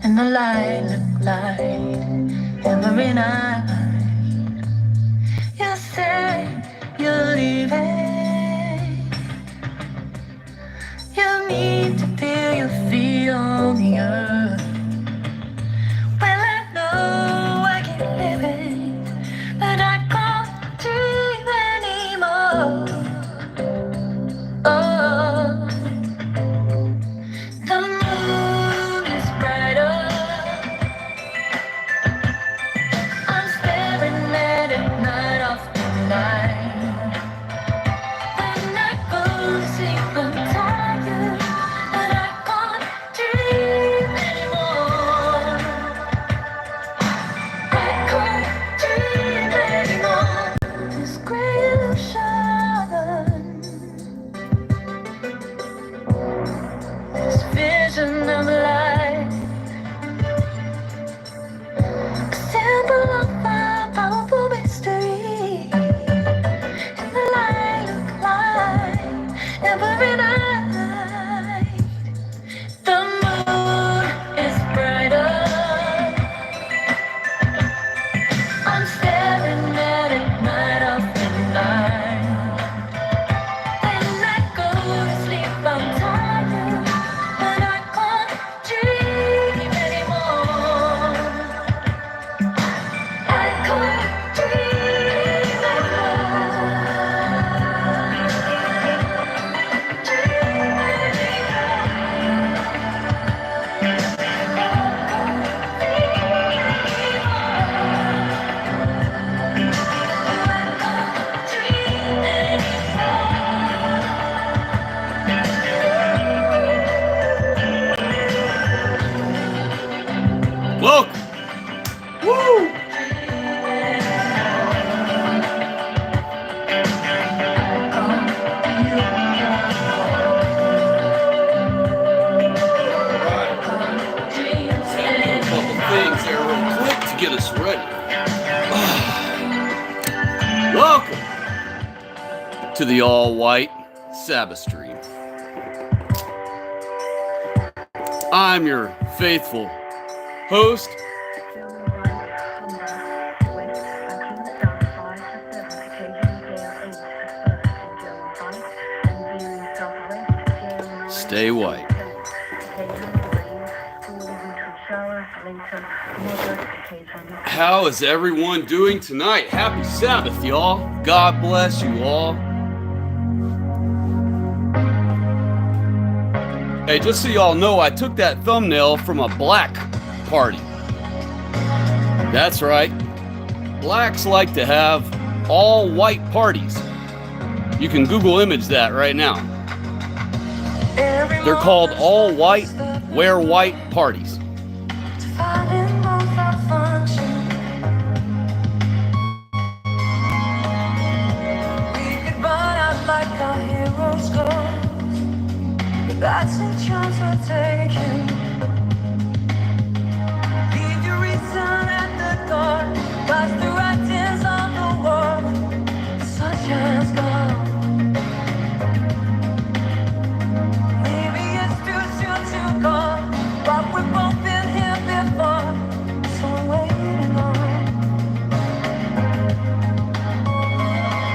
And the lilac light every night. You say you're leaving. You need to feel your feet on the earth. Well, I know I keep living, but I can't dream anymore. Oh, the moon is brighter. I'm staring at it night after night. When I go to sleep, I'm tired, but I can't dream anymore. I can't dream anymore. This gray illusion, this vision of life, a symbol of my powerful mystery. And the lilac light every night. The moon is brighter. I'm staring at it night after night. When I go to sleep, I'm tired, but I can't dream anymore. I can't dream Welcome. Woo! A couple things there real quick to get us ready. Welcome to the all-white Sabbath stream. I'm your faithful host, Stay White. How is everyone doing tonight? Happy Sabbath, y'all. God bless you all. Hey, just so y'all know, I took that thumbnail from a black party. That's right. Blacks like to have all white parties. You can Google image that right now. They're called all white, wear white parties. That's the chance we're taking. Leave your reason at the door. Pass the writings on the wall. Such as gone. Maybe it's too soon to go, but we've both been here before, so I'm waiting on.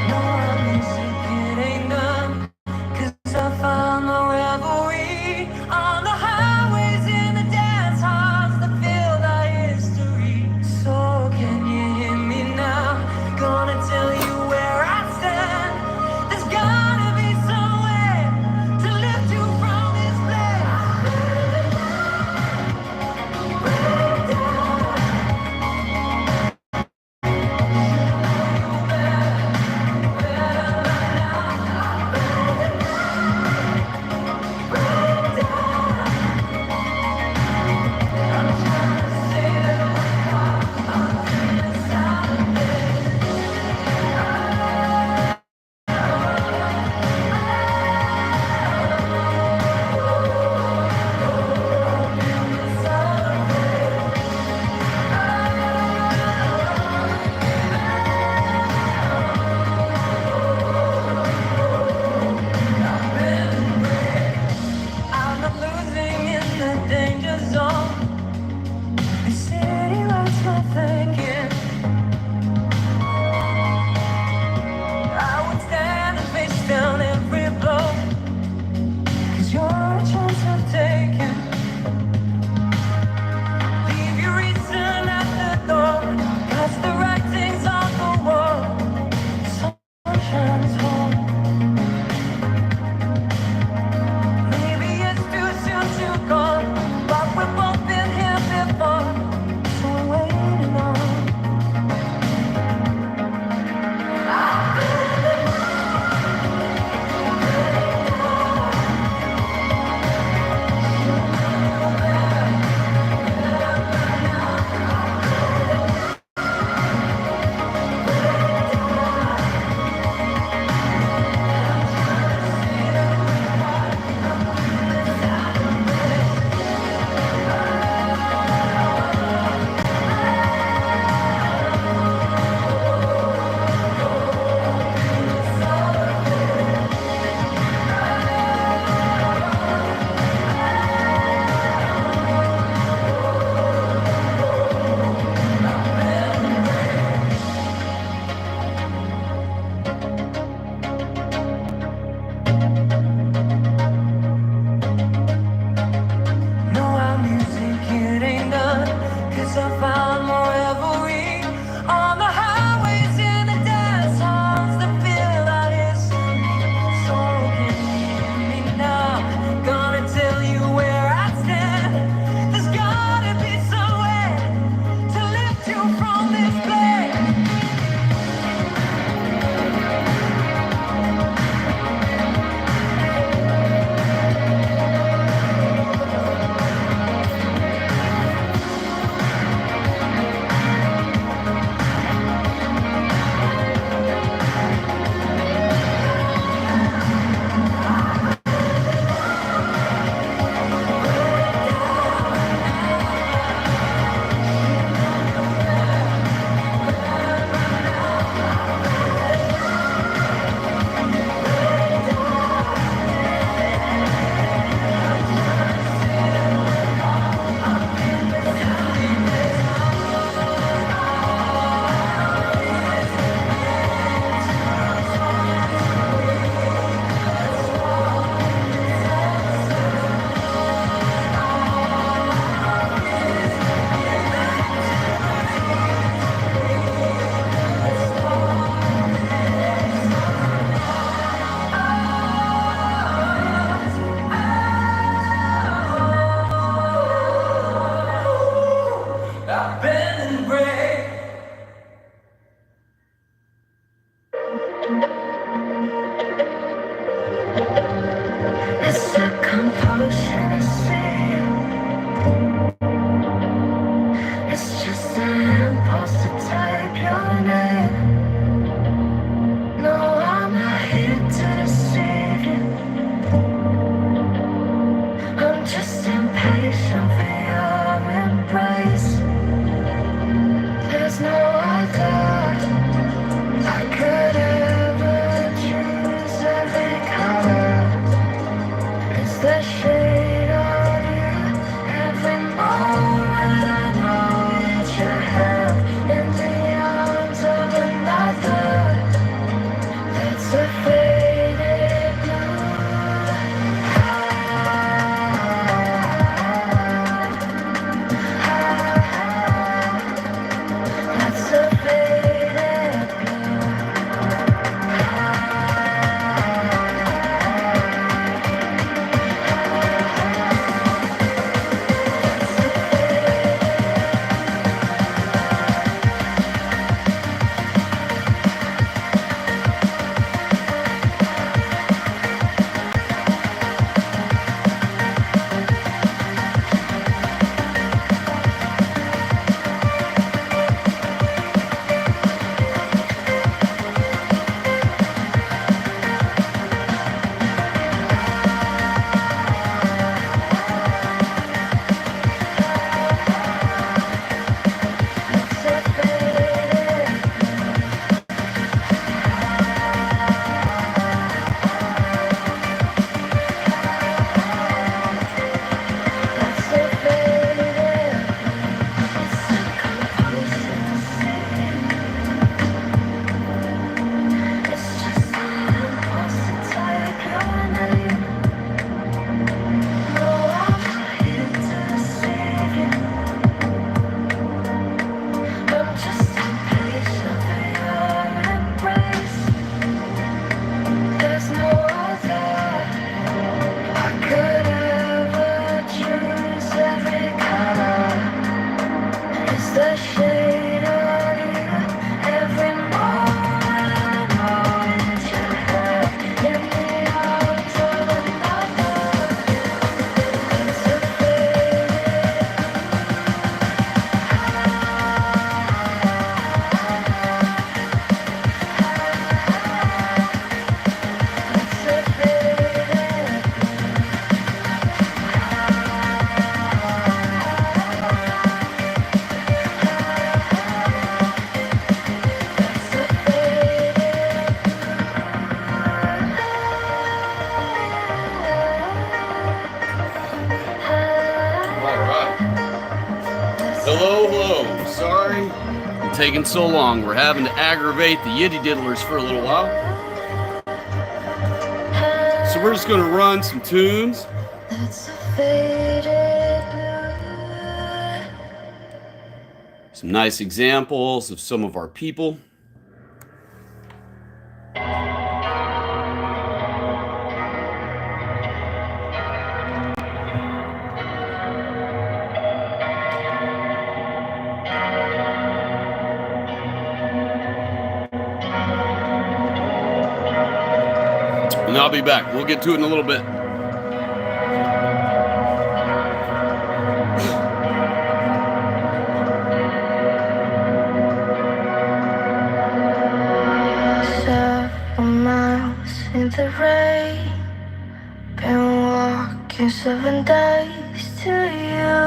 No, I'm music, it ain't done, 'cause I found the revelry on the highways, in the dance halls that feel our history. So can you hear me now? Gonna tell you where I stand. There's gotta be some way to lift you from this place. Break down. I'm not losing in the danger zone. patient for your embrace. There's no other I could ever choose. Every color is the shade of you. Every moment I know that you're held in the arms of another. That's a faded blue. That's a faded blue. There's no other I could ever choose. Every color is the shade of you. Every moment I know that you're held in the arms of another. It's a faded, it's a faded. All right. Hello, hello. Sorry I'm taking so long. We're having to aggravate the Yiddy Diddlers for a little while. So we're just going to run some tunes. That's a faded blue. Some nice examples of some of our people. And I'll be back. We'll get to it in a little bit. Several miles in the rain, been walking 7 days to you,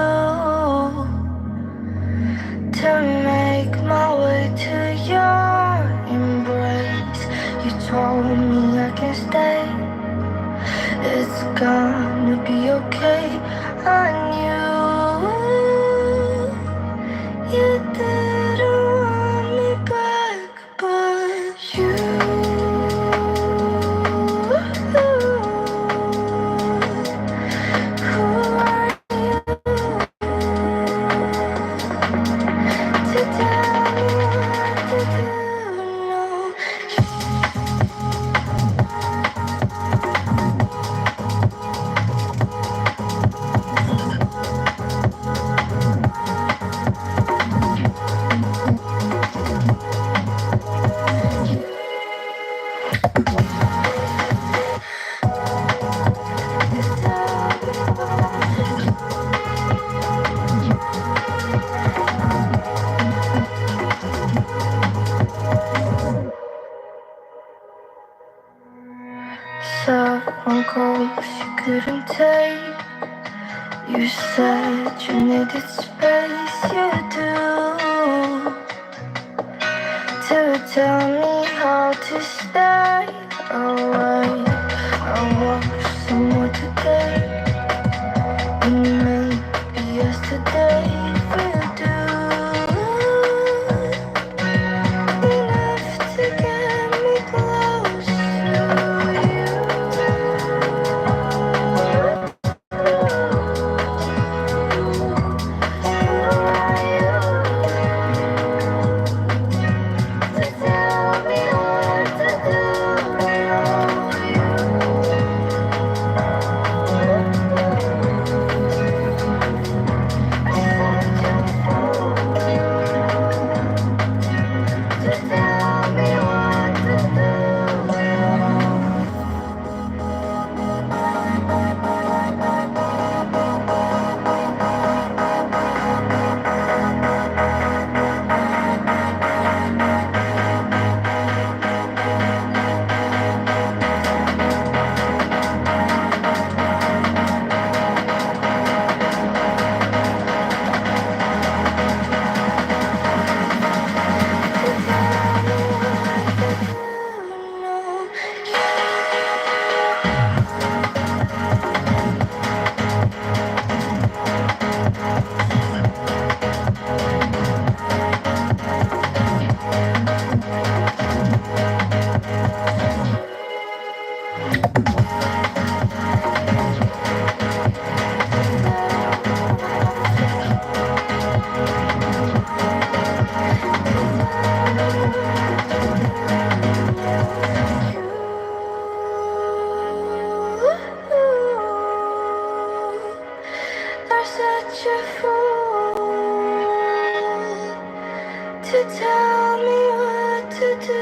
to make my way to your embrace. You told me I can stay, it's gonna be okay. I knew you didn't want me back, but you who are you to tell me what to do? Someone close you couldn't take. You said you needed space, you do. To tell me how to stay away. I watched some more today, and maybe yesterday will do enough to get me close to you. You're such a fool to tell me what to do.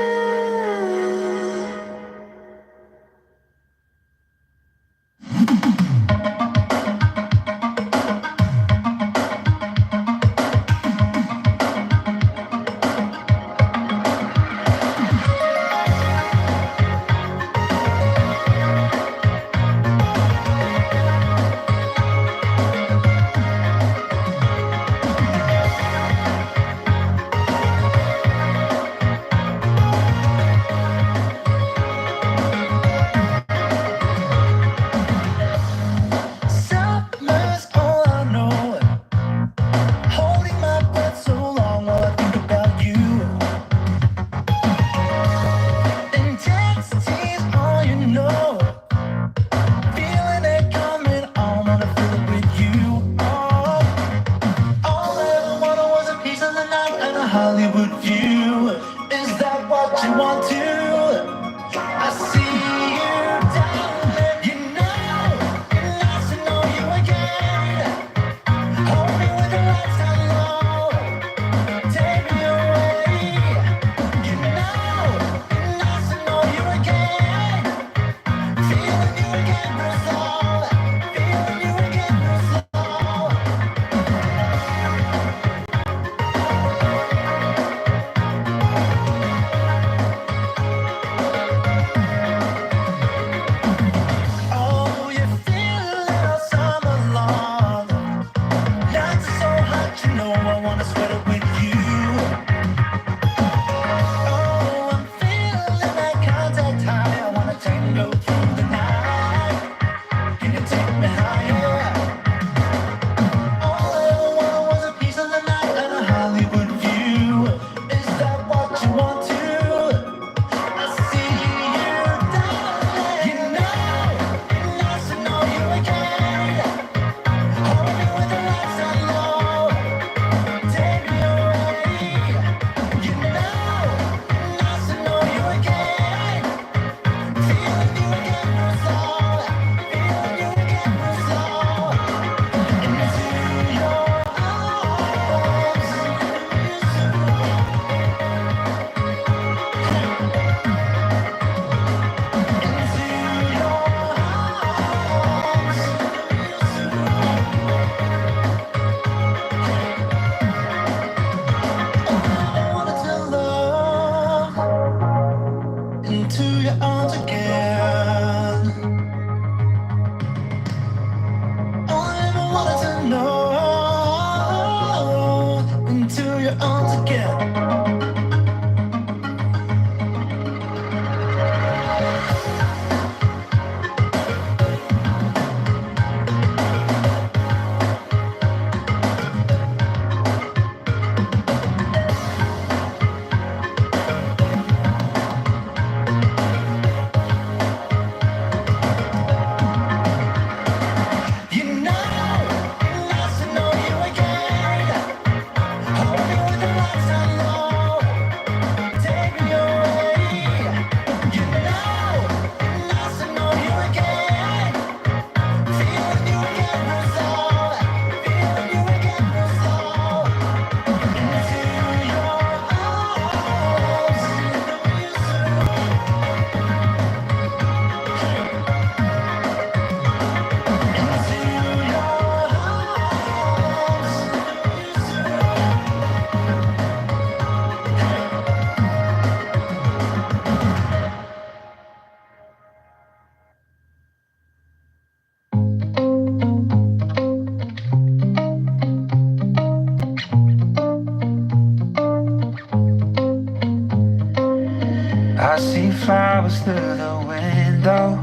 falls through the window.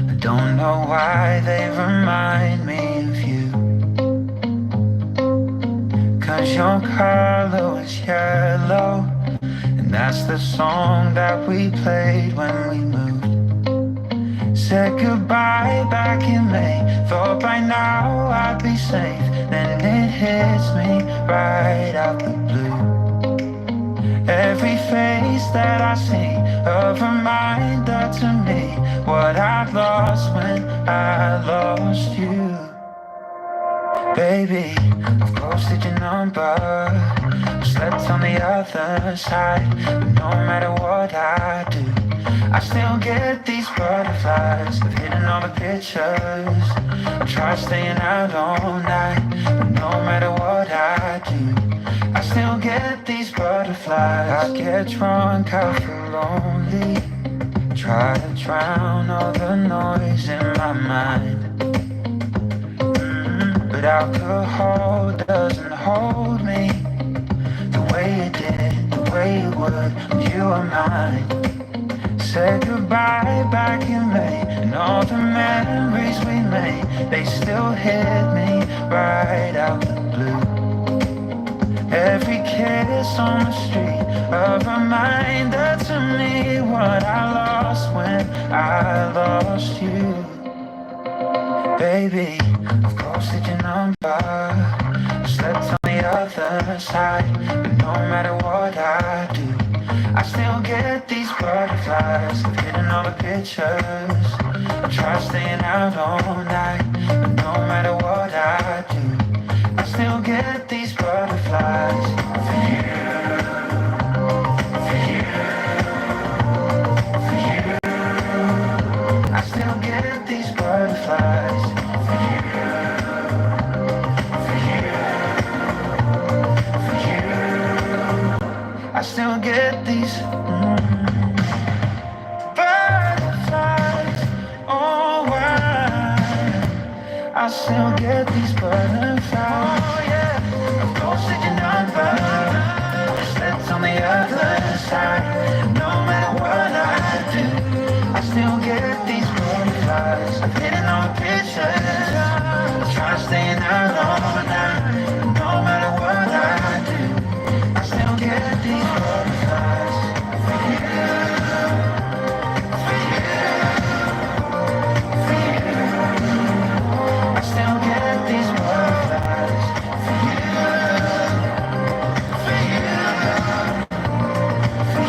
I don't know why they remind me of you. 'Cause your color was yellow, and that's the song that we played when we moved. Said goodbye back in May, thought by now I'd be safe. Then it hits me right out the blue. Every face that I see, a reminder to me what I lost when I lost you. Baby, I've posted your number, I've slept on the other side. But no matter what I do, I still get these butterflies. I've hidden all the pictures, I try staying out all night. But no matter what I do, I still get these butterflies. I get drunk, I feel lonely, try to drown all the noise in my mind. But alcohol doesn't hold me the way it did, the way it would when you were mine. Said goodbye back in May, and all the memories we made, they still hit me right out the blue. Every kiss on the street, a reminder to me what I lost when I lost you. Baby, I've posted your number, I've slept on the other side. But no matter what I do, I still get these butterflies. I've hidden all the pictures, I try staying out all night. But no matter what I do, I still get these butterflies. For you, for you, for you, I still get these butterflies. For you, for you, for you, I still get these butterflies. Oh, why? I still get these butterflies. Oh, yeah. I've posted your number, I slept on the other side. No matter what I do, I still get these butterflies. I've hidden all the pictures, I try staying out all night. No matter what I do, I still get these butterflies. For you, for you, for you, I still get these butterflies. For you, for you, for you.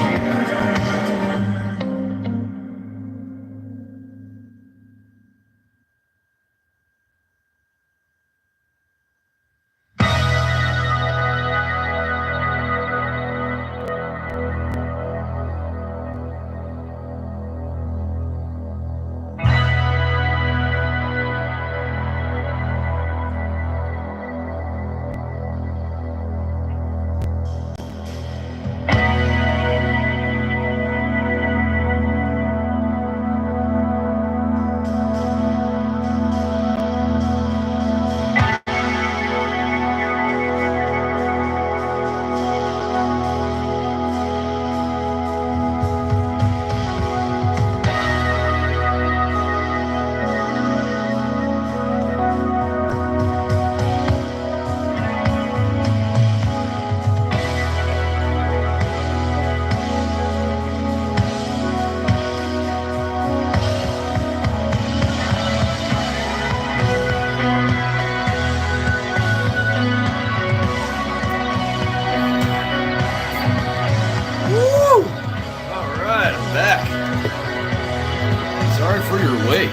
Sorry for your wait.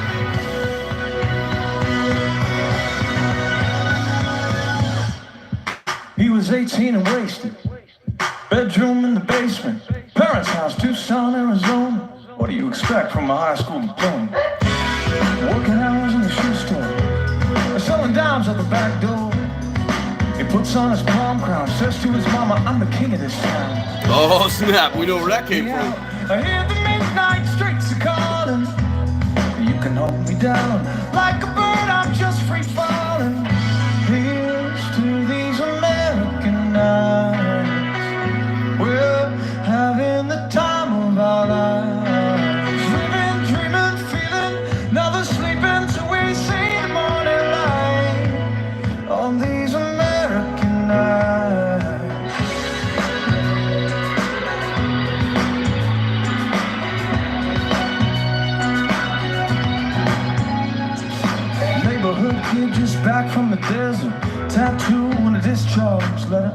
He was 18 and wasted. Bedroom in the basement. Parents' house, Tucson, Arizona. What do you expect from a high school diploma? Working hours in the shoe store, selling dimes at the back door. He puts on his palm crown, says to his mama, I'm the king of this town. Oh snap, we know where that came from. I hear the midnight streets are calling. You can hold me down like a bird, I'm just free falling. Here's to these American nights. We're having the time of our lives. on these American nights. Neighborhood kid just back from the desert, tattoo and a discharge letter.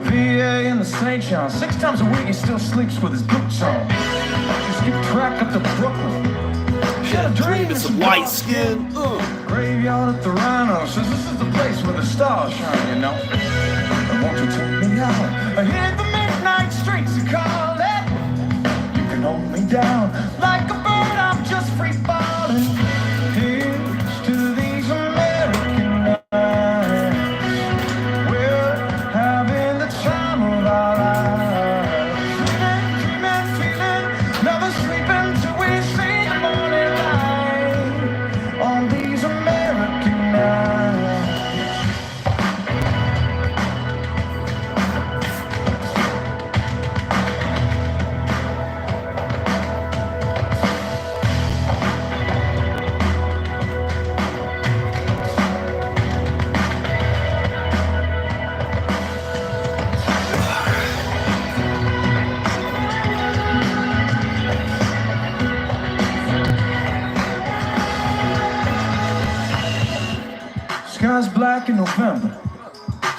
VA in the St. John, 6 times a week he still sleeps with his boots on. Just keep track up to Brooklyn. Got a dream of some white skin. Graveyard at the Rhino says this is the place where the stars shine, you know. And won't you take me out? I hit the midnight streets and call it. You can hold me down like a bird. I'm just free falling. Here's to these American nights. We're having the time of our lives. Dreaming, feeling, never sleeping till we see the morning light on these American nights. Sky's black in November,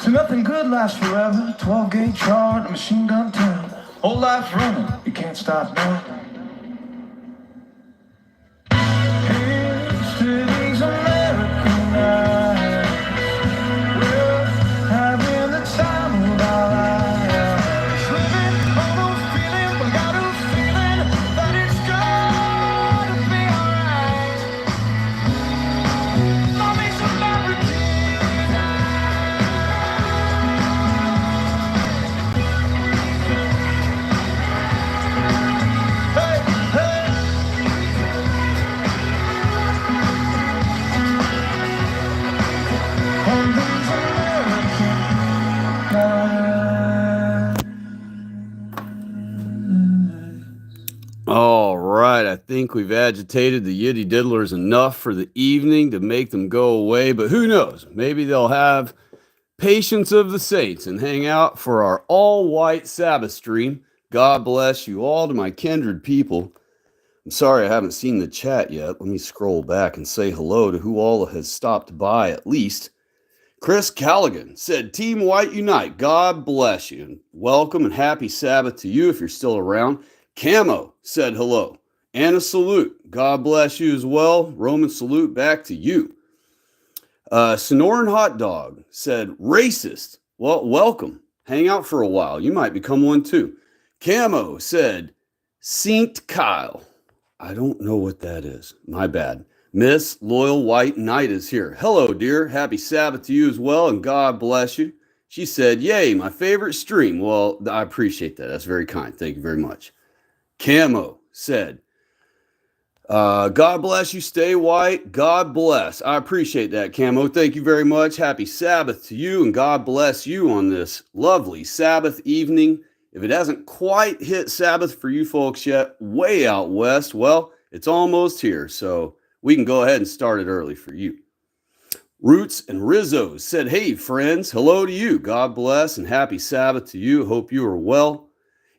so nothing good lasts forever. 12-gauge chart, machine gun town. Whole life running, you can't stop now. Here's to these American nights. We're having the time of our lives. Living all those feelings, but got those feeling that it's gonna be alright. All these American hey, hey. On these American nights. All right, I think we've agitated the Yiddy Diddlers enough for the evening to make them go away, but who knows? Maybe they'll have patience of the saints and hang out for our all-white Sabbath stream. God bless you all to my kindred people. I'm sorry I haven't seen the chat yet. Let me scroll back and say hello to who all has stopped by at least. Chris Callaghan said, Team White Unite, God bless you. And welcome and happy Sabbath to you if you're still around. Camo said hello. And a salute. God bless you as well. Roman salute back to you. Sonoran Hot Dog said, racist. Well, welcome. Hang out for a while. You might become one too. Camo said, Saint Kyle. I don't know what that is. My bad. Miss Loyal White Knight is here. Hello, dear. Happy Sabbath to you as well, and God bless you. She said, yay, my favorite stream. Well, I appreciate that. That's very kind. Thank you very much. Camo said, God bless you. Stay white. God bless. I appreciate that, Camo. Thank you very much. Happy Sabbath to you, and God bless you on this lovely Sabbath evening. If it hasn't quite hit Sabbath for you folks yet, way out west, well, it's almost here, so we can go ahead and start it early for you. Roots and Rizzo said, hey, friends, hello to you. God bless and happy Sabbath to you. Hope you are well.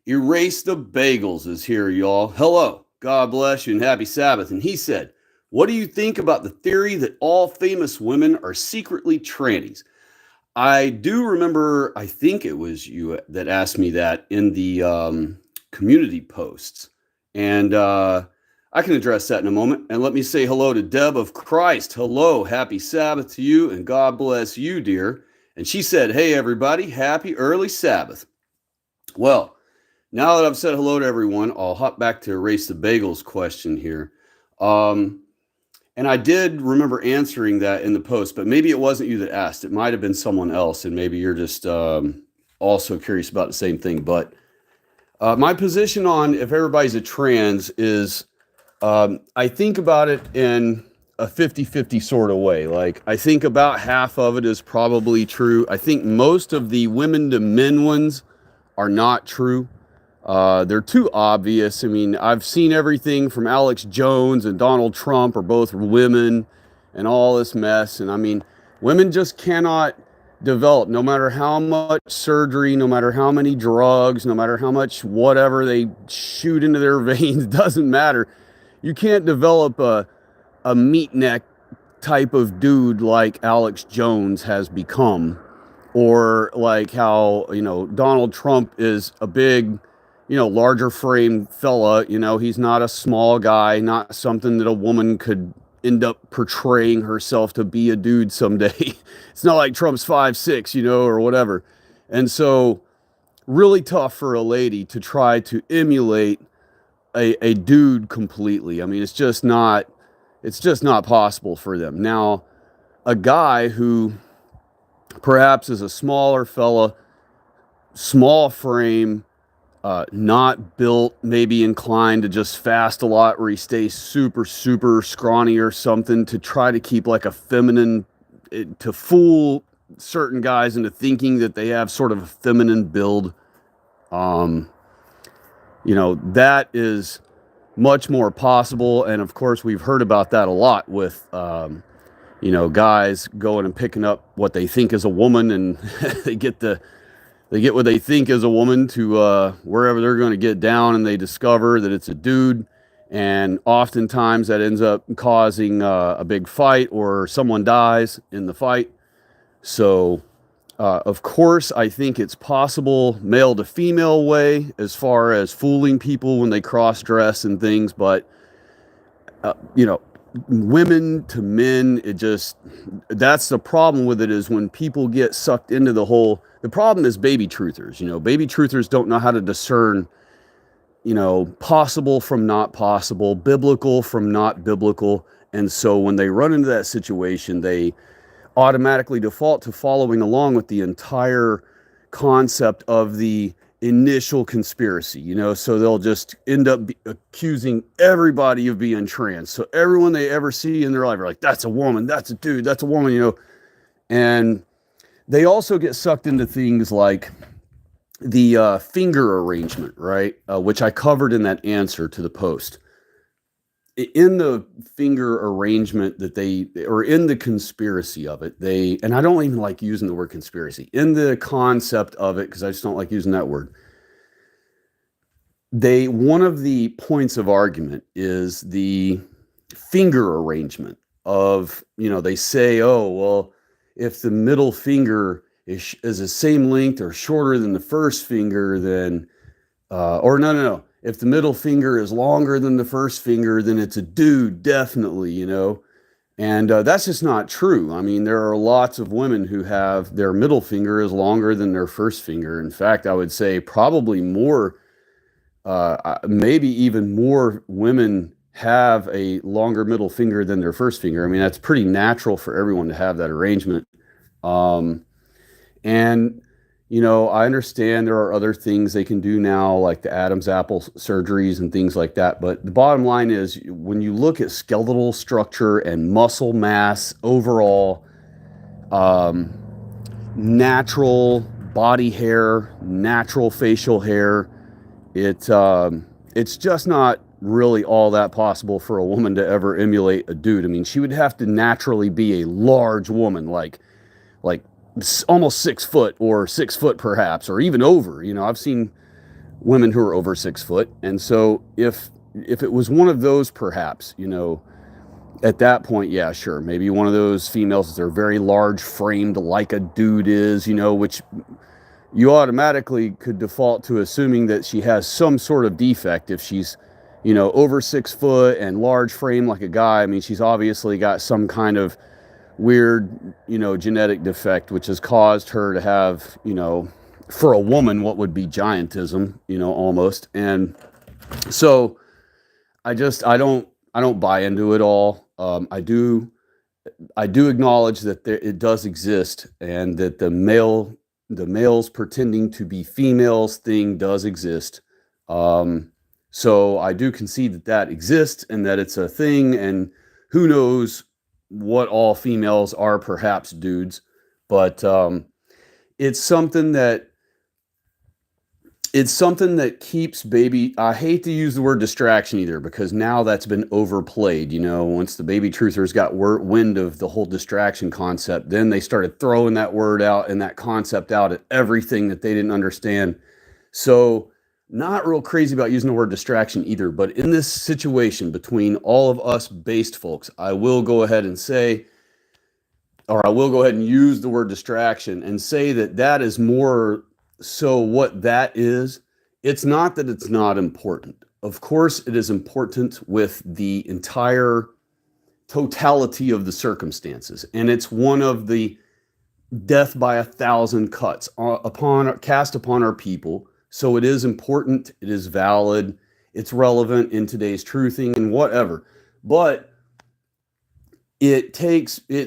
Erase the Bagels is here, y'all. Hello. God bless you and happy Sabbath. And he said, what do you think about the theory that all famous women are secretly trannies? I do remember, I think it was you that asked me that in the community posts. And I can address that in a moment. And let me say hello to Deb of Christ. Hello, happy Sabbath to you, and God bless you, dear. And she said, hey, everybody, happy early Sabbath. Well, now that I've said hello to everyone, I'll hop back to Erase the Bagels question here. And I did remember answering that in the post, but maybe it wasn't you that asked. It might have been someone else, and maybe you're just also curious about the same thing. But my position on if everybody's a trans is I think about it in a 50-50 sort of way. Like, I think about half of it is probably true. I think most of the women to men ones are not true. They're too obvious. I mean, I've seen everything from Alex Jones and Donald Trump are both women and all this mess. And I mean, Women just cannot develop, no matter how much surgery, no matter how many drugs, no matter how much whatever they shoot into their veins, doesn't matter. You can't develop a meat neck type of dude like Alex Jones has become, or like how, Donald Trump is a big, larger frame fella. He's not a small guy, not something that a woman could end up portraying herself to be a dude someday. It's not like Trump's 5'6", or whatever. And so really tough for a lady to try to emulate a dude completely. I mean, it's just not possible for them. Now, a guy who perhaps is a smaller fella, small frame, not built, maybe inclined to just fast a lot, where he stays super, super scrawny or something to try to keep like a feminine, to fool certain guys into thinking that they have sort of a feminine build. Um, that is much more possible. And of course, we've heard about that a lot with, guys going and picking up what they think is a woman, and they get what they think is a woman to wherever they're going to get down, and they discover that it's a dude. And oftentimes that ends up causing a big fight, or someone dies in the fight. So, of course, I think it's possible male to female way as far as fooling people when they cross dress and things. But, uh, you know, women to men, that's the problem with it, is when people get sucked into the problem is baby truthers. Baby truthers don't know how to discern, possible from not possible, biblical from not biblical. And so when they run into that situation, they automatically default to following along with the entire concept of the initial conspiracy, so they'll just end up accusing everybody of being trans. So everyone they ever see in their life are like, that's a woman, that's a dude, that's a woman. And they also get sucked into things like the finger arrangement, right? Which I covered in that answer to the post. In the finger arrangement or in the conspiracy of it, and I don't even like using the word conspiracy, in the concept of it, because I just don't like using that word. One of the points of argument is the finger arrangement of, they say, oh, well, if the middle finger is the same length or shorter than the first finger, then, or no. If the middle finger is longer than the first finger, then it's a dude, definitely, And that's just not true. I mean, there are lots of women who have their middle finger is longer than their first finger. In fact, I would say probably more, maybe even more women have a longer middle finger than their first finger. I mean, that's pretty natural for everyone to have that arrangement. And I understand there are other things they can do now, like the Adam's apple surgeries and things like that. But the bottom line is, when you look at skeletal structure and muscle mass overall, natural body hair, natural facial hair, it's just not really all that possible for a woman to ever emulate a dude. I mean, she would have to naturally be a large woman, like almost 6 foot, or 6 foot perhaps, or even over. I've seen women who are over 6 foot. And so if it was one of those, perhaps, at that point, yeah, sure, maybe one of those females that are very large framed like a dude is, which you automatically could default to assuming that she has some sort of defect. If she's, over 6 foot and large frame like a guy, I mean, she's obviously got some kind of weird, genetic defect, which has caused her to have, for a woman, what would be giantism, almost. And so I don't buy into it all. I do acknowledge that it does exist, and that the males pretending to be females thing does exist. So I do concede that exists, and that it's a thing, and who knows what all females are, perhaps dudes. But it's something that it's something that keeps baby. I hate to use the word distraction either, because now that's been overplayed. Once the baby truthers got wind of the whole distraction concept, then they started throwing that word out and that concept out at everything that they didn't understand. So, not real crazy about using the word distraction either. But in this situation between all of us based folks, I will go ahead and say, or I will go ahead and use the word distraction and say that that is more so what that is. It's not that it's not important. Of course, it is important with the entire totality of the circumstances. And it's one of the death by 1,000 cuts cast upon our people. So it is important, it is valid, it's relevant in today's truthing and whatever. But it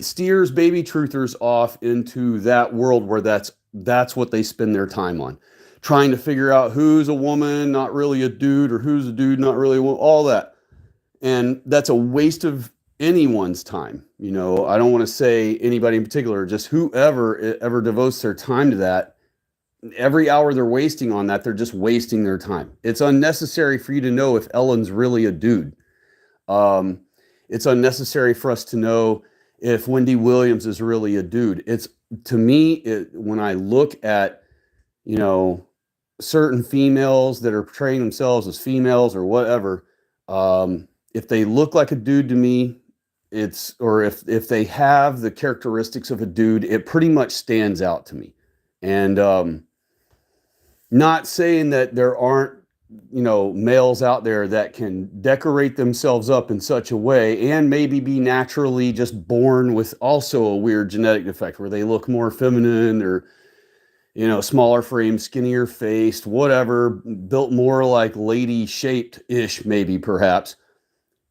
steers baby truthers off into that world where that's what they spend their time on, trying to figure out who's a woman, not really a dude, or who's a dude, not really a woman, all that. And that's a waste of anyone's time. I don't want to say anybody in particular, just whoever ever devotes their time to that. Every hour they're wasting on that, they're just wasting their time. It's unnecessary for you to know if Ellen's really a dude. It's unnecessary for us to know if Wendy Williams is really a dude. To me, when I look at, certain females that are portraying themselves as females or whatever, if they look like a dude to me, or if they have the characteristics of a dude, it pretty much stands out to me. And not saying that there aren't, males out there that can decorate themselves up in such a way and maybe be naturally just born with also a weird genetic defect where they look more feminine, or, smaller frame, skinnier faced, whatever, built more like lady shaped ish, maybe perhaps.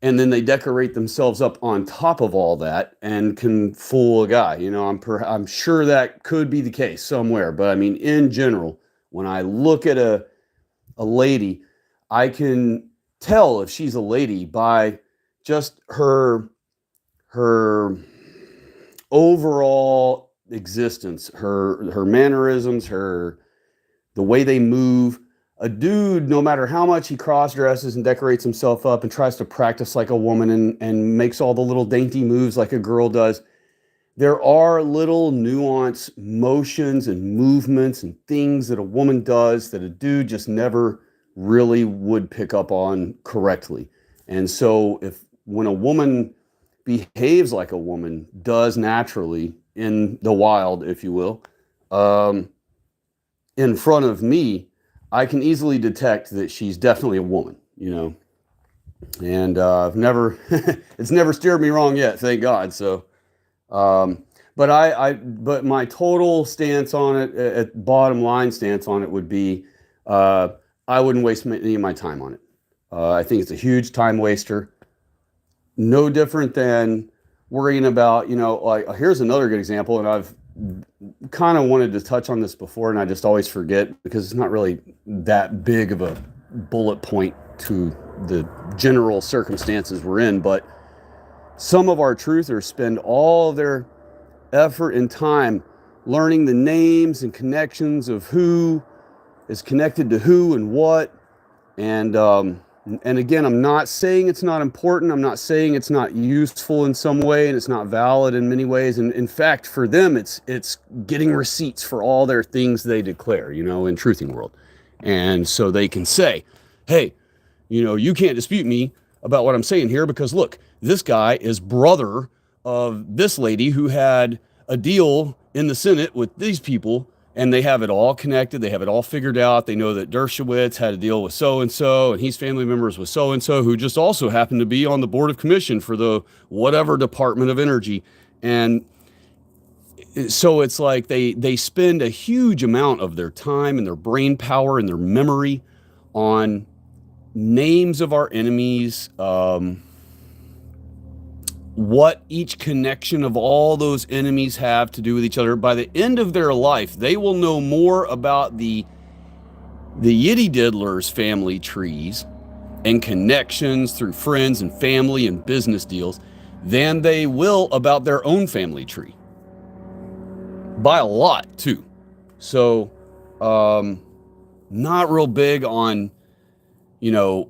And then they decorate themselves up on top of all that and can fool a guy. I'm sure that could be the case somewhere. But I mean, in general, when I look at a lady, I can tell if she's a lady by just her overall existence, her mannerisms, the way they move. A dude, no matter how much he cross dresses and decorates himself up and tries to practice like a woman and makes all the little dainty moves like a girl does, there are little nuanced motions and movements and things that a woman does that a dude just never really would pick up on correctly. And so when a woman behaves like a woman does naturally in the wild, if you will, in front of me, I can easily detect that she's definitely a woman, and I've never, it's never steered me wrong yet, thank God. So, but my total stance on it, at bottom line stance on it would be, I wouldn't waste any of my time on it. I think it's a huge time waster. No different than worrying about, like, here's another good example, and I've kind of wanted to touch on this before, and I just always forget because it's not really that big of a bullet point to the general circumstances we're in. But some of our truthers spend all their effort and time learning the names and connections of who is connected to who and what. And again, I'm not saying it's not important. I'm not saying it's not useful in some way and it's not valid in many ways. And in fact, for them, it's getting receipts for all their things they declare, in truthing world. And so they can say, hey, you can't dispute me about what I'm saying here because look, this guy is brother of this lady who had a deal in the Senate with these people. And they have it all connected. They have it all figured out. They know that Dershowitz had a deal with so-and-so, and he's family members with so-and-so, who just also happened to be on the board of commission for the whatever Department of Energy. And so it's like they spend a huge amount of their time and their brain power and their memory on names of our enemies, what each connection of all those enemies have to do with each other. By the end of their life, they will know more about the Yiddy Diddlers family trees and connections through friends and family and business deals than they will about their own family tree. By a lot, too. So, not real big on,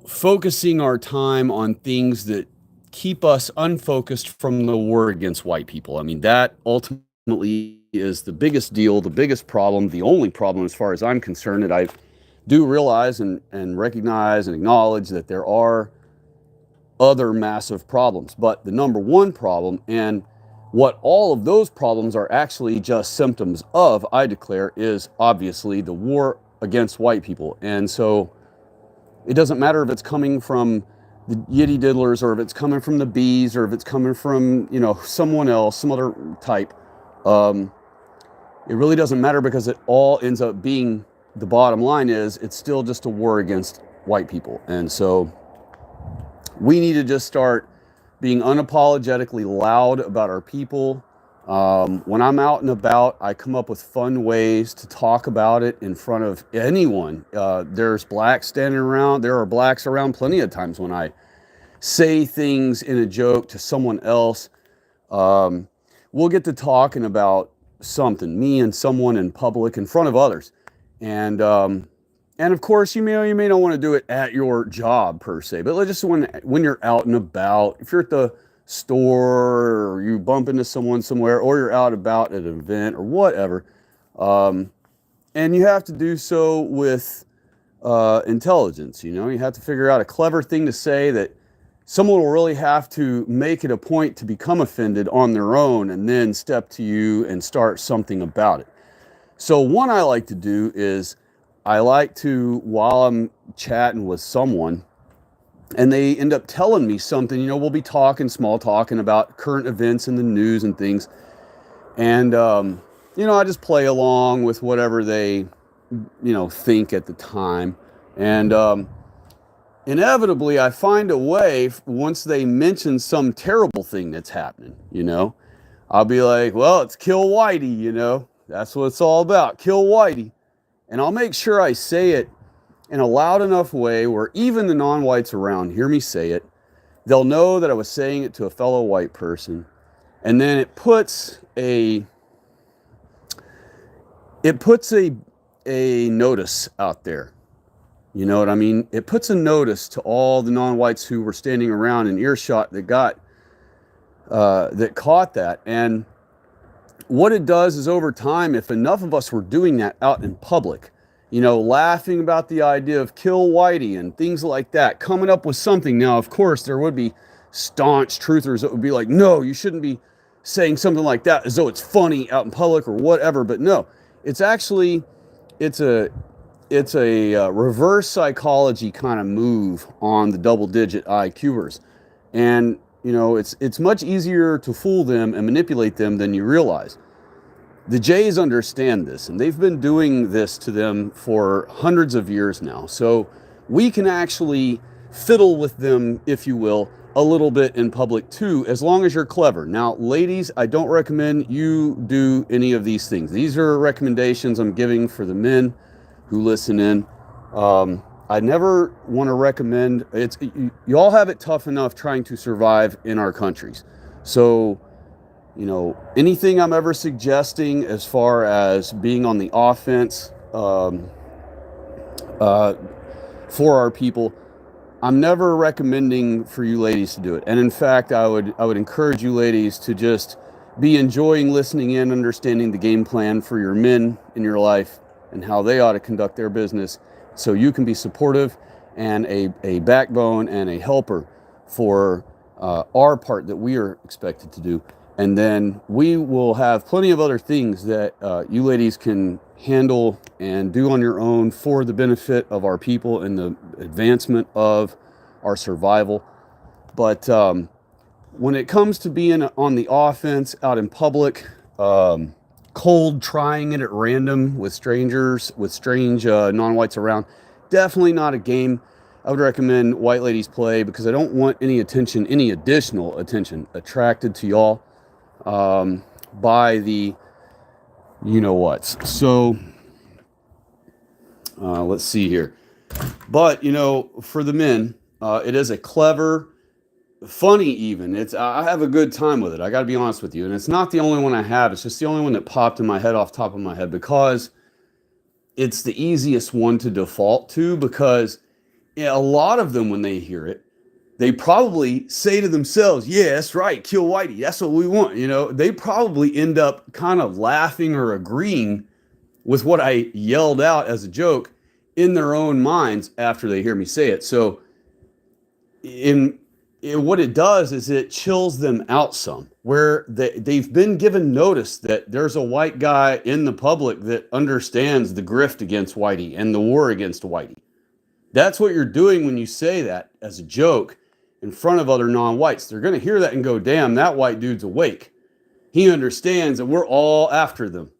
focusing our time on things that keep us unfocused from the war against white people. I mean, that ultimately is the biggest deal, the biggest problem, the only problem as far as I'm concerned, that I do realize and recognize and acknowledge that there are other massive problems. But the number one problem, and what all of those problems are actually just symptoms of, I declare, is obviously the war against white people. And so it doesn't matter if it's coming from the yitty diddlers, or if it's coming from the bees, or if it's coming from, someone else, some other type. It really doesn't matter, because it all ends up being, the bottom line is, it's still just a war against white people. And so we need to just start being unapologetically loud about our people. When I'm out and about, I come up with fun ways to talk about it in front of anyone. There's blacks standing around. There are blacks around plenty of times when I say things in a joke to someone else. We'll get to talking about something, me and someone in public in front of others. And of course, you may or you may not want to do it at your job per se, but just when you're out and about, if you're at the store, or you bump into someone somewhere, or you're out about at an event or whatever, and you have to do so with intelligence. You have to figure out a clever thing to say that someone will really have to make it a point to become offended on their own, and then step to you and start something about it. So one I like to do is, I like to, while I'm chatting with someone and they end up telling me something, we'll be talking about current events in the news and things. And, I just play along with whatever they, think at the time. And inevitably, I find a way, once they mention some terrible thing that's happening, I'll be like, well, it's kill Whitey, that's what it's all about, kill Whitey. And I'll make sure I say it in a loud enough way where even the non-whites around hear me say it. They'll know that I was saying it to a fellow white person. And then it puts a notice out there. You know what I mean? It puts a notice to all the non-whites who were standing around in earshot that caught that. And what it does is, over time, if enough of us were doing that out in public, laughing about the idea of kill Whitey and things like that, coming up with something. Now, of course, there would be staunch truthers that would be like, no, you shouldn't be saying something like that as though it's funny out in public or whatever. But no, it's actually, it's a reverse psychology kind of move on the double-digit IQers. And it's much easier to fool them and manipulate them than you realize. The Jays understand this, and they've been doing this to them for hundreds of years now. So we can actually fiddle with them, if you will, a little bit in public too, as long as you're clever. Now, ladies, I don't recommend you do any of these things. These are recommendations I'm giving for the men who listen in. I never want to recommend, you all have it tough enough trying to survive in our countries. So, anything I'm ever suggesting as far as being on the offense for our people, I'm never recommending for you ladies to do it. And in fact, I would encourage you ladies to just be enjoying listening in, understanding the game plan for your men in your life and how they ought to conduct their business, so you can be supportive and a backbone and a helper for our part that we are expected to do. And then we will have plenty of other things that you ladies can handle and do on your own for the benefit of our people and the advancement of our survival. But when it comes to being on the offense out in public, cold trying it at random with strangers, with strange non-whites around, definitely not a game I would recommend white ladies play, because I don't want any additional attention attracted to y'all by the you-know-whats. So let's see here. But, for the men, it is a clever, funny even. I have a good time with it. I got to be honest with you. And it's not the only one I have. It's just the only one that popped in my head off the top of my head, because it's the easiest one to default to because a lot of them, when they hear it, they probably say to themselves, yeah, that's right, kill Whitey. That's what we want. They probably end up kind of laughing or agreeing with what I yelled out as a joke in their own minds after they hear me say it. So in what it does is it chills them out some, where they've been given notice that there's a white guy in the public that understands the grift against Whitey and the war against Whitey. That's what you're doing when you say that as a joke in front of other non-whites. They're going to hear that and go, damn, that white dude's awake. He understands that we're all after them.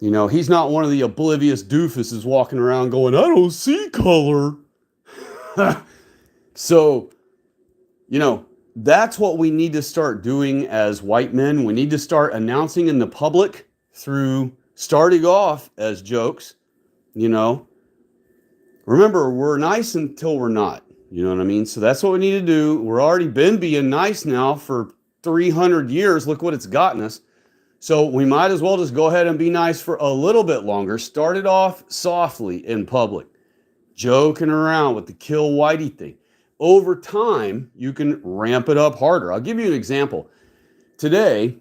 He's not one of the oblivious doofuses walking around going, I don't see color. So, that's what we need to start doing as white men. We need to start announcing in the public through starting off as jokes. Remember, we're nice until we're not. You know what I mean? So that's what we need to do. We're already been being nice now for 300 years. Look what it's gotten us. So we might as well just go ahead and be nice for a little bit longer. Start it off softly in public, joking around with the kill Whitey thing. Over time, you can ramp it up harder. I'll give you an example. Today,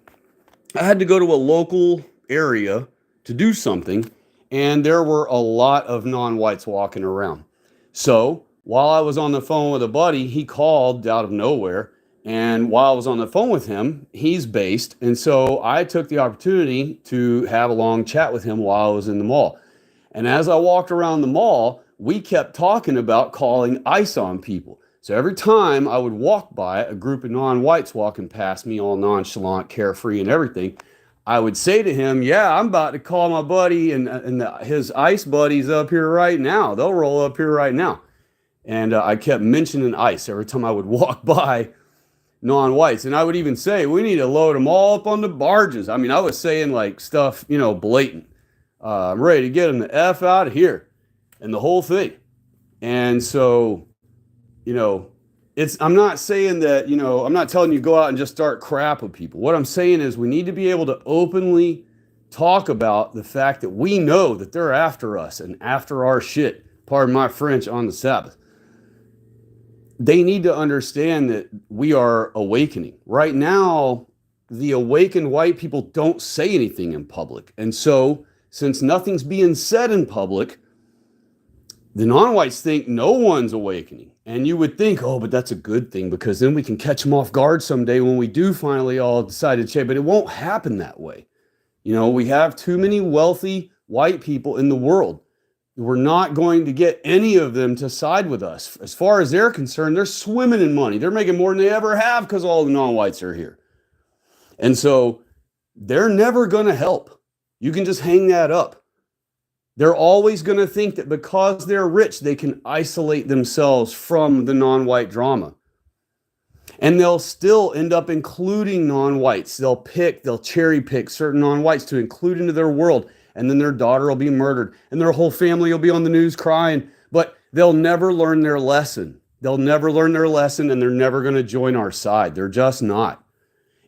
I had to go to a local area to do something, and there were a lot of non-whites walking around. So while I was on the phone with a buddy, he called out of nowhere. And while I was on the phone with him, he's based. And so I took the opportunity to have a long chat with him while I was in the mall. And as I walked around the mall, we kept talking about calling ICE on people. So every time I would walk by a group of non-whites walking past me, all nonchalant, carefree and everything, I would say to him, yeah, I'm about to call my buddy and his ICE buddies up here right now. They'll roll up here right now. And I kept mentioning ICE every time I would walk by non-whites. And I would even say, we need to load them all up on the barges. I mean, I was saying like stuff, blatant. I'm ready to get them the F out of here and the whole thing. And so, I'm not saying that, I'm not telling you go out and just start crap with people. What I'm saying is we need to be able to openly talk about the fact that we know that they're after us and after our shit, pardon my French, on the Sabbath. They need to understand that we are awakening. Right now, the awakened white people don't say anything in public. And so, since nothing's being said in public, the non-whites think no one's awakening. And you would think, oh, but that's a good thing because then we can catch them off guard someday when we do finally all decide to change. But it won't happen that way. We have too many wealthy white people in the world. We're not going to get any of them to side with us. As far as they're concerned, they're swimming in money. They're making more than they ever have because all the non-whites are here. And so they're never going to help. You can just hang that up. They're always going to think that because they're rich, they can isolate themselves from the non-white drama. And they'll still end up including non-whites. They'll cherry pick certain non-whites to include into their world. And then their daughter will be murdered. And their whole family will be on the news crying. But they'll never learn their lesson. They'll never learn their lesson, and they're never going to join our side. They're just not.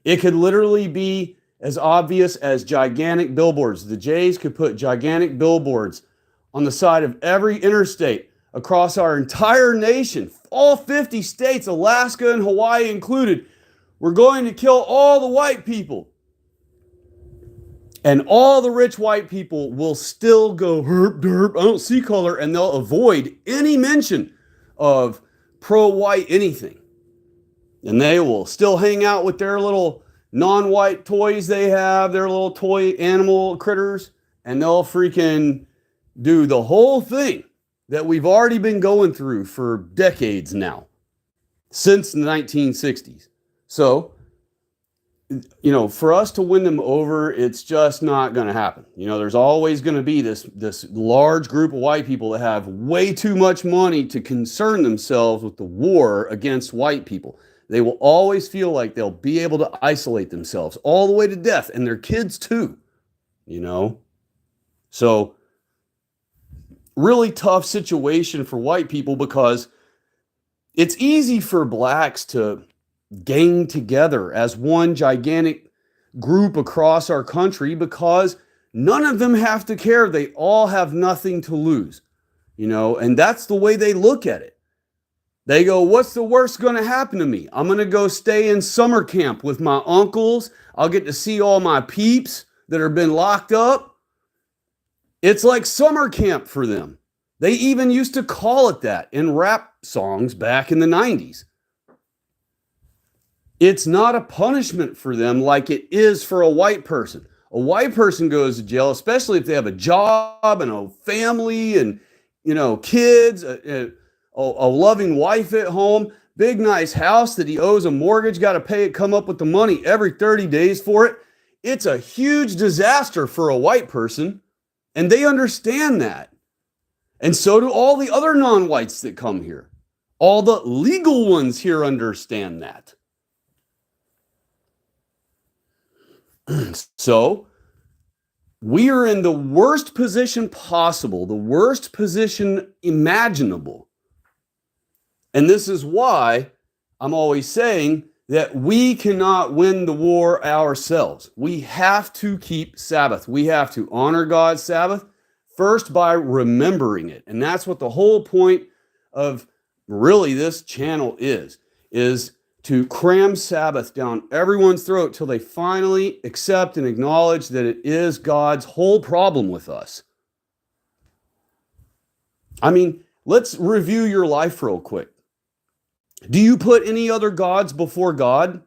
It could literally be as obvious as gigantic billboards. The Jays could put gigantic billboards on the side of every interstate across our entire nation, all 50 states, Alaska and Hawaii included. We're going to kill all the white people. And all the rich white people will still go, herp, derp, I don't see color, and they'll avoid any mention of pro-white anything. And they will still hang out with their little non-white toys they have, their little toy animal critters, and they'll freaking do the whole thing that we've already been going through for decades now, since the 1960s. So, for us to win them over, it's just not going to happen. There's always going to be this large group of white people that have way too much money to concern themselves with the war against white people. They will always feel like they'll be able to isolate themselves all the way to death, and their kids too, So, really tough situation for white people because it's easy for blacks to gang together as one gigantic group across our country because none of them have to care. They all have nothing to lose, and that's the way they look at it. They go, what's the worst going to happen to me? I'm going to go stay in summer camp with my uncles. I'll get to see all my peeps that have been locked up. It's like summer camp for them. They even used to call it that in rap songs back in the 90s. It's not a punishment for them like it is for a white person. A white person goes to jail, especially if they have a job and a family and, kids, a loving wife at home, big nice house that he owes a mortgage, got to pay it, come up with the money every 30 days for it. It's a huge disaster for a white person, and they understand that. And so do all the other non-whites that come here. All the legal ones here understand that. So we are in the worst position possible, the worst position imaginable. And this is why I'm always saying that we cannot win the war ourselves. We have to keep Sabbath. We have to honor God's Sabbath first by remembering it. And that's what the whole point of really this channel is to cram Sabbath down everyone's throat till they finally accept and acknowledge that it is God's whole problem with us. I mean, let's review your life real quick. Do you put any other gods before God?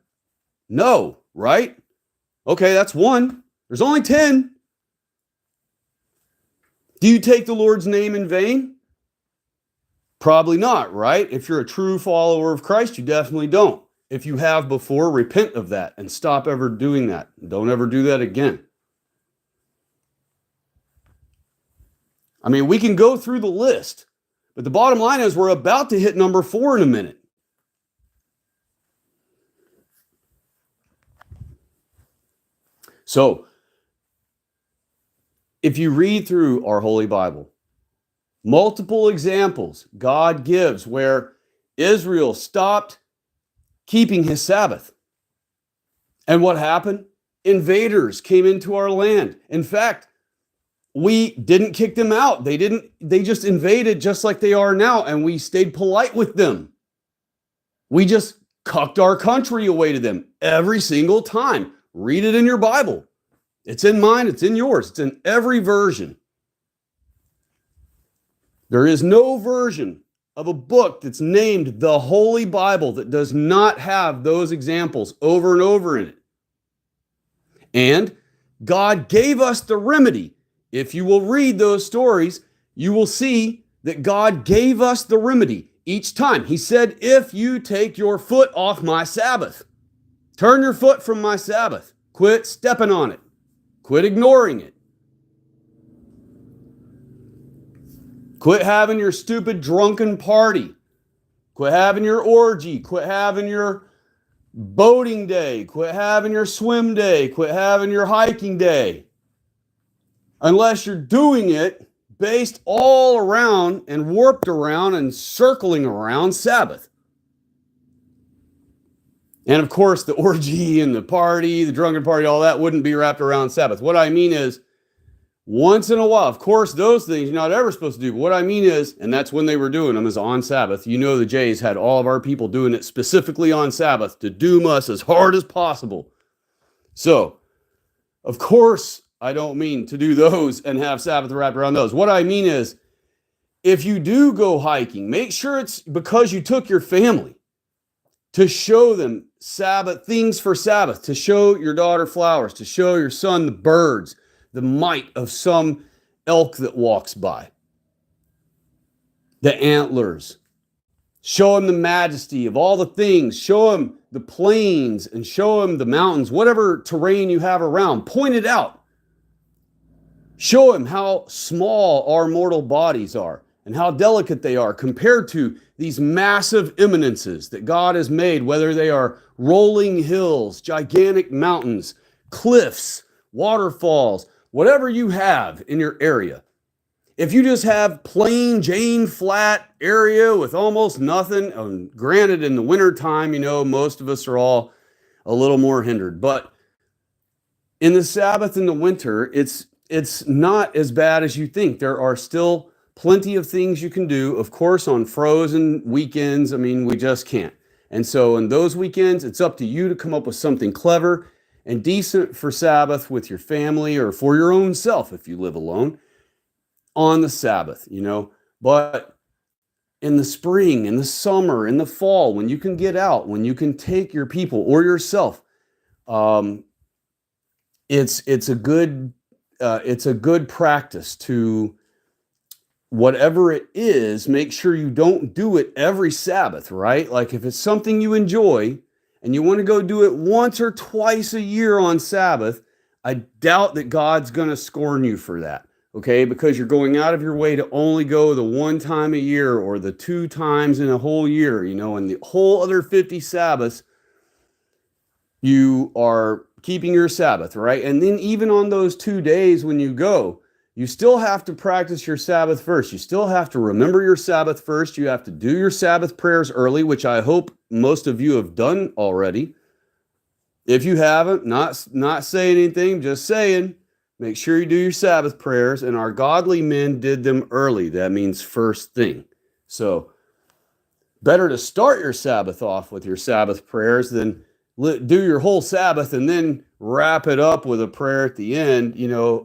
No, right? Okay, that's one. There's only 10. Do you take the Lord's name in vain? Probably not, right? If you're a true follower of Christ, you definitely don't. If you have before, repent of that and stop ever doing that. Don't ever do that again. I mean, we can go through the list, but the bottom line is we're about to hit number 4 in a minute. So, if you read through our Holy Bible, multiple examples God gives where Israel stopped keeping his Sabbath. And what happened? Invaders came into our land. In fact, we didn't kick them out. They just invaded just like they are now, and we stayed polite with them. We just cucked our country away to them every single time. Read it in your Bible. It's in mine, it's in yours, it's in every version. There is no version of a book that's named the Holy Bible that does not have those examples over and over in it. And God gave us the remedy. If you will read those stories, you will see that God gave us the remedy each time. He said, if you take your foot off my Sabbath, turn your foot from my Sabbath, quit stepping on it, quit ignoring it. Quit having your stupid drunken party. Quit having your orgy. Quit having your boating day. Quit having your swim day. Quit having your hiking day. Unless you're doing it based all around and warped around and circling around Sabbath. And of course, the orgy and the party, the drunken party, all that wouldn't be wrapped around Sabbath. What I mean is, once in a while, of course, those things you're not ever supposed to do. But what I mean is, and that's when they were doing them, is on Sabbath. The Jays had all of our people doing it specifically on Sabbath to doom us as hard as possible. So, of course, I don't mean to do those and have Sabbath wrapped around those. What I mean is, if you do go hiking, make sure it's because you took your family to show them Sabbath, things for Sabbath, to show your daughter flowers, to show your son the birds, the might of some elk that walks by, the antlers. Show him the majesty of all the things. Show him the plains and show him the mountains, whatever terrain you have around. Point it out. Show him how small our mortal bodies are and how delicate they are compared to these massive eminences that God has made, whether they are rolling hills, gigantic mountains, cliffs, waterfalls, whatever you have in your area. If you just have plain Jane flat area with almost nothing, granted in the wintertime, most of us are all a little more hindered, but in the Sabbath in the winter, it's it's not as bad as you think. There are still plenty of things you can do. Of course, on frozen weekends, I mean, we just can't. And so in those weekends, it's up to you to come up with something clever and decent for Sabbath with your family or for your own self if you live alone on the Sabbath, But in the spring, in the summer, in the fall, when you can get out, when you can take your people or yourself, it's a good practice to, whatever it is, make sure you don't do it every Sabbath, right? Like if it's something you enjoy and you want to go do it once or twice a year on Sabbath, I doubt that God's going to scorn you for that, okay? Because you're going out of your way to only go the one time a year or the 2 times in a whole year, and the whole other 50 Sabbaths, you are keeping your Sabbath, right? And then even on those 2 days when you go, you still have to practice your Sabbath first. You still have to remember your Sabbath first. You have to do your Sabbath prayers early, which I hope most of you have done already. If you haven't, not saying anything, just saying, make sure you do your Sabbath prayers. And our godly men did them early. That means first thing. So better to start your Sabbath off with your Sabbath prayers than do your whole Sabbath and then wrap it up with a prayer at the end,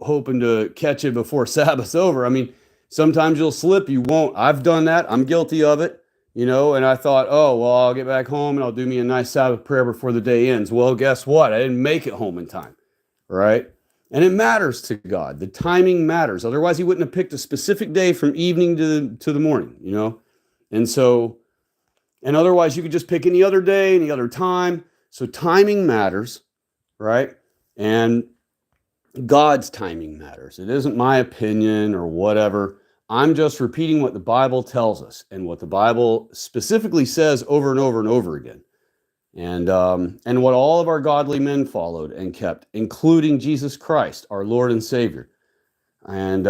hoping to catch it before Sabbath's over. I mean, sometimes you'll slip, you won't. I've done that. I'm guilty of it, and I thought, oh, well, I'll get back home and I'll do me a nice Sabbath prayer before the day ends. Well, guess what? I didn't make it home in time, right? And it matters to God. The timing matters. Otherwise, he wouldn't have picked a specific day from evening to the morning, And so, and otherwise you could just pick any other day, any other time. So timing matters, right? And God's timing matters. It isn't my opinion or whatever. I'm just repeating what the Bible tells us and what the Bible specifically says over and over and over again. And what all of our godly men followed and kept, including Jesus Christ, our Lord and Savior. And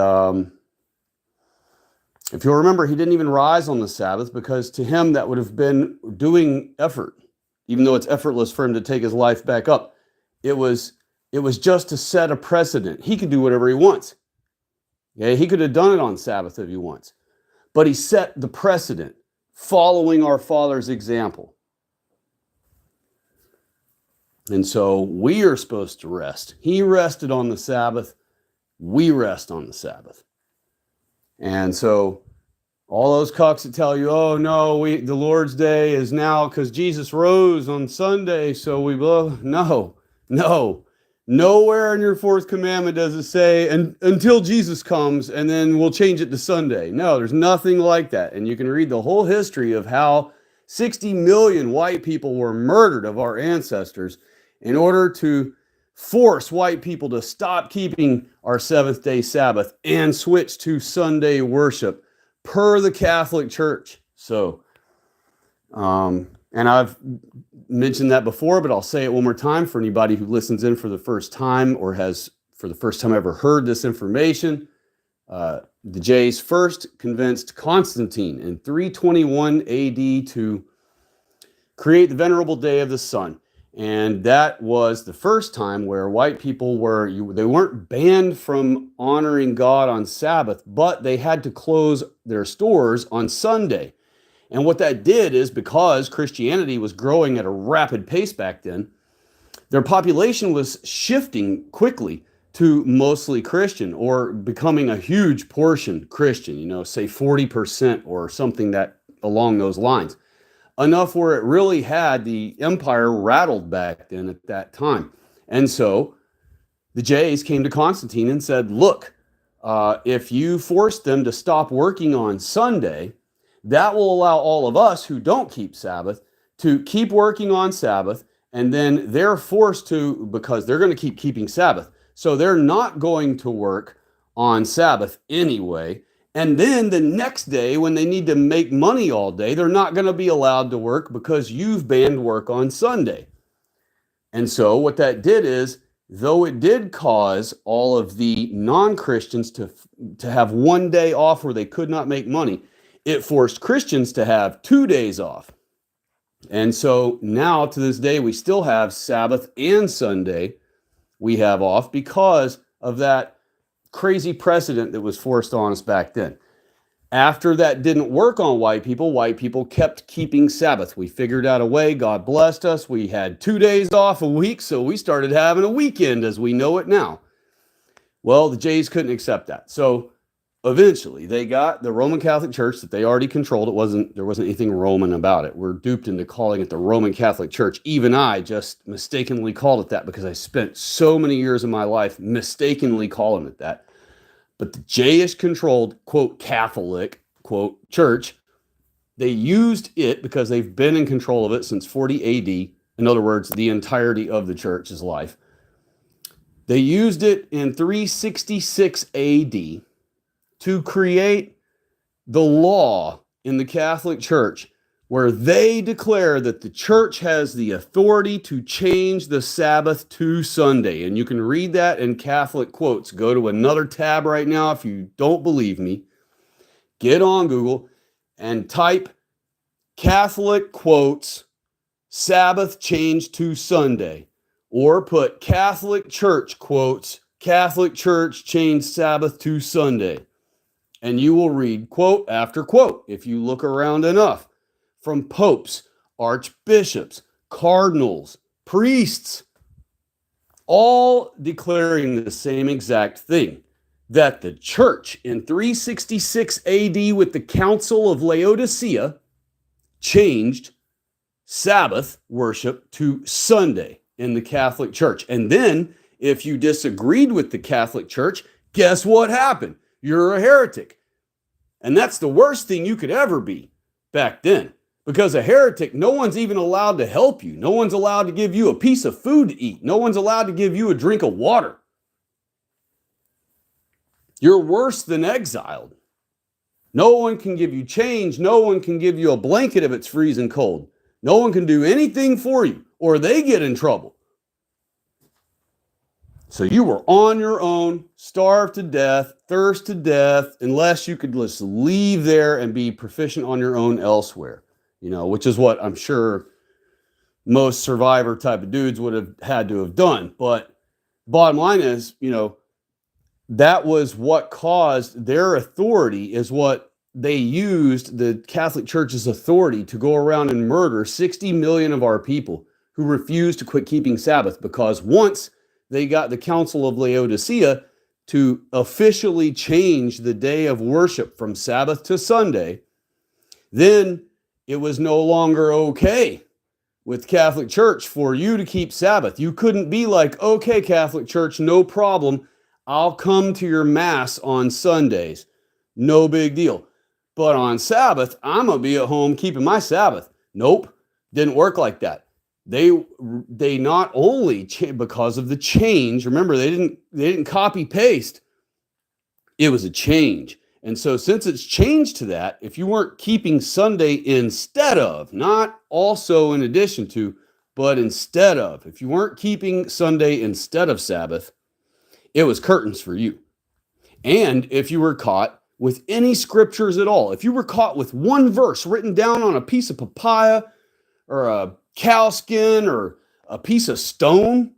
if you'll remember, he didn't even rise on the Sabbath because to him that would have been doing effort. Even though it's effortless for him to take his life back up, it was just to set a precedent. He could do whatever he wants. Yeah, he could have done it on Sabbath if he wants. But he set the precedent, following our Father's example. And so we are supposed to rest. He rested on the Sabbath. We rest on the Sabbath. And so all those cucks that tell you, oh no, the Lord's Day is now because Jesus rose on Sunday, so we will. No. Nowhere in your 4th commandment does it say until Jesus comes and then we'll change it to Sunday. No, there's nothing like that. And you can read the whole history of how 60 million white people were murdered of our ancestors in order to force white people to stop keeping our 7th-day Sabbath and switch to Sunday worship per the Catholic Church. So, and I've mentioned that before, but I'll say it one more time for anybody who listens in for the first time or has for the first time ever heard this information. The Jays first convinced Constantine in 321 AD to create the Venerable Day of the Sun. And that was the first time where white people they weren't banned from honoring God on Sabbath, but they had to close their stores on Sunday. And what that did is, because Christianity was growing at a rapid pace back then, their population was shifting quickly to mostly Christian or becoming a huge portion Christian, say 40% or something that along those lines. Enough where it really had the empire rattled back then at that time. And so the Jays came to Constantine and said, look, if you force them to stop working on Sunday, that will allow all of us who don't keep Sabbath to keep working on Sabbath, and then they're forced to, because they're going to keep keeping Sabbath. So they're not going to work on Sabbath anyway. And then the next day, when they need to make money all day, they're not going to be allowed to work because you've banned work on Sunday. And so what that did is, though it did cause all of the non-Christians to have one day off where they could not make money, it forced Christians to have 2 days off. And so now to this day, we still have Sabbath and Sunday we have off because of that crazy precedent that was forced on us back then. After that didn't work on white people kept keeping Sabbath. We figured out a way. God blessed us. We had 2 days off a week, so we started having a weekend as we know it now. Well, the Jays couldn't accept that. So eventually they got the Roman Catholic Church that they already controlled. There wasn't anything Roman about it. We're duped into calling it the Roman Catholic Church. Even I just mistakenly called it that because I spent so many years of my life mistakenly calling it that. But the Jayish controlled, quote, Catholic, quote, church, they used it because they've been in control of it since 40 AD. In other words, the entirety of the church's life. They used it in 366 AD to create the law in the Catholic Church where they declare that the church has the authority to change the Sabbath to Sunday. And you can read that in Catholic quotes. Go to another tab right now if you don't believe me. Get on Google and type Catholic quotes Sabbath changed to Sunday. Or put Catholic Church quotes Catholic Church changed Sabbath to Sunday. And you will read quote after quote, if you look around enough, from popes, archbishops, cardinals, priests, all declaring the same exact thing, that the church in 366 AD with the Council of Laodicea changed Sabbath worship to Sunday in the Catholic Church. And then if you disagreed with the Catholic Church, guess what happened? You're a heretic. And that's the worst thing you could ever be back then. Because a heretic, no one's even allowed to help you. No one's allowed to give you a piece of food to eat. No one's allowed to give you a drink of water. You're worse than exiled. No one can give you change. No one can give you a blanket if it's freezing cold. No one can do anything for you, or they get in trouble. So you were on your own, starved to death, thirst to death, unless you could just leave there and be proficient on your own elsewhere. Which is what I'm sure most survivor type of dudes would have had to have done. But bottom line is, that was what caused their authority, is what they used the Catholic Church's authority to go around and murder 60 million of our people who refused to quit keeping Sabbath, because once they got the Council of Laodicea to officially change the day of worship from Sabbath to Sunday, then it was no longer okay with Catholic Church for you to keep Sabbath. You couldn't be like, okay, Catholic Church, no problem. I'll come to your Mass on Sundays. No big deal. But on Sabbath, I'm going to be at home keeping my Sabbath. Nope. Didn't work like that. They not only, because of the change, remember, they didn't copy paste. It was a change. And so since it's changed to that, if you weren't keeping Sunday instead of, not also in addition to, but instead of, if you weren't keeping Sunday instead of Sabbath, it was curtains for you. And if you were caught with any scriptures at all, if you were caught with one verse written down on a piece of papaya or a cow skin or a piece of stone,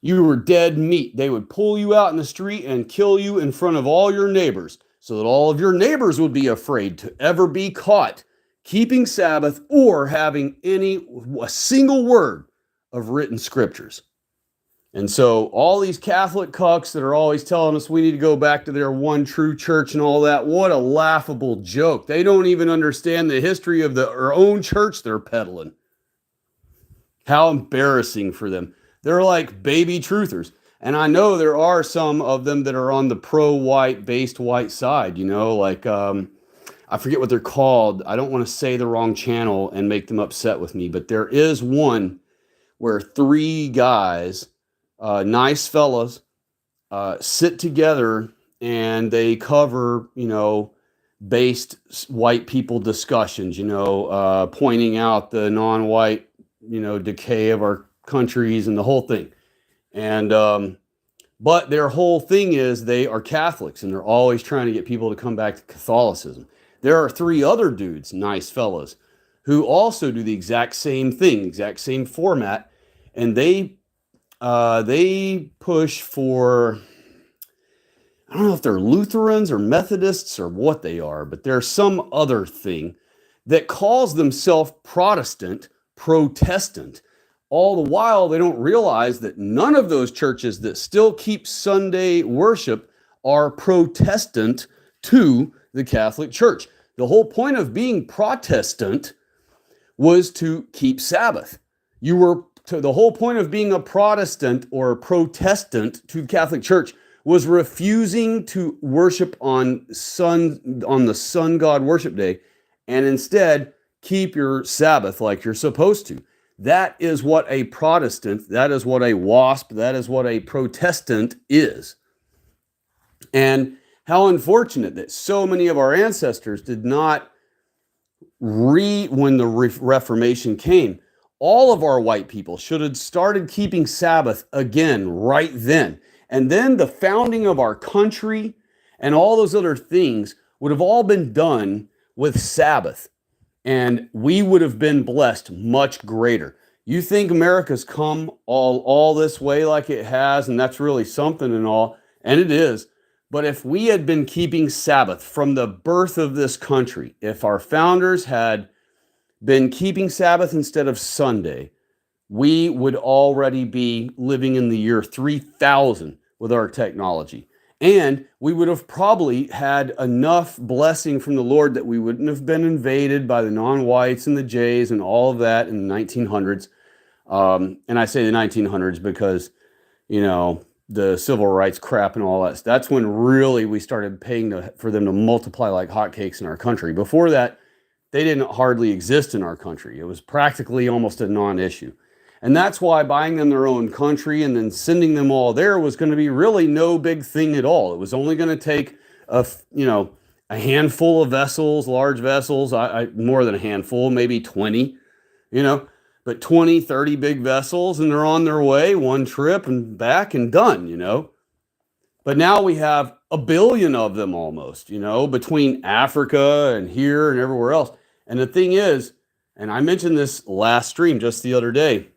you were dead meat. They would pull you out in the street and kill you in front of all your neighbors, so that all of your neighbors would be afraid to ever be caught keeping Sabbath or having a single word of written scriptures. And so all these Catholic cucks that are always telling us we need to go back to their one true church and all that, what a laughable joke. They don't even understand the history of their own church they're peddling. How embarrassing for them. They're like baby truthers. And I know there are some of them that are on the pro-white, based white side, like I forget what they're called. I don't want to say the wrong channel and make them upset with me, but there is one where three guys, nice fellas, sit together and they cover, based white people discussions, pointing out the non-white, decay of our countries and the whole thing. And, but their whole thing is they are Catholics and they're always trying to get people to come back to Catholicism. There are three other dudes, nice fellas, who also do the exact same thing, exact same format. And they push for, I don't know if they're Lutherans or Methodists or what they are, but they're some other thing that calls themselves Protestant. All the while, they don't realize that none of those churches that still keep Sunday worship are Protestant to the Catholic Church. The whole point of being Protestant was to keep Sabbath. The whole point of being a Protestant or a Protestant to the Catholic Church was refusing to worship on the sun god worship day, and instead keep your Sabbath like you're supposed to. That is what a Protestant, that is what a WASP, that is what a Protestant is. And how unfortunate that so many of our ancestors did not when the Reformation came. All of our white people should have started keeping Sabbath again right then. And then the founding of our country and all those other things would have all been done with Sabbath. And we would have been blessed much greater. You think America's come all this way like it has, and that's really something and all, and it is. But if we had been keeping Sabbath from the birth of this country, if our founders had been keeping Sabbath instead of Sunday, we would already be living in the year 3000 with our technology. And we would have probably had enough blessing from the Lord that we wouldn't have been invaded by the non-whites and the Jays and all of that in the 1900s. And I say the 1900s because, the civil rights crap and all that. That's when really we started paying for them to multiply like hotcakes in our country. Before that, they didn't hardly exist in our country. It was practically almost a non-issue. And that's why buying them their own country and then sending them all there was going to be really no big thing at all. It was only going to take a handful of vessels, large vessels, more than a handful, maybe 20, but 20, 30 big vessels, and they're on their way, one trip and back and done, But now we have a billion of them almost, between Africa and here and everywhere else. And the thing is, and I mentioned this last stream just the other day,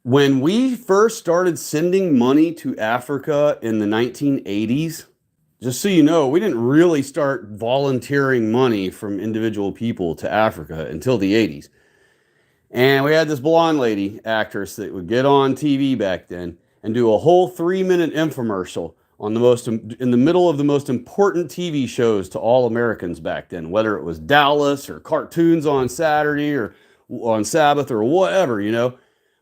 when we first started sending money to Africa in the 1980s, just so you know, we didn't really start volunteering money from individual people to Africa until the 80s. And we had this blonde lady actress that would get on TV back then and do a whole 3-minute infomercial on in the middle of the most important TV shows to all Americans back then, whether it was Dallas or cartoons on Saturday or on Sabbath or whatever,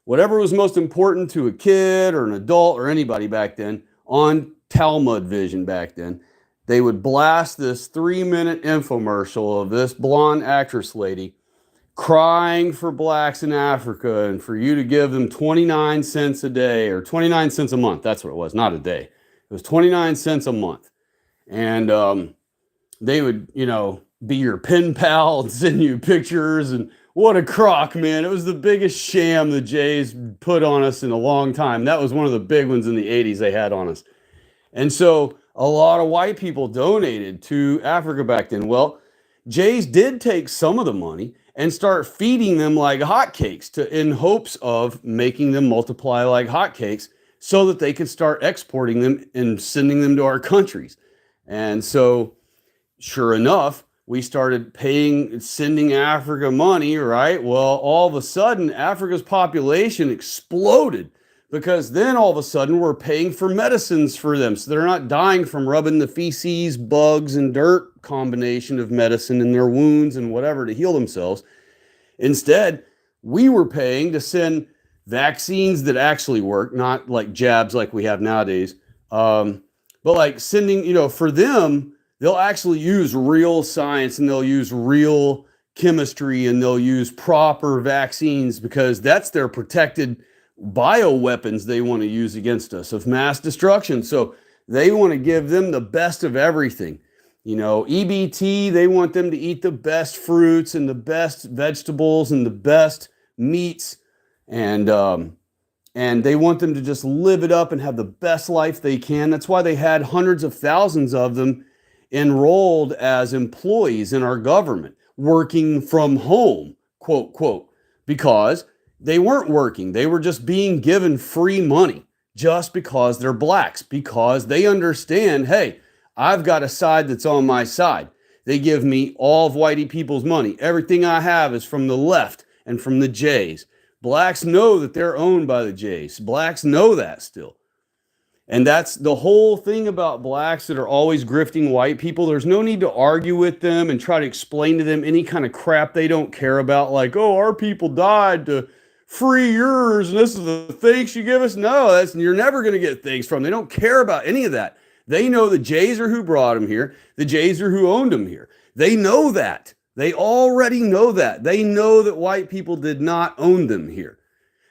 whatever was most important to a kid or an adult or anybody back then on Talmud Vision back then, they would blast this 3-minute infomercial of this blonde actress lady crying for blacks in Africa and for you to give them 29 cents a day or 29 cents a month. That's what it was, not a day. It was 29 cents a month. And they would, be your pen pal and send you pictures. And what a crock, man. It was the biggest sham the Jays put on us in a long time. That was one of the big ones in the 80s they had on us. And so a lot of white people donated to Africa back then. Well, Jays did take some of the money and start feeding them like hotcakes in hopes of making them multiply like hotcakes so that they could start exporting them and sending them to our countries. And so, sure enough, we started sending Africa money, right? Well, all of a sudden, Africa's population exploded because then all of a sudden we're paying for medicines for them. So they're not dying from rubbing the feces, bugs, and dirt combination of medicine in their wounds and whatever to heal themselves. Instead, we were paying to send vaccines that actually work, not like jabs like we have nowadays, but like sending, for them, they'll actually use real science and they'll use real chemistry and they'll use proper vaccines because that's their protected bioweapons they want to use against us of mass destruction. So they want to give them the best of everything. EBT, they want them to eat the best fruits and the best vegetables and the best meats. And they want them to just live it up and have the best life they can. That's why they had hundreds of thousands of them enrolled as employees in our government, working from home, quote, quote, because they weren't working. They were just being given free money just because they're blacks, because they understand, hey, I've got a side that's on my side. They give me all of whitey people's money. Everything I have is from the left and from the Jays. Blacks know that they're owned by the Jays. Blacks know that still. And that's the whole thing about blacks that are always grifting white people. There's no need to argue with them and try to explain to them any kind of crap they don't care about, like, oh, our people died to free yours, and this is the thanks you give us. No, you're never going to get thanks from them. They don't care about any of that. They know the Jays are who brought them here. The Jays are who owned them here. They know that. They already know that. They know that white people did not own them here.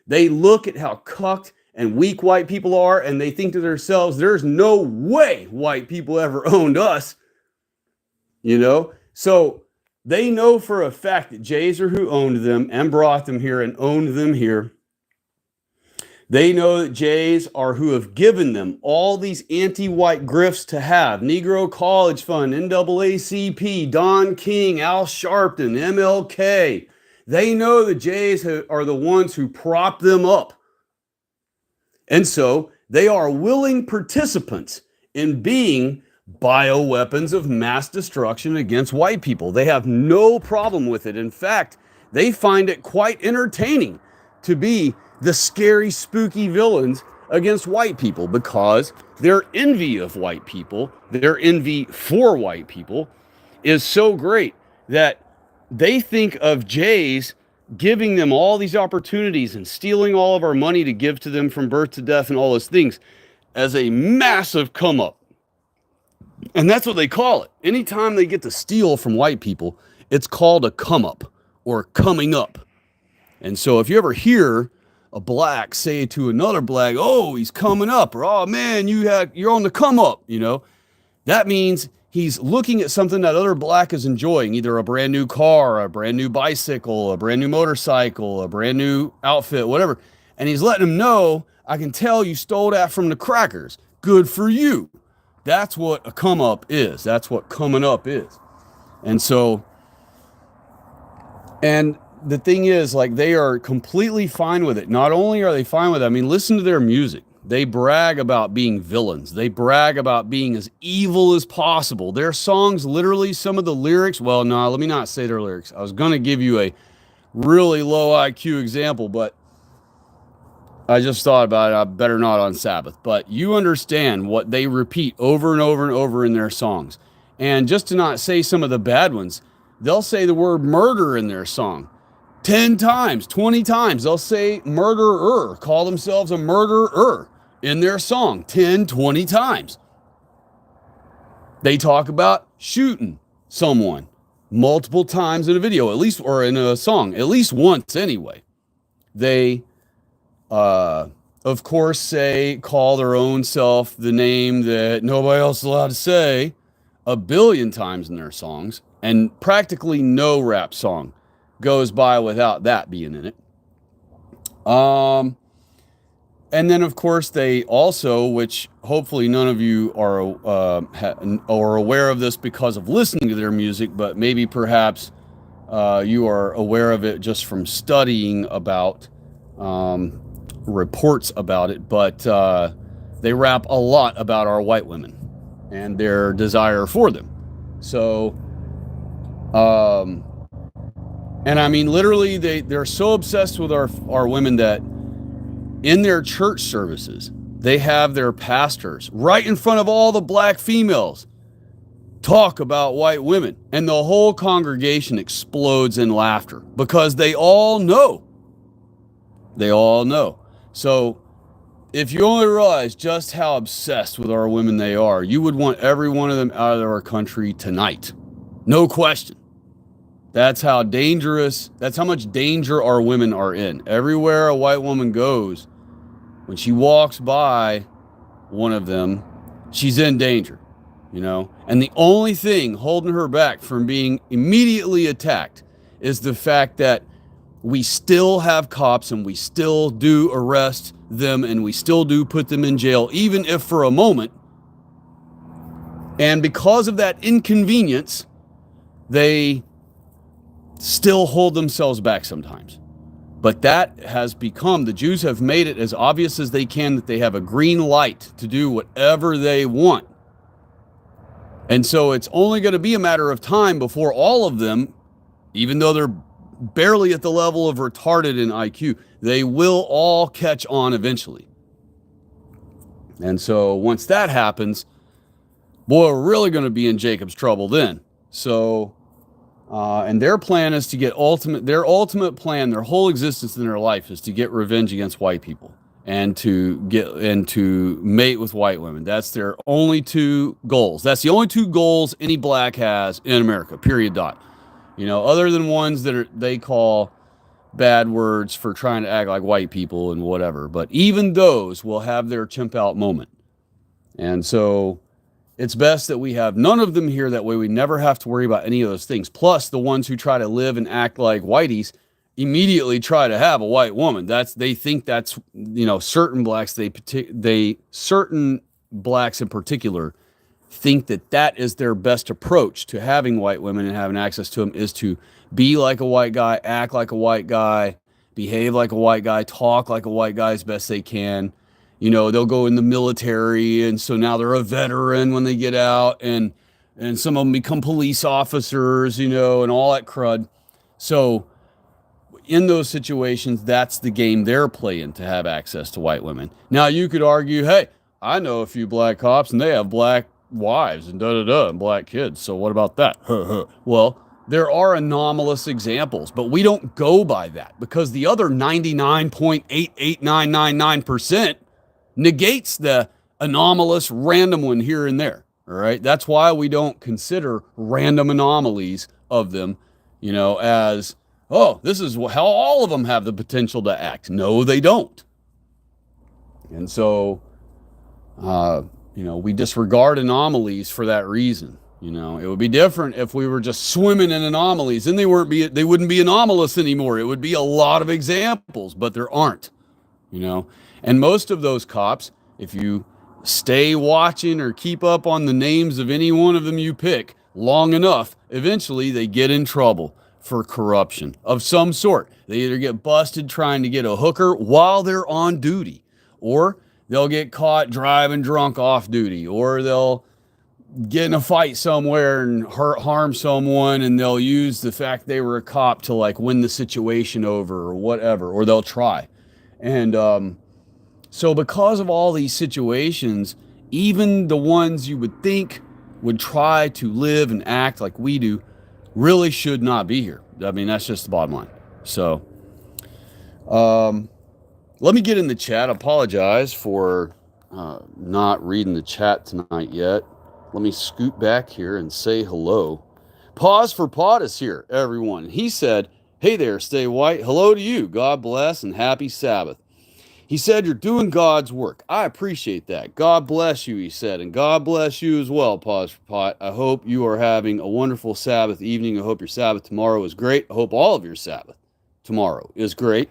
They look at how cucked and weak white people are, and they think to themselves, there's no way white people ever owned us. You know? So they know for a fact that Jays are who owned them and brought them here and owned them here. They know that Jays are who have given them all these anti-white grifts to have. Negro College Fund, NAACP, Don King, Al Sharpton, MLK. They know the Jays are the ones who prop them up. And so they are willing participants in being bioweapons of mass destruction against white people. They have no problem with it. In fact, they find it quite entertaining to be the scary, spooky villains against white people, because their envy of white people, their envy for white people, is so great that they think of Jays giving them all these opportunities and stealing all of our money to give to them from birth to death and all those things as a massive come up. And that's what they call it. Anytime they get to steal from white people, it's called a come up or coming up. And so if you ever hear a black say to another black, oh, he's coming up, or oh man, you're on the come up, you know, that means he's looking at something that other black is enjoying, either a brand new car, a brand new bicycle, a brand new motorcycle, a brand new outfit, whatever. And he's letting them know, I can tell you stole that from the crackers. Good for you. That's what a come up is. That's what coming up is. And so, and the thing is, like, they are completely fine with it. Not only are they fine with it, I mean, listen to their music. They brag about being villains. They brag about being as evil as possible. Their songs, literally, some of the lyrics, well, no, let me not say their lyrics. I was going to give you a really low IQ example, but I just thought about it. I better not on Sabbath. But you understand what they repeat over and over and over in their songs. And just to not say some of the bad ones, they'll say the word murder in their song 10 times, 20 times. They'll say murderer, call themselves a murderer in their song 10, 20 times. They talk about shooting someone multiple times in a video, at least, or in a song, at least once anyway. They, of course, call their own self the name that nobody else is allowed to say a billion times in their songs, and practically no rap song goes by without that being in it. And then, of course, they also, which hopefully none of you are aware of this because of listening to their music, but maybe perhaps you are aware of it just from studying about reports about it, but they rap a lot about our white women and their desire for them. So, and I mean, literally, they're so obsessed with our women that in their church services, they have their pastors right in front of all the black females talk about white women. And the whole congregation explodes in laughter because they all know. They all know. So if you only realize just how obsessed with our women they are, you would want every one of them out of our country tonight. No question. That's how dangerous, that's how much danger our women are in. Everywhere a white woman goes, when she walks by one of them, she's in danger, you know? And the only thing holding her back from being immediately attacked is the fact that we still have cops and we still do arrest them and we still do put them in jail, even if for a moment. And because of that inconvenience, they still hold themselves back sometimes. But that has become, the Jews have made it as obvious as they can that they have a green light to do whatever they want. And so it's only going to be a matter of time before all of them, even though they're barely at the level of retarded in IQ, they will all catch on eventually. And so once that happens, boy, we're really going to be in Jacob's trouble then. So, and their plan is to get their ultimate plan, their whole existence in their life is to get revenge against white people and to mate with white women. That's their only two goals. That's the only two goals any black has in America, period, dot. Other than ones that they call bad words for trying to act like white people and whatever. But even those will have their chimp out moment. And so it's best that we have none of them here. That way we never have to worry about any of those things. Plus, the ones who try to live and act like whiteys immediately try to have a white woman. They think that's, certain blacks, certain blacks in particular think that is their best approach to having white women and having access to them, is to be like a white guy, act like a white guy, behave like a white guy, talk like a white guy as best they can. They'll go in the military, and so now they're a veteran when they get out, and some of them become police officers, and all that crud. So in those situations, that's the game they're playing, to have access to white women. Now you could argue, hey, I know a few black cops and they have black wives and and black kids. So what about that? Well, there are anomalous examples, but we don't go by that, because the other 99.88999% negates the anomalous random one here and there. All right. That's why we don't consider random anomalies of them, as, oh, this is how all of them have the potential to act. No, they don't. And so, we disregard anomalies for that reason. It would be different if we were just swimming in anomalies. Then they wouldn't be anomalous anymore. It would be a lot of examples, but there aren't. And most of those cops, if you stay watching or keep up on the names of any one of them you pick long enough, eventually they get in trouble for corruption of some sort. They either get busted trying to get a hooker while they're on duty, or they'll get caught driving drunk off duty, or they'll get in a fight somewhere and harm someone, and they'll use the fact they were a cop to win the situation over or whatever, or they'll try. And so because of all these situations, even the ones you would think would try to live and act like we do really should not be here. I mean, that's just the bottom line. So let me get in the chat. I apologize for not reading the chat tonight yet. Let me scoot back here and say hello. Pause for Pod is here, everyone. He said, hey there, Stay White. Hello to you. God bless and happy Sabbath. He said, you're doing God's work. I appreciate that. God bless you, he said, and God bless you as well, Pause for Pot. I hope you are having a wonderful Sabbath evening. I hope your Sabbath tomorrow is great. I hope all of your Sabbath tomorrow is great.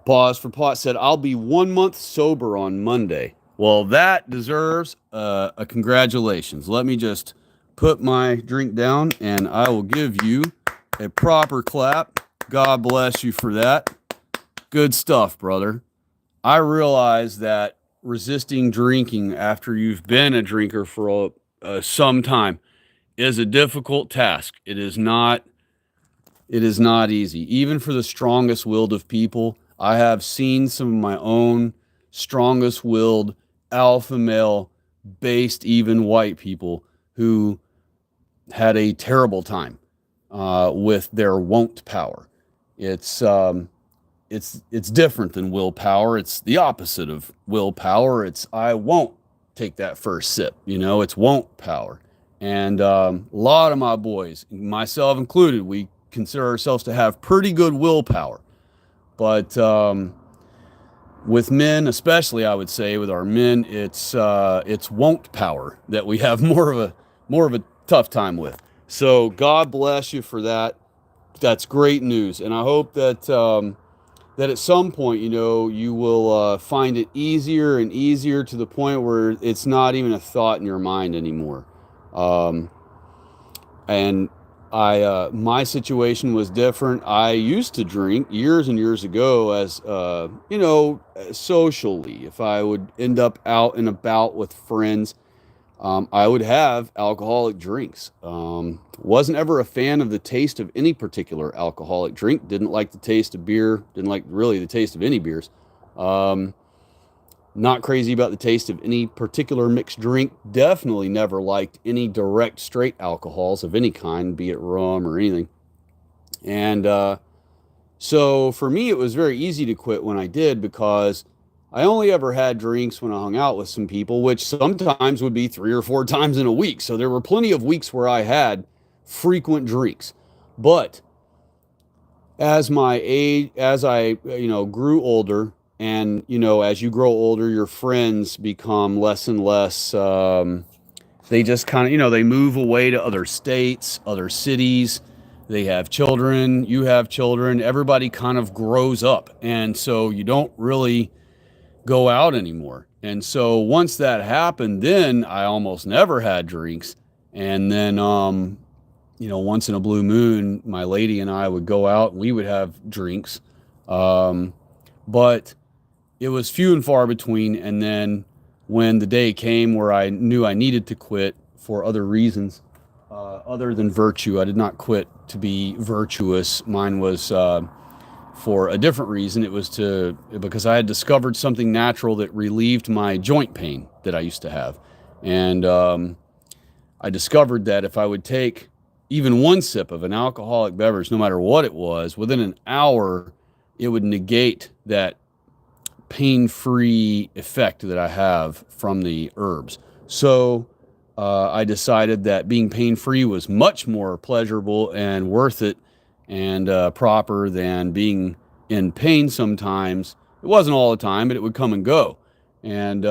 Pause for Pot said, I'll be 1 month sober on Monday. Well, that deserves a congratulations. Let me just put my drink down, and I will give you a proper clap. God bless you for that. Good stuff, brother. I realize that resisting drinking after you've been a drinker for some time is a difficult task. It is not easy. Even for the strongest willed of people, I have seen some of my own strongest willed alpha male based even white people who had a terrible time with their won't power. It's different than willpower. It's the opposite of willpower. It's I won't take that first sip. It's won't power. And a lot of my boys, myself included, we consider ourselves to have pretty good willpower. But with men, especially, I would say with our men, it's won't power that we have more of a tough time with. So God bless you for that. That's great news, and I hope that that at some point, you will find it easier and easier to the point where it's not even a thought in your mind anymore. And My situation was different. I used to drink years and years ago as socially. If I would end up out and about with friends, I would have alcoholic drinks. Wasn't ever a fan of the taste of any particular alcoholic drink. Didn't like the taste of beer. Didn't like really the taste of any beers. Um, Not crazy about the taste of any particular mixed drink. Definitely never liked any direct straight alcohols of any kind, be it rum or anything. And so for me, it was very easy to quit when I did because I only ever had drinks when I hung out with some people, which sometimes would be 3 or 4 times in a week. So there were plenty of weeks where I had frequent drinks. But as I grew older, and as you grow older, your friends become less and less. They just kind of they move away to other states, other cities. They have children. You have children. Everybody kind of grows up, and so you don't really go out anymore. And so once that happened, then I almost never had drinks. And then once in a blue moon, my lady and I would go out and we would have drinks. But it was few and far between. And then when the day came where I knew I needed to quit for other reasons, other than virtue, I did not quit to be virtuous. Mine was for a different reason. It was because I had discovered something natural that relieved my joint pain that I used to have. And I discovered that if I would take even one sip of an alcoholic beverage, no matter what it was, within an hour, it would negate that pain-free effect that I have from the herbs. So I decided that being pain-free was much more pleasurable and worth it and proper than being in pain sometimes. It wasn't all the time, but it would come and go. And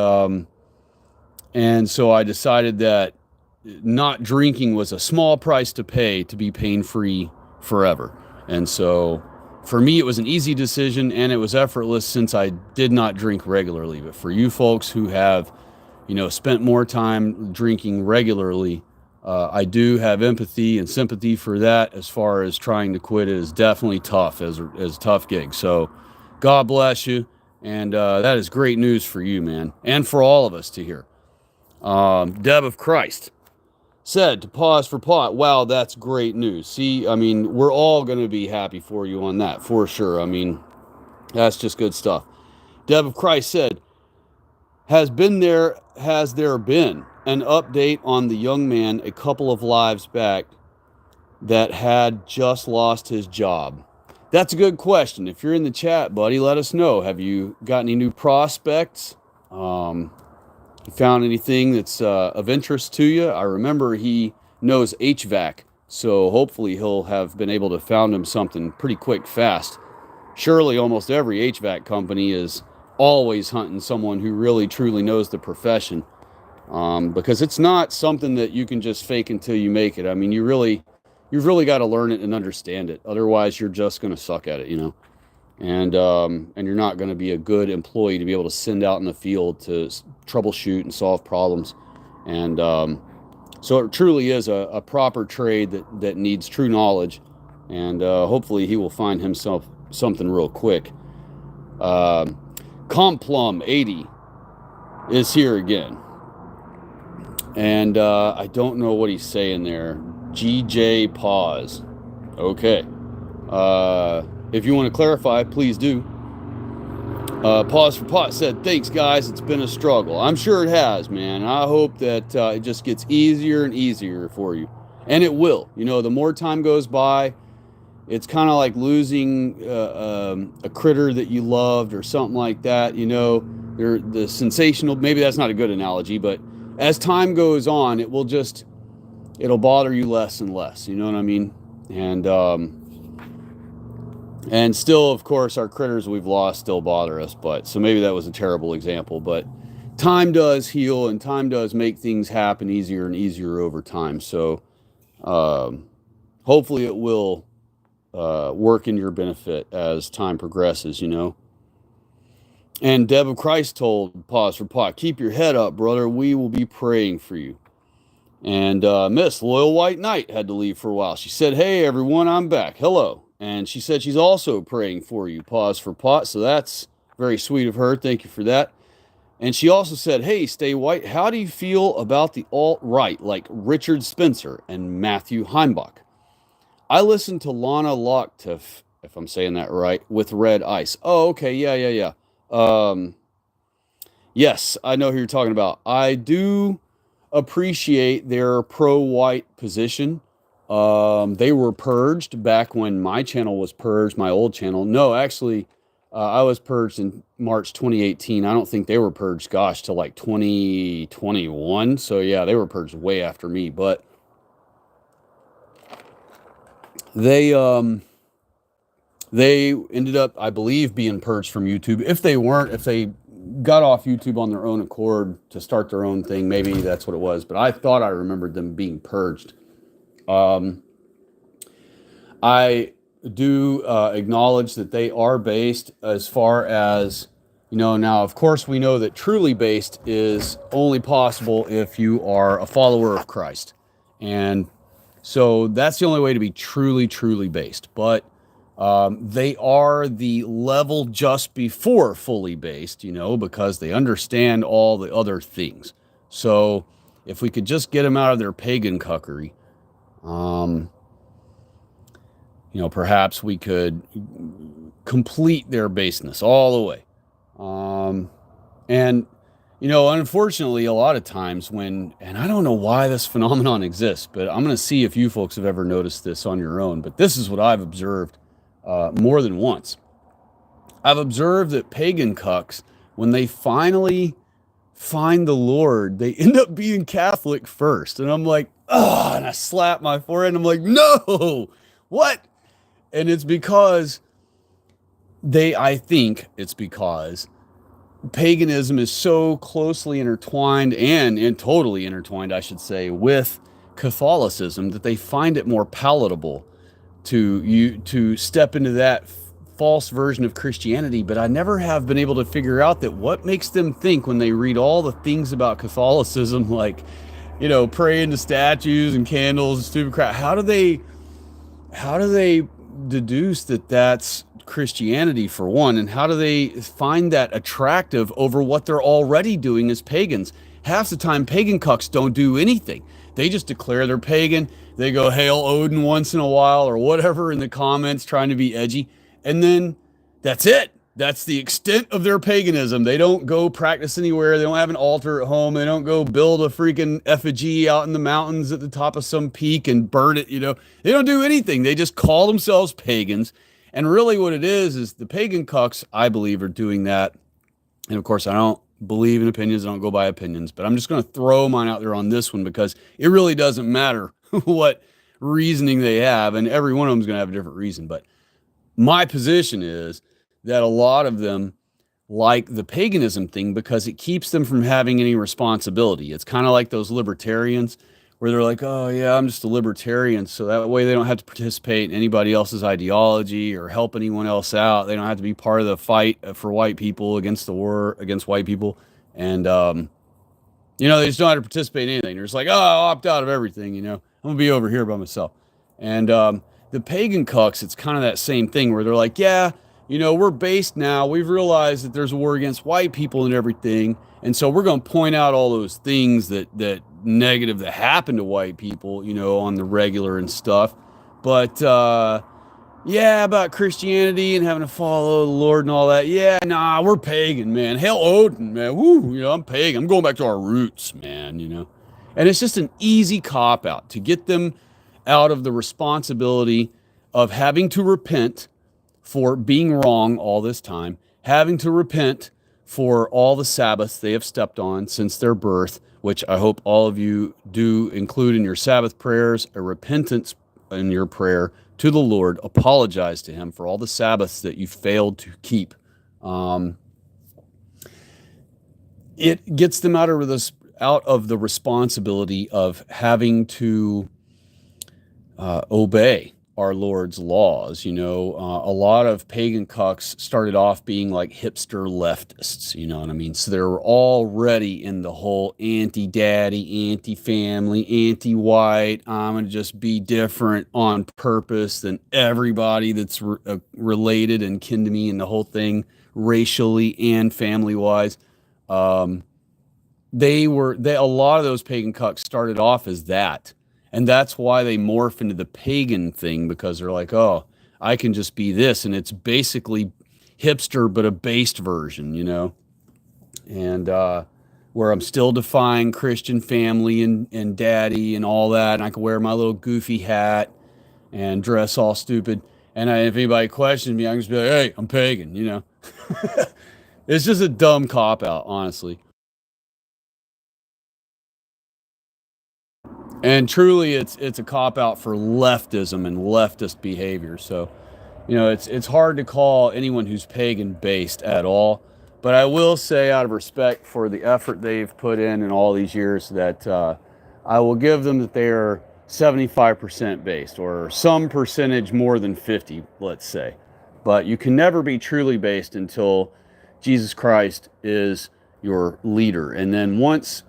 so I decided that not drinking was a small price to pay to be pain-free forever. And so for me, it was an easy decision and it was effortless since I did not drink regularly. But for you folks who have, spent more time drinking regularly, I do have empathy and sympathy for that. As far as trying to quit, it is definitely tough as a tough gig. So God bless you. And that is great news for you, man. And for all of us to hear. Deb of Christ said to pause for pot. Wow, that's great news. See, I mean, we're all going to be happy for you on that, for sure. I mean, that's just good stuff. Deb of Christ said, has there been an update on the young man a couple of lives back that had just lost his job? That's a good question. If you're in the chat, buddy, let us know. Have you got any new prospects? You found anything that's of interest to you? I remember he knows HVAC, so hopefully he'll have been able to found him something pretty quick, fast. Surely almost every HVAC company is always hunting someone who really truly knows the profession, because it's not something that you can just fake until you make it. I mean, you've really got to learn it and understand it. Otherwise, you're just going to suck at it, and you're not going to be a good employee to be able to send out in the field to troubleshoot and solve problems. And so it truly is a proper trade that needs true knowledge, and hopefully he will find himself something real quick. Complum 80 is here again, and I don't know what he's saying there. GJ pause. Okay. If you want to clarify, please do. Pause for Pot said, thanks, guys. It's been a struggle. I'm sure it has, man. I hope that it just gets easier and easier for you. And it will. The more time goes by, it's kind of like losing a critter that you loved or something like that. The sensational, maybe that's not a good analogy, but as time goes on, it'll bother you less and less. You know what I mean? And still, of course, our critters we've lost still bother us. So maybe that was a terrible example. But time does heal and time does make things happen easier and easier over time. So hopefully it will work in your benefit as time progresses, And Deb of Christ told Pause for Pot, keep your head up, brother. We will be praying for you. And Miss Loyal White Knight had to leave for a while. She said, "Hey everyone, I'm back. Hello." And she said she's also praying for you. Pause for pot. So that's very sweet of her. Thank you for that. And she also said, "Hey, Stay White, how do you feel about the alt-right like Richard Spencer and Matthew Heimbach? I listened to Lana Locktiff, if I'm saying that right, with Red Ice." Oh, okay. Yeah. Yes, I know who you're talking about. I do appreciate their pro-white position. They were purged back when my channel was purged, my old channel. No, actually, I was purged in March 2018. I don't think they were purged, gosh, till like 2021. So yeah, they were purged way after me. But they they ended up, I believe, being purged from YouTube. If they weren't, if they got off YouTube on their own accord to start their own thing, maybe that's what it was. But I thought I remembered them being purged. I do acknowledge that they are based as far as, now, of course, we know that truly based is only possible if you are a follower of Christ. And so that's the only way to be truly, truly based. But they are the level just before fully based, because they understand all the other things. So if we could just get them out of their pagan cuckery, perhaps we could complete their baseness all the way. And, unfortunately, a lot of times and I don't know why this phenomenon exists, but I'm going to see if you folks have ever noticed this on your own, but this is what I've observed more than once. I've observed that pagan cucks, when they finally find the Lord, they end up being Catholic first. And I'm like, oh, and I slap my forehead and I'm like, no, what? And it's because I think it's because paganism is so closely intertwined and totally intertwined, I should say, with Catholicism that they find it more palatable to step into that false version of Christianity. But I never have been able to figure out that what makes them think when they read all the things about Catholicism, like, praying to statues and candles and stupid crap. How do they deduce that that's Christianity, for one? And how do they find that attractive over what they're already doing as pagans? Half the time, pagan cucks don't do anything. They just declare they're pagan. They go hail Odin once in a while or whatever in the comments, trying to be edgy. And then that's it. That's the extent of their paganism. They don't go practice anywhere. They don't have an altar at home. They don't go build a freaking effigy out in the mountains at the top of some peak and burn it. They don't do anything. They just call themselves pagans. And really what it is the pagan cucks, I believe, are doing that. And of course, I don't believe in opinions. I don't go by opinions, but I'm just going to throw mine out there on this one because it really doesn't matter what reasoning they have. And every one of them is going to have a different reason. But my position is that a lot of them like the paganism thing because it keeps them from having any responsibility. It's kind of like those libertarians where they're like, oh yeah, I'm just a libertarian. So that way they don't have to participate in anybody else's ideology or help anyone else out. They don't have to be part of the fight for white people against the war against white people. And, they just don't have to participate in anything. They're just like, oh, I'll opt out of everything. I'm going to be over here by myself. And the pagan cucks, it's kind of that same thing where they're like, yeah, we're based now. We've realized that there's a war against white people and everything. And so we're going to point out all those things that negative that happen to white people, on the regular and stuff. But, yeah, about Christianity and having to follow the Lord and all that. Yeah, nah, we're pagan, man. Hell, Odin, man. Woo, I'm pagan. I'm going back to our roots, man, And it's just an easy cop-out to get them out of the responsibility of having to repent for being wrong all this time, having to repent for all the Sabbaths they have stepped on since their birth, which I hope all of you do include in your Sabbath prayers, a repentance in your prayer to the Lord. Apologize to him for all the Sabbaths that you failed to keep. It gets them out of the responsibility of having to obey our Lord's laws. A lot of pagan cucks started off being like hipster leftists, you know what I mean? So they were already in the whole anti-daddy, anti-family, anti-white. I'm going to just be different on purpose than everybody that's related and kin to me, and the whole thing racially and family-wise. Um, a lot of those pagan cucks started off as that, and that's why they morph into the pagan thing, because they're like, oh, I can just be this, and it's basically hipster but a based version, and where I'm still defying Christian family and daddy and all that, and I can wear my little goofy hat and dress all stupid, and if anybody questions me, I can just be like, hey, I'm pagan. It's just a dumb cop out, honestly. And truly, it's a cop out for leftism and leftist behavior. So, it's hard to call anyone who's pagan based at all. But I will say, out of respect for the effort they've put in all these years, that I will give them that they are 75% based, or some percentage more than 50, let's say. But you can never be truly based until Jesus Christ is your leader. And then once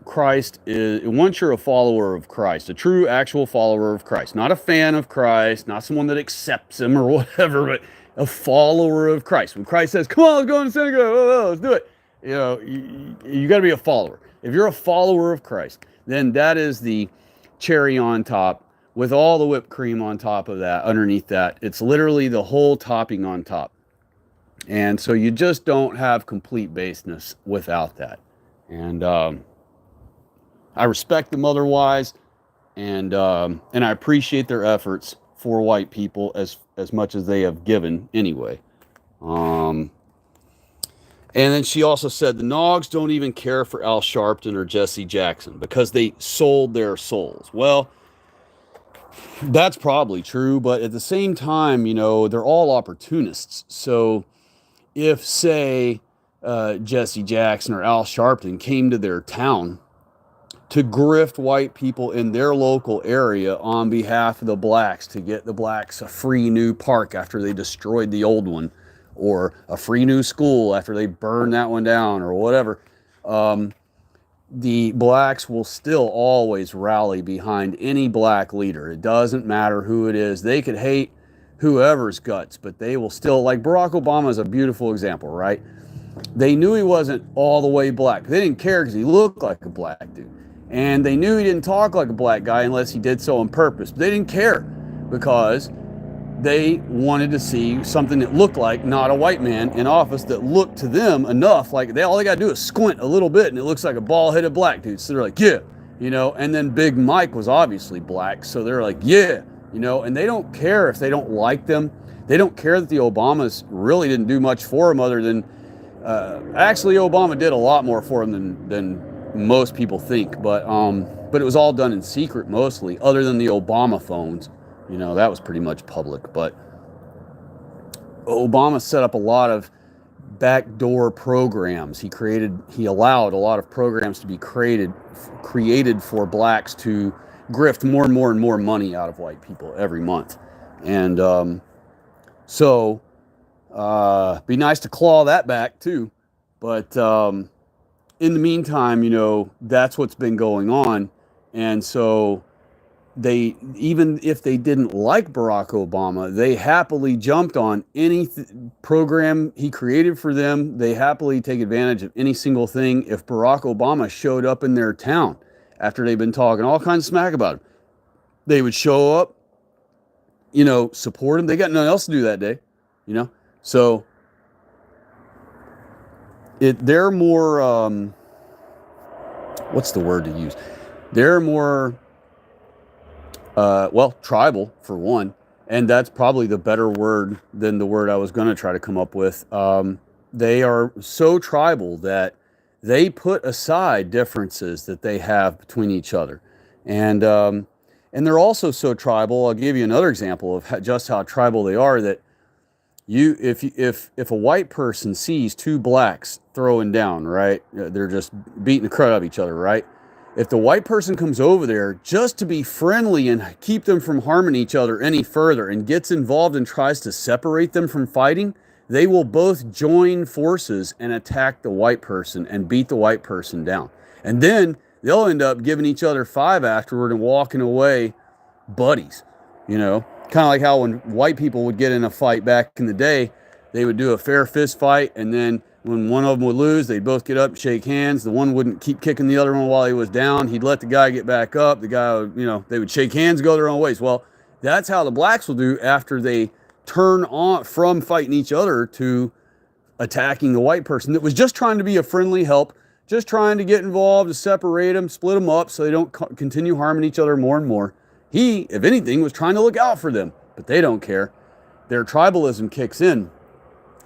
you're a follower of Christ, a true actual follower of Christ, not a fan of Christ, not someone that accepts him or whatever, but a follower of Christ. When Christ says, come on, let's go in the synagogue, let's do it. You got to be a follower. If you're a follower of Christ, then that is the cherry on top with all the whipped cream on top of that, underneath that. It's literally the whole topping on top. And so you just don't have complete baseness without that. And I respect them otherwise, and I appreciate their efforts for white people as much as they have given anyway. And then she also said the Nogs don't even care for Al Sharpton or Jesse Jackson because they sold their souls. Well, that's probably true, but at the same time, they're all opportunists. So if, say, Jesse Jackson or Al Sharpton came to their town to grift white people in their local area on behalf of the blacks, to get the blacks a free new park after they destroyed the old one, or a free new school after they burned that one down, or whatever, the blacks will still always rally behind any black leader. It doesn't matter who it is. They could hate whoever's guts, but they will still, like Barack Obama is a beautiful example, right? They knew he wasn't all the way black. They didn't care because he looked like a black dude. And they knew he didn't talk like a black guy unless he did so on purpose. But they didn't care because they wanted to see something that looked like not a white man in office, that looked to them enough like all they got to do is squint a little bit and it looks like a bald-headed black dude. So they're like, yeah, and then Big Mike was obviously black. So they're like, yeah, and they don't care if they don't like them. They don't care that the Obamas really didn't do much for them other than, actually Obama did a lot more for them than most people think. But it was all done in secret mostly, other than the Obama phones. That was pretty much public. But Obama set up a lot of backdoor programs. He allowed a lot of programs to be created for blacks to grift more and more and more money out of white people every month. And so be nice to claw that back too. But in the meantime, that's what's been going on. And so even if they didn't like Barack Obama, they happily jumped on any program he created for them. They happily take advantage of any single thing. If Barack Obama showed up in their town after they've been talking all kinds of smack about him, they would show up, support him. They got nothing else to do that day, So they're more, what's the word to use? They're more, tribal, for one, and that's probably the better word than the word I was going to try to come up with. They are so tribal that they put aside differences that they have between each other. And they're also so tribal. I'll give you another example of just how tribal they are, that if a white person sees two blacks throwing down, right, they're just beating the crud out of each other, right? if the white person comes over there just to be friendly and keep them from harming each other any further and gets involved and tries to separate them from fighting, they will both join forces and attack the white person and beat the white person down. And then they'll end up giving each other five afterward and walking away buddies, you know, kind of like how when white people would get in a fight back in the day, they would do a fair fist fight, and then when one of them would lose, they'd both get up and shake hands. The one wouldn't keep kicking the other one while he was down. He'd let the guy get back up. The guy would, they would shake hands, go their own ways. Well, that's how the blacks will do after they turn on from fighting each other to attacking the white person that was just trying to be a friendly help, just trying to get involved, to separate them, split them up so they don't continue harming each other more and more. He, if anything, was trying to look out for them, but they don't care. Their tribalism kicks in.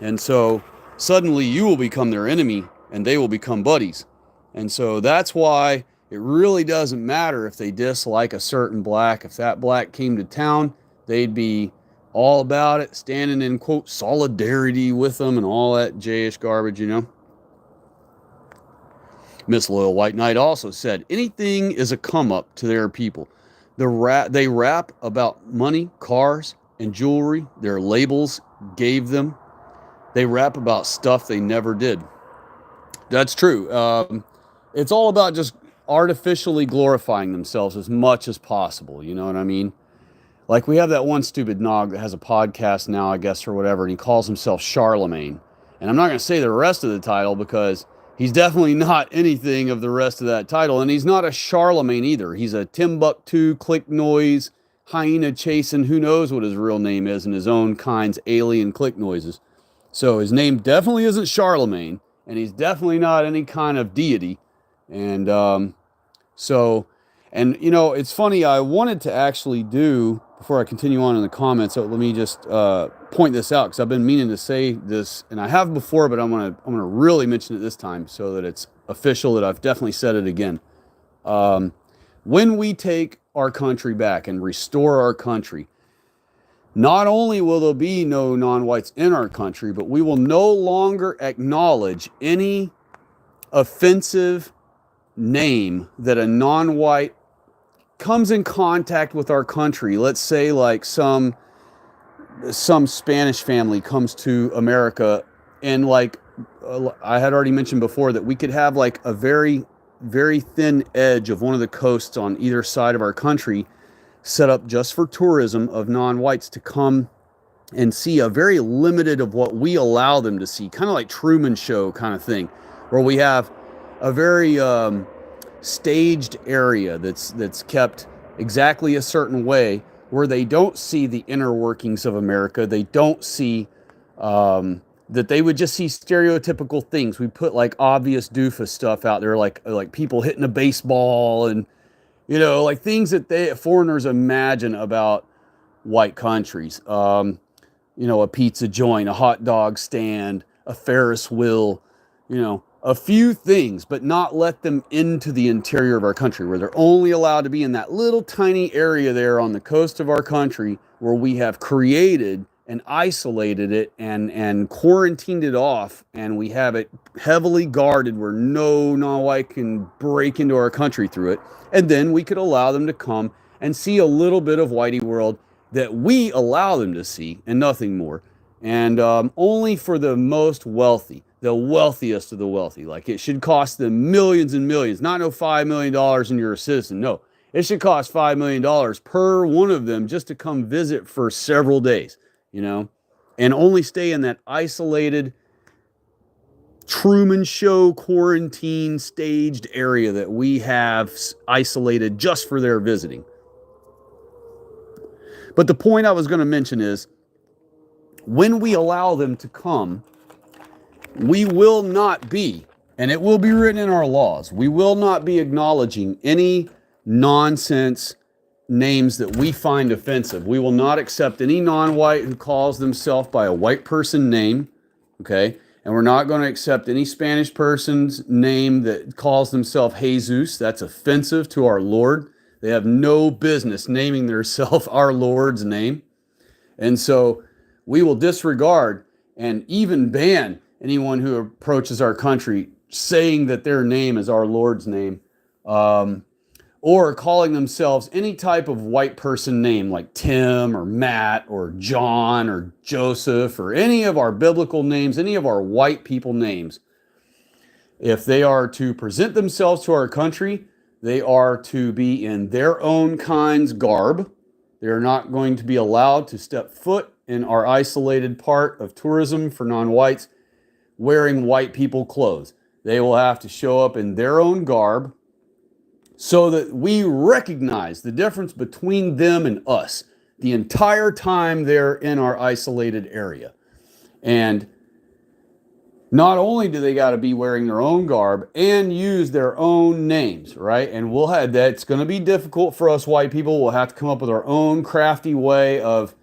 And so suddenly you will become their enemy and they will become buddies. And so that's why it really doesn't matter if they dislike a certain black. If that black came to town, they'd be all about it, standing in, quote, solidarity with them and all that J-ish garbage, Miss Loyal White Knight also said, anything is a come up to their people. They rap about money, cars, and jewelry their labels gave them. They rap about stuff they never did. That's true. It's all about just artificially glorifying themselves as much as possible. You know what I mean? Like we have that one stupid nog that has a podcast now, I guess, or whatever, and he calls himself Charlemagne. And I'm not going to say the rest of the title because he's definitely not anything of the rest of that title. And he's not a Charlemagne either. He's a Timbuktu, click noise, hyena chasing, who knows what his real name is, and his own kind's alien click noises. So his name definitely isn't Charlemagne, and he's definitely not any kind of deity. And it's funny, I wanted to actually do, before I continue on in the comments, so let me just point this out, because I've been meaning to say this, and I have before, but I'm gonna really mention it this time so that it's official, that I've definitely said it again. When we take our country back and restore our country, not only will there be no non-whites in our country, but we will no longer acknowledge any offensive name that a non-white comes in contact with our country. Let's say like some Spanish family comes to America, and like I had already mentioned before, that we could have like a very, very thin edge of one of the coasts on either side of our country set up just for tourism of non-whites to come and see a very limited of what we allow them to see, kind of like Truman Show kind of thing, where we have a very staged area that's kept exactly a certain way, where they don't see the inner workings of America. They don't see that they would just see stereotypical things. We put like obvious doofus stuff out there, like people hitting a baseball and like things that foreigners imagine about white countries. A pizza joint, a hot dog stand, a Ferris wheel, a few things, but not let them into the interior of our country, where they're only allowed to be in that little tiny area there on the coast of our country, where we have created and isolated it and quarantined it off, and we have it heavily guarded where no non-white can break into our country through it. And then we could allow them to come and see a little bit of whitey world that we allow them to see, and nothing more. And only for the most wealthy, the wealthiest of the wealthy. Like, it should cost them millions and millions, not no $5 million and you're a citizen. No, it should cost $5 million per one of them just to come visit for several days, and only stay in that isolated Truman Show quarantine staged area that we have isolated just for their visiting. But the point I was going to mention is, when we allow them to come, we will not be, and it will be written in our laws, we will not be acknowledging any nonsense names that we find offensive. We will not accept any non-white who calls themselves by a white person name, okay? And we're not going to accept any Spanish person's name that calls themselves Jesus. That's offensive to our Lord. They have no business naming themselves our Lord's name. And so we will disregard and even ban anyone who approaches our country saying that their name is our Lord's name. or calling themselves any type of white person name like Tim or Matt or John or Joseph or any of our biblical names, any of our white people names. If they are to present themselves to our country, they are to be in their own kind's garb. They are not going to be allowed to step foot in our isolated part of tourism for non-whites wearing white people clothes. They will have to show up in their own garb so that we recognize the difference between them and us the entire time they're in our isolated area. And not only do they got to be wearing their own garb and use their own names, right? And we'll have that's going to be difficult for us white people. We'll have to come up with our own crafty way of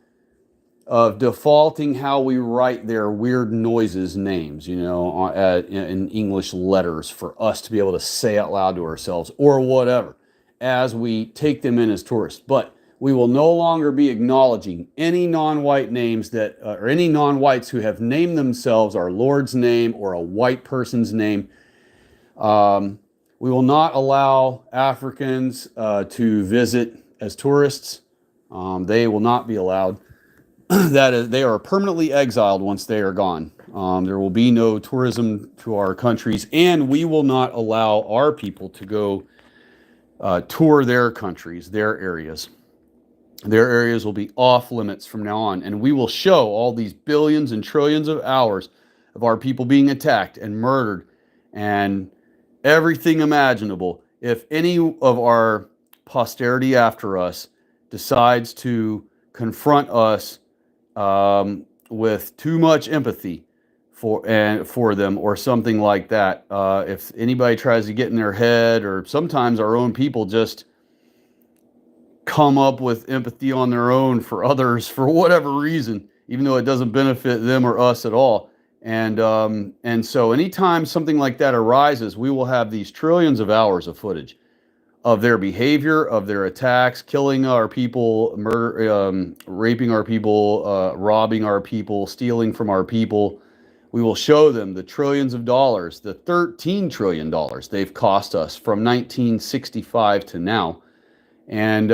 defaulting how we write their weird noises names, in English letters for us to be able to say out loud to ourselves or whatever as we take them in as tourists. But we will no longer be acknowledging any non-white names or any non-whites who have named themselves our Lord's name or a white person's name. We will not allow Africans to visit as tourists. They will not be allowed. That is, they are permanently exiled once they are gone. There will be no tourism to our countries, and we will not allow our people to go tour their countries, their areas. Their areas will be off limits from now on, and we will show all these billions and trillions of hours of our people being attacked and murdered and everything imaginable. If any of our posterity after us decides to confront us with too much empathy for them or something like that, if anybody tries to get in their head, or sometimes our own people just come up with empathy on their own for others for whatever reason, even though it doesn't benefit them or us at all. And so anytime something like that arises, we will have these trillions of hours of footage of their behavior, of their attacks, killing our people, raping our people, robbing our people, stealing from our people. We will show them the trillions of dollars, the $13 trillion they've cost us from 1965 to now. And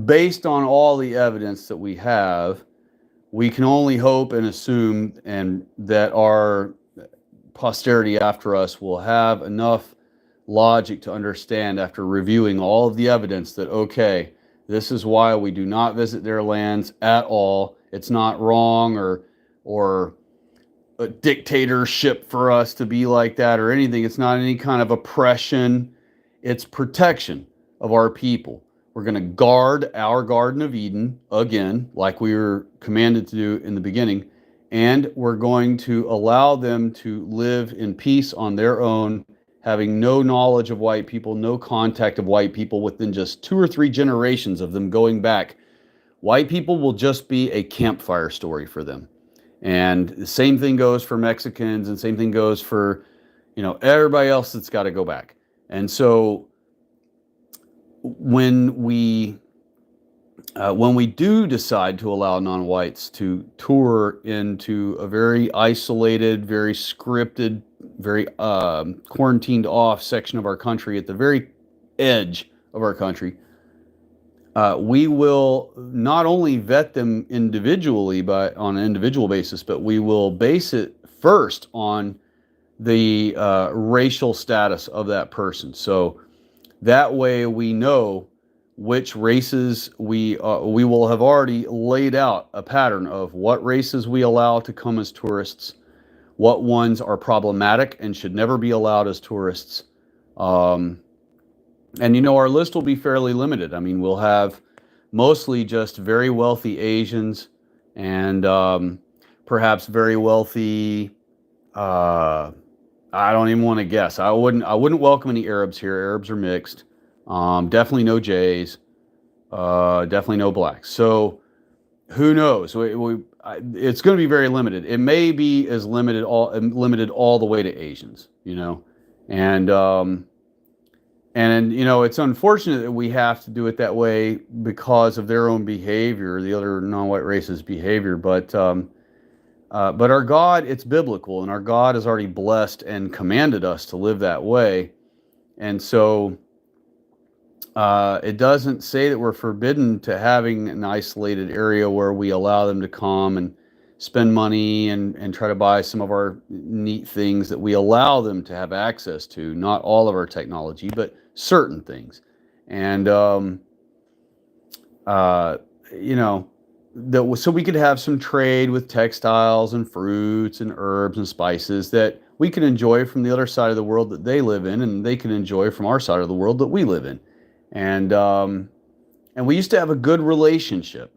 based on all the evidence that we have, we can only hope and assume and that our posterity after us will have enough logic to understand, after reviewing all of the evidence, that okay, this is why we do not visit their lands at all. It's not wrong or a dictatorship for us to be like that or anything. It's not any kind of oppression. It's protection of our people. We're going to guard our Garden of Eden again, like we were commanded to do in the beginning, and we're going to allow them to live in peace on their own, having no knowledge of white people, no contact of white people within just 2 or 3 generations of them going back. White people will just be a campfire story for them. And the same thing goes for Mexicans, and same thing goes for, everybody else that's got to go back. And so when we do decide to allow non-whites to tour into a very isolated, very scripted, very quarantined off section of our country at the very edge of our country, we will not only vet them individually on an individual basis, but we will base it first on the racial status of that person. So that way we know which races we will have already laid out a pattern of what races we allow to come as tourists, what ones are problematic and should never be allowed as tourists. And our list will be fairly limited. I mean, we'll have mostly just very wealthy Asians and perhaps very wealthy, I don't even want to guess. I wouldn't welcome any Arabs here. Arabs are mixed. Definitely no Jays. Definitely no blacks. So who knows? It's going to be very limited. It may be as limited all the way to Asians, and it's unfortunate that we have to do it that way because of their own behavior, the other non-white races' behavior. But But our God, it's biblical, and our God has already blessed and commanded us to live that way. And so it doesn't say that we're forbidden to having an isolated area where we allow them to come and spend money and try to buy some of our neat things that we allow them to have access to. Not all of our technology, but certain things. And, uh, you know, so we could have some trade with textiles and fruits and herbs and spices that we can enjoy from the other side of the world that they live in, and they can enjoy from our side of the world that we live in. And we used to have a good relationship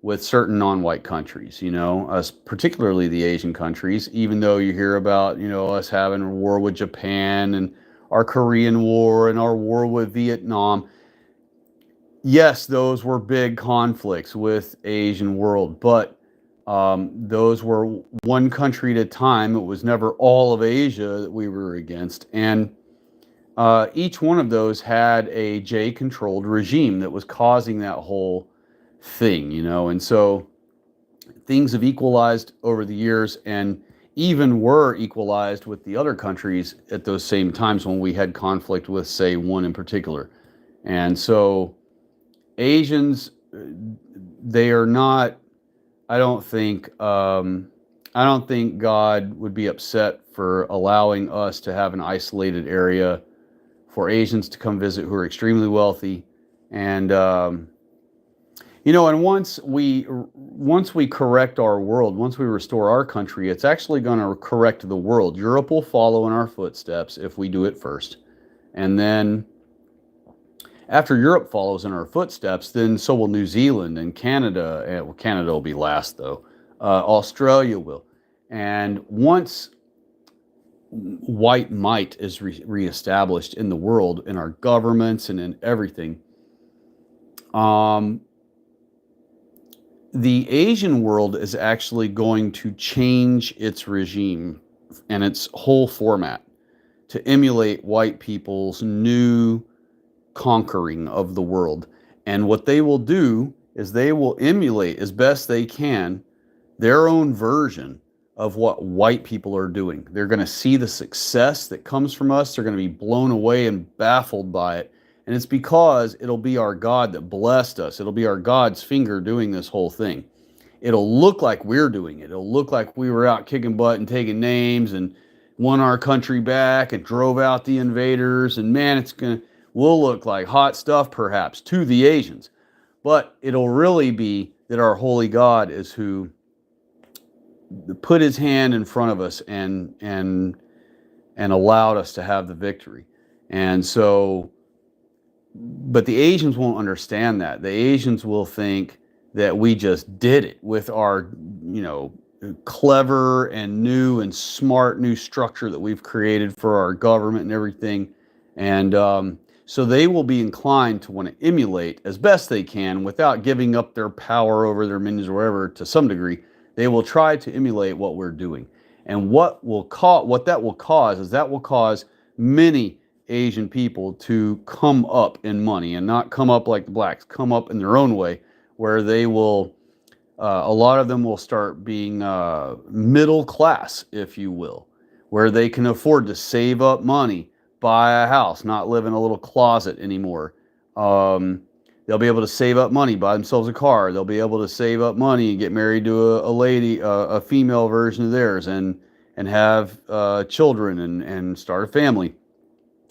with certain non-white countries, us, particularly the Asian countries, even though you hear about, us having a war with Japan and our Korean War and our war with Vietnam. Yes, those were big conflicts with Asian world, but those were one country at a time. It was never all of Asia that we were against. And each one of those had a J-controlled regime that was causing that whole thing, and so things have equalized over the years, and even were equalized with the other countries at those same times when we had conflict with, say, one in particular. And so Asians, they are not, I don't think God would be upset for allowing us to have an isolated area for Asians to come visit who are extremely wealthy. And and once we correct our world, once we restore our country, it's actually going to correct the world. Europe will follow in our footsteps if we do it first. And then after Europe follows in our footsteps, then so will New Zealand and Canada. Well, Canada will be last, though. Australia will. And once white might is reestablished in the world, in our governments and in everything, the Asian world is actually going to change its regime and its whole format to emulate white people's new conquering of the world. And what they will do is they will emulate as best they can their own version of what white people are doing. They're going to see the success that comes from us. They're going to be blown away and baffled by it. And it's because it'll be our God that blessed us. It'll be our God's finger doing this whole thing. It'll look like we're doing it. It'll look like we were out kicking butt and taking names and won our country back and drove out the invaders. And man, we'll look like hot stuff perhaps to the Asians. But it'll really be that our holy God is who put his hand in front of us and allowed us to have the victory. And so, but the Asians won't understand that. The Asians will think that we just did it with our, clever and new and smart new structure that we've created for our government and everything. And so they will be inclined to want to emulate as best they can without giving up their power over their minions or whatever to some degree. They will try to emulate what we're doing. And what that will cause many Asian people to come up in money, and not come up like the blacks, come up in their own way, where they will, a lot of them will start being middle class, if you will, where they can afford to save up money, buy a house, not live in a little closet anymore. They'll be able to save up money, buy themselves a car. They'll be able to save up money and get married to a lady, a female version of theirs, and have children and start a family.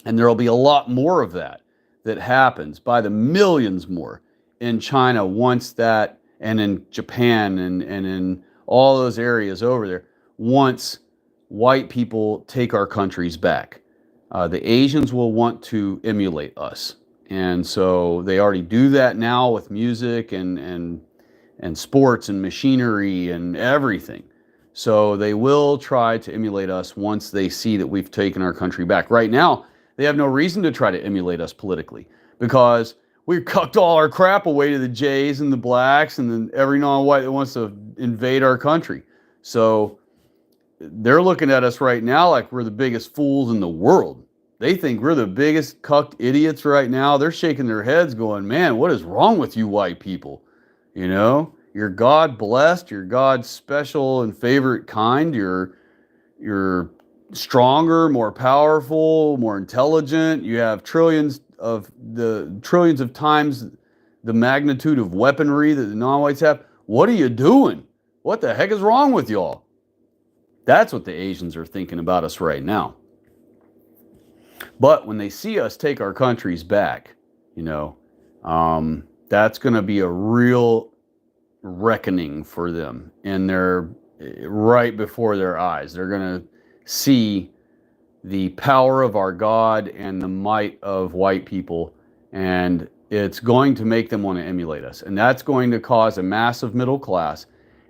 And there will be a lot more of that happens by the millions more in China once that, and in Japan and in all those areas over there, once white people take our countries back. The Asians will want to emulate us. And so they already do that now with music and sports and machinery and everything. So they will try to emulate us once they see that we've taken our country back. Right now, they have no reason to try to emulate us politically, because we've cucked all our crap away to the Jays and the blacks and then every non-white that wants to invade our country. So they're looking at us right now like we're the biggest fools in the world. They think we're the biggest cucked idiots right now. They're shaking their heads going, man, what is wrong with you white people? You're God blessed. You're God's special and favorite kind. You're stronger, more powerful, more intelligent. You have trillions of times the magnitude of weaponry that the non-whites have. What are you doing? What the heck is wrong with y'all? That's what the Asians are thinking about us right now. But when they see us take our countries back, that's going to be a real reckoning for them, and they're right before their eyes. They're going to see the power of our God and the might of white people, and it's going to make them want to emulate us, and that's going to cause a massive middle class.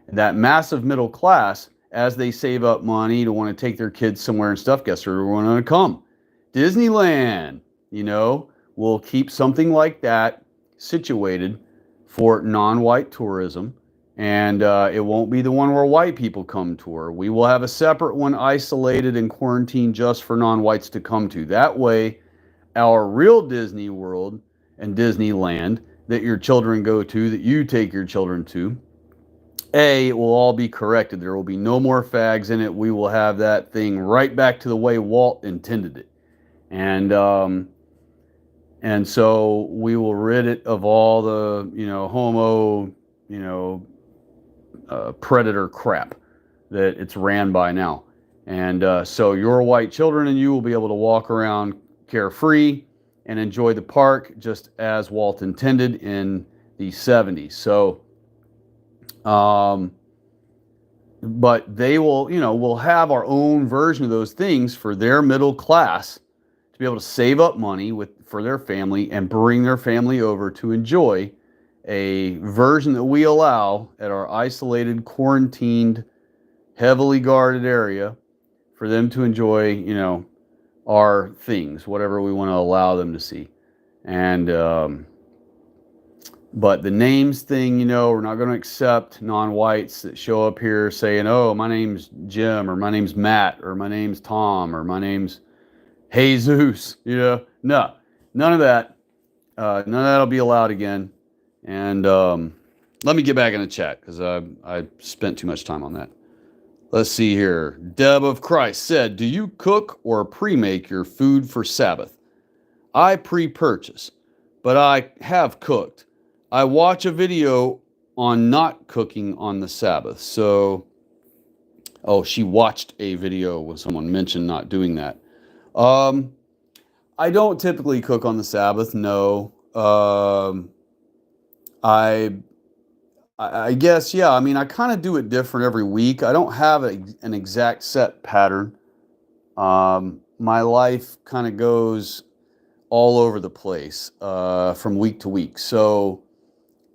And that massive middle class, as they save up money to want to take their kids somewhere and stuff, guess where they're going to come? Disneyland. We'll keep something like that situated for non-white tourism, and it won't be the one where white people come tour. We will have a separate one isolated and quarantined just for non-whites to come to. That way, our real Disney World and Disneyland that your children go to, that you take your children to, it will all be corrected. There will be no more fags in it. We will have that thing right back to the way Walt intended it. And so we will rid it of all the, homo, predator crap that it's ran by now. And so your white children and you will be able to walk around carefree and enjoy the park just as Walt intended in the 70s. So, but they will, we'll have our own version of those things for their middle class to be able to save up money for their family and bring their family over to enjoy a version that we allow at our isolated, quarantined, heavily guarded area for them to enjoy, our things, whatever we want to allow them to see. And, but the names thing, we're not going to accept non-whites that show up here saying, oh, my name's Jim, or my name's Matt, or my name's Tom, or my name's Jesus, No, none of that. None of that will be allowed again. And let me get back in the chat because I spent too much time on that. Let's see here. Deb of Christ said, do you cook or pre-make your food for Sabbath? I pre-purchase, but I have cooked. I watch a video on not cooking on the Sabbath. So, she watched a video when someone mentioned not doing that. I don't typically cook on the Sabbath, no. I guess, yeah. I mean, I kind of do it different every week. I don't have an exact set pattern. My life kind of goes all over the place from week to week. So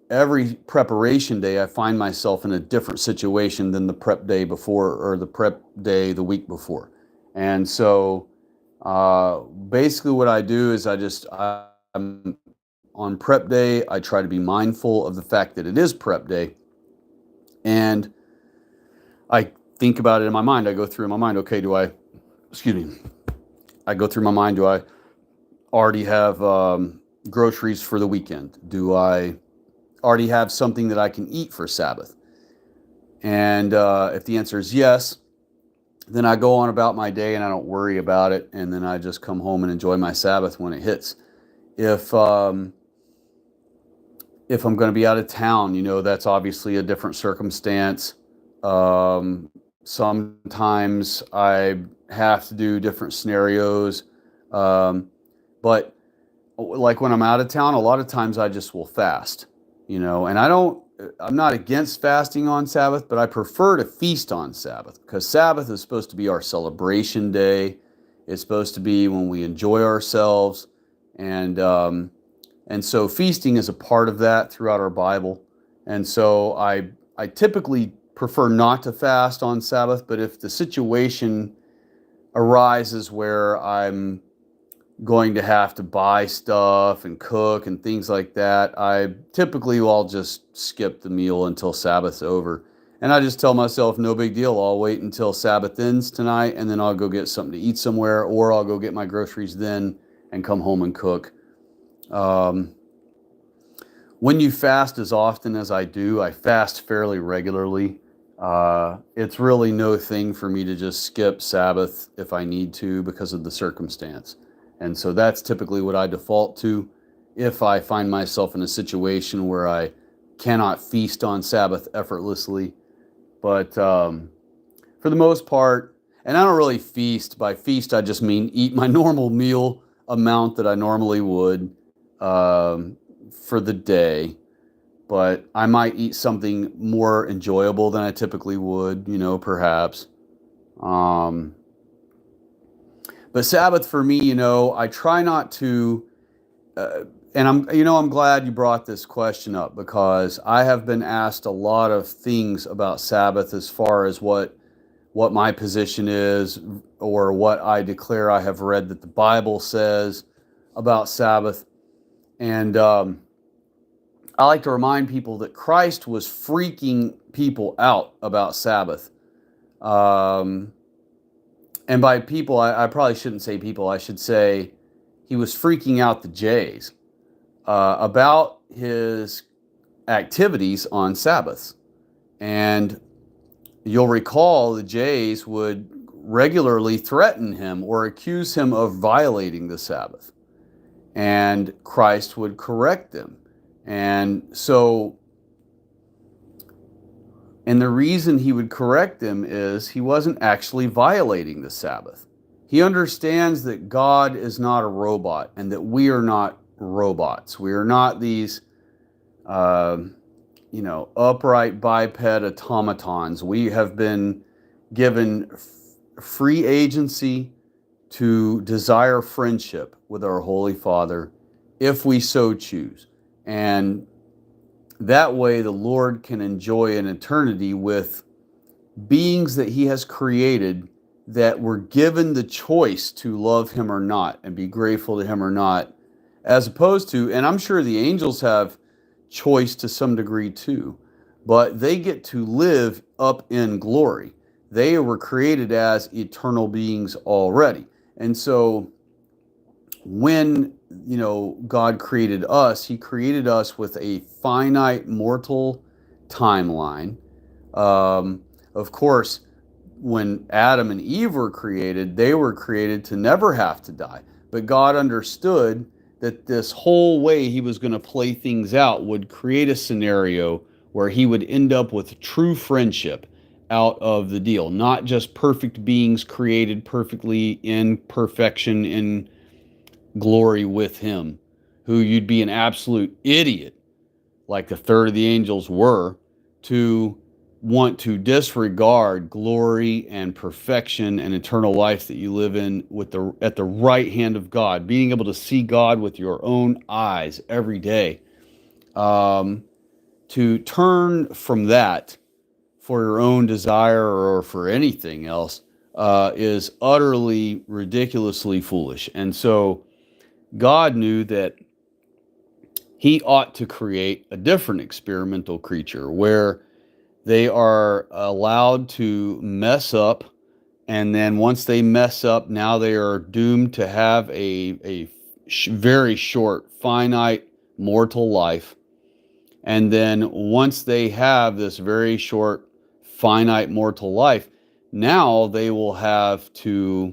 every preparation day, I find myself in a different situation than the prep day before or the prep day the week before. And so basically what I do is I'm on prep day, I try to be mindful of the fact that it is prep day. And I think about it in my mind. I go through in my mind, okay, I go through my mind, do I already have groceries for the weekend? Do I already have something that I can eat for Sabbath? And if the answer is yes, then I go on about my day and I don't worry about it. And then I just come home and enjoy my Sabbath when it hits. If I'm going to be out of town, that's obviously a different circumstance. Sometimes I have to do different scenarios. But like when I'm out of town, a lot of times I just will fast, and I'm not against fasting on Sabbath, but I prefer to feast on Sabbath because Sabbath is supposed to be our celebration day. It's supposed to be when we enjoy ourselves. And so feasting is a part of that throughout our Bible. And so I typically prefer not to fast on Sabbath, but if the situation arises where I'm going to have to buy stuff and cook and things like that, I typically will just skip the meal until Sabbath's over. And I just tell myself, no big deal. I'll wait until Sabbath ends tonight, and then I'll go get something to eat somewhere, or I'll go get my groceries then and come home and cook. when you fast as often as I do, I fast fairly regularly. It's really no thing for me to just skip Sabbath if I need to because of the circumstance. And so that's typically what I default to if I find myself in a situation where I cannot feast on Sabbath effortlessly. But for the most part, and I don't really feast. By feast, I just mean eat my normal meal amount that I normally would for the day. But I might eat something more enjoyable than I typically would, perhaps. Um, but Sabbath for me, I try not to, and I'm glad you brought this question up because I have been asked a lot of things about Sabbath as far as what my position is or what I declare I have read that the Bible says about Sabbath. And I like to remind people that Christ was freaking people out about Sabbath. And by people, I probably shouldn't say people. I should say he was freaking out the Jays about his activities on Sabbaths. And you'll recall the Jays would regularly threaten him or accuse him of violating the Sabbath. And Christ would correct them. And so, and the reason he would correct them is he wasn't actually violating the Sabbath. He understands that God is not a robot and that we are not robots. We are not these, upright biped automatons. We have been given free agency to desire friendship with our Holy Father if we so choose. And that way the Lord can enjoy an eternity with beings that he has created that were given the choice to love him or not and be grateful to him or not, as opposed to, and I'm sure the angels have choice to some degree too, but they get to live up in glory. They were created as eternal beings already. And so when God created us, he created us with a finite mortal timeline. Of course, when Adam and Eve were created, they were created to never have to die. But God understood that this whole way he was going to play things out would create a scenario where he would end up with true friendship out of the deal. Not just perfect beings created perfectly in perfection, in glory with him, who you'd be an absolute idiot, like a third of the angels were, to want to disregard glory and perfection and eternal life that you live in at the right hand of God, being able to see God with your own eyes every day. To turn from that for your own desire or for anything else is utterly ridiculously foolish. And so God knew that he ought to create a different experimental creature where they are allowed to mess up, and then once they mess up, now they are doomed to have a very short, finite, mortal life. And then once they have this very short, finite, mortal life, now they will have to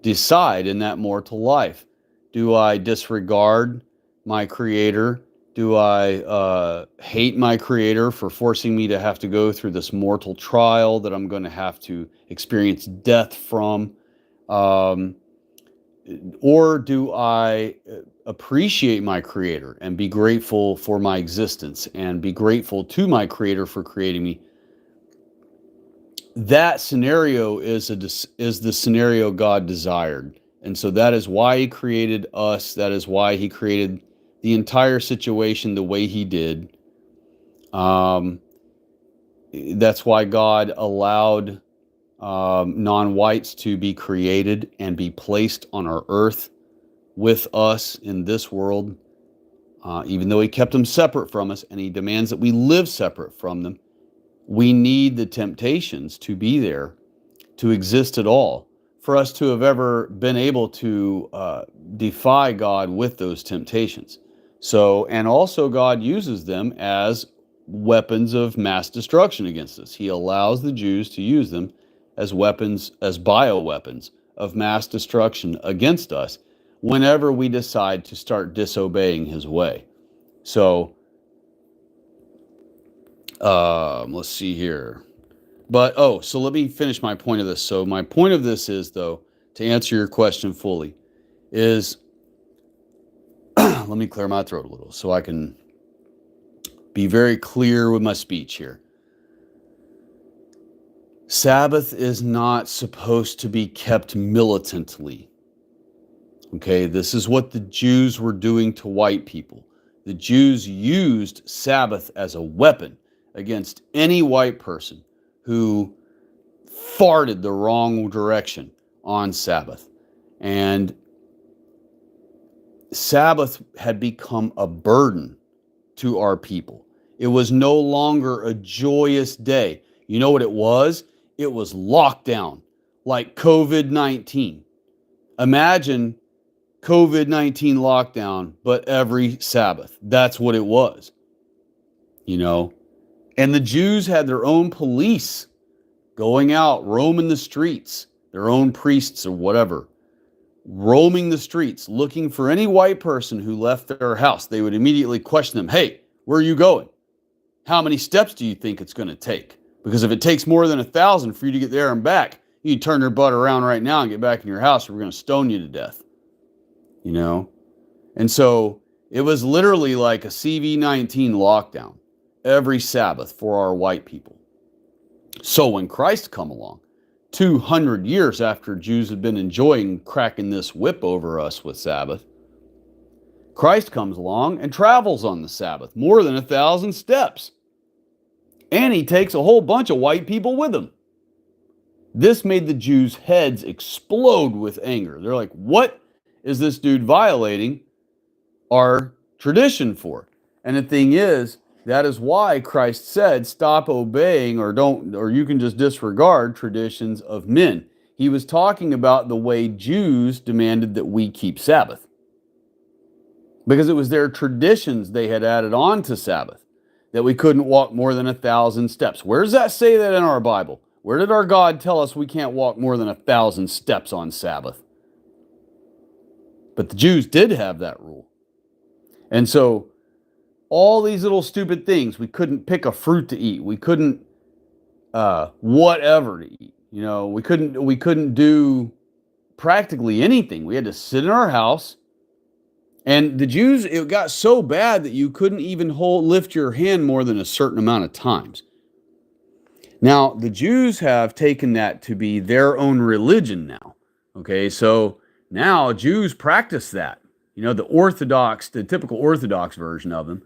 decide in that mortal life. Do I disregard my Creator? Do I hate my Creator for forcing me to have to go through this mortal trial that I'm going to have to experience death from? Or do I appreciate my Creator and be grateful for my existence and be grateful to my Creator for creating me? That scenario is the scenario God desired. And so that is why he created us. That is why he created the entire situation the way he did. That's why God allowed non-whites to be created and be placed on our earth with us in this world, even though he kept them separate from us and he demands that we live separate from them. We need the temptations to be there, to exist at all, for us to have ever been able to defy God with those temptations. So, and also God uses them as weapons of mass destruction against us. He allows the Jews to use them as weapons, as bioweapons of mass destruction against us whenever we decide to start disobeying his way. So, let's see here. But, so let me finish my point of this. So my point of this is, though, to answer your question fully, is let me clear my throat a little so I can be very clear with my speech here. Sabbath is not supposed to be kept militantly. Okay, this is what the Jews were doing to white people. The Jews used Sabbath as a weapon against any white person who farted the wrong direction on Sabbath. And Sabbath had become a burden to our people. It was no longer a joyous day. You know what it was? It was lockdown, like COVID-19. Imagine COVID-19 lockdown, but every Sabbath. That's what it was, you know. And the Jews had their own police going out, roaming the streets, their own priests or whatever, roaming the streets, looking for any white person who left their house. They would immediately question them. Hey, where are you going? How many steps do you think it's going to take? Because if it takes more than 1,000 for you to get there and back, you turn your butt around right now and get back in your house or we're going to stone you to death. You know? And so it was literally like a CV-19 lockdown every Sabbath for our white people. So when Christ come along, 200 years after Jews had been enjoying cracking this whip over us with Sabbath, Christ comes along and travels on the Sabbath, more than 1,000 steps. And he takes a whole bunch of white people with him. This made the Jews' heads explode with anger. They're like, what is this dude violating our tradition for? And the thing is, that is why Christ said, stop obeying or you can just disregard traditions of men. He was talking about the way Jews demanded that we keep Sabbath. Because it was their traditions they had added on to Sabbath, that we couldn't walk more than 1,000 steps. Where does that say that in our Bible? Where did our God tell us we can't walk more than 1,000 steps on Sabbath? But the Jews did have that rule. And so all these little stupid things, we couldn't pick a fruit to eat. We couldn't whatever to eat. You know, we couldn't do practically anything. We had to sit in our house. And the Jews, it got so bad that you couldn't even lift your hand more than a certain amount of times. Now, the Jews have taken that to be their own religion now. Okay, so now Jews practice that. You know, the typical Orthodox version of them,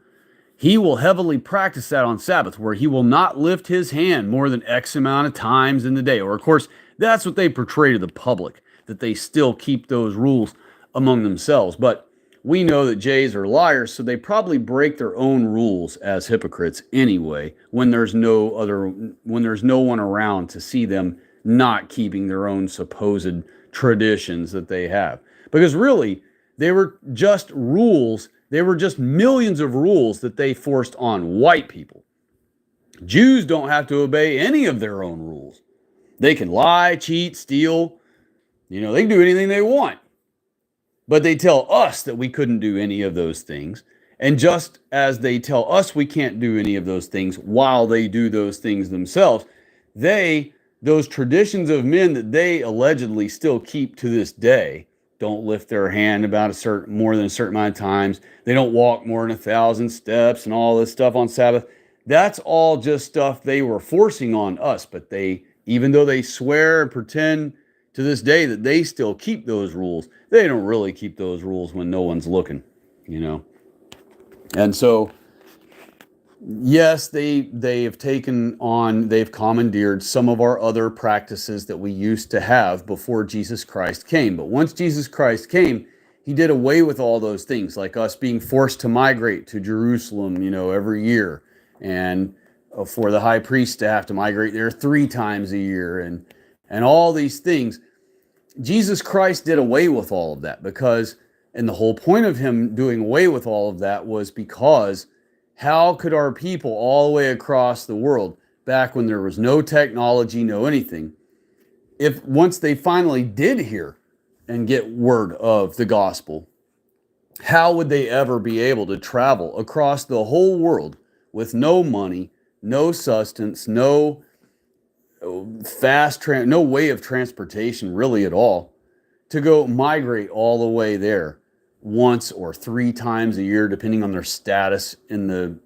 he will heavily practice that on Sabbath, where he will not lift his hand more than X amount of times in the day. Or, of course, that's what they portray to the public, that they still keep those rules among themselves. But we know that Jays are liars, so they probably break their own rules as hypocrites anyway, when there's no one around to see them not keeping their own supposed traditions that they have. Because really, they were just rules. They were just millions of rules that they forced on white people. Jews don't have to obey any of their own rules. They can lie, cheat, steal. You know, they can do anything they want. But they tell us that we couldn't do any of those things. And just as they tell us we can't do any of those things while they do those things themselves, those traditions of men that they allegedly still keep to this day, don't lift their hand more than a certain amount of times. They don't walk more than 1,000 steps and all this stuff on Sabbath. That's all just stuff they were forcing on us. But even though they swear and pretend to this day that they still keep those rules, they don't really keep those rules when no one's looking, you know. And so, yes, they've commandeered some of our other practices that we used to have before Jesus Christ came. But once Jesus Christ came, he did away with all those things, like us being forced to migrate to Jerusalem, you know, every year, and for the high priest to have to migrate there 3 times a year, and all these things. Jesus Christ did away with all of that because And the whole point of him doing away with all of that was because how could our people all the way across the world, back when there was no technology, no anything, if once they finally did hear and get word of the gospel, how would they ever be able to travel across the whole world with no money, no sustenance, no no way of transportation really at all, to go migrate all the way there once or 3 times a year, depending on their status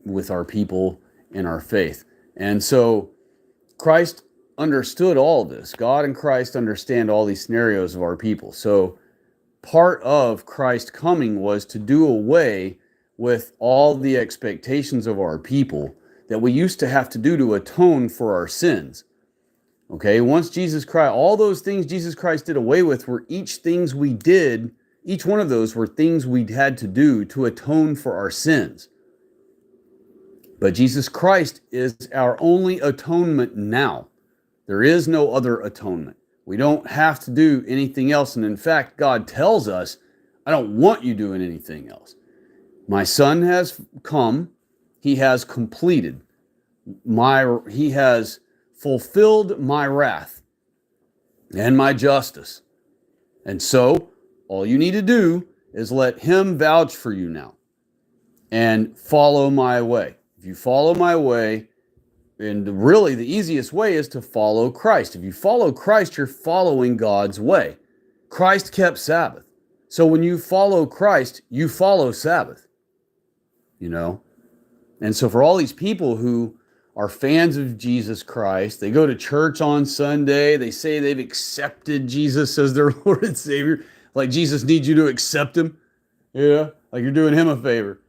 with our people in our faith? And so Christ understood all this. God and Christ understand all these scenarios of our people. So part of Christ coming was to do away with all the expectations of our people that we used to have to do to atone for our sins. Okay, once Jesus Christ, all those things Jesus Christ did away with were each one of those were things we had to do to atone for our sins. But Jesus Christ is our only atonement now. There is no other atonement. We don't have to do anything else. And in fact, God tells us, I don't want you doing anything else. My Son has come. He has completed he has fulfilled my wrath and my justice. And so all you need to do is let him vouch for you now and follow my way. If you follow my way, and really the easiest way is to follow Christ. If you follow Christ, you're following God's way. Christ kept Sabbath. So when you follow Christ, you follow Sabbath. And so for all these people who are fans of Jesus Christ, they go to church on Sunday, they say they've accepted Jesus as their Lord and Savior, like Jesus needs you to accept him, like you're doing him a favor.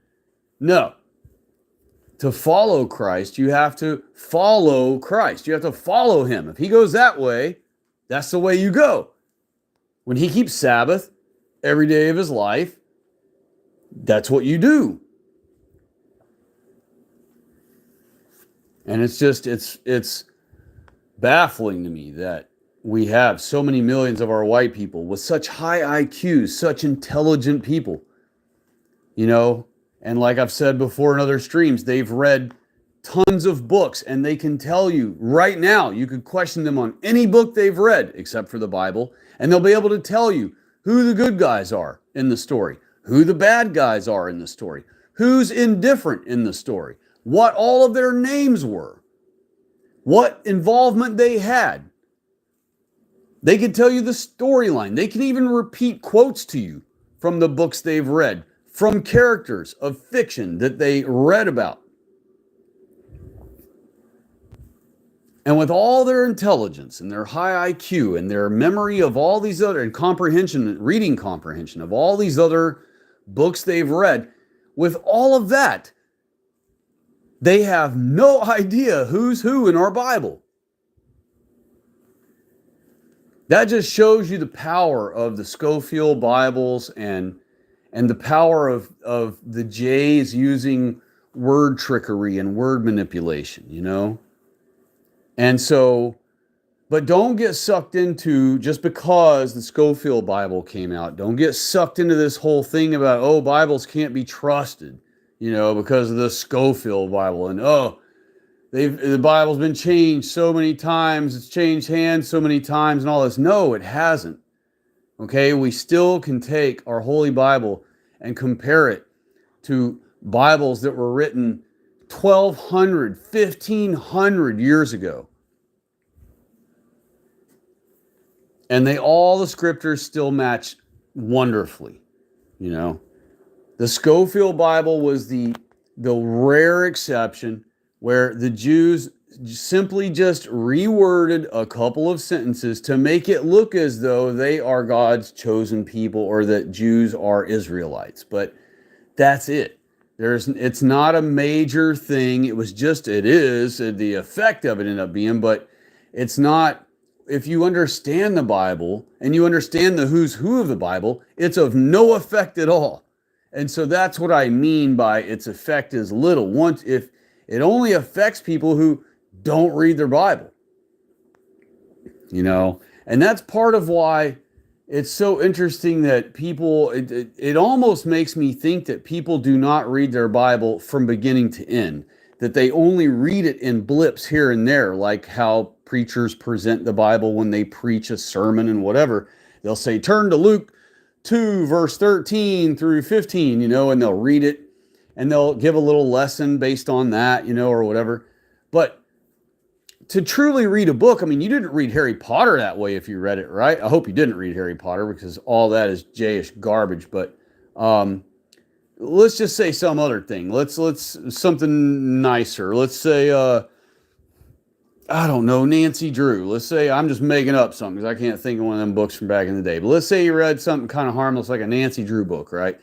No. To follow Christ, you have to follow Christ. You have to follow him. If he goes that way, that's the way you go. When he keeps Sabbath every day of his life, that's what you do. And it's baffling to me that we have so many millions of our white people with such high IQs, such intelligent people, and like I've said before in other streams, they've read tons of books, and they can tell you right now, you could question them on any book they've read, except for the Bible, and they'll be able to tell you who the good guys are in the story, who the bad guys are in the story, who's indifferent in the story, what all of their names were, what involvement they had. They can tell you the storyline. They can even repeat quotes to you from the books they've read, from characters of fiction that they read about. And with all their intelligence and their high IQ and their memory of all these other, and reading comprehension of all these other books they've read, with all of that, they have no idea who's who in our Bible. That just shows you the power of the Scofield Bibles and the power of the Jays using word trickery and word manipulation, And so, but don't get sucked into, just because the Scofield Bible came out, don't get sucked into this whole thing about, Bibles can't be trusted, because of the Scofield Bible. And, the Bible's been changed so many times, it's changed hands so many times and all this. No, it hasn't. Okay, we still can take our Holy Bible and compare it to Bibles that were written 1,200, 1,500 years ago. And all the scriptures still match wonderfully, The Scofield Bible was the rare exception where the Jews simply just reworded a couple of sentences to make it look as though they are God's chosen people, or that Jews are Israelites. But that's it. It's not a major thing. It is, the effect of it ended up being, but it's not. If you understand the Bible and you understand the who's who of the Bible, it's of no effect at all. And so that's what I mean by its effect is little. If it only affects people who don't read their Bible, and that's part of why it's so interesting that people, it almost makes me think that people do not read their Bible from beginning to end, that they only read it in blips here and there, like how preachers present the Bible when they preach a sermon and whatever. They'll say, turn to Luke 2, verse 13 through 15, and they'll read it and they'll give a little lesson based on that, or whatever. But to truly read a book, I mean, you didn't read Harry Potter that way if you read it, right? I hope you didn't read Harry Potter because all that is Jayish garbage. But let's just say some other thing. Let's something nicer. Let's say I don't know, Nancy Drew. Let's say I'm just making up something because I can't think of one of them books from back in the day. But let's say you read something kind of harmless like a Nancy Drew book, right?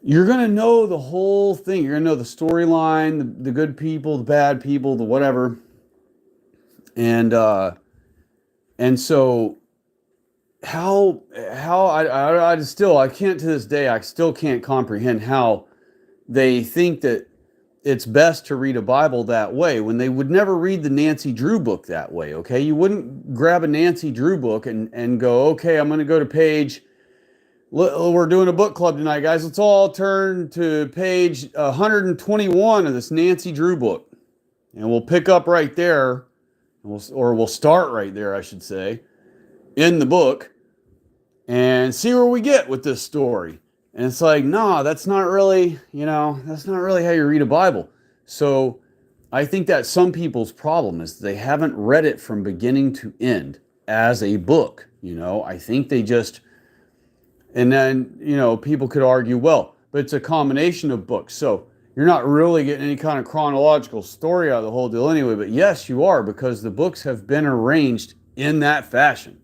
You're going to know the whole thing. You're going to know the storyline, the good people, the bad people, the whatever. And so how I can't, to this day, I still can't comprehend how they think that it's best to read a Bible that way when they would never read the Nancy Drew book that way. Okay. You wouldn't grab a Nancy Drew book and go, okay, I'm going to go to page, we're doing a book club tonight, guys. Let's all turn to page 121 of this Nancy Drew book. And we'll pick up right there. We'll start right there, I should say, in the book and see where we get with this story. And it's like, nah, that's not really how you read a Bible. So I think that's some people's problem is they haven't read it from beginning to end as a book. I think they just, and then, people could argue, well, but it's a combination of books. So you're not really getting any kind of chronological story out of the whole deal anyway, but yes, you are, because the books have been arranged in that fashion.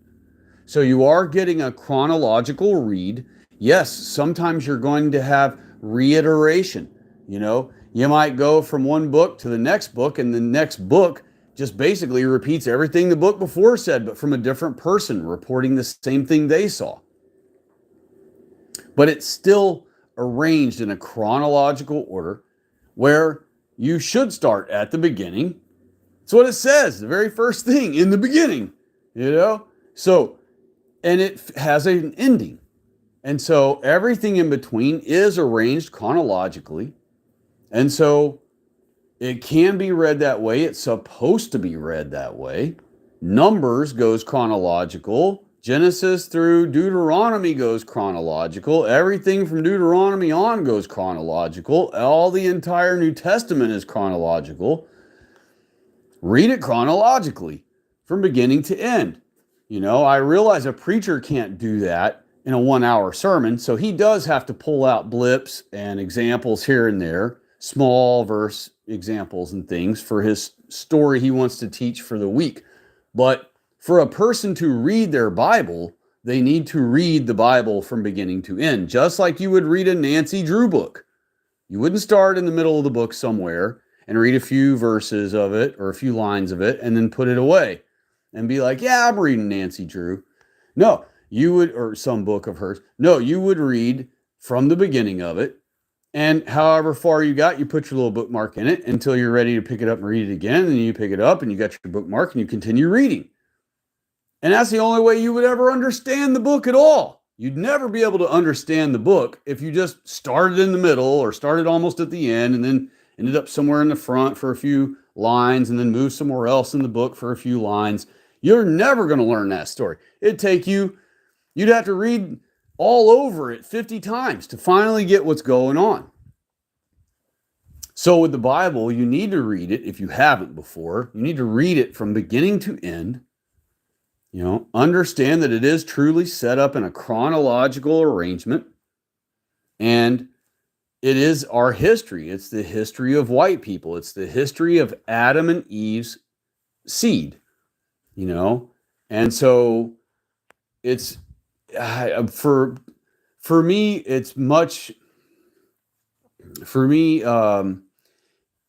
So you are getting a chronological read. Yes, sometimes you're going to have reiteration. You might go from one book to the next book, and the next book just basically repeats everything the book before said, but from a different person reporting the same thing they saw. But it's still arranged in a chronological order where you should start at the beginning. That's what it says, the very first thing in the beginning, So, and it has an ending. And so everything in between is arranged chronologically. And so it can be read that way. It's supposed to be read that way. Numbers goes chronological. Genesis through Deuteronomy goes chronological. Everything from Deuteronomy on goes chronological. All the entire New Testament is chronological. Read it chronologically from beginning to end. I realize a preacher can't do that in a 1-hour sermon, so he does have to pull out blips and examples here and there, small verse examples and things for his story he wants to teach for the week. But for a person to read their Bible, they need to read the Bible from beginning to end, just like you would read a Nancy Drew book. You wouldn't start in the middle of the book somewhere and read a few verses of it or a few lines of it and then put it away and be like, yeah, I'm reading Nancy Drew. No, you would, or some book of hers. No, you would read from the beginning of it. And however far you got, you put your little bookmark in it until you're ready to pick it up and read it again. And then you pick it up and you got your bookmark and you continue reading. And that's the only way you would ever understand the book at all. You'd never be able to understand the book if you just started in the middle or started almost at the end and then ended up somewhere in the front for a few lines and then moved somewhere else in the book for a few lines. You're never going to learn that story. It'd take you'd have to read all over it 50 times to finally get what's going on. So with the Bible, you need to read it if you haven't before. You need to read it from beginning to end. Understand that it is truly set up in a chronological arrangement. And it is our history. It's the history of white people. It's the history of Adam and Eve's seed, And so it's, for me, it's much, for me,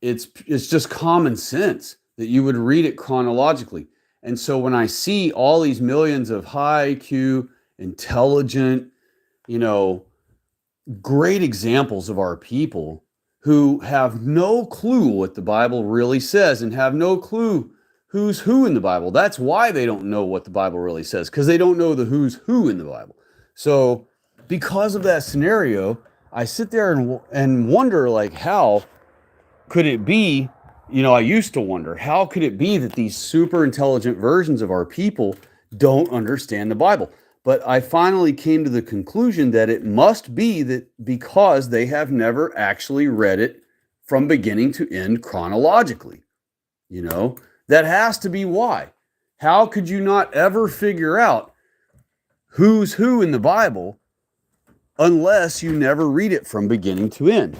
it's just common sense that you would read it chronologically. And so when I see all these millions of high IQ, intelligent, great examples of our people who have no clue what the Bible really says and have no clue who's who in the Bible. That's why they don't know what the Bible really says, because they don't know the who's who in the Bible. So because of that scenario, I sit there and wonder, like, how could it be? I used to wonder, how could it be that these super intelligent versions of our people don't understand the Bible? But I finally came to the conclusion that it must be that because they have never actually read it from beginning to end chronologically. That has to be why. How could you not ever figure out who's who in the Bible unless you never read it from beginning to end?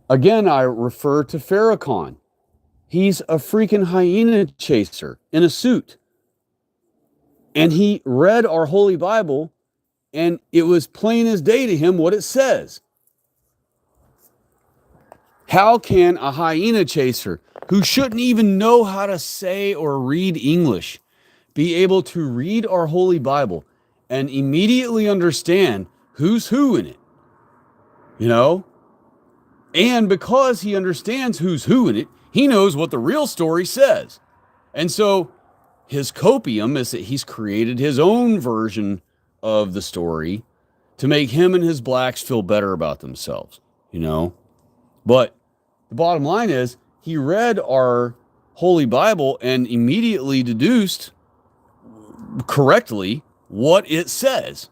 Again, I refer to Farrakhan. He's a freaking hyena chaser in a suit. And he read our Holy Bible, and it was plain as day to him what it says. How can a hyena chaser who shouldn't even know how to say or read English be able to read our Holy Bible and immediately understand who's who in it? And because he understands who's who in it, he knows what the real story says. And so his copium is that he's created his own version of the story to make him and his blacks feel better about themselves, But the bottom line is he read our Holy Bible and immediately deduced correctly what it says,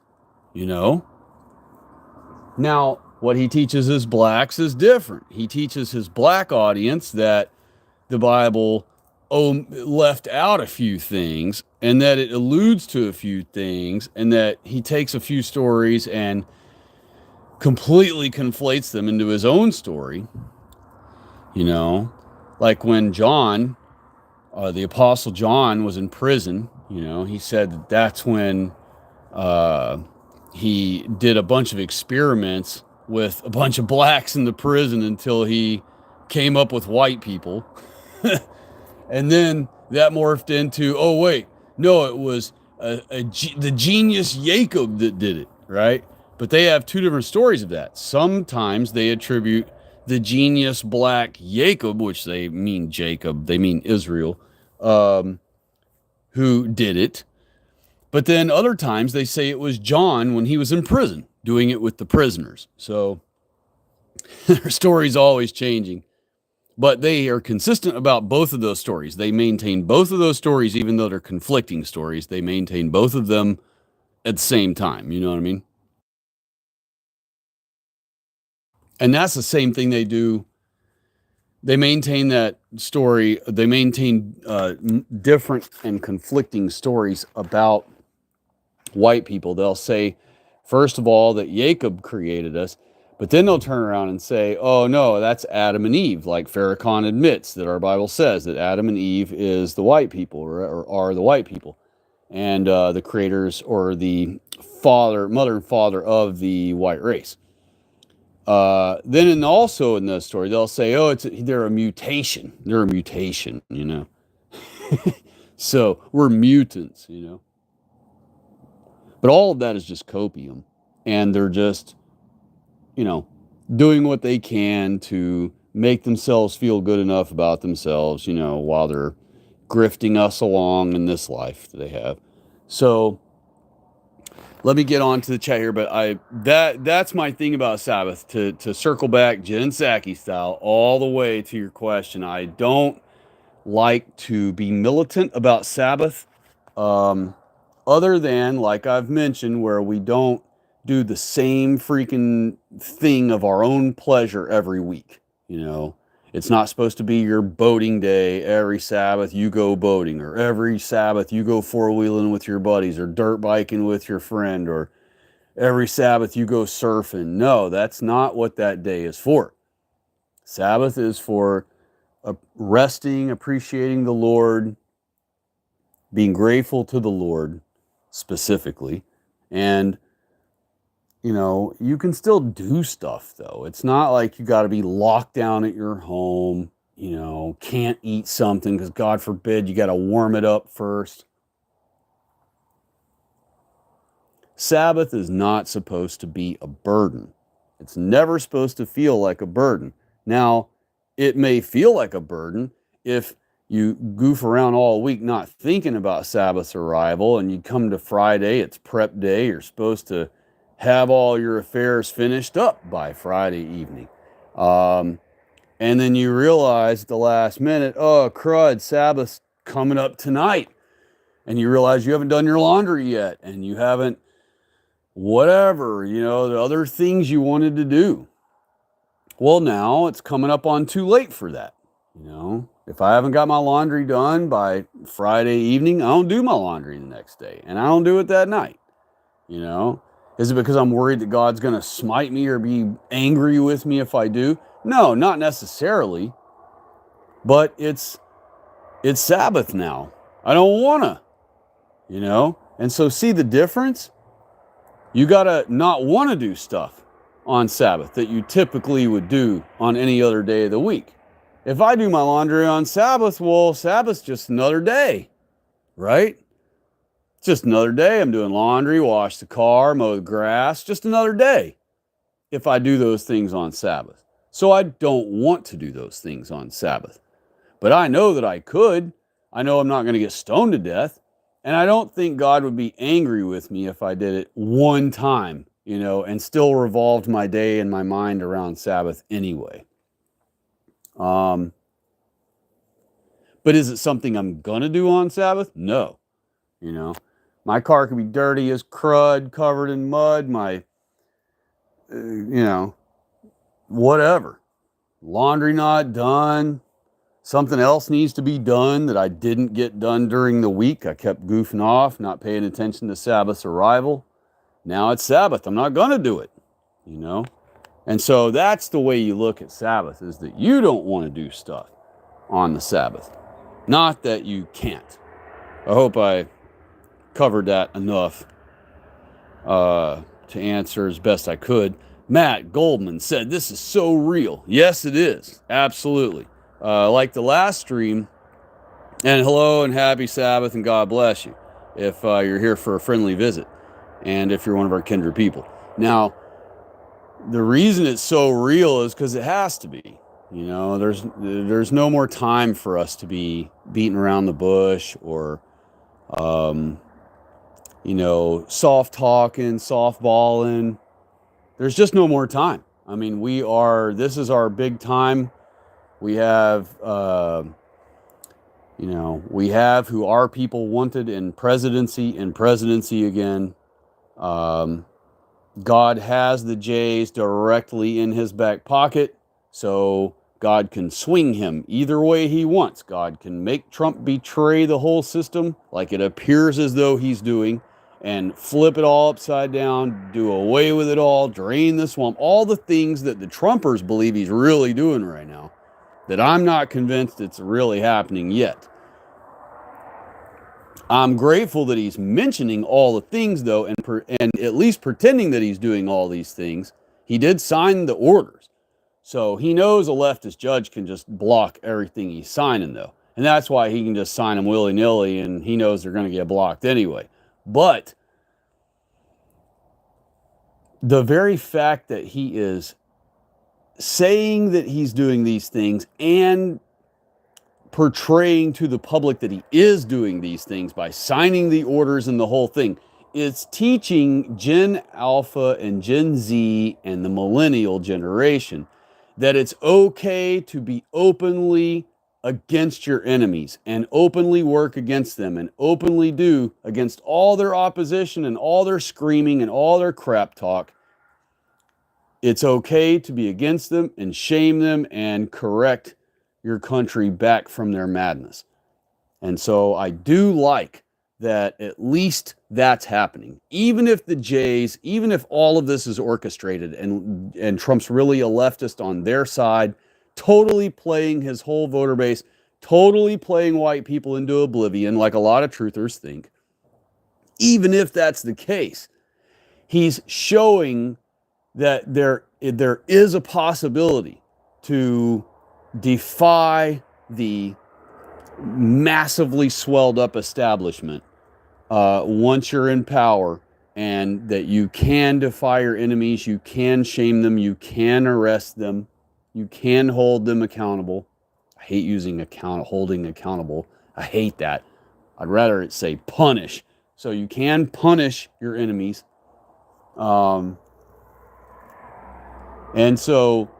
Now, what he teaches his blacks is different. He teaches his black audience that the Bible left out a few things, and that it alludes to a few things, and that he takes a few stories and completely conflates them into his own story. Like when John, the Apostle John, was in prison, he said that's when he did a bunch of experiments with a bunch of blacks in the prison until he came up with white people. And then that morphed into, oh, wait, no, it was the genius Jacob that did it, right? But they have two different stories of that. Sometimes they attribute the genius black Jacob, which they mean Jacob, they mean Israel, who did it. But then other times they say it was John when he was in prison, doing it with the prisoners. So their story's always changing. But they are consistent about both of those stories. They maintain both of those stories, even though they're conflicting stories. They maintain both of them at the same time. You know what I mean? And that's the same thing they do. They maintain that story. They maintain different and conflicting stories about white people. They'll say, first of all, that Jacob created us. But then they'll turn around and say, oh, no, that's Adam and Eve. Like Farrakhan admits that our Bible says that Adam and Eve is the white people, or are the white people. And the creators, or the mother and father of the white race. Then also in the story, they'll say, oh, they're a mutation. They're a mutation, So we're mutants, But all of that is just copium. And they're just, doing what they can to make themselves feel good enough about themselves, while they're grifting us along in this life that they have. So let me get on to the chat here, but that's my thing about Sabbath, to circle back Jen Psaki style all the way to your question. I don't like to be militant about Sabbath, other than, like I've mentioned, where we don't do the same freaking thing of our own pleasure every week. It's not supposed to be your boating day. Every Sabbath you go boating, or every Sabbath you go four-wheeling with your buddies, or dirt biking with your friend, or every Sabbath you go surfing. No, that's not what that day is for. Sabbath is for resting, appreciating the Lord, being grateful to the Lord specifically. And you can still do stuff, though. It's not like you got to be locked down at your home, can't eat something because, God forbid, you got to warm it up first. Sabbath is not supposed to be a burden. It's never supposed to feel like a burden. Now, it may feel like a burden if you goof around all week not thinking about Sabbath's arrival, and you come to Friday, it's prep day, you're supposed to have all your affairs finished up by Friday evening. And then you realize at the last minute, oh, crud, Sabbath's coming up tonight. And you realize you haven't done your laundry yet, and you haven't, whatever, the other things you wanted to do. Well, now it's coming up on too late for that. If I haven't got my laundry done by Friday evening, I don't do my laundry the next day, and I don't do it that night. Is it because I'm worried that God's going to smite me or be angry with me if I do? No, not necessarily. But it's Sabbath now. I don't want to, And so see the difference? You got to not want to do stuff on Sabbath that you typically would do on any other day of the week. If I do my laundry on Sabbath, well, Sabbath's just another day, right? It's just another day. I'm doing laundry, wash the car, mow the grass, just another day if I do those things on Sabbath. So I don't want to do those things on Sabbath. But I know that I could. I know I'm not going to get stoned to death. And I don't think God would be angry with me if I did it one time, and still revolved my day and my mind around Sabbath anyway. But is it something I'm going to do on Sabbath? No. My car could be dirty as crud, covered in mud, whatever. Laundry not done. Something else needs to be done that I didn't get done during the week. I kept goofing off, not paying attention to Sabbath's arrival. Now it's Sabbath. I'm not going to do it, And so that's the way you look at Sabbath, is that you don't want to do stuff on the Sabbath. Not that you can't. I hope I covered that enough to answer as best I could. Matt Goldman said, this is so real. Yes, it is. Absolutely. Like the last stream, and hello and happy Sabbath and God bless you if you're here for a friendly visit and if you're one of our kindred people. Now, the reason it's so real is because it has to be. There's no more time for us to be beating around the bush or soft talking, softballing. There's just no more time. I mean, this is our big time. We have who our people wanted in presidency again. God has the Jays directly in his back pocket, so God can swing him either way he wants. God can make Trump betray the whole system, like it appears as though he's doing, and flip it all upside down, do away with it all, drain the swamp, all the things that the Trumpers believe he's really doing right now, that I'm not convinced it's really happening yet. I'm grateful that he's mentioning all the things, though, and at least pretending that he's doing all these things. He did sign the orders. So he knows a leftist judge can just block everything he's signing, though. And that's why he can just sign them willy-nilly, and he knows they're going to get blocked anyway. But the very fact that he is saying that he's doing these things and portraying to the public that he is doing these things by signing the orders and the whole thing, it's teaching Gen Alpha and Gen Z and the millennial generation that it's okay to be openly against your enemies and openly work against them and openly do against all their opposition and all their screaming and all their crap talk. It's okay to be against them and shame them and correct your country back from their madness. And so I do like that at least that's happening. Even if the Jays, even if all of this is orchestrated and Trump's really a leftist on their side, totally playing his whole voter base, totally playing white people into oblivion like a lot of truthers think, even if that's the case, he's showing that there is a possibility to defy the massively swelled up establishment once you're in power, and that you can defy your enemies, you can shame them, you can arrest them, you can hold them accountable. I hate using holding accountable. I hate that. I'd rather it say punish. So you can punish your enemies. And so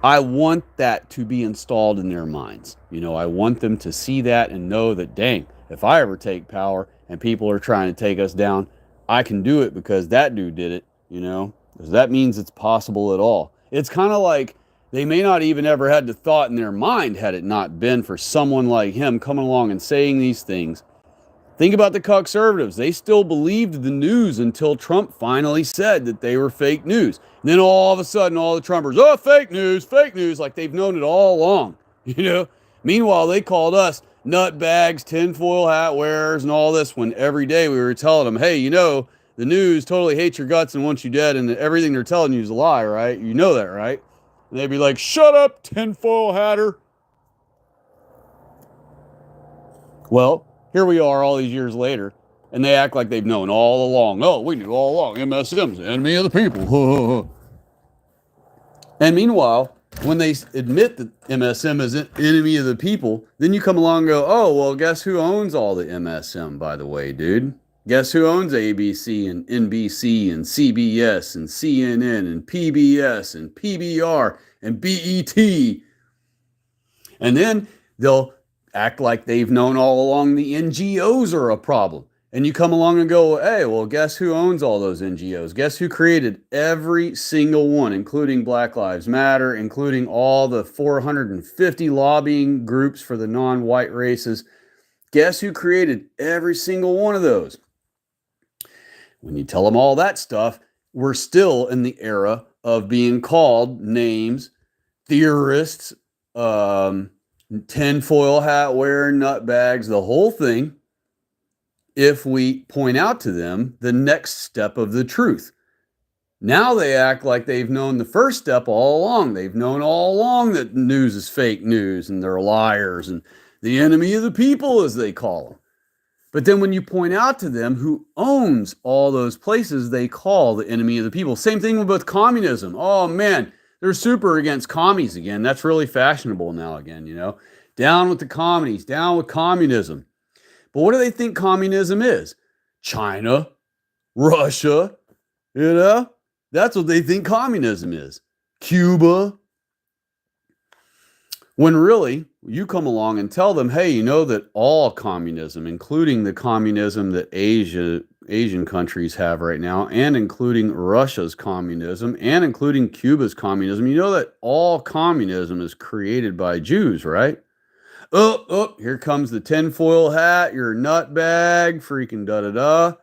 I want that to be installed in their minds. I want them to see that and know that, dang, if I ever take power and people are trying to take us down, I can do it because that dude did it, because that means it's possible at all. It's kind of like they may not even ever had the thought in their mind had it not been for someone like him coming along and saying these things. Think about the conservatives. They still believed the news until Trump finally said that they were fake news. And then all of a sudden, all the Trumpers, oh, fake news, like they've known it all along, Meanwhile, they called us nutbags, tinfoil hat wearers, and all this when every day we were telling them, hey, the news totally hates your guts and wants you dead, and everything they're telling you is a lie, right? You know that, right? And they'd be like, shut up, tinfoil hatter. Well, here we are all these years later, and they act like they've known all along. Oh, we knew all along. MSM's the enemy of the people. And meanwhile, when they admit that MSM is an enemy of the people, then you come along and go, oh, well, guess who owns all the MSM, by the way, dude? Guess who owns ABC and NBC and CBS and CNN and PBS and PBR and BET? And then they'll act like they've known all along the NGOs are a problem. And you come along and go, hey, well, guess who owns all those NGOs? Guess who created every single one, including Black Lives Matter, including all the 450 lobbying groups for the non-white races? Guess who created every single one of those? When you tell them all that stuff, we're still in the era of being called names, theorists, tinfoil hat wearing nutbags, the whole thing, if we point out to them the next step of the truth. Now they act like they've known the first step all along. They've known all along that news is fake news and they're liars and the enemy of the people, as they call them. But then when you point out to them who owns all those places they call the enemy of the people. Same thing with communism. Oh, man, they're super against commies again. That's really fashionable now again, Down with the commies, down with communism. But what do they think communism is? China, Russia, That's what they think communism is. Cuba. When really, you come along and tell them, hey, that all communism, including the communism that Asian countries have right now, and including Russia's communism, and including Cuba's communism, that all communism is created by Jews, right? Oh, here comes the tinfoil hat, your nutbag, freaking da-da-da.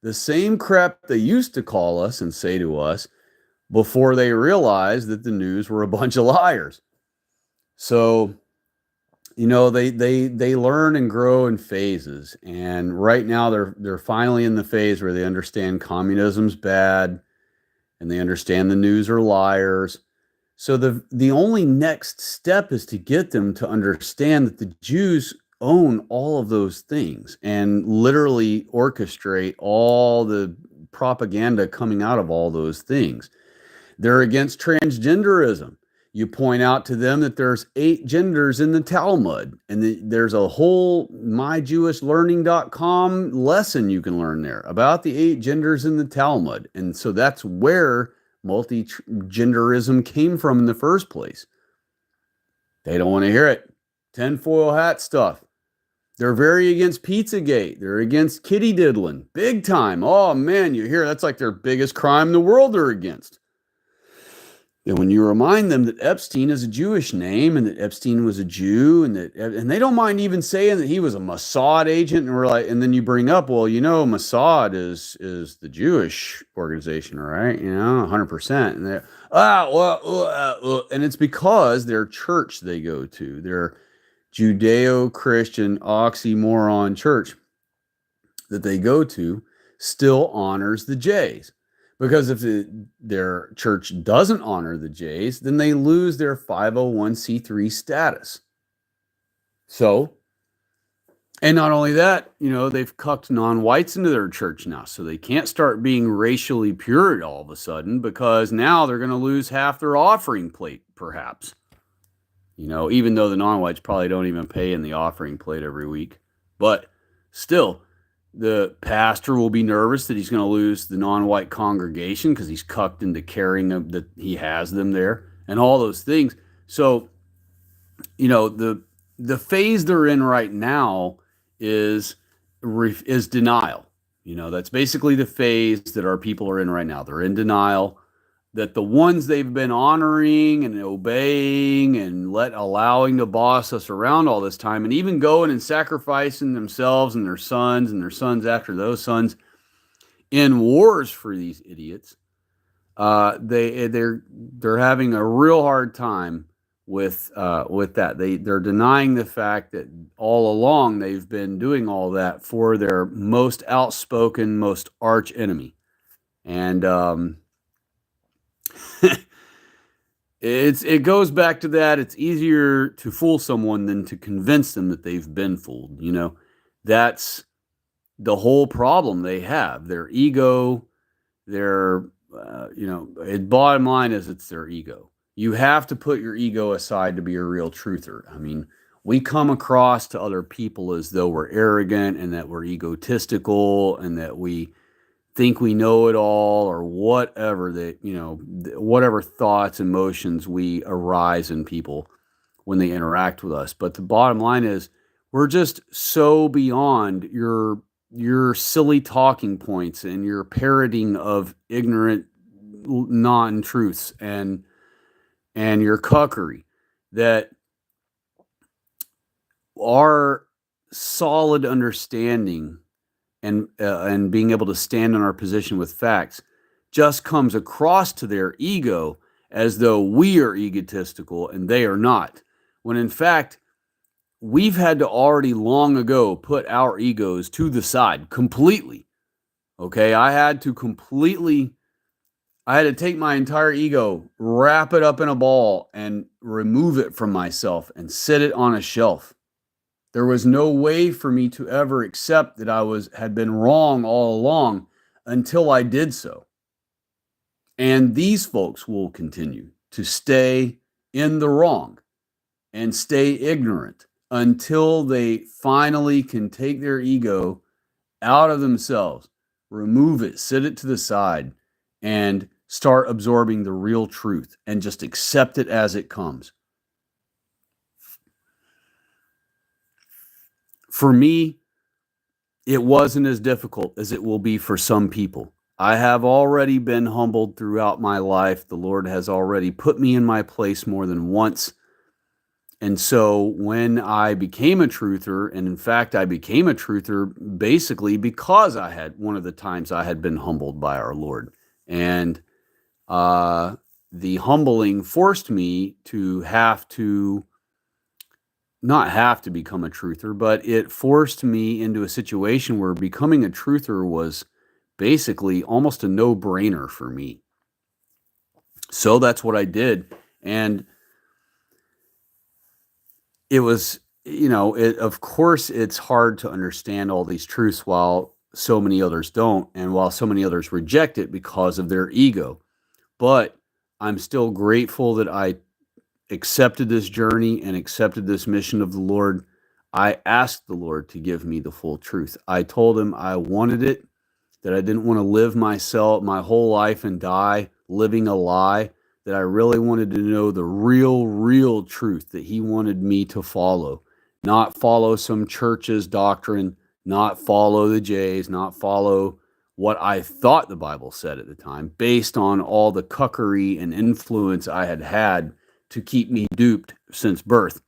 The same crap they used to call us and say to us before they realized that the news were a bunch of liars. So, they learn and grow in phases. And right now they're finally in the phase where they understand communism's bad and they understand the news are liars. So the only next step is to get them to understand that the Jews own all of those things and literally orchestrate all the propaganda coming out of all those things. They're against transgenderism. You point out to them that there's 8 genders in the Talmud, and there's a whole myjewishlearning.com lesson you can learn there about the 8 genders in the Talmud. And so that's where multi-genderism came from in the first place. They don't want to hear it. Tinfoil hat stuff. They're very against Pizzagate. They're against kitty diddling. Big time. Oh, man, you hear that's like their biggest crime in the world they're against. And when you remind them that Epstein is a Jewish name and that Epstein was a Jew and they don't mind even saying that he was a Mossad agent, and then you bring up, well, Mossad is the Jewish organization, right? 100%. And they're and it's because their church they go to, their Judeo-Christian oxymoron church that they go to still honors the Jays. Because if their church doesn't honor the Jays, then they lose their 501c3 status. So, and not only that, they've cucked non-whites into their church now. So they can't start being racially pure all of a sudden because now they're going to lose half their offering plate, perhaps. even though the non-whites probably don't even pay in the offering plate every week. But still, the pastor will be nervous that he's going to lose the non-white congregation because he's cucked into carrying them, that he has them there, and all those things. So, the phase they're in right now is is denial. That's basically the phase that our people are in right now. They're in denial that the ones they've been honoring and obeying and allowing to boss us around all this time, and even going and sacrificing themselves and their sons after those sons in wars for these idiots, they're having a real hard time with that. They're denying the fact that all along they've been doing all that for their most outspoken, most arch enemy. And it goes back to that. It's easier to fool someone than to convince them that they've been fooled. That's the whole problem they have. Their ego, their bottom line is it's their ego. You have to put your ego aside to be a real truther. I mean, we come across to other people as though we're arrogant and that we're egotistical and that we think we know it all, or whatever whatever thoughts, emotions we arise in people when they interact with us. But the bottom line is we're just so beyond your silly talking points and your parroting of ignorant non-truths and your cuckery, that our solid understanding and being able to stand in our position with facts just comes across to their ego as though we are egotistical and they are not, when in fact we've had to already long ago put our egos to the side completely. Okay, I had to take my entire ego, wrap it up in a ball, and remove it from myself and sit it on a shelf. There was no way for me to ever accept that I had been wrong all along until I did so. And these folks will continue to stay in the wrong and stay ignorant until they finally can take their ego out of themselves, remove it, sit it to the side, and start absorbing the real truth and just accept it as it comes. For me, it wasn't as difficult as it will be for some people. I have already been humbled throughout my life. The Lord has already put me in my place more than once. And so when I became a truther, and in fact, I became a truther basically because one of the times I had been humbled by our Lord. And the humbling forced me to not have to become a truther, but it forced me into a situation where becoming a truther was basically almost a no-brainer for me. So that's what I did. And it was, of course, it's hard to understand all these truths while so many others don't, and while so many others reject it because of their ego. But I'm still grateful that I accepted this journey and accepted this mission of the Lord. I asked the Lord to give me the full truth. I told him I wanted it, that I didn't want to live myself my whole life and die living a lie, that I really wanted to know the real truth that he wanted me to follow, not follow some church's doctrine, not follow the Jays, not follow what I thought the Bible said at the time, based on all the cuckery and influence I had to keep me duped since birth.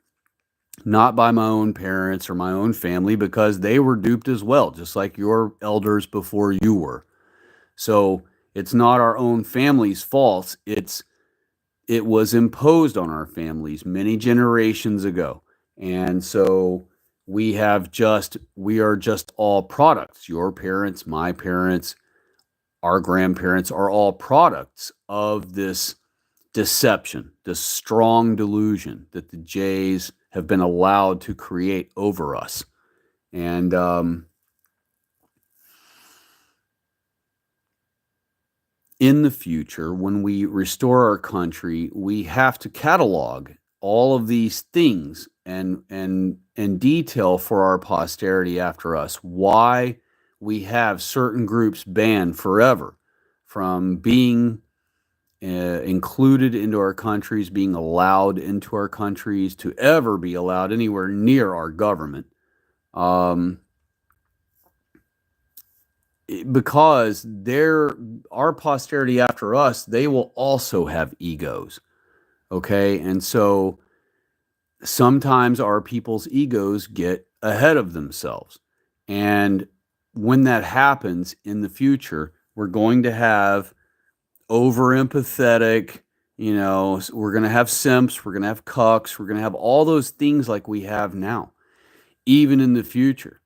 Not by my own parents or my own family, because they were duped as well, just like your elders before you were. So it's not our own family's fault. It was imposed on our families many generations ago. And so we are just all products. Your parents, my parents, our grandparents are all products of this deception, this strong delusion that the Jays have been allowed to create over us. And in the future, when we restore our country, we have to catalog all of these things and detail for our posterity after us why we have certain groups banned forever from being included into our countries, being allowed into our countries, to ever be allowed anywhere near our government. Um, because our posterity after us, they will also have egos. Okay. And so sometimes our people's egos get ahead of themselves. And when that happens in the future, we're going to have over empathetic, we're going to have simps, we're going to have cucks, we're going to have all those things like we have now, even in the future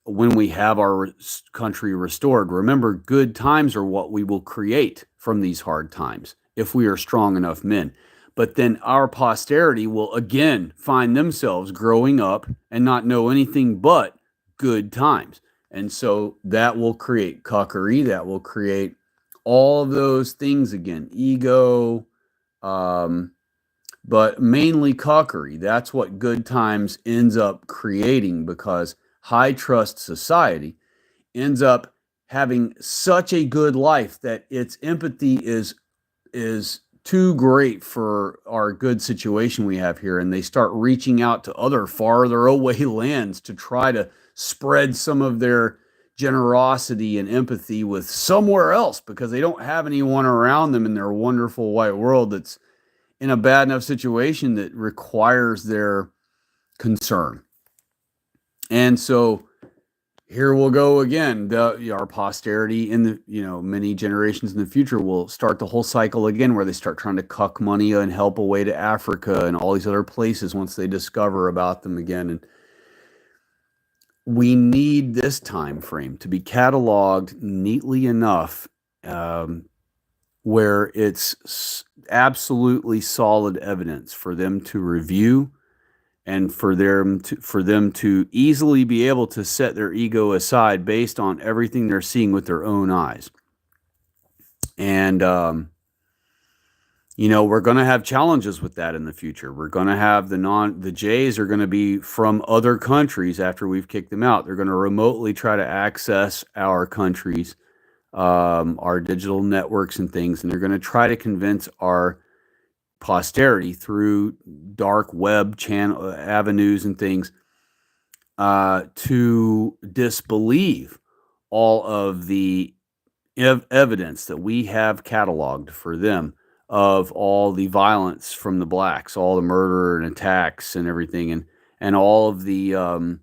when we have our country restored. Remember, good times are what we will create from these hard times if we are strong enough men. But then our posterity will again find themselves growing up and not know anything but good times. And so that will create cuckery, that will create all of those things again, ego, but mainly cuckery. That's what good times ends up creating, because high trust society ends up having such a good life that its empathy is too great for our good situation we have here, and they start reaching out to other farther away lands to try to spread some of their generosity and empathy with somewhere else, because they don't have anyone around them in their wonderful white world that's in a bad enough situation that requires their concern. And so here we'll go again. Our posterity in the many generations in the future will start the whole cycle again, where they start trying to cuck money and help away to Africa and all these other places once they discover about them again. And we need this time frame to be cataloged neatly enough, where it's absolutely solid evidence for them to review, and for them to easily be able to set their ego aside based on everything they're seeing with their own eyes. And we're going to have challenges with that in the future. We're going to have the Jays are going to be from other countries after we've kicked them out. They're going to remotely try to access our countries, our digital networks and things, and they're going to try to convince our posterity through dark web channel avenues and things to disbelieve all of the evidence that we have cataloged for them of all the violence from the blacks, all the murder and attacks and everything, and all of the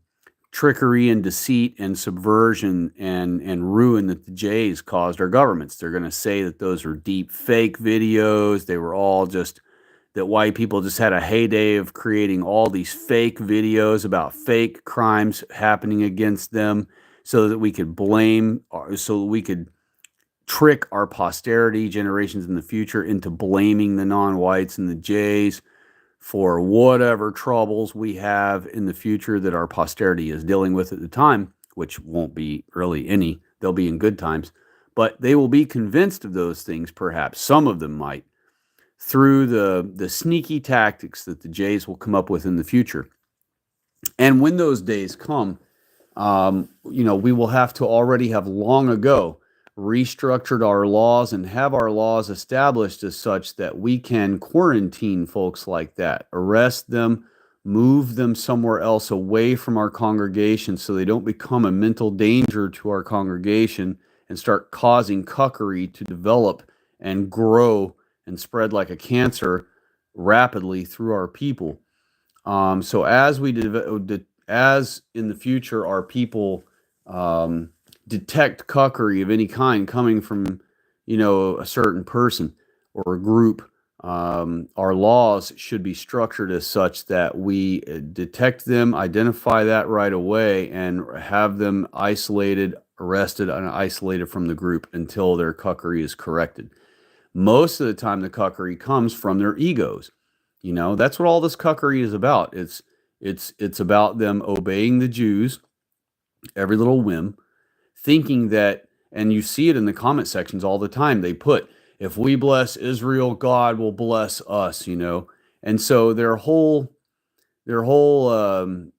trickery and deceit and subversion and ruin that the Jays caused our governments. They're going to say that those are deep fake videos. They were all just that white people just had a heyday of creating all these fake videos about fake crimes happening against them, so that we could so that we could trick our posterity generations in the future into blaming the non-whites and the Jays for whatever troubles we have in the future that our posterity is dealing with at the time, which won't be really any. They'll be in good times, but they will be convinced of those things. Perhaps some of them might, through the sneaky tactics that the Jays will come up with in the future. And when those days come, we will have to already have long ago restructured our laws and have our laws established as such that we can quarantine folks like that, arrest them, move them somewhere else away from our congregation so they don't become a mental danger to our congregation and start causing cuckery to develop and grow and spread like a cancer rapidly through our people. So as in the future our people detect cuckery of any kind coming from a certain person or a group, our laws should be structured as such that we detect them, identify that right away, and have them isolated, arrested, and isolated from the group until their cuckery is corrected. Most of the time the cuckery comes from their egos. That's what all this cuckery is about. It's about them obeying the Jews, every little whim, thinking that, and you see it in the comment sections all the time, they put, if we bless Israel, God will bless us, And so their whole thing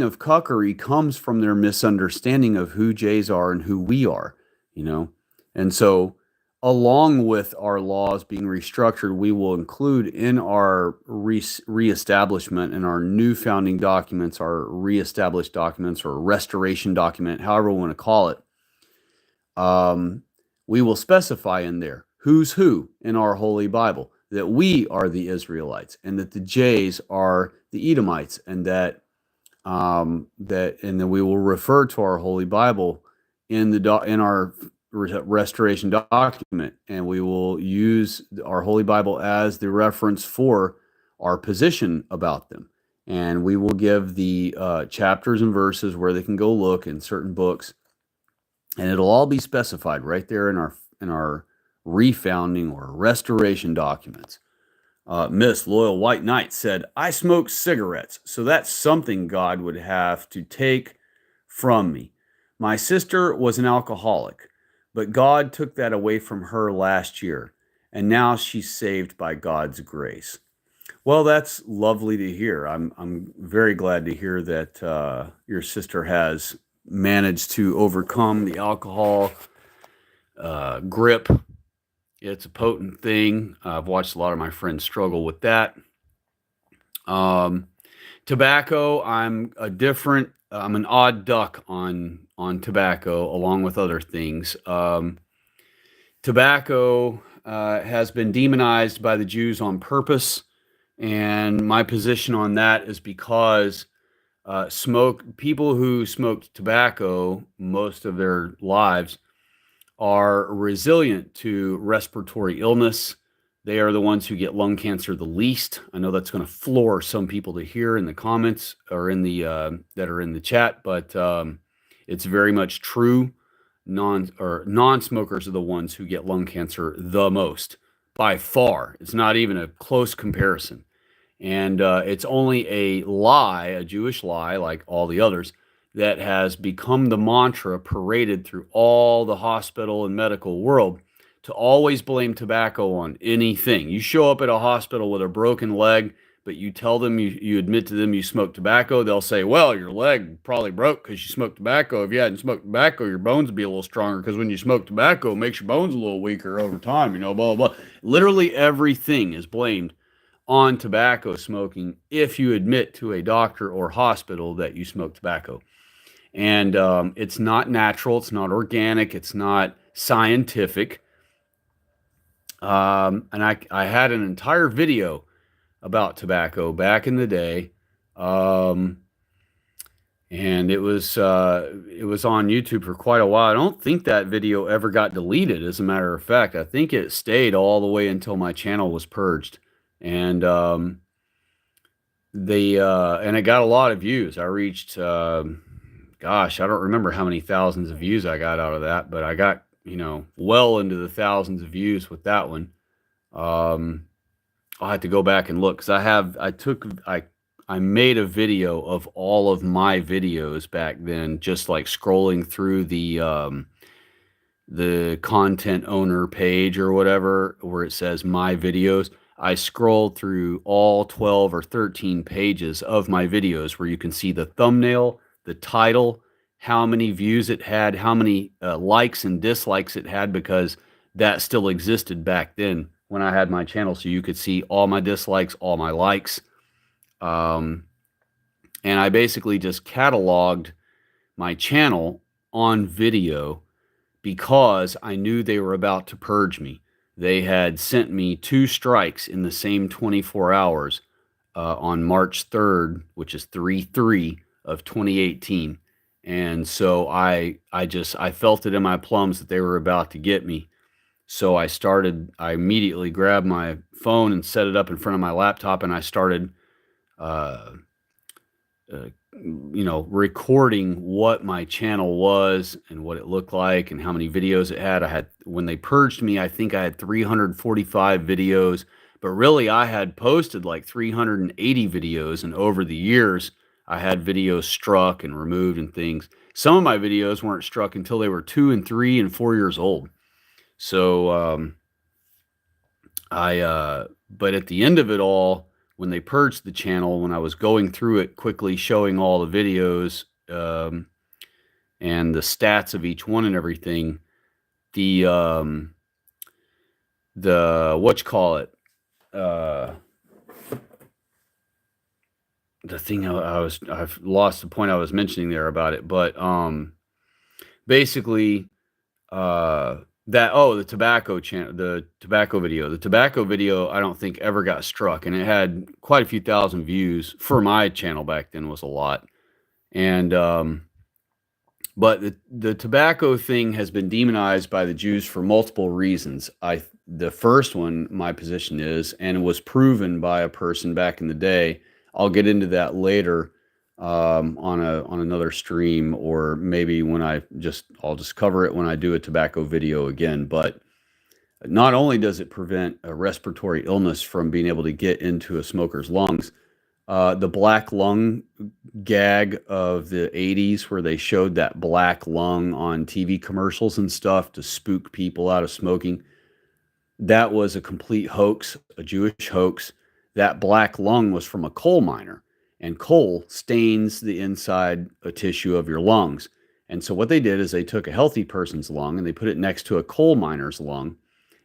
of cuckery comes from their misunderstanding of who Jays are and who we are, you know. And so, along with our laws being restructured, we will include in our reestablishment and our new founding documents, our reestablished documents or restoration document, however we want to call it. We will specify in there who's who in our Holy Bible, that we are the Israelites and that the Jays are the Edomites, and and then we will refer to our Holy Bible in our restoration document, and we will use our Holy Bible as the reference for our position about them, and we will give the chapters and verses where they can go look in certain books, and it'll all be specified right there in our refounding or restoration documents. Miss Loyal White Knight said, I smoke cigarettes, so that's something God would have to take from me. My sister was an alcoholic, but God took that away from her last year, and now she's saved by God's grace. Well, that's lovely to hear. I'm very glad to hear that your sister has managed to overcome the alcohol grip. It's a potent thing. I've watched a lot of my friends struggle with that. Tobacco, I'm an odd duck on tobacco, along with other things. Tobacco has been demonized by the Jews on purpose, and my position on that is because people who smoked tobacco most of their lives are resilient to respiratory illness. They are the ones who get lung cancer the least. I know that's going to floor some people to hear in the comments or in the that are in the chat, but it's very much true. Non-smokers are the ones who get lung cancer the most by far. It's not even a close comparison, and it's only a lie, a Jewish lie, like all the others, that has become the mantra paraded through all the hospital and medical world to always blame tobacco on anything. You show up at a hospital with a broken leg, but you tell them, you admit to them you smoke tobacco, they'll say, well, your leg probably broke because you smoked tobacco. If you hadn't smoked tobacco, your bones would be a little stronger, because when you smoke tobacco, it makes your bones a little weaker over time, blah, blah, blah. Literally everything is blamed on tobacco smoking if you admit to a doctor or hospital that you smoke tobacco. And it's not natural, it's not organic, it's not scientific. And I had an entire video about tobacco back in the day, and it was on YouTube for quite a while. I don't think that video ever got deleted. As a matter of fact, I think it stayed all the way until my channel was purged, and and it got a lot of views. I reached. Gosh, I don't remember how many thousands of views I got out of that, but I got, well into the thousands of views with that one. I'll have to go back and look, because I made a video of all of my videos back then, just like scrolling through the content owner page or whatever, where it says my videos. I scrolled through all 12 or 13 pages of my videos where you can see the thumbnail, the title, how many views it had, how many likes and dislikes it had, because that still existed back then when I had my channel. So you could see all my dislikes, all my likes. And I basically just cataloged my channel on video because I knew they were about to purge me. They had sent me 2 strikes in the same 24 hours on March 3rd, which is 3/3 of 2018. And so I felt it in my plums that they were about to get me. So I immediately grabbed my phone and set it up in front of my laptop, and I started recording what my channel was and what it looked like and how many videos it had. When they purged me, I think I had 345 videos, but really I had posted like 380 videos, and over the years I had videos struck and removed and things. Some of my videos weren't struck until they were 2 and 3 and 4 years old. So But at the end of it all, when they purged the channel, when I was going through it quickly, showing all the videos and the stats of each one and everything, the what you call it, uh, the thing I've lost the point I was mentioning there about it, but basically the tobacco channel, the tobacco video I don't think ever got struck, and it had quite a few thousand views for my channel back then. Was a lot. And but the tobacco thing has been demonized by the Jews for multiple reasons. The first one, my position is, and it was proven by a person back in the day. I'll get into that later on another stream, or maybe when I'll just cover it when I do a tobacco video again. But not only does it prevent a respiratory illness from being able to get into a smoker's lungs, the black lung gag of the 80s, where they showed that black lung on TV commercials and stuff to spook people out of smoking, that was a complete hoax, a Jewish hoax. That black lung was from a coal miner, and coal stains the inside tissue of your lungs. And so what they did is they took a healthy person's lung and they put it next to a coal miner's lung,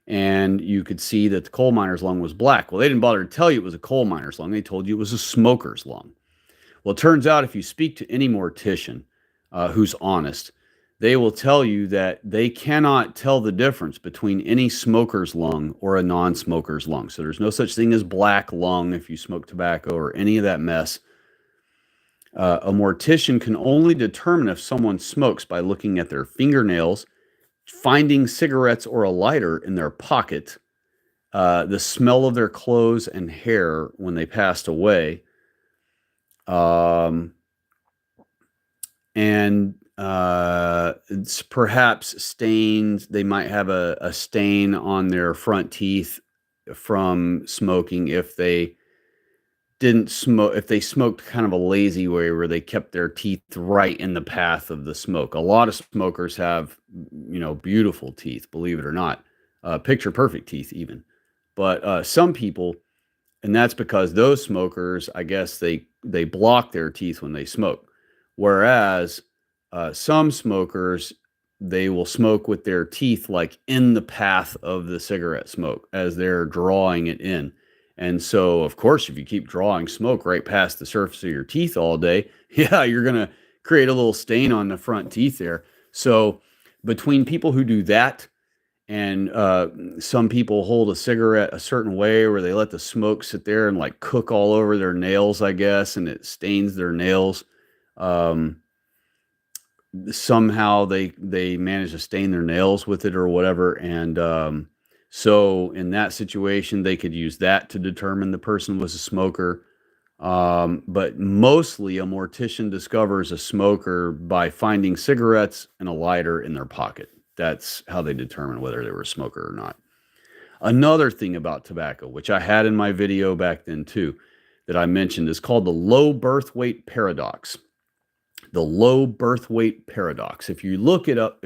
and you could see that the coal miner's lung was black. Well, they didn't bother to tell you it was a coal miner's lung. They told you it was a smoker's lung. Well, it turns out if you speak to any mortician who's honest, they will tell you that they cannot tell the difference between any smoker's lung or a non-smoker's lung. So there's no such thing as black lung if you smoke tobacco or any of that mess. A mortician can only determine if someone smokes by looking at their fingernails, finding cigarettes or a lighter in their pocket, the smell of their clothes and hair when they passed away, and it's perhaps stains. They might have a stain on their front teeth from smoking if they didn't smoke, if they smoked kind of a lazy way where they kept their teeth right in the path of the smoke. A lot of smokers have, beautiful teeth, believe it or not, picture perfect teeth even. But some people, and that's because those smokers, I guess they block their teeth when they smoke. Whereas some smokers, they will smoke with their teeth like in the path of the cigarette smoke as they're drawing it in. And so, of course, if you keep drawing smoke right past the surface of your teeth all day, yeah, you're going to create a little stain on the front teeth there. So between people who do that and some people hold a cigarette a certain way where they let the smoke sit there and like cook all over their nails, I guess, and it stains their nails. Somehow they manage to stain their nails with it or whatever. And so in that situation, they could use that to determine the person was a smoker. But mostly a mortician discovers a smoker by finding cigarettes and a lighter in their pocket. That's how they determine whether they were a smoker or not. Another thing about tobacco, which I had in my video back then too, that I mentioned, is called the low birth weight paradox. The low birth weight paradox. If you look it up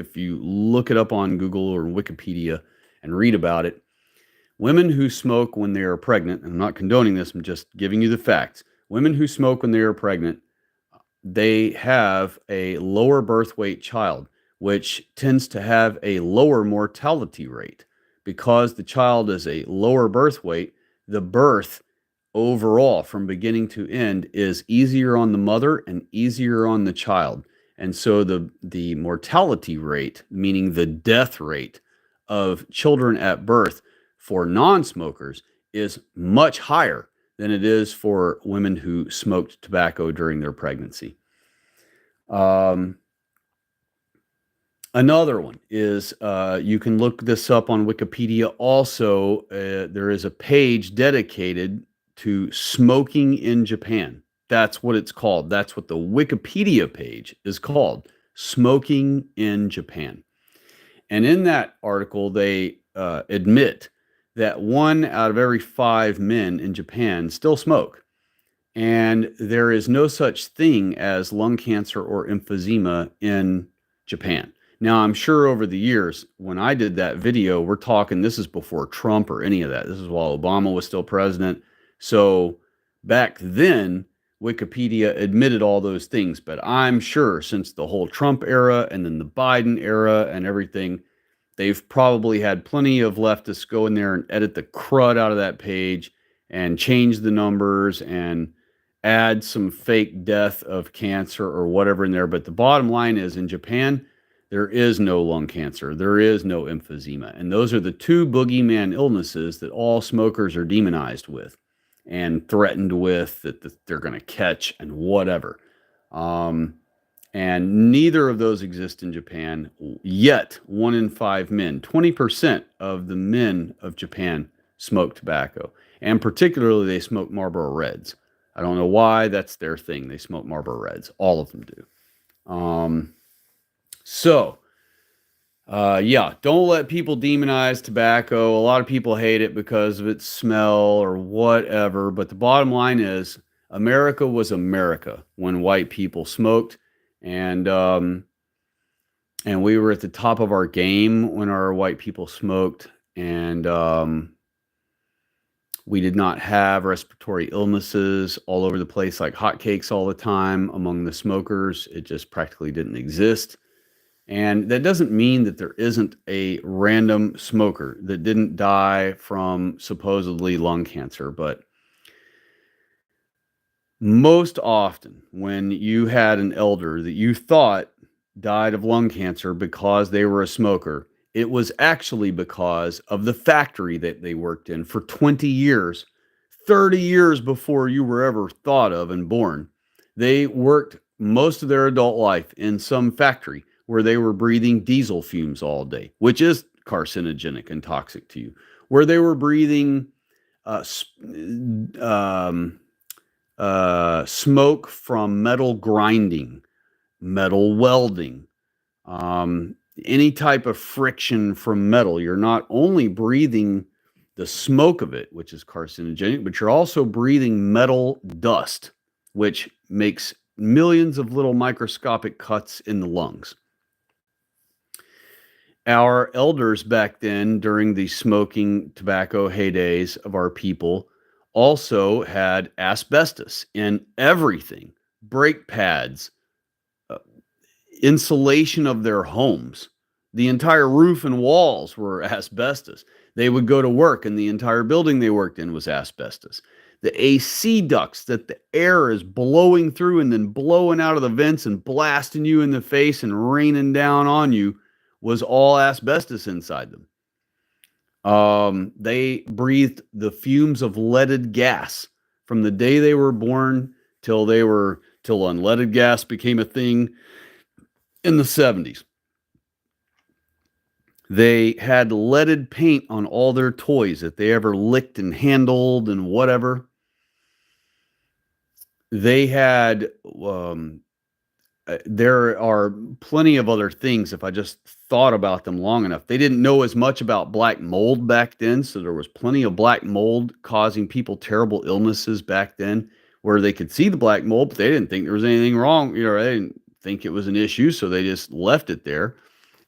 on Google or Wikipedia and read about it, women who smoke when they are pregnant, and I'm not condoning this, I'm just giving you the facts. Women who smoke when they are pregnant, they have a lower birth weight child, which tends to have a lower mortality rate. Because the child is a lower birth weight, the birth overall from beginning to end is easier on the mother and easier on the child. And so the mortality rate, meaning the death rate of children at birth for non-smokers, is much higher than it is for women who smoked tobacco during their pregnancy. Another one is, you can look this up on Wikipedia also. There is a page dedicated to smoking in Japan. That's what it's called. That's what the Wikipedia page is called, Smoking in Japan. And in that article, they admit that 1 out of every 5 men in Japan still smoke. And there is no such thing as lung cancer or emphysema in Japan. Now, I'm sure over the years, when I did that video, we're talking, this is before Trump or any of that. This is while Obama was still president. So back then, Wikipedia admitted all those things. But I'm sure since the whole Trump era and then the Biden era and everything, they've probably had plenty of leftists go in there and edit the crud out of that page and change the numbers and add some fake death of cancer or whatever in there. But the bottom line is, in Japan, there is no lung cancer. There is no emphysema. And those are the two boogeyman illnesses that all smokers are demonized with and threatened with, that they're going to catch and whatever. And neither of those exist in Japan yet. 1 in 5 men, 20% of the men of Japan smoke tobacco. And particularly, they smoke Marlboro Reds. I don't know why. That's their thing. They smoke Marlboro Reds. All of them do. Yeah, don't let people demonize tobacco. A lot of people hate it because of its smell or whatever. But the bottom line is, America was America when white people smoked. And we were at the top of our game when our white people smoked. And we did not have respiratory illnesses all over the place like hotcakes all the time among the smokers. It just practically didn't exist. And that doesn't mean that there isn't a random smoker that didn't die from supposedly lung cancer. But most often, when you had an elder that you thought died of lung cancer because they were a smoker, it was actually because of the factory that they worked in for 20 years, 30 years before you were ever thought of and born. They worked most of their adult life in some factory where they were breathing diesel fumes all day, which is carcinogenic and toxic to you, where they were breathing smoke from metal grinding, metal welding, any type of friction from metal. You're not only breathing the smoke of it, which is carcinogenic, but you're also breathing metal dust, which makes millions of little microscopic cuts in the lungs. Our elders back then, during the smoking tobacco heydays of our people, also had asbestos in everything, brake pads, insulation of their homes. The entire roof and walls were asbestos. They would go to work and the entire building they worked in was asbestos. The AC ducts that the air is blowing through and then blowing out of the vents and blasting you in the face and raining down on you was all asbestos inside them. They breathed the fumes of leaded gas from the day they were born till unleaded gas became a thing in the 70s. They had leaded paint on all their toys that they ever licked and handled and whatever. They had, there are plenty of other things if I just thought about them long enough. They didn't know as much about black mold back then, so there was plenty of black mold causing people terrible illnesses back then, where they could see the black mold, but they didn't think there was anything wrong. They didn't think it was an issue, so they just left it there.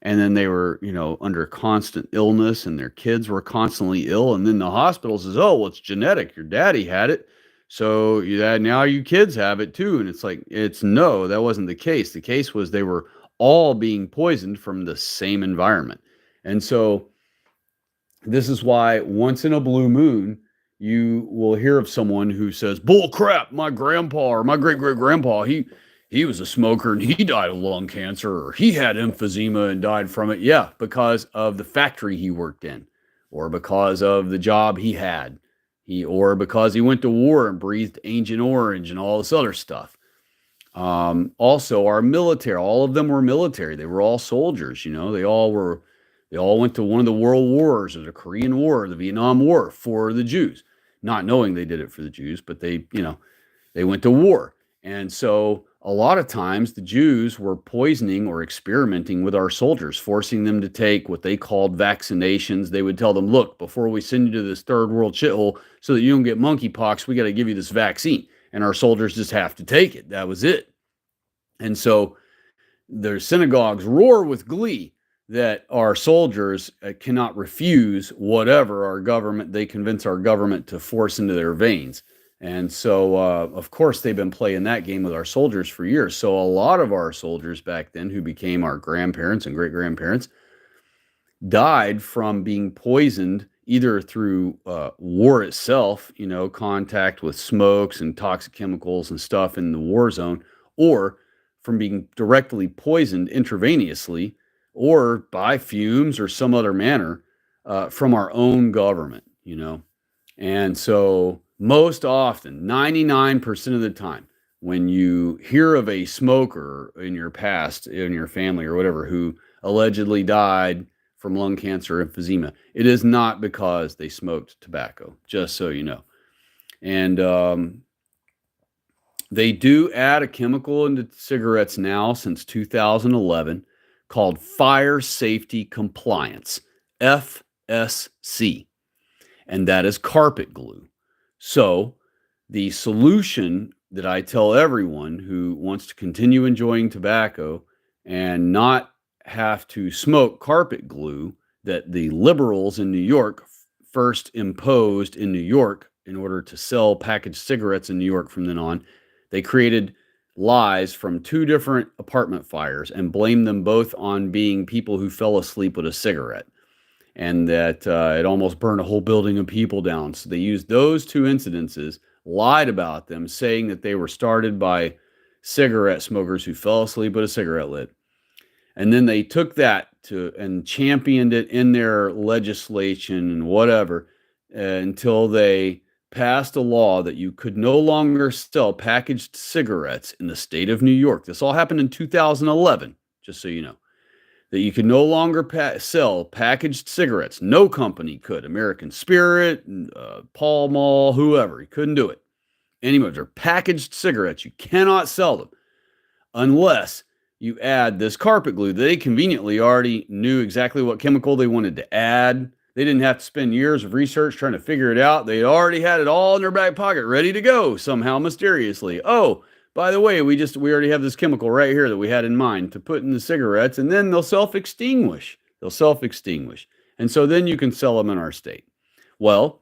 And then they were, under constant illness, and their kids were constantly ill. And then the hospital says, "Oh, well, it's genetic. Your daddy had it, so now you kids have it too." And it's like, no, that wasn't the case. The case was they were all being poisoned from the same environment. And so this is why once in a blue moon, you will hear of someone who says, "Bull crap, my grandpa or my great-great-grandpa, he was a smoker and he died of lung cancer, or he had emphysema and died from it." Yeah, because of the factory he worked in, or because of the job he had, or because he went to war and breathed Agent Orange and all this other stuff. Also, our military, all of them were military. They were all soldiers. They all went to one of the world wars, or the Korean War, the Vietnam War, for the Jews, not knowing they did it for the Jews, but they went to war. And so a lot of times the Jews were poisoning or experimenting with our soldiers, forcing them to take what they called vaccinations. They would tell them, "Look, before we send you to this third world shithole so that you don't get monkeypox, we got to give you this vaccine." And our soldiers just have to take it. That was it. And so their synagogues roar with glee that our soldiers cannot refuse whatever our government, they convince our government to force into their veins. And so, of course, they've been playing that game with our soldiers for years. So a lot of our soldiers back then who became our grandparents and great grandparents died from being poisoned either through war itself, contact with smokes and toxic chemicals and stuff in the war zone, or from being directly poisoned intravenously or by fumes or some other manner from our own government. And so most often, 99% of the time, when you hear of a smoker in your past, in your family or whatever, who allegedly died from lung cancer, emphysema, it is not because they smoked tobacco, just so you know. And they do add a chemical into cigarettes now since 2011 called Fire Safety Compliance, FSC, and that is carpet glue. So the solution that I tell everyone who wants to continue enjoying tobacco and not have to smoke carpet glue that the liberals in New York first imposed in New York in order to sell packaged cigarettes in New York from then on, they created lies from two different apartment fires and blamed them both on being people who fell asleep with a cigarette, and that it almost burned a whole building of people down. So they used those two incidences, lied about them, saying that they were started by cigarette smokers who fell asleep with a cigarette lit. And then they took that and championed it in their legislation and whatever until they passed a law that you could no longer sell packaged cigarettes in the state of New York. This all happened in 2011, just so you know, that you could no longer sell packaged cigarettes. No company could. American Spirit, Pall Mall, whoever. You couldn't do it. Anyway, they're packaged cigarettes. You cannot sell them unless you add this carpet glue. They conveniently already knew exactly what chemical they wanted to add. They didn't have to spend years of research trying to figure it out. They already had it all in their back pocket, ready to go somehow mysteriously. Oh, by the way, we already have this chemical right here that we had in mind to put in the cigarettes, and then they'll self-extinguish. And so then you can sell them in our state. Well,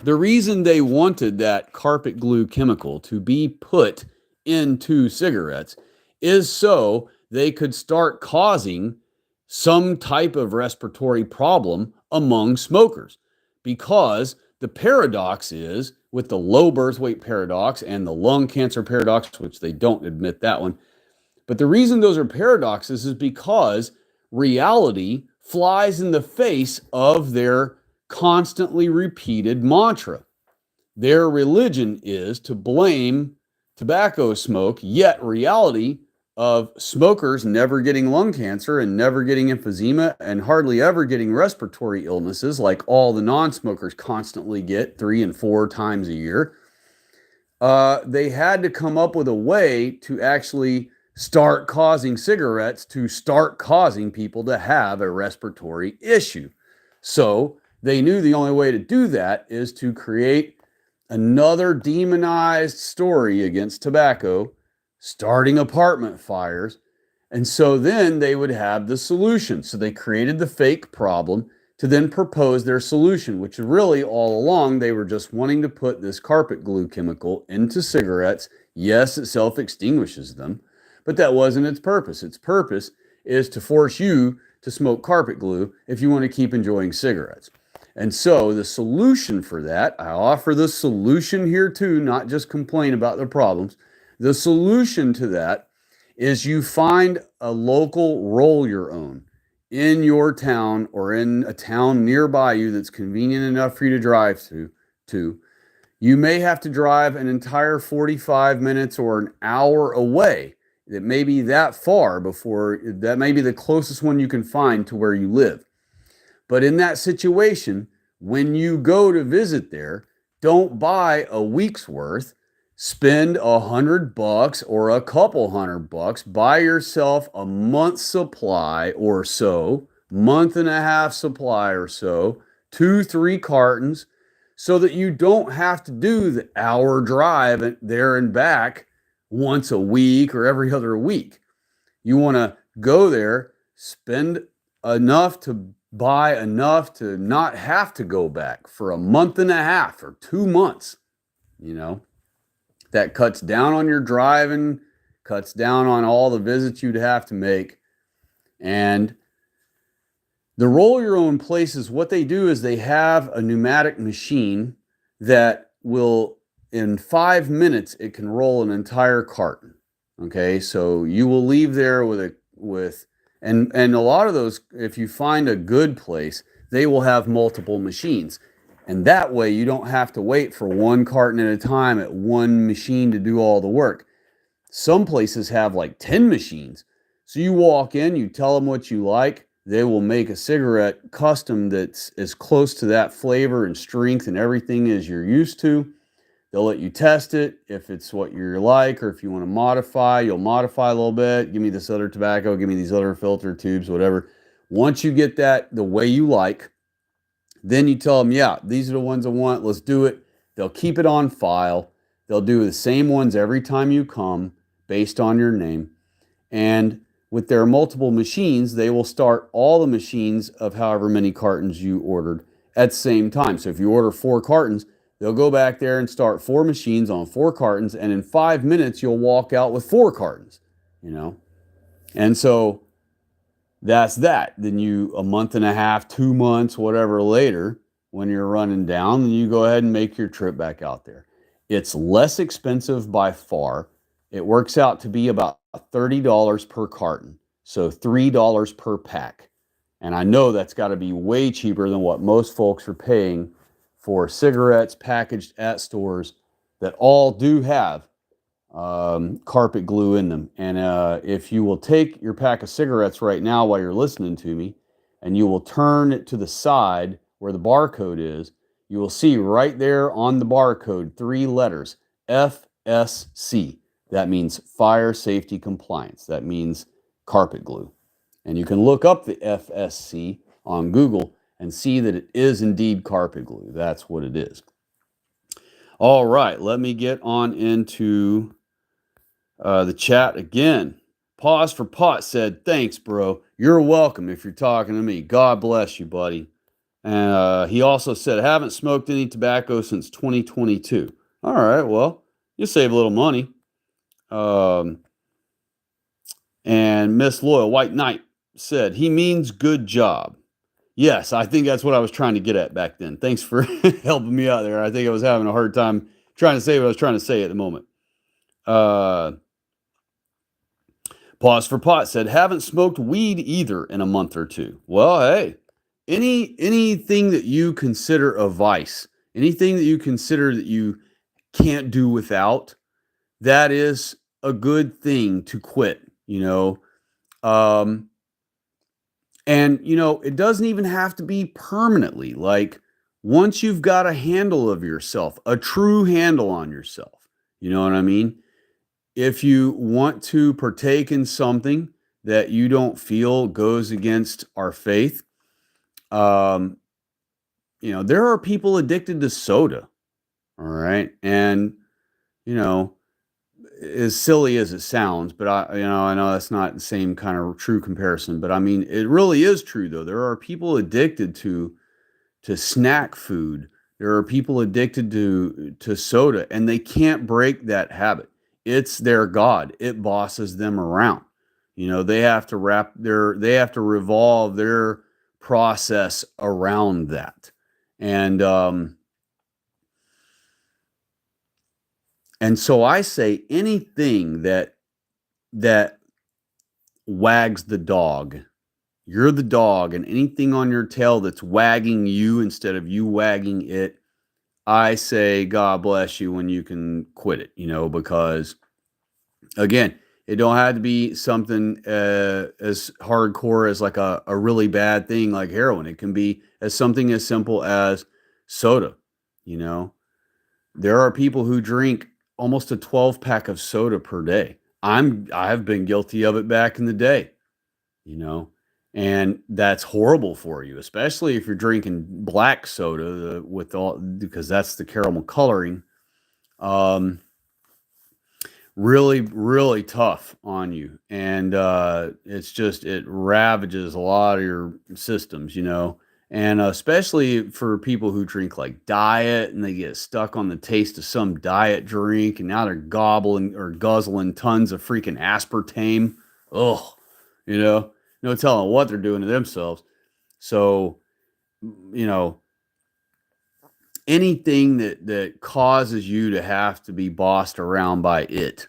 the reason they wanted that carpet glue chemical to be put into cigarettes is so they could start causing some type of respiratory problem among smokers. Because the paradox is, with the low birth weight paradox and the lung cancer paradox, which they don't admit that one, but the reason those are paradoxes is because reality flies in the face of their constantly repeated mantra. Their religion is to blame tobacco smoke, yet reality of smokers never getting lung cancer and never getting emphysema and hardly ever getting respiratory illnesses like all the non-smokers constantly get 3 and 4 times a year. They had to come up with a way to actually start causing cigarettes to start causing people to have a respiratory issue. So they knew the only way to do that is to create another demonized story against tobacco, starting apartment fires. And so then they would have the solution. So they created the fake problem to then propose their solution, which really all along they were just wanting to put this carpet glue chemical into cigarettes. Yes, it self-extinguishes them, but that wasn't its purpose. Its purpose is to force you to smoke carpet glue if you want to keep enjoying cigarettes. And so the solution for that, I offer the solution here too, not just complain about the problems. The solution to that is you find a local roll your own in your town or in a town nearby you that's convenient enough for you to drive to. You may have to drive an entire 45 minutes or an hour away. It may be that far before, that may be the closest one you can find to where you live. But in that situation, when you go to visit there, don't buy a week's worth. Spend $100 or a couple $100. Buy yourself a month's supply or so, month and a half supply or so, 2-3 cartons, so that you don't have to do the hour drive there and back once a week or every other week. You want to go there, spend enough to buy enough to not have to go back for a month and a half or 2 months. You know, that cuts down on your driving, cuts down on all the visits you'd have to make. And the roll your own places, what they do is they have a pneumatic machine that will, in 5 minutes, it can roll an entire carton. Okay, so you will leave there and a lot of those, if you find a good place, they will have multiple machines. And that way you don't have to wait for one carton at a time at one machine to do all the work. Some places have like 10 machines. So you walk in, you tell them what you like. They will make a cigarette custom that's as close to that flavor and strength and everything as you're used to. They'll let you test it if it's what you're like, or if you want to modify, you'll modify a little bit. Give me this other tobacco, give me these other filter tubes, whatever. Once you get that the way you like, then you tell them, yeah, these are the ones I want. Let's do it. They'll keep it on file. They'll do the same ones every time you come based on your name. And with their multiple machines, they will start all the machines of however many cartons you ordered at the same time. So if you order 4 cartons, they'll go back there and start 4 machines on 4 cartons. And in 5 minutes, you'll walk out with 4 cartons, you know? And so that's that. Then you, a month and a half, 2 months, whatever later, when you're running down, then you go ahead and make your trip back out there. It's less expensive by far. It works out to be about $30 per carton, so $3 per pack. And I know that's got to be way cheaper than what most folks are paying for cigarettes packaged at stores that all do have carpet glue in them. And if you will take your pack of cigarettes right now while you're listening to me, and you will turn it to the side where the barcode is, you will see right there on the barcode 3 letters, FSC. That means fire safety compliance. That means carpet glue. And you can look up the FSC on Google and see that it is indeed carpet glue. That's what it is. All right, let me get on into the chat again. Pause for Pot said, thanks, bro. You're welcome if you're talking to me. God bless you, buddy. And he also said, I haven't smoked any tobacco since 2022. All right, well, you save a little money. And Miss Loyal White Knight said, he means good job. Yes, I think that's what I was trying to get at back then. Thanks for helping me out there. I think I was having a hard time trying to say what I was trying to say at the moment. Pause for Pot said, haven't smoked weed either in a month or 2. Well, hey, anything that you consider a vice, anything that you consider that you can't do without, that is a good thing to quit, you know. And, you know, it doesn't even have to be permanently. Like, once you've got a handle of yourself, a true handle on yourself, you know what I mean? If you want to partake in something that you don't feel goes against our faith, you know, there are people addicted to soda, all right? And, you know, as silly as it sounds, but I know that's not the same kind of true comparison, but I mean, it really is true though. There are people addicted to snack food. There are people addicted to soda, and they can't break that habit. It's their God. It bosses them around. You know, they have to revolve their process around that. And so I say anything that wags the dog, you're the dog, and anything on your tail that's wagging you instead of you wagging it, I say God bless you when you can quit it, you know, because again, it don't have to be something as hardcore as like a really bad thing like heroin. It can be as something as simple as soda, you know. There are people who drink almost a 12-pack of soda per day. I've been guilty of it back in the day, you know, and that's horrible for you, especially if you're drinking black soda because that's the caramel coloring. really, really tough on you. And it's just, it ravages a lot of your systems, you know. And especially for people who drink like diet and they get stuck on the taste of some diet drink and now they're gobbling or guzzling tons of freaking aspartame. Oh, you know, no telling what they're doing to themselves. So, you know, anything that causes you to have to be bossed around by it,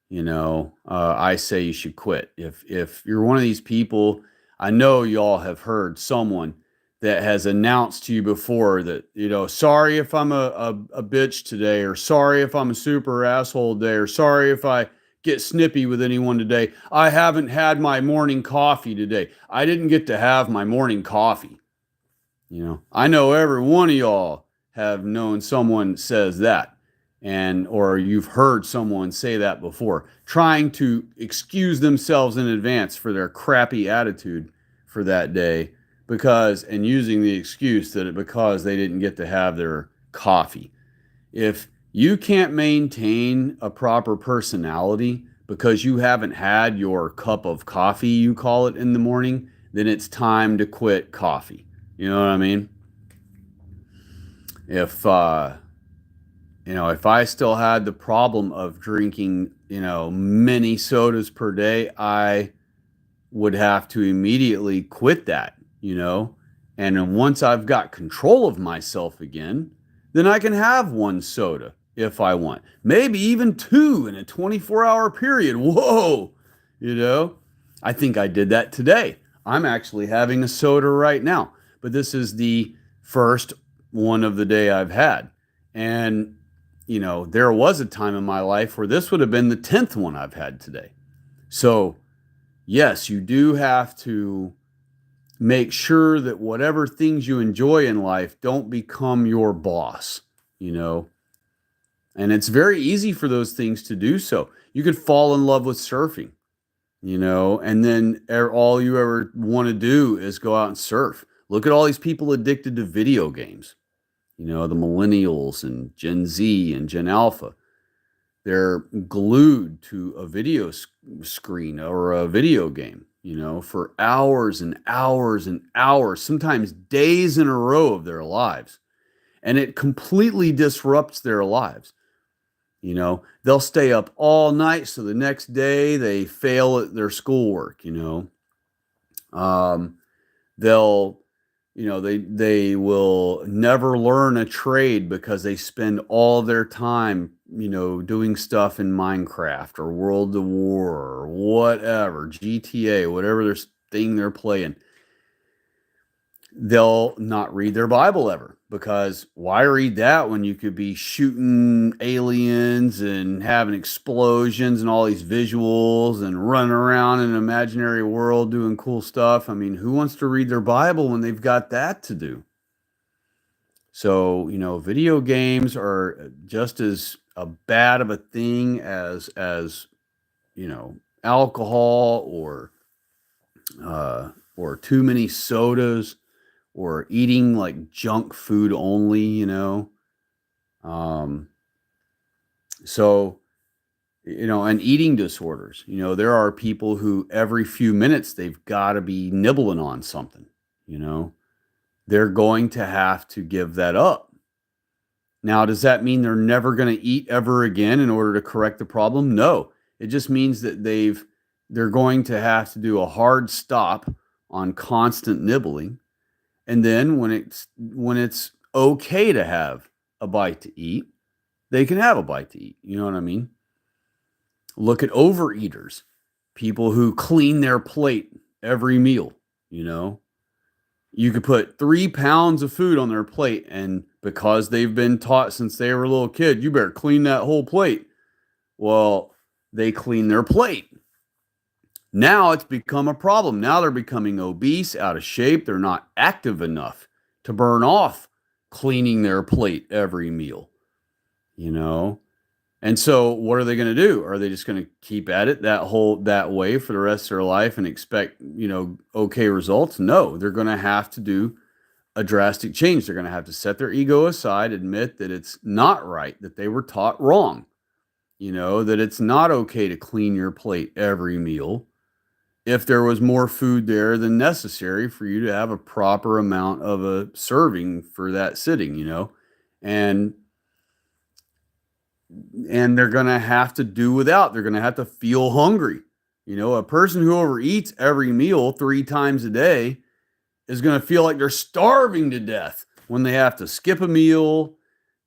you know, I say you should quit. If you're one of these people, I know y'all have heard someone that has announced to you before that, you know, sorry if I'm a bitch today, or sorry if I'm a super asshole today, or sorry if I get snippy with anyone today. I haven't had my morning coffee today. I didn't get to have my morning coffee. You know, I know every one of y'all have known someone says that, and or you've heard someone say that before, trying to excuse themselves in advance for their crappy attitude for that day because and using the excuse that because they didn't get to have their coffee. If you can't maintain a proper personality because you haven't had your cup of coffee, you call it, in the morning, then it's time to quit coffee. You know what I mean? If you know, if I still had the problem of drinking, you know, many sodas per day, I would have to immediately quit that, you know. And then once I've got control of myself again, then I can have one soda if I want. Maybe even two in a 24-hour period. Whoa, you know. I think I did that today. I'm actually having a soda right now, but this is the first one of the day I've had. And, you know, there was a time in my life where this would have been the 10th one I've had today. So, yes, you do have to make sure that whatever things you enjoy in life don't become your boss, you know. And it's very easy for those things to do so. You could fall in love with surfing, you know, and then all you ever want to do is go out and surf. Look at all these people addicted to video games, you know, the millennials and Gen Z and Gen Alpha. They're glued to a video screen or a video game, you know, for hours and hours and hours, sometimes days in a row of their lives. And it completely disrupts their lives. You know, they'll stay up all night so the next day they fail at their schoolwork, you know. They'll they will never learn a trade because they spend all their time, you know, doing stuff in Minecraft or World of War or whatever, GTA, whatever their thing they're playing. They'll not read their Bible ever because why read that when you could be shooting aliens and having explosions and all these visuals and running around in an imaginary world doing cool stuff? I mean, who wants to read their Bible when they've got that to do? So, you know, video games are just as bad of a thing as you know, alcohol or too many sodas or eating like junk food only, you know. Um, so, you know, and eating disorders, you know, there are people who every few minutes they've got to be nibbling on something, you know, they're going to have to give that up. Now, does that mean they're never going to eat ever again in order to correct the problem? No, it just means that they're going to have to do a hard stop on constant nibbling. And then when it's okay to have a bite to eat, they can have a bite to eat. You know what I mean? Look at overeaters, people who clean their plate every meal, you know. You could put 3 pounds of food on their plate, and because they've been taught since they were a little kid, you better clean that whole plate. Well, they clean their plate. Now it's become a problem. Now they're becoming obese, out of shape. They're not active enough to burn off cleaning their plate every meal, you know? And so what are they going to do? Are they just going to keep at it that way for the rest of their life and expect, you know, okay results? No, they're going to have to do a drastic change. They're going to have to set their ego aside, admit that it's not right, that they were taught wrong, that it's not okay to clean your plate every meal if there was more food there than necessary for you to have a proper amount of a serving for that sitting. And and they're going to have to do without. They're going to have to feel hungry. A person who overeats every meal 3 times a day is going to feel like they're starving to death when they have to skip a meal,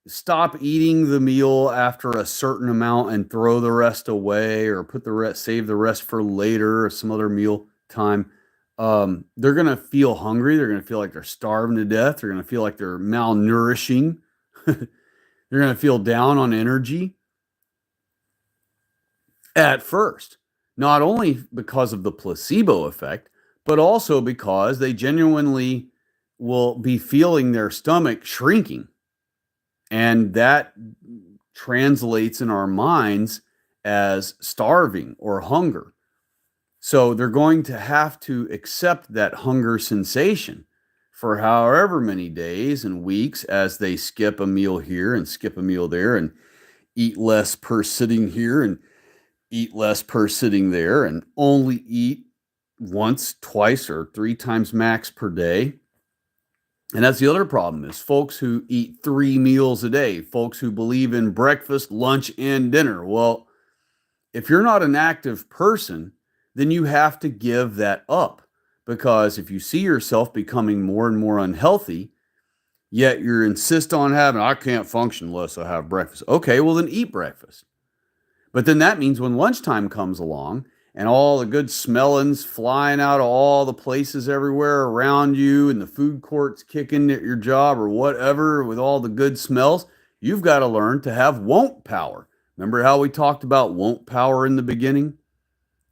stop eating the meal after a certain amount and throw the rest away, or save the rest for later or some other meal time. They're going to feel hungry. They're going to feel like they're starving to death. They're going to feel like they're malnourishing. They're going to feel down on energy at first, not only because of the placebo effect, but also because they genuinely will be feeling their stomach shrinking. And that translates in our minds as starving or hunger. So they're going to have to accept that hunger sensation for however many days and weeks as they skip a meal here and skip a meal there and eat less per sitting here and eat less per sitting there and only eat once, twice, or 3 times max per day. And that's the other problem is folks who eat 3 meals a day, folks who believe in breakfast, lunch, and dinner. Well, if you're not an active person, then you have to give that up, because if you see yourself becoming more and more unhealthy, yet you insist on I can't function unless I have breakfast. Okay, well then eat breakfast. But then that means when lunchtime comes along and all the good smellings flying out of all the places everywhere around you and the food courts kicking at your job or whatever with all the good smells, you've got to learn to have won't power. Remember how we talked about won't power in the beginning?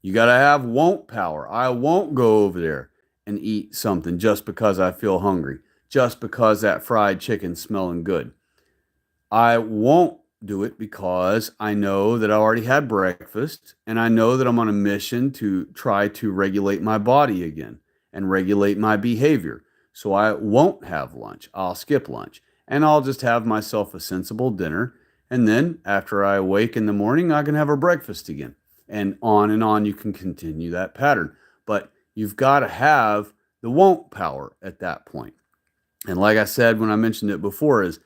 You got to have won't power. I won't go over there and eat something just because I feel hungry, just because that fried chicken's smelling good. I won't do it because I know that I already had breakfast and I know that I'm on a mission to try to regulate my body again and regulate my behavior. So I won't have lunch. I'll skip lunch and I'll just have myself a sensible dinner. And then after I wake in the morning, I can have a breakfast again. And on you can continue that pattern. But you've got to have the won't power at that point. And like I said when I mentioned it before, is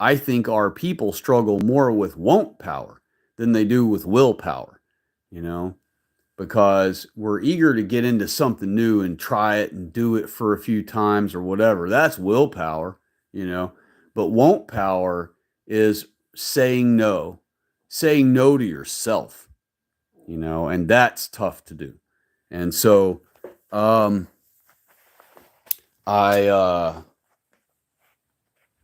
I think our people struggle more with won't power than they do with willpower, because we're eager to get into something new and try it and do it for a few times or whatever. That's willpower. But won't power is saying no to yourself, and that's tough to do. And so,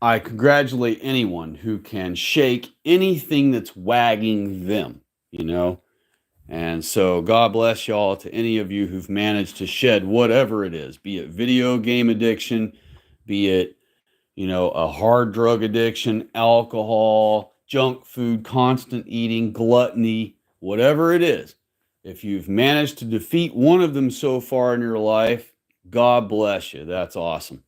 I congratulate anyone who can shake anything that's wagging them. And so God bless y'all to any of you who've managed to shed whatever it is, be it video game addiction, be it, a hard drug addiction, alcohol, junk food, constant eating, gluttony, whatever it is. If you've managed to defeat one of them so far in your life, God bless you. That's awesome.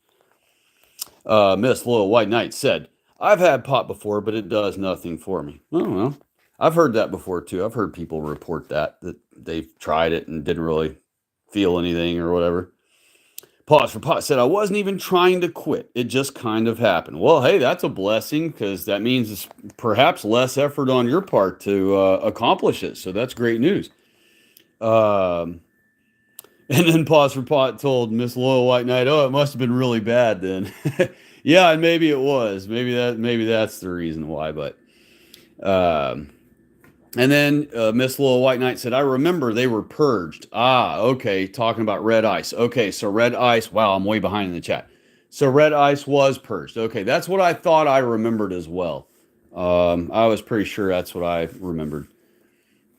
Miss Little White Knight said, I've had pot before, but it does nothing for me. Oh, well, I've heard that before too. I've heard people report that they've tried it and didn't really feel anything or whatever. Pause for Pot said, I wasn't even trying to quit. It just kind of happened. Well, hey, that's a blessing, because that means it's perhaps less effort on your part to accomplish it. So that's great news. And then Pause for Pot told Miss Loyal White Knight, oh, it must have been really bad then. Yeah, and maybe it was. Maybe that's the reason why. But and then Miss Loyal White Knight said, I remember they were purged. Ah, okay, talking about red ice. Okay, so red ice. Wow, I'm way behind in the chat. So red ice was purged. Okay, that's what I thought I remembered as well. I was pretty sure that's what I remembered.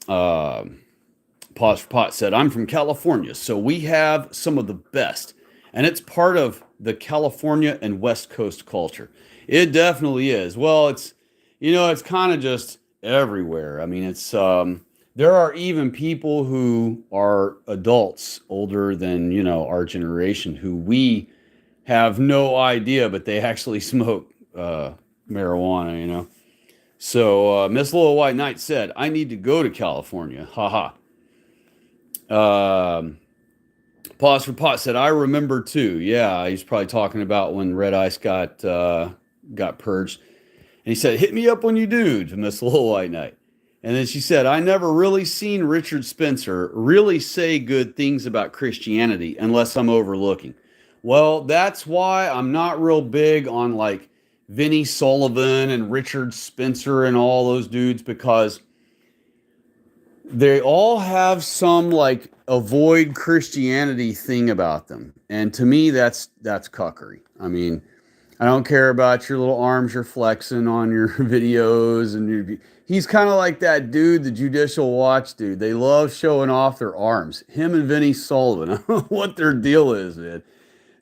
Pause for Pot said, I'm from California, so we have some of the best. And it's part of the California and West Coast culture. It definitely is. Well, it's kind of just everywhere. I mean, it's there are even people who are adults older than, our generation, who we have no idea, but they actually smoke marijuana. So Miss Little White Knight said, I need to go to California. Haha. Pause for Pot said, I remember too. Yeah, he's probably talking about when Red Ice got purged. And he said, hit me up when you do, to Miss Little White Knight. And then she said, I never really seen Richard Spencer really say good things about Christianity unless I'm overlooking. Well, that's why I'm not real big on like Vinnie Sullivan and Richard Spencer and all those dudes, because they all have some like avoid Christianity thing about them. And to me, that's cuckery. I mean, I don't care about your little arms you're flexing on your videos, and he's kind of like that dude, the Judicial Watch dude. They love showing off their arms. Him and Vinnie Sullivan. I don't know what their deal is, man.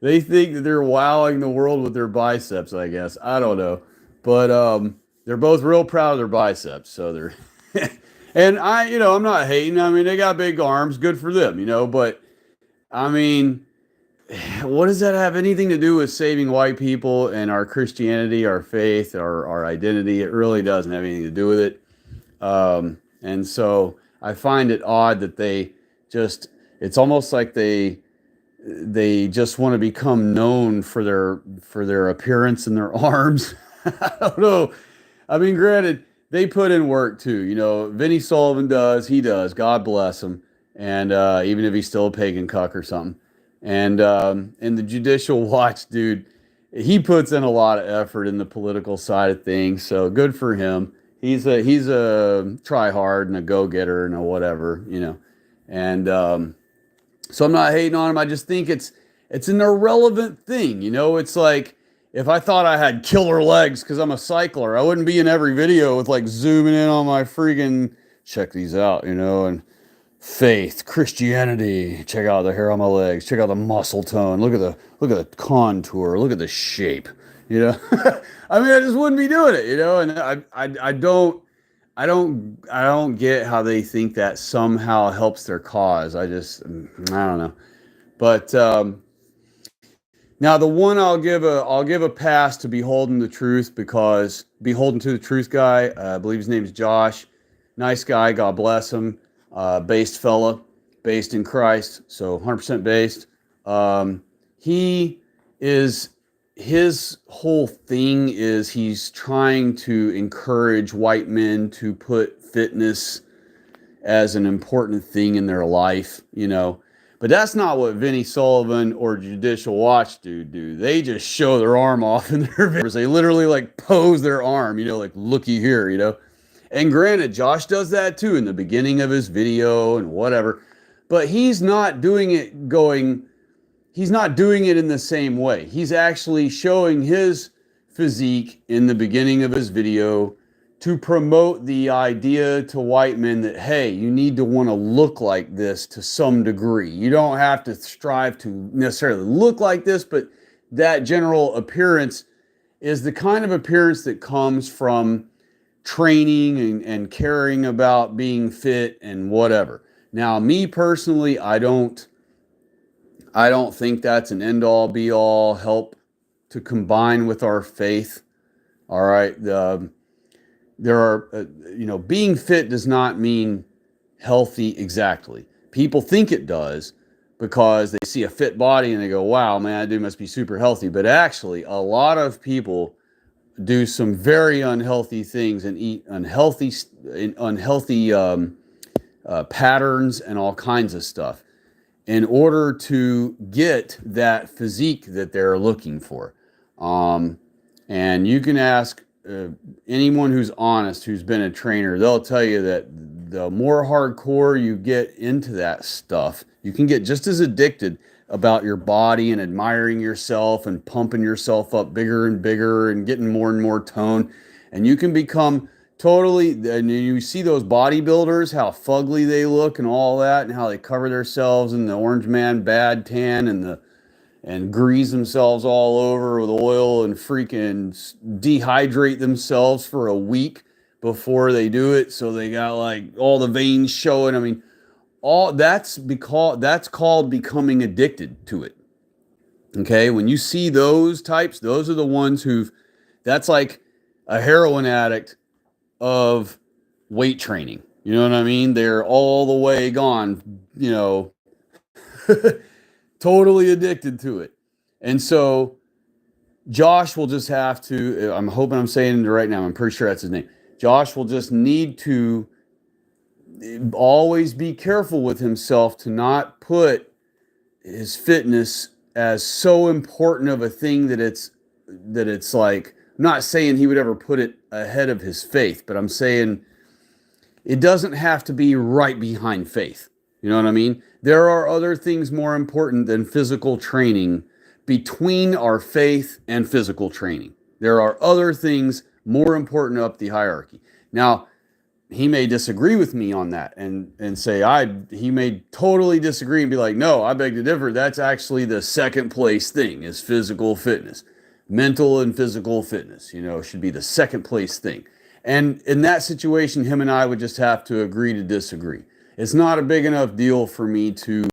They think that they're wowing the world with their biceps, I guess. I don't know. But they're both real proud of their biceps. So they're and I'm not hating. I mean, they got big arms, good for them, but I mean, what does that have anything to do with saving white people and our Christianity, our faith, our identity? It really doesn't have anything to do with it. And so I find it odd that it's almost like they just want to become known for their appearance and their arms. I don't know. I mean, granted, they put in work too. Vinnie Sullivan does. He does. God bless him. And even if he's still a pagan cuck or something. And the Judicial Watch dude, he puts in a lot of effort in the political side of things. So good for him. He's a try hard and a go getter and a whatever. And so I'm not hating on him. I just think it's an irrelevant thing. It's like, if I thought I had killer legs because I'm a cycler, I wouldn't be in every video with like zooming in on my freaking, check these out, and faith, Christianity, check out the hair on my legs, check out the muscle tone, look at the contour, look at the shape, I mean, I just wouldn't be doing it, and I don't get how they think that somehow helps their cause. I don't know. But now the one I'll give a pass to Beholden to the Truth, because Beholden to the Truth guy, I believe his name is Josh. Nice guy, God bless him. Based fella, based in Christ, so 100% based. His whole thing is he's trying to encourage white men to put fitness as an important thing in their life, But that's not what Vinnie Sullivan or Judicial Watch do. They just show their arm off in their videos. They literally like pose their arm, like, looky here, And granted, Josh does that too in the beginning of his video and whatever. But he's not doing it in the same way. He's actually showing his physique in the beginning of his video to promote the idea to white men that, hey, you need to want to look like this to some degree. You don't have to strive to necessarily look like this, but that general appearance is the kind of appearance that comes from training and caring about being fit and whatever. Now, me personally, I don't think that's an end-all, be-all help to combine with our faith. All right, there are, being fit does not mean healthy exactly. People think it does because they see a fit body and they go, wow, man, that dude must be super healthy. But actually, a lot of people do some very unhealthy things and eat unhealthy patterns and all kinds of stuff in order to get that physique that they're looking for. And you can ask anyone who's honest, who's been a trainer, they'll tell you that the more hardcore you get into that stuff, you can get just as addicted about your body and admiring yourself and pumping yourself up bigger and bigger and getting more and more tone. And you can become totally, and you see those bodybuilders, how fugly they look and all that, and how they cover themselves in the Orange Man bad tan and grease themselves all over with oil and freaking dehydrate themselves for a week before they do it. So they got like all the veins showing. I mean, all that's called becoming addicted to it. Okay. When you see those types, those are the ones that's like a heroin addict of weight training. You know what I mean? They're all the way gone, you know, totally addicted to it. And so Josh will just have to, I'm hoping I'm saying it right now. I'm pretty sure that's his name. Josh will just need to always be careful with himself to not put his fitness as so important of a thing that it's like, I'm not saying he would ever put it ahead of his faith, but I'm saying it doesn't have to be right behind faith. You know what I mean? There are other things more important than physical training between our faith and physical training. There are other things more important up the hierarchy. Now, he may disagree with me on that and say he may totally disagree and be like, no, I beg to differ. That's actually the second place thing is physical fitness. Mental and physical fitness, you know, should be the second place thing. And in that situation, him and I would just have to agree to disagree. It's not a big enough deal for me to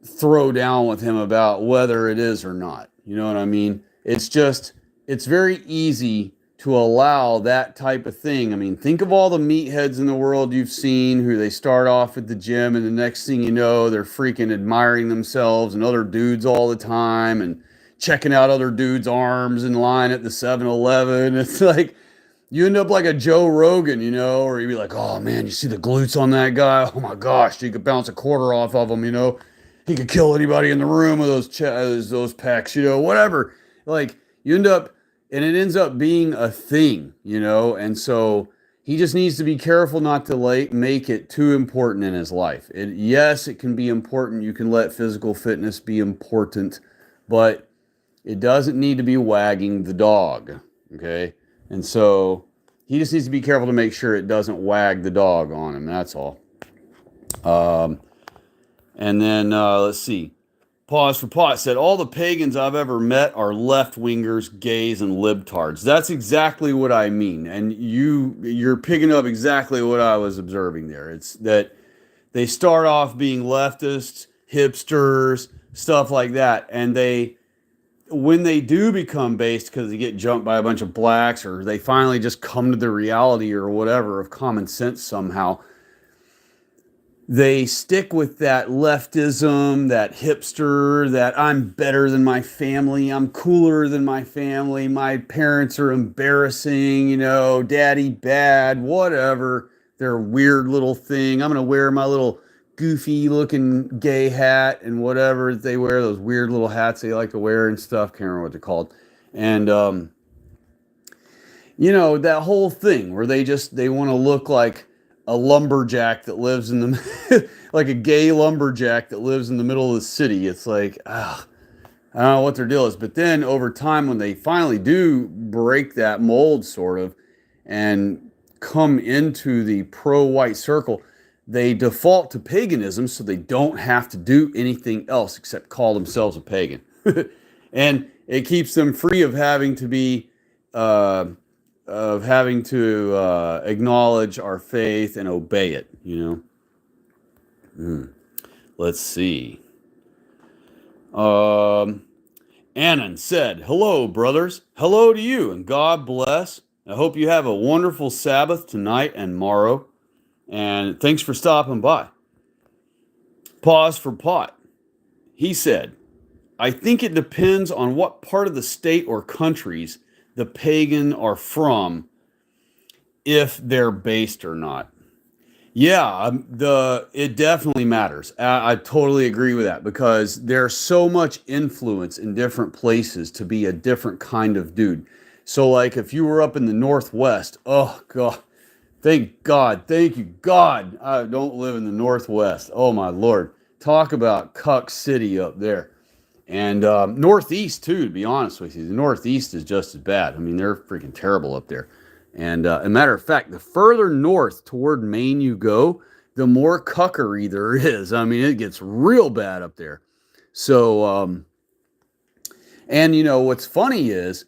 throw down with him about whether it is or not. You know what I mean? It's very easy to allow that type of thing. I mean, think of all the meatheads in the world you've seen who they start off at the gym and the next thing you know, they're freaking admiring themselves and other dudes all the time and checking out other dudes' arms in line at the 7-Eleven. It's like, you end up like a Joe Rogan, you know, or you'd be like, oh man, you see the glutes on that guy? Oh my gosh, you could bounce a quarter off of him, you know. He could kill anybody in the room with those pecs, you know, whatever. Like, you end up, and it ends up being a thing, you know, and so he just needs to be careful not to make it too important in his life. Yes, it can be important. You can let physical fitness be important, but it doesn't need to be wagging the dog, okay? And so he just needs to be careful to make sure it doesn't wag the dog on him. That's all. And then let's see. Pause for Pot said, all the pagans I've ever met are left-wingers, gays, and libtards. That's exactly what I mean. And you're picking up exactly what I was observing there. It's that they start off being leftists, hipsters, stuff like that. And when they do become based because they get jumped by a bunch of blacks or they finally just come to the reality or whatever of common sense somehow, they stick with that leftism, that hipster, that I'm better than my family, I'm cooler than my family, my parents are embarrassing, you know, daddy bad, whatever, their weird little thing. I'm going to wear my little goofy looking gay hat and whatever they wear, those weird little hats they like to wear and stuff. Can't remember what they're called. And, you know, that whole thing where they want to look like a lumberjack that lives in the like a gay lumberjack that lives in the middle of the city. It's like, I don't know what their deal is. But then over time, when they finally do break that mold sort of and come into the pro-white circle, they default to paganism so they don't have to do anything else except call themselves a pagan. And it keeps them free of having to be acknowledge our faith and obey it, you know. Let's see. Annan said, hello, brothers. Hello to you, and God bless. I hope you have a wonderful Sabbath tonight and tomorrow. And thanks for stopping by. Pause for Pot. He said, I think it depends on what part of the state or countries the pagan are from, if they're based or not. Yeah, it definitely matters. I totally agree with that because there's so much influence in different places to be a different kind of dude. So like if you were up in the Northwest, oh God, thank you God, I don't live in the Northwest. Oh my Lord, talk about cuck city up there. And Northeast too, to be honest with you. The Northeast is just as bad. I mean, they're freaking terrible up there. And a matter of fact, the further north toward Maine you go, the more cuckery there is. I mean, it gets real bad up there. So, and you know, what's funny is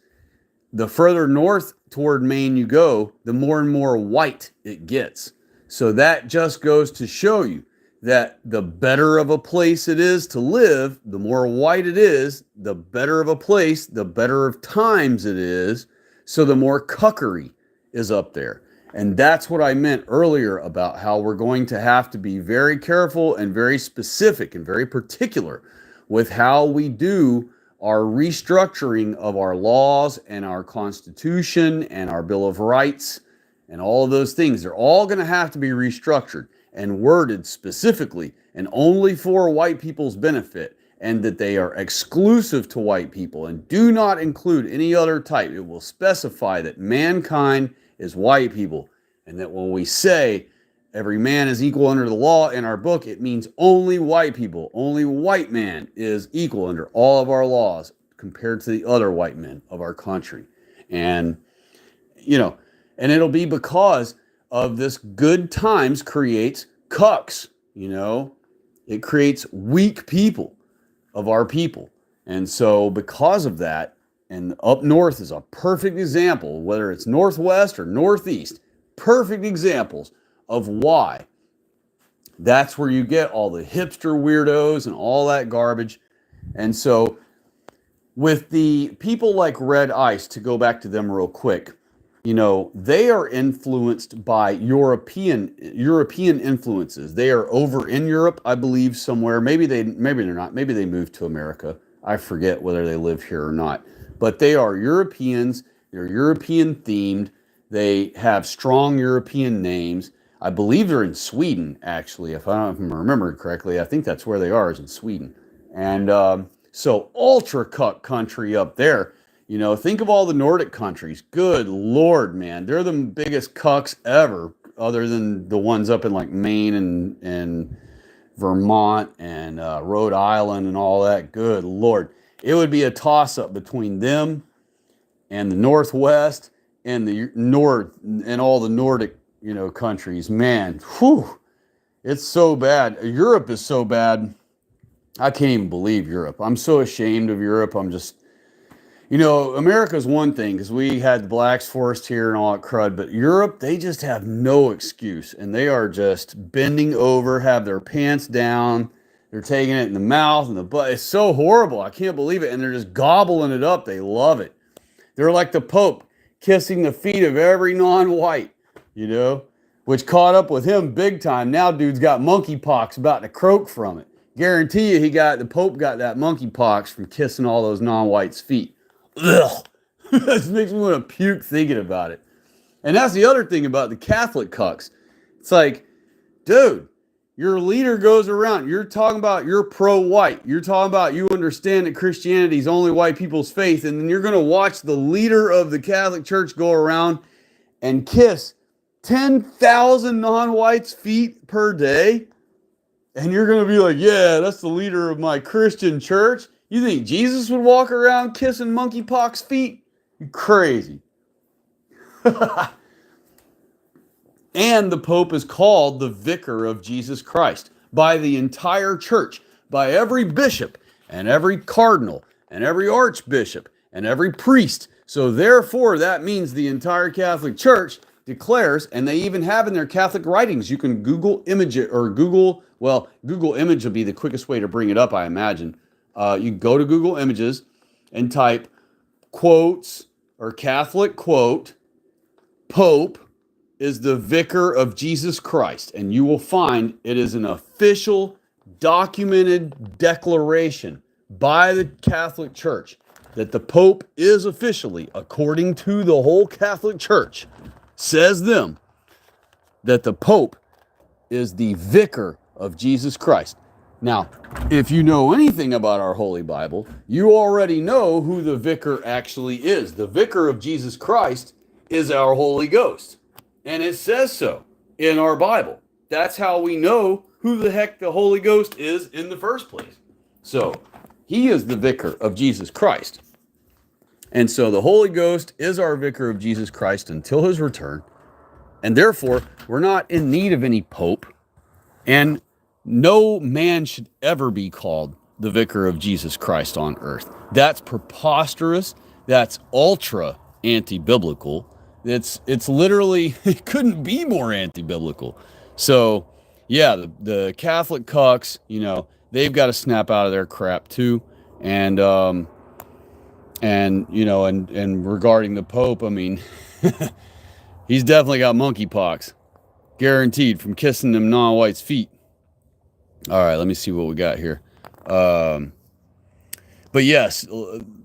the further north toward Maine you go, the more and more white it gets. So that just goes to show you that the better of a place it is to live, the more white it is, the better of a place, the better of times it is So the more cuckery is up there. And that's what I meant earlier about how we're going to have to be very careful and very specific and very particular with how we do our restructuring of our laws and our Constitution and our Bill of Rights and all of those things. They're all going to have to be restructured and worded specifically and only for white people's benefit, and that they are exclusive to white people and do not include any other type. It will specify that mankind is white people, and that when we say every man is equal under the law in our book, it means only white people. Only white man is equal under all of our laws compared to the other white men of our country. And, and it'll be because of this good times creates cucks, it creates weak people of our people. And so because of that, and up north is a perfect example, whether it's northwest or northeast, perfect examples of why. That's where you get all the hipster weirdos and all that garbage. And so with the people like Red Ice, to go back to them real quick, they are influenced by European influences. They are over in Europe, I believe, somewhere. Maybe they're not. Maybe they moved to America. I forget whether they live here or not. But they are Europeans. They're European themed. They have strong European names. I believe they're in Sweden, actually, if I remember correctly. I think that's where they are, is in Sweden. And so ultra cuck country up there. Think of all the Nordic countries. Good Lord, man. They're the biggest cucks ever, other than the ones up in like Maine and Vermont and Rhode Island and all that. Good Lord. It would be a toss-up between them and the Northwest and the North and all the Nordic, countries. Man, whew, it's so bad. Europe is so bad. I can't even believe Europe. I'm so ashamed of Europe. I'm just... America's one thing because we had the blacks forced here and all that crud, but Europe, they just have no excuse, and they are just bending over, have their pants down, they're taking it in the mouth and the butt. It's so horrible. I can't believe it, and they're just gobbling it up. They love it. They're like the Pope kissing the feet of every non-white, which caught up with him big time. Now dude's got monkeypox about to croak from it. Guarantee you the Pope got that monkeypox from kissing all those non-whites' feet. Ugh. This makes me want to puke thinking about it. And that's the other thing about the Catholic cucks. It's like, dude, your leader goes around. You're talking about you're pro-white. You're talking about you understand that Christianity is only white people's faith. And then you're going to watch the leader of the Catholic Church go around and kiss 10,000 non-whites' feet per day. And you're going to be like, yeah, that's the leader of my Christian church. You think Jesus would walk around kissing monkeypox feet? You crazy. And the Pope is called the Vicar of Jesus Christ by the entire church, by every bishop and every cardinal and every archbishop and every priest. So therefore, that means the entire Catholic Church declares, and they even have in their Catholic writings, you can Google image it, or Google image will be the quickest way to bring it up, I imagine. You go to Google Images and type quotes or Catholic quote, Pope is the Vicar of Jesus Christ. And you will find it is an official documented declaration by the Catholic Church that the Pope is officially, according to the whole Catholic Church, says them, that the Pope is the Vicar of Jesus Christ. Now, if you know anything about our Holy Bible, you already know who the Vicar actually is. The Vicar of Jesus Christ is our Holy Ghost. And it says so in our Bible. That's how we know who the heck the Holy Ghost is in the first place. So, he is the Vicar of Jesus Christ. And so the Holy Ghost is our Vicar of Jesus Christ until his return. And therefore, we're not in need of any Pope. And no man should ever be called the Vicar of Jesus Christ on earth. That's preposterous. That's ultra anti-biblical. It's literally, it couldn't be more anti-biblical. So, yeah, the Catholic cucks, they've got to snap out of their crap too. And And and regarding the Pope, I mean, he's definitely got monkeypox, guaranteed, from kissing them non-whites' feet. All right, let me see what we got here. Um, but yes,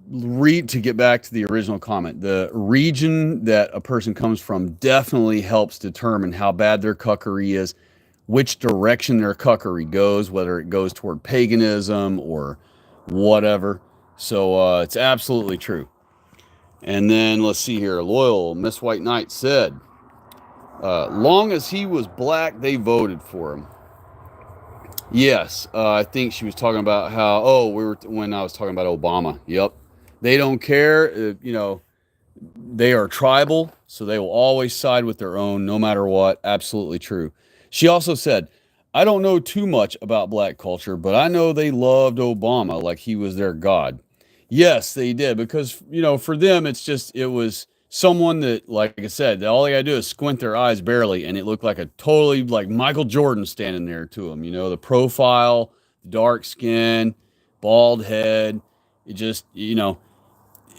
read to get back to the original comment. The region that a person comes from definitely helps determine how bad their cuckery is, which direction their cuckery goes, whether it goes toward paganism or whatever. So it's absolutely true. And then let's see here. Loyal Miss White Knight said, long as he was black, they voted for him. Yes, I think she was talking about how, when I was talking about Obama. Yep. They don't care. They are tribal, so they will always side with their own no matter what. Absolutely true. She also said, I don't know too much about black culture, but I know they loved Obama like he was their god. Yes, they did, because, for them, it was someone that, like I said, all they got to do is squint their eyes barely, and it looked like a totally, like Michael Jordan standing there to them. The profile, dark skin, bald head. It just, and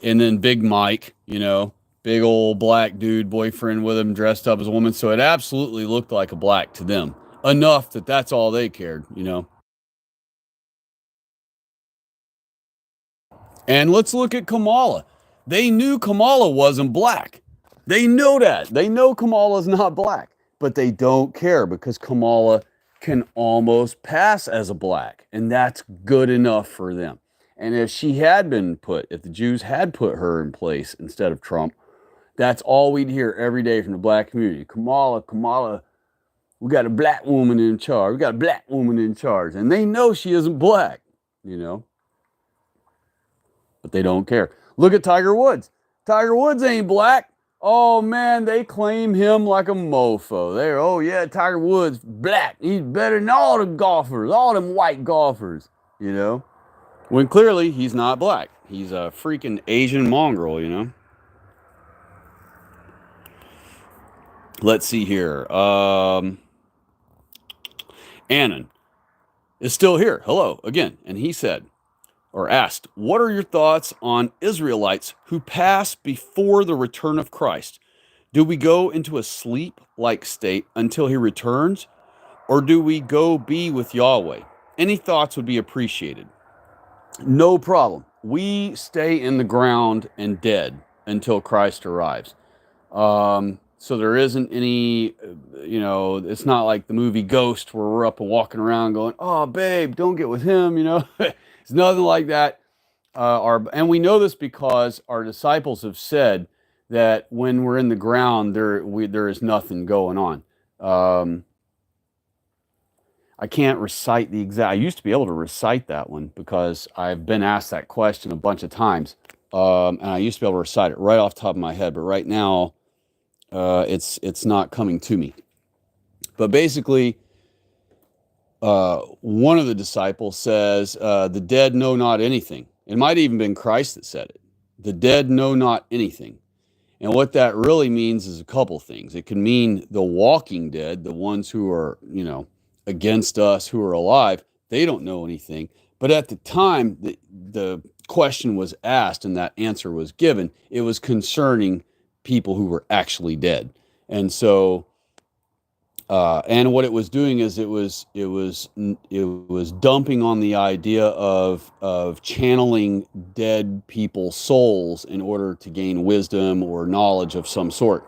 then Big Mike, big old black dude, boyfriend with him, dressed up as a woman. So it absolutely looked like a black to them, enough that that's all they cared. And let's look at Kamala. They knew Kamala wasn't black. They know that. They know Kamala's not black, but they don't care because Kamala can almost pass as a black, and that's good enough for them. And if the Jews had put her in place instead of Trump, that's all we'd hear every day from the black community. Kamala, Kamala, we got a black woman in charge. We got a black woman in charge. And they know she isn't black, you know, but they don't care. Look at Tiger Woods. Tiger Woods ain't black. Oh man, they claim him like a mofo. Oh yeah, Tiger Woods, black. He's better than all the golfers, all them white golfers. When clearly he's not black. He's a freaking Asian mongrel. Let's see here. Annan is still here. Hello again. And he said, or asked, what are your thoughts on Israelites who pass before the return of Christ? Do we go into a sleep-like state until he returns, or do we go be with Yahweh? Any thoughts would be appreciated. No problem. We stay in the ground and dead until Christ arrives. So there isn't any, it's not like the movie Ghost where we're up and walking around going, oh, babe, don't get with him, It's nothing like that. And we know this because our disciples have said that when we're in the ground, there is nothing going on. I can't recite the exact. I used to be able to recite that one because I've been asked that question a bunch of times, and I used to be able to recite it right off the top of my head. But right now, it's not coming to me. But basically, one of the disciples says, "The dead know not anything." It might have even been Christ that said it. The dead know not anything. And what that really means is a couple things. It can mean the walking dead, the ones who are, against us, who are alive, they don't know anything. But at the time the question was asked and that answer was given, it was concerning people who were actually dead. And so, and what it was doing is it was dumping on the idea of channeling dead people's souls in order to gain wisdom or knowledge of some sort.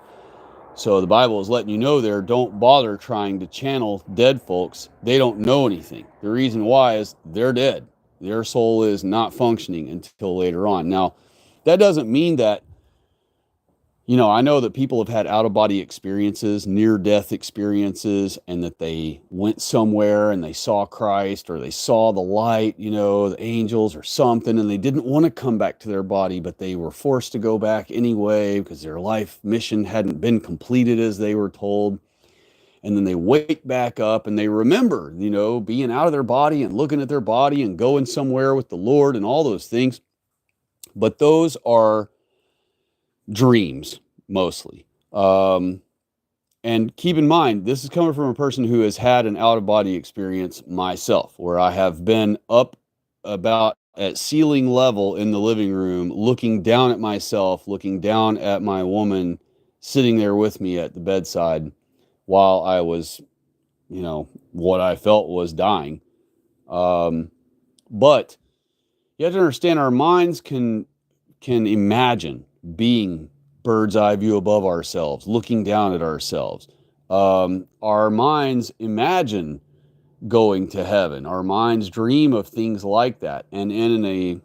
So the Bible is letting you know there, don't bother trying to channel dead folks. They don't know anything. The reason why is they're dead. Their soul is not functioning until later on. Now, that doesn't mean that, I know that people have had out-of-body experiences, near-death experiences, and that they went somewhere and they saw Christ or they saw the light, the angels or something, and they didn't want to come back to their body, but they were forced to go back anyway because their life mission hadn't been completed as they were told. And then they wake back up and they remember, being out of their body and looking at their body and going somewhere with the Lord and all those things. But those are dreams mostly. And keep in mind, this is coming from a person who has had an out-of-body experience myself, where I have been up about at ceiling level in the living room, looking down at myself, looking down at my woman sitting there with me at the bedside while I was, what I felt was dying. But you have to understand, our minds can imagine being bird's eye view above ourselves, looking down at ourselves. Our minds imagine going to heaven. Our minds dream of things like that. And in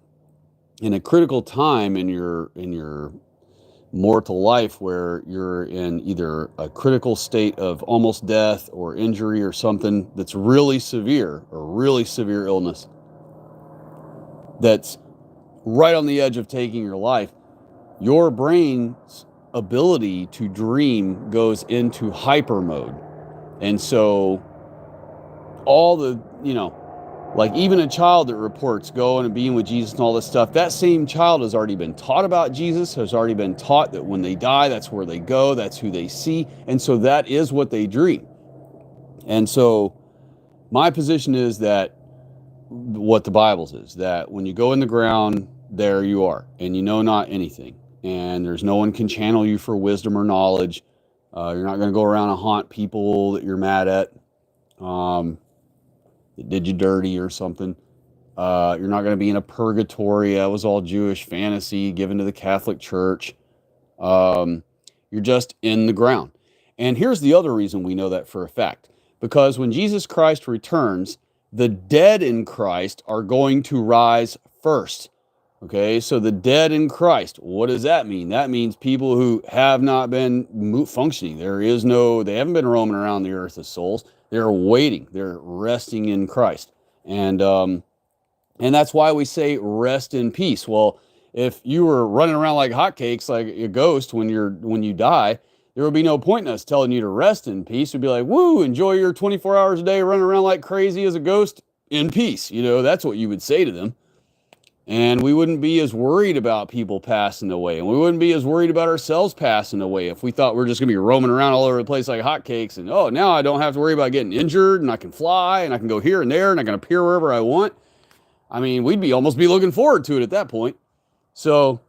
a critical time in your mortal life, where you're in either a critical state of almost death or injury or something that's really severe, or really severe illness that's right on the edge of taking your life, your brain's ability to dream goes into hyper mode. And so all the, like even a child that reports going and being with Jesus and all this stuff, that same child has already been taught about Jesus, has already been taught that when they die, that's where they go, that's who they see. And so that is what they dream. And so my position is that what the Bible says, that when you go in the ground, there you are, and you know not anything. And there's no one can channel you for wisdom or knowledge. You're not going to go around and haunt people that you're mad at, that did you dirty or something. You're not going to be in a purgatory. That was all Jewish fantasy given to the Catholic Church. You're just in the ground. And here's the other reason we know that for a fact. Because when Jesus Christ returns, the dead in Christ are going to rise first. Okay, so the dead in Christ, what does that mean? That means people who have not been functioning. They haven't been roaming around the earth as souls. They're waiting. They're resting in Christ. And that's why we say rest in peace. Well, if you were running around like hotcakes, like a ghost when you die, there would be no point in us telling you to rest in peace. We'd be like, woo, enjoy your 24 hours a day running around like crazy as a ghost in peace. That's what you would say to them. And we wouldn't be as worried about people passing away. And we wouldn't be as worried about ourselves passing away if we thought we were just going to be roaming around all over the place like hotcakes. And, oh, now I don't have to worry about getting injured, and I can fly, and I can go here and there, and I can appear wherever I want. I mean, we'd almost be looking forward to it at that point. So,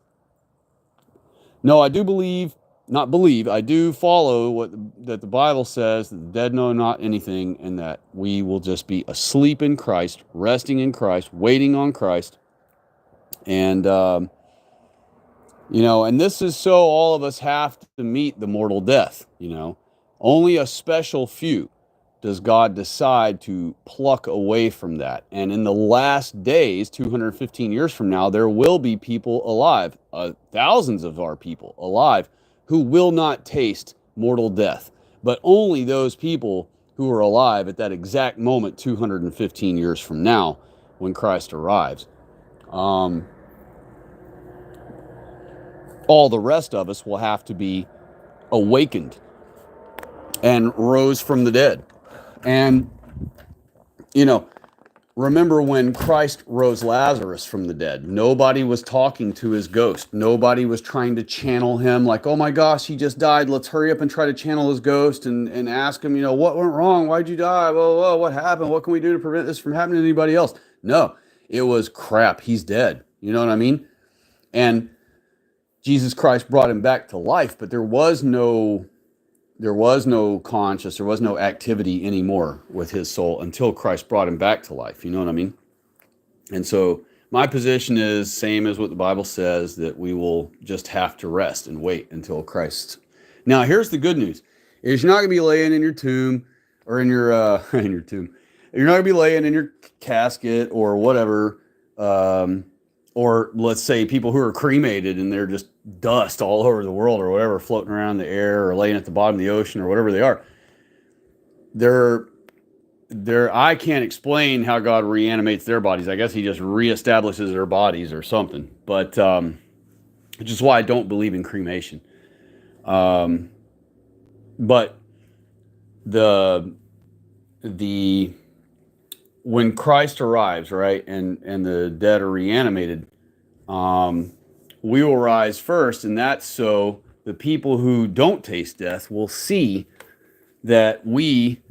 no, I do I do follow that the Bible says, that the dead know not anything, and that we will just be asleep in Christ, resting in Christ, waiting on Christ. And, and this is so all of us have to meet the mortal death, Only a special few does God decide to pluck away from that. And in the last days, 215 years from now, there will be people alive, thousands of our people alive, who will not taste mortal death. But only those people who are alive at that exact moment, 215 years from now, when Christ arrives. All the rest of us will have to be awakened and rose from the dead. And, remember when Christ rose Lazarus from the dead, nobody was talking to his ghost. Nobody was trying to channel him like, oh my gosh, he just died. Let's hurry up and try to channel his ghost and ask him, what went wrong? Why'd you die? Whoa, what happened? What can we do to prevent this from happening to anybody else? No, it was crap. He's dead. You know what I mean? And Jesus Christ brought him back to life, but there was no conscious, there was no activity anymore with his soul until Christ brought him back to life. You know what I mean? And so my position is same as what the Bible says, that we will just have to rest and wait until Christ. Now, here's the good news: is you're not going to be laying in your tomb or in your in your tomb. You're not going to be laying in your casket or whatever. Or let's say people who are cremated and they're just dust all over the world or whatever, floating around in the air or laying at the bottom of the ocean or whatever they are. I can't explain how God reanimates their bodies. I guess he just reestablishes their bodies or something. But which is why I don't believe in cremation. But when Christ arrives, right, and the dead are reanimated, we will rise first, and that's so the people who don't taste death will see that we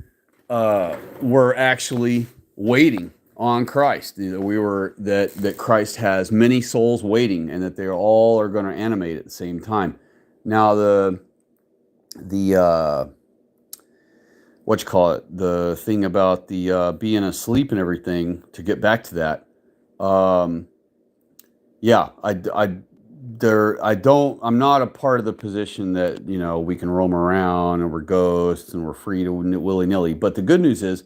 were actually waiting on Christ. That Christ has many souls waiting, and that they all are going to animate at the same time. Now the what you call it, the thing about the being asleep and everything, to get back to that, yeah, I'm not a part of the position that, we can roam around and we're ghosts and we're free to willy-nilly. But the good news is,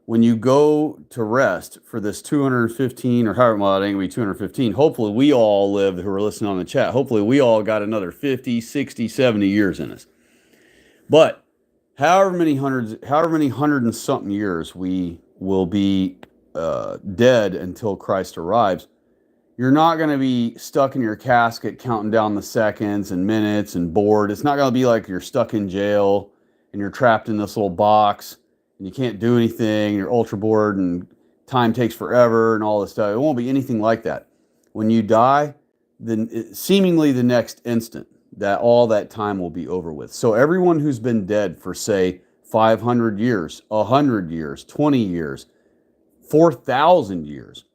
when you go to rest for this 215, or however, well, it ain't gonna be 215, hopefully we all lived, who are listening on the chat, hopefully we all got another 50, 60, 70 years in us. But however many hundred and something years we will be dead until Christ arrives, you're not going to be stuck in your casket counting down the seconds and minutes and bored. It's not going to be like you're stuck in jail and you're trapped in this little box and you can't do anything, you're ultra bored and time takes forever and all this stuff. It won't be anything like that. When you die, then seemingly the next instant, that all that time will be over with. So everyone who's been dead for, say, 500 years, 100 years, 20 years, 4,000 years,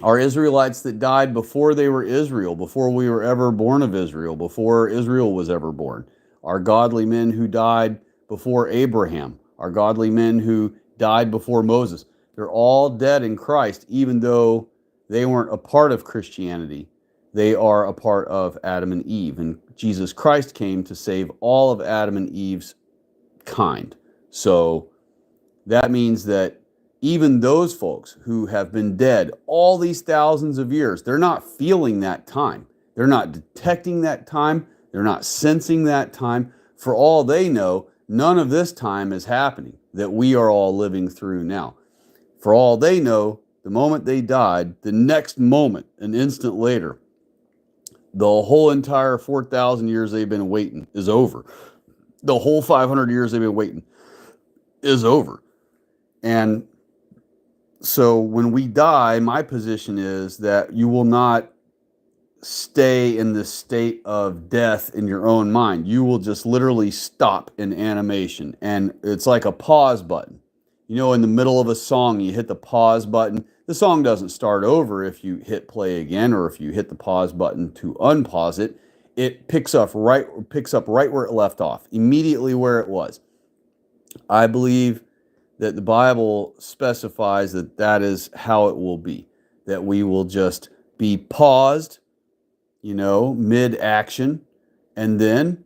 are Israelites that died before they were Israel, before we were ever born of Israel, before Israel was ever born. Are godly men who died before Abraham, are godly men who died before Moses. They're all dead in Christ, even though they weren't a part of Christianity. They are a part of Adam and Eve. And Jesus Christ came to save all of Adam and Eve's kind. So that means that even those folks who have been dead all these thousands of years, they're not feeling that time. They're not detecting that time. They're not sensing that time. For all they know, none of this time is happening that we are all living through now. For all they know, the moment they died, the next moment, an instant later, the whole entire 4,000 years they've been waiting is over. The whole 500 years they've been waiting is over. And so when we die, my position is that you will not stay in the state of death in your own mind. You will just literally stop in animation. And it's like a pause button. In the middle of a song, you hit the pause button. The song doesn't start over if you hit play again, or if you hit the pause button to unpause it. It picks up right where it left off, immediately where it was. I believe that the Bible specifies that is how it will be, that we will just be paused, mid-action, and then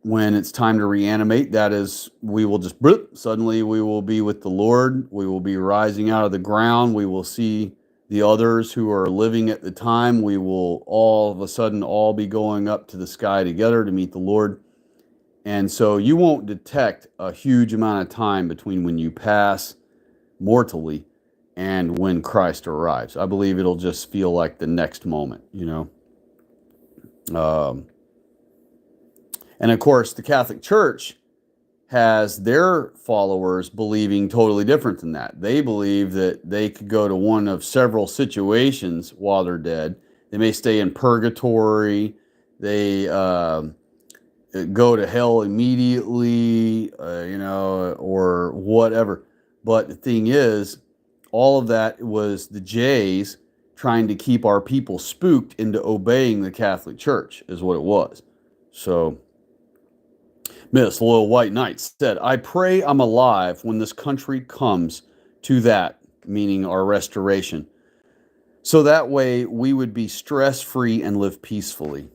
when it's time to reanimate, that is, we will just, suddenly we will be with the Lord, we will be rising out of the ground, we will see the others who are living at the time, we will all of a sudden all be going up to the sky together to meet the Lord. And so you won't detect a huge amount of time between when you pass mortally and when Christ arrives. I believe it'll just feel like the next moment, and of course, the Catholic Church has their followers believing totally different than that. They believe that they could go to one of several situations while they're dead. They may stay in purgatory. They go to hell immediately, or whatever. But the thing is, all of that was the Jays trying to keep our people spooked into obeying the Catholic Church, is what it was. So, Miss Loyal White Knight said, I pray I'm alive when this country comes to that, meaning our restoration. So that way we would be stress-free and live peacefully.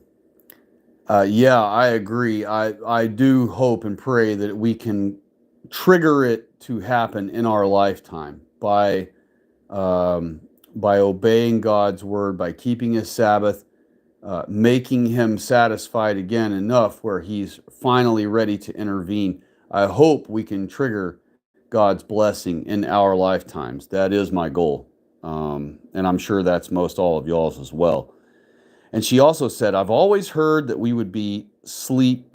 Yeah, I agree. I do hope and pray that we can trigger it to happen in our lifetime by obeying God's word, by keeping his Sabbath, making him satisfied again enough where he's finally ready to intervene. I hope we can trigger God's blessing in our lifetimes. That is my goal. And I'm sure that's most all of y'all's as well. And she also said, I've always heard that we would be asleep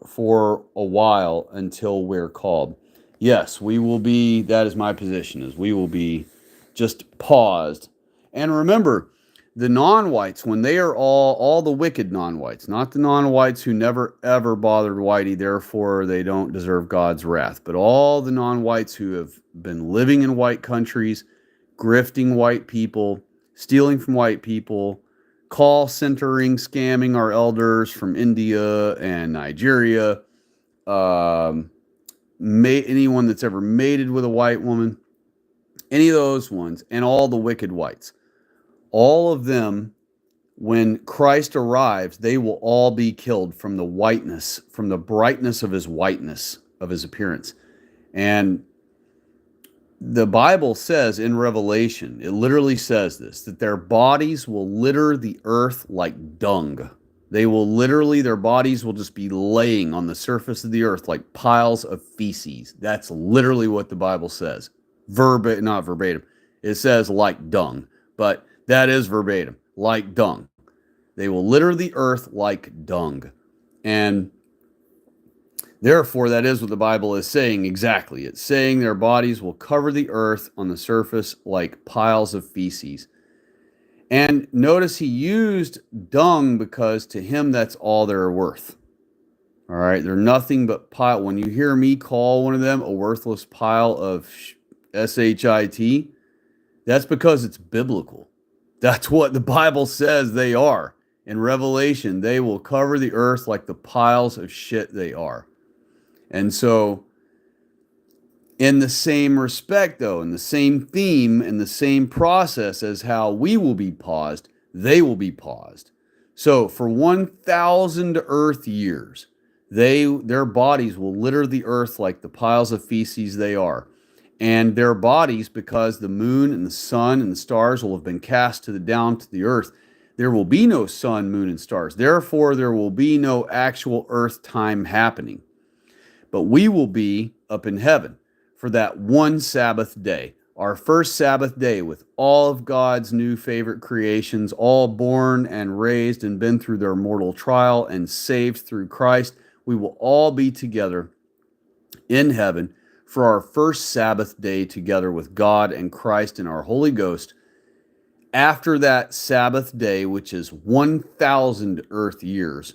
for a while until we're called. Yes, we will be, that is my position, is we will be just paused. And remember, the non-whites, when they are all the wicked non-whites, not the non-whites who never ever bothered Whitey, therefore they don't deserve God's wrath, but all the non-whites who have been living in white countries, grifting white people, stealing from white people, call centering, scamming our elders from India and Nigeria, anyone that's ever mated with a white woman, any of those ones, and all the wicked whites. All of them, when Christ arrives, they will all be killed from the whiteness, from the brightness of his whiteness, of his appearance. And the Bible says in Revelation, it literally says this, that their bodies will litter the earth like dung. They will literally, their bodies will just be laying on the surface of the earth like piles of feces. That's literally what the Bible says. Not verbatim. It says like dung, but that is verbatim, like dung. They will litter the earth like dung. And therefore, that is what the Bible is saying exactly. It's saying their bodies will cover the earth on the surface like piles of feces. And notice he used dung because to him that's all they're worth. All right, they're nothing but pile. When you hear me call one of them a worthless pile of shit, that's because it's biblical. That's what the Bible says they are. In Revelation, they will cover the earth like the piles of shit they are. And so, in the same respect, though, in the same theme, in the same process as how we will be paused, they will be paused. So, for 1,000 earth years, their bodies will litter the earth like the piles of feces they are. And their bodies, because the moon and the sun and the stars will have been cast down to the earth, there will be no sun, moon, and stars. Therefore, there will be no actual earth time happening. But we will be up in heaven for that one Sabbath day, our first Sabbath day with all of God's new favorite creations, all born and raised and been through their mortal trial and saved through Christ. We will all be together in heaven for our first Sabbath day together with God and Christ and our Holy Ghost. After that Sabbath day, which is 1,000 earth years,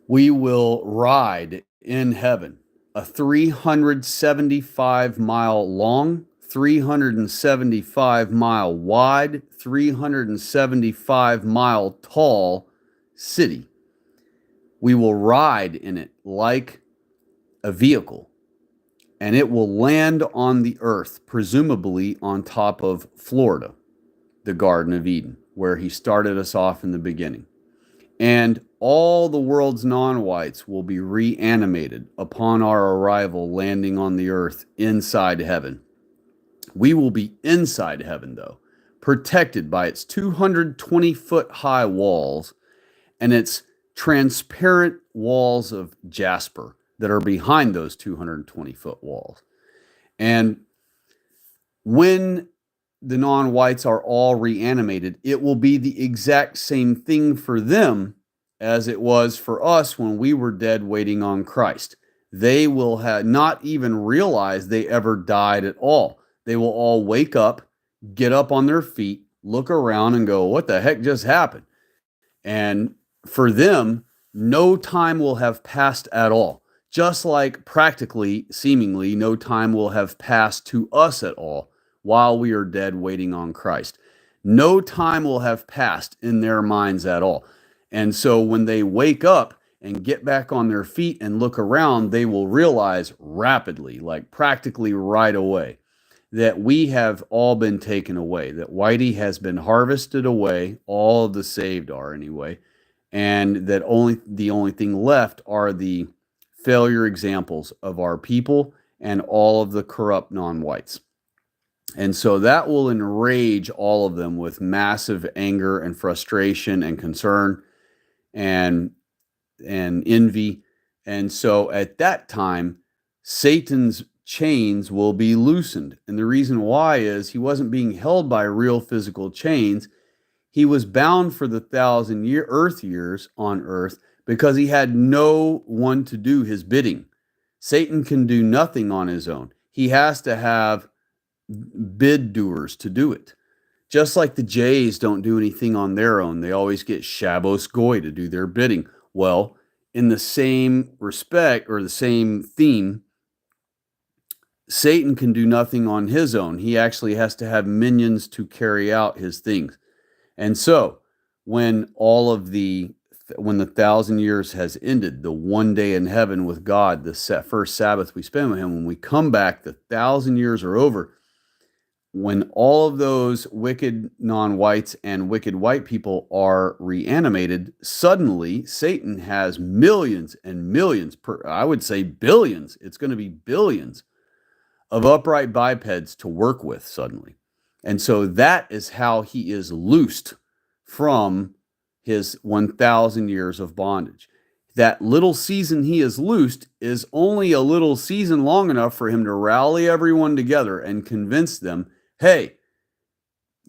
we will ride in heaven a 375-mile long, 375-mile wide, 375-mile tall city. We will ride in it like a vehicle, and it will land on the earth, presumably on top of Florida, the Garden of Eden, where he started us off in the beginning. And all the world's non-whites will be reanimated upon our arrival, landing on the earth inside heaven. We will be inside heaven, though, protected by its 220-foot high walls and its transparent walls of jasper that are behind those 220-foot walls. And when the non-whites are all reanimated, it will be the exact same thing for them as it was for us when we were dead waiting on Christ. They will have not even realize they ever died at all. They will all wake up, get up on their feet, look around and go, what the heck just happened? And for them, no time will have passed at all. Just like practically, seemingly, no time will have passed to us at all while we are dead waiting on Christ. No time will have passed in their minds at all. And so when they wake up and get back on their feet and look around, they will realize rapidly, like practically right away, that we have all been taken away, that Whitey has been harvested away, all of the saved are anyway, and that the only thing left are the failure examples of our people and all of the corrupt non-whites. And so that will enrage all of them with massive anger and frustration and concern and envy. And so at that time, Satan's chains will be loosened. And the reason why is he wasn't being held by real physical chains. He was bound for the 1,000-year earth years on earth because he had no one to do his bidding. Satan can do nothing on his own. He has to have bid doers to do it. Just like the Jays don't do anything on their own. They always get Shabbos Goy to do their bidding. Well, in the same respect or the same theme, Satan can do nothing on his own. He actually has to have minions to carry out his things. And so when all of the when the 1,000 years has ended, the one day in heaven with God, the first Sabbath we spend with him, when we come back, the 1,000 years are over. When all of those wicked non-whites and wicked white people are reanimated, suddenly Satan has millions and millions, I would say billions. It's going to be billions of upright bipeds to work with suddenly. And so that is how he is loosed from his 1,000 years of bondage. That little season he is loosed is only a little season long enough for him to rally everyone together and convince them, hey,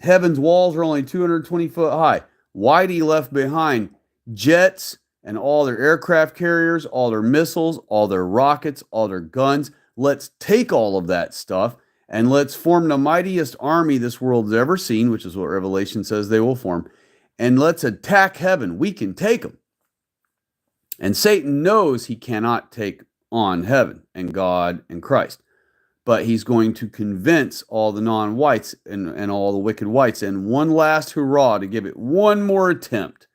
heaven's walls are only 220 foot high. Whitey left behind jets and all their aircraft carriers, all their missiles, all their rockets, all their guns. Let's take all of that stuff and let's form the mightiest army this world's ever seen, which is what Revelation says they will form. And let's attack heaven. We can take them. And Satan knows he cannot take on heaven and God and Christ. But he's going to convince all the non-whites and all the wicked whites in one last hurrah to give it one more attempt,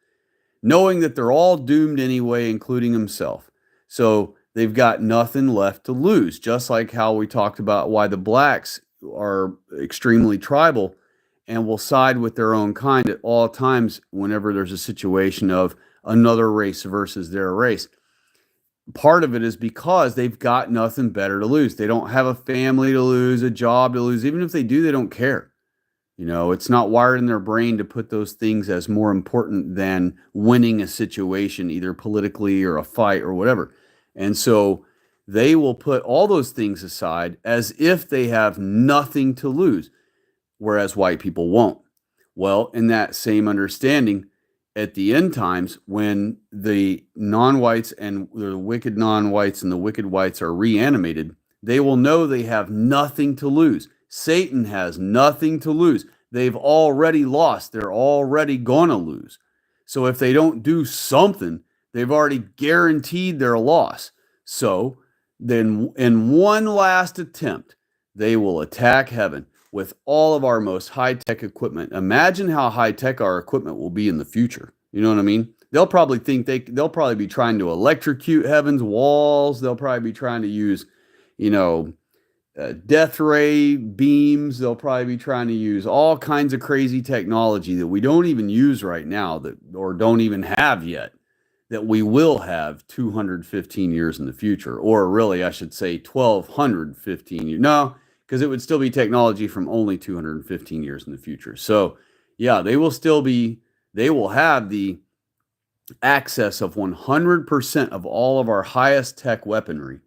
knowing that they're all doomed anyway, including himself. So they've got nothing left to lose, just like how we talked about why the blacks are extremely tribal and will side with their own kind at all times whenever there's a situation of another race versus their race. Part of it is because they've got nothing better to lose. They don't have a family to lose, a job to lose. Even if they do, they don't care. You know, it's not wired in their brain to put those things as more important than winning a situation, either politically or a fight or whatever. And so they will put all those things aside as if they have nothing to lose, whereas white people won't. Well, in that same understanding, at the end times, when the non-whites and the wicked non-whites and the wicked whites are reanimated, they will know they have nothing to lose. Satan has nothing to lose. They've already lost. They're already going to lose. So if they don't do something, they've already guaranteed their loss. So then in one last attempt, they will attack heaven with all of our most high-tech equipment. Imagine how high-tech our equipment will be in the future. You know what I mean? They'll probably think they'll probably be trying to electrocute heaven's walls. They'll probably be trying to use, death ray beams. They'll probably be trying to use all kinds of crazy technology that we don't even use right now, or don't even have yet, that we will have 215 years in the future, or really, I should say 1,215 years. No, because it would still be technology from only 215 years in the future. So, yeah, they will have the access of 100% of all of our highest tech weaponry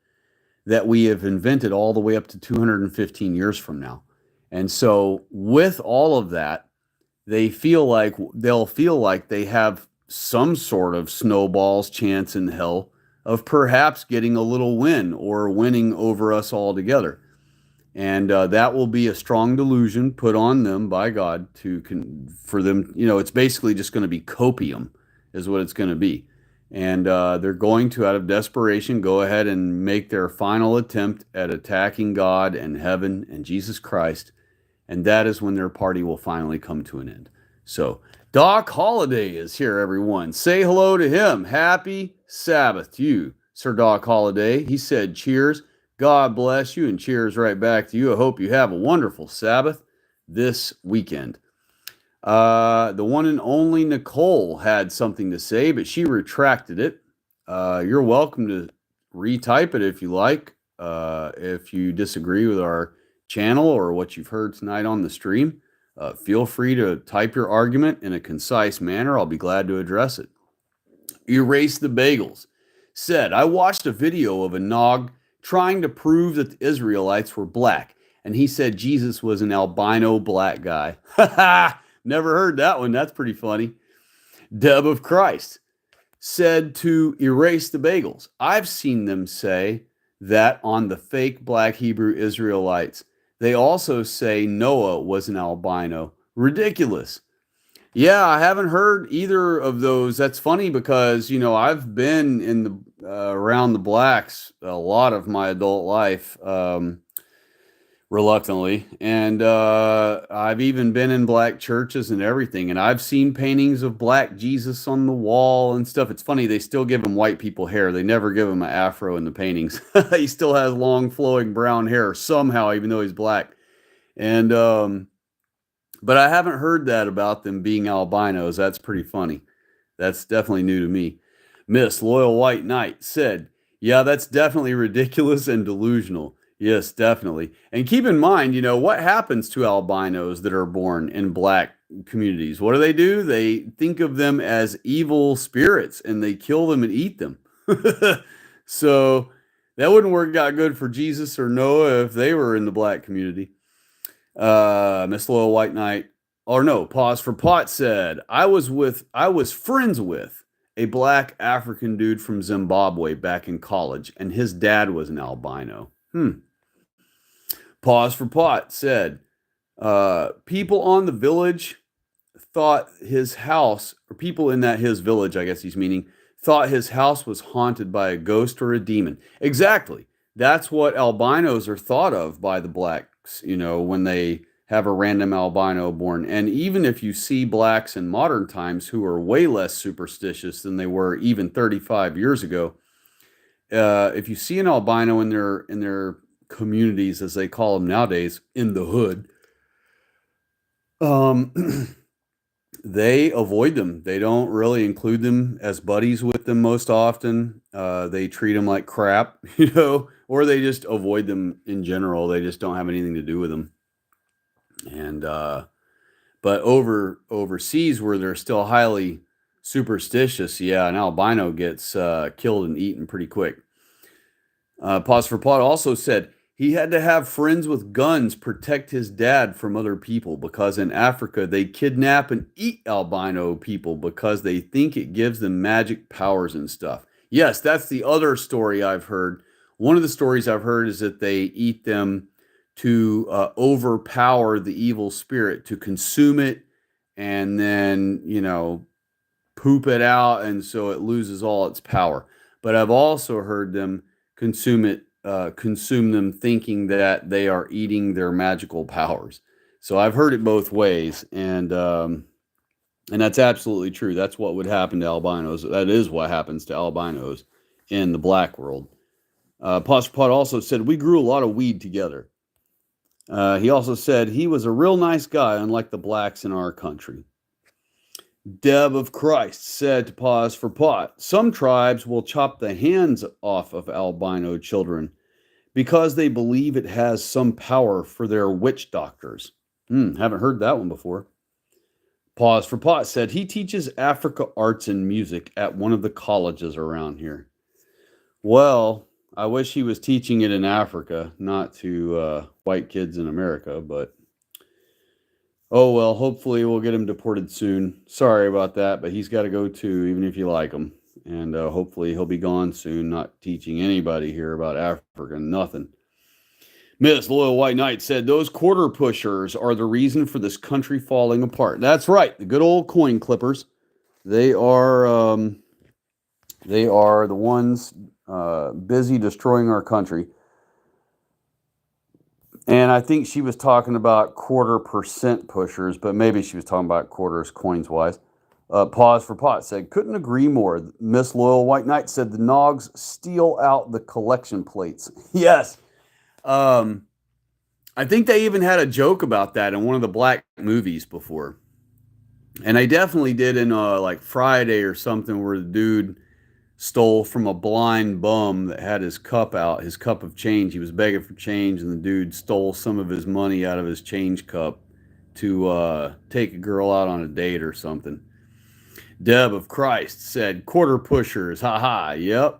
that we have invented all the way up to 215 years from now. And so with all of that, they'll feel like they have some sort of snowball's chance in hell of perhaps getting a little win or winning over us altogether. And that will be a strong delusion put on them by God for them. It's basically just going to be copium is what it's going to be. And they're going to, out of desperation, go ahead and make their final attempt at attacking God and heaven and Jesus Christ. And that is when their party will finally come to an end. So Doc Holliday is here, everyone. Say hello to him. Happy Sabbath to you, Sir Doc Holliday. He said, cheers. God bless you, and cheers right back to you. I hope you have a wonderful Sabbath this weekend. The one and only Nicole had something to say, but she retracted it. You're welcome to retype it if you like. If you disagree with our channel or what you've heard tonight on the stream, feel free to type your argument in a concise manner. I'll be glad to address it. Erase the Bagels said, I watched a video of a Nog trying to prove that the Israelites were black, and he said Jesus was an albino black guy. Ha ha! Never heard that one. That's pretty funny. Deb of Christ said to erase the bagels. I've seen them say that on the fake black Hebrew Israelites. They also say Noah was an albino. Ridiculous. Yeah, I haven't heard either of those. That's funny because, I've been in the around the blacks a lot of my adult life. reluctantly. And I've even been in black churches and everything, and I've seen paintings of black Jesus on the wall and stuff. It's funny, they still give him white people hair. They never give him an afro in the paintings. He still has long flowing brown hair somehow, even though he's black. And but I haven't heard that about them being albinos. That's pretty funny. That's definitely new to me. Miss Loyal White Knight said, yeah, that's definitely ridiculous and delusional. Yes, definitely. And keep in mind, what happens to albinos that are born in black communities? What do? They think of them as evil spirits and they kill them and eat them. So that wouldn't work out good for Jesus or Noah if they were in the black community. Miss Loyal White Knight, or no, Pause for Pot said, I was friends with a black African dude from Zimbabwe back in college, and his dad was an albino. Pause for Pot said, people on the village thought his house, or people in his village, I guess he's meaning, thought his house was haunted by a ghost or a demon. Exactly. That's what albinos are thought of by the blacks, when they have a random albino born. And even if you see blacks in modern times who are way less superstitious than they were even 35 years ago, if you see an albino in their communities, as they call them nowadays, in the hood, they avoid them. They don't really include them as buddies with them most often. They treat them like crap, or they just avoid them in general. They just don't have anything to do with them. And but overseas where they're still highly superstitious, yeah, an albino gets killed and eaten pretty quick. Pause for Pot also said he had to have friends with guns protect his dad from other people because in Africa they kidnap and eat albino people because they think it gives them magic powers and stuff. Yes, that's the other story I've heard. One of the stories I've heard is that they eat them to overpower the evil spirit, to consume it and then, poop it out, and so it loses all its power. But I've also heard them consume them thinking that they are eating their magical powers. So I've heard it both ways, and that's absolutely true. That's what would happen to albinos. That is what happens to albinos in the black world. Pot also said we grew a lot of weed together. He also said he was a real nice guy, unlike the blacks in our country. Deb of Christ said to Pause for Pot, some tribes will chop the hands off of albino children because they believe it has some power for their witch doctors. Haven't heard that one before. Pause for Pot said he teaches Africa arts and music at one of the colleges around here. Well, I wish he was teaching it in Africa, not to white kids in America, but oh well, hopefully we'll get him deported soon. Sorry about that, but he's got to go too, even if you like him. And hopefully he'll be gone soon, not teaching anybody here about Africa, nothing. Miss Loyal White Knight said, those quarter pushers are the reason for this country falling apart. That's right, the good old coin clippers. They are the ones busy destroying our country. And I think she was talking about 0.25% pushers, but maybe she was talking about quarters coins wise. Pause for Pot said, couldn't agree more. Miss Loyal White Knight said the Nogs steal out the collection plates. Yes. I think they even had a joke about that in one of the black movies before. And they definitely did in like Friday or something where the dude stole from a blind bum that had his cup out, his cup of change. He was begging for change, and the dude stole some of his money out of his change cup to take a girl out on a date or something. Deb of Christ said, quarter pushers, haha, yep.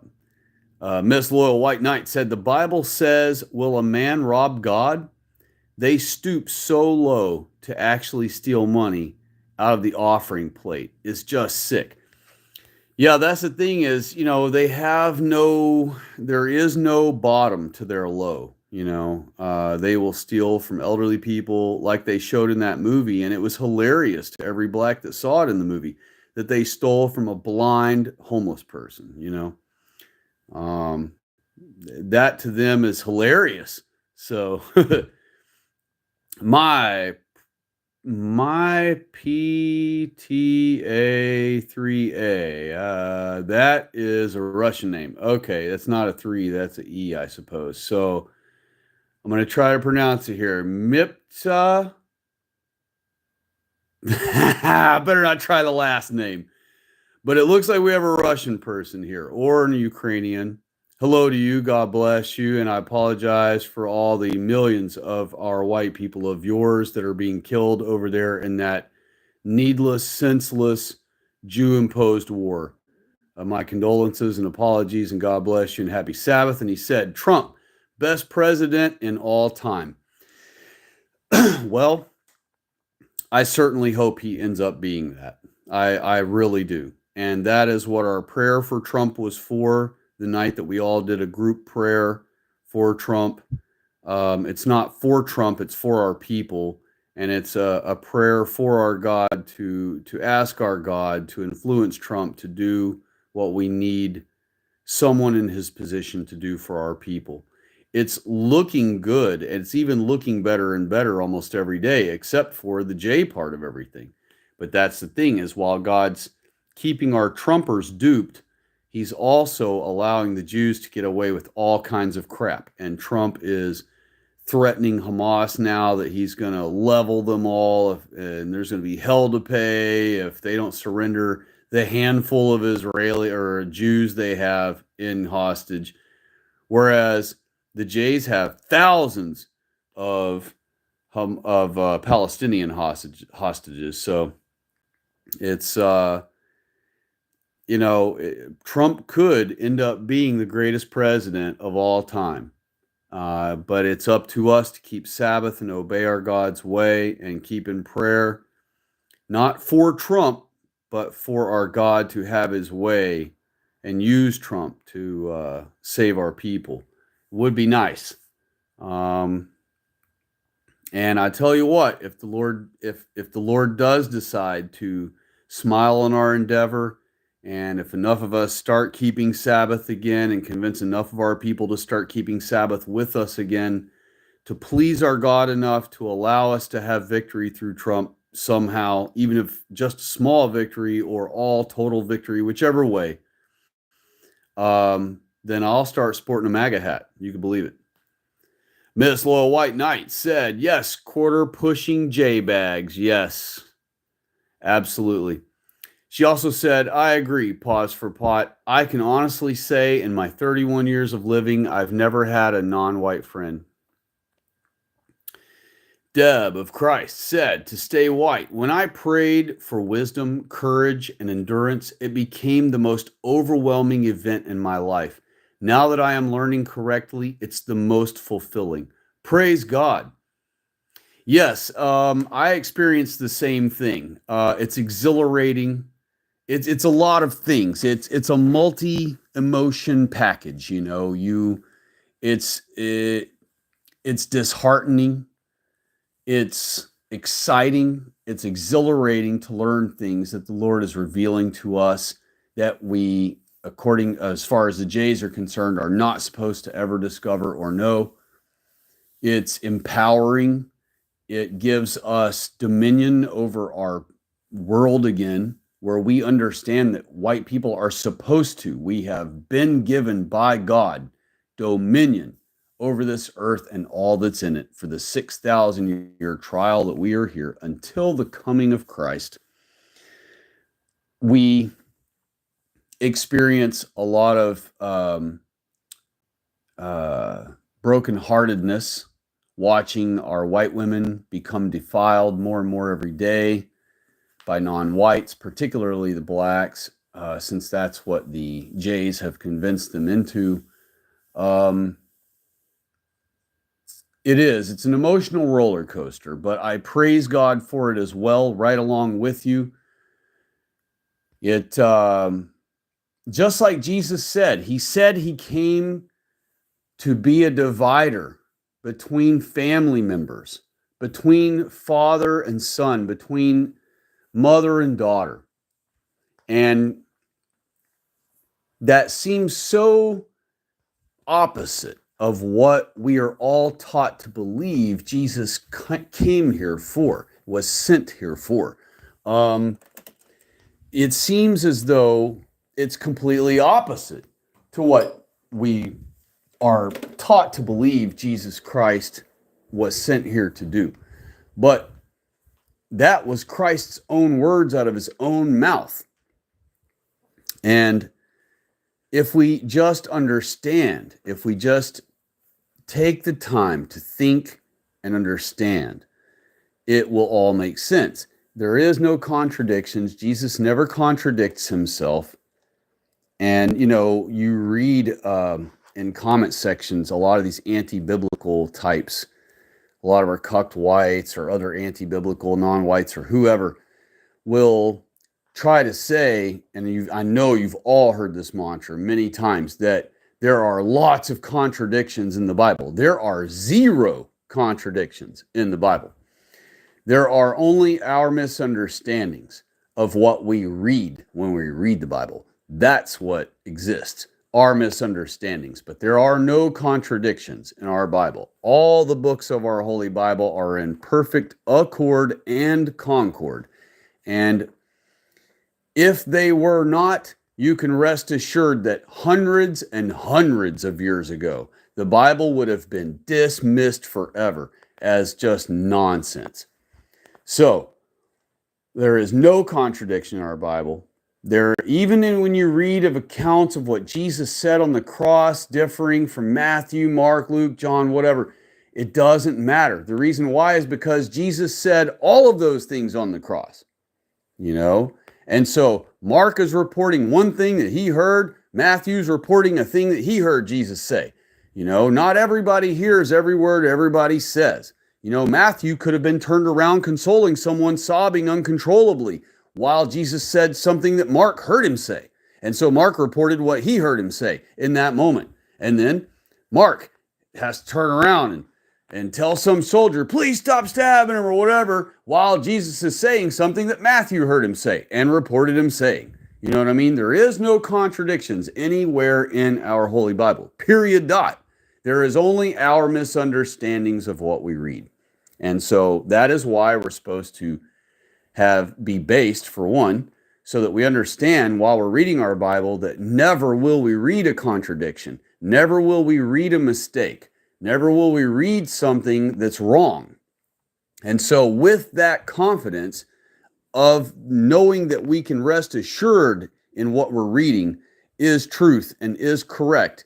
Miss Loyal White Knight said, the Bible says, will a man rob God? They stoop so low to actually steal money out of the offering plate. It's just sick. Yeah, that's the thing is, there is no bottom to their low. They will steal from elderly people like they showed in that movie. And it was hilarious to every black that saw it in the movie that they stole from a blind homeless person, that to them is hilarious. So My PTA3A. That is a Russian name. Okay, that's not a 3, that's an E, I suppose. So I'm going to try to pronounce it here. Mipta. Better not try the last name. But it looks like we have a Russian person here or an Ukrainian. Hello to you. God bless you. And I apologize for all the millions of our white people of yours that are being killed over there in that needless, senseless, Jew imposed war. My condolences and apologies, and God bless you and happy Sabbath. And he said, Trump, best president in all time. Well, I certainly hope he ends up being that. I really do. And that is what our prayer for Trump was for the night that we all did a group prayer for Trump. It's not for Trump, it's for our people. And it's a prayer for our God to ask our God to influence Trump to do what we need someone in his position to do for our people. It's looking good. It's even looking better and better almost every day, except for the J part of everything. But that's the thing is while God's keeping our Trumpers duped, he's also allowing the Jews to get away with all kinds of crap. And Trump is threatening Hamas now that he's going to level them all and there's going to be hell to pay if they don't surrender the handful of Israeli or Jews they have in hostage, whereas the Jays have thousands of Palestinian hostages. So it's Trump could end up being the greatest president of all time. But it's up to us to keep Sabbath and obey our God's way and keep in prayer, not for Trump, but for our God to have his way and use Trump to save our people. Would be nice. And I tell you what, if the Lord does decide to smile on our endeavor, and if enough of us start keeping Sabbath again and convince enough of our people to start keeping Sabbath with us again, to please our God enough to allow us to have victory through Trump somehow, even if just small victory or all total victory, whichever way, then I'll start sporting a MAGA hat. You can believe it. Miss Loyal White Knight said, yes, quarter pushing J bags. Yes, absolutely. She also said, I agree, pause for pot. I can honestly say in my 31 years of living, I've never had a non-white friend. Deb of Christ said, to stay white, when I prayed for wisdom, courage, and endurance, it became the most overwhelming event in my life. Now that I am learning correctly, it's the most fulfilling. Praise God. Yes, I experienced the same thing. It's exhilarating. It's a lot of things. It's a multi-emotion package, you know. It's disheartening. It's exciting. It's exhilarating to learn things that the Lord is revealing to us that we, according as far as the Jays are concerned, are not supposed to ever discover or know. It's empowering. It gives us dominion over our world again, where we understand that white people are supposed to. We have been given by God dominion over this earth and all that's in it for the 6,000-year trial that we are here until the coming of Christ. We experience a lot of brokenheartedness watching our white women become defiled more and more every day by non-whites, particularly the blacks, since that's what the Jays have convinced them into. It's an emotional roller coaster, but I praise God for it as well, right along with you. It just like Jesus said, he said he came to be a divider between family members, between father and son, between mother and daughter. And that seems so opposite of what we are all taught to believe Jesus came here for, was sent here for. It seems as though it's completely opposite to what we are taught to believe Jesus Christ was sent here to do. But that was Christ's own words out of his own mouth. And if we just understand, if we just take the time to think and understand, it will all make sense. There is no contradictions. Jesus never contradicts himself. And, you know, you read in comment sections, a lot of these anti-biblical types, a lot of our cucked whites or other anti-biblical non-whites or whoever will try to say, and I know you've all heard this mantra many times, that there are lots of contradictions in the Bible. There are zero contradictions in the Bible. There are only our misunderstandings of what we read when we read the Bible. That's what exists, our misunderstandings. But there are no contradictions in our Bible. All the books of our Holy Bible are in perfect accord and concord. And if they were not, you can rest assured that hundreds and hundreds of years ago, the Bible would have been dismissed forever as just nonsense. So, there is no contradiction in our Bible. Even when you read of accounts of what Jesus said on the cross, differing from Matthew, Mark, Luke, John, whatever, it doesn't matter. The reason why is because Jesus said all of those things on the cross, you know? And so Mark is reporting one thing that he heard. Matthew's reporting a thing that he heard Jesus say. You know, not everybody hears every word everybody says. You know, Matthew could have been turned around consoling someone sobbing uncontrollably while Jesus said something that Mark heard him say. And so Mark reported what he heard him say in that moment. And then Mark has to turn around and tell some soldier, please stop stabbing him or whatever, while Jesus is saying something that Matthew heard him say and reported him saying. You know what I mean? There is no contradictions anywhere in our Holy Bible, period, dot. There is only our misunderstandings of what we read. And so that is why we're supposed to be based, for one, so that we understand while we're reading our Bible that never will we read a contradiction. Never will we read a mistake. Never will we read something that's wrong. And so with that confidence of knowing that we can rest assured in what we're reading is truth and is correct,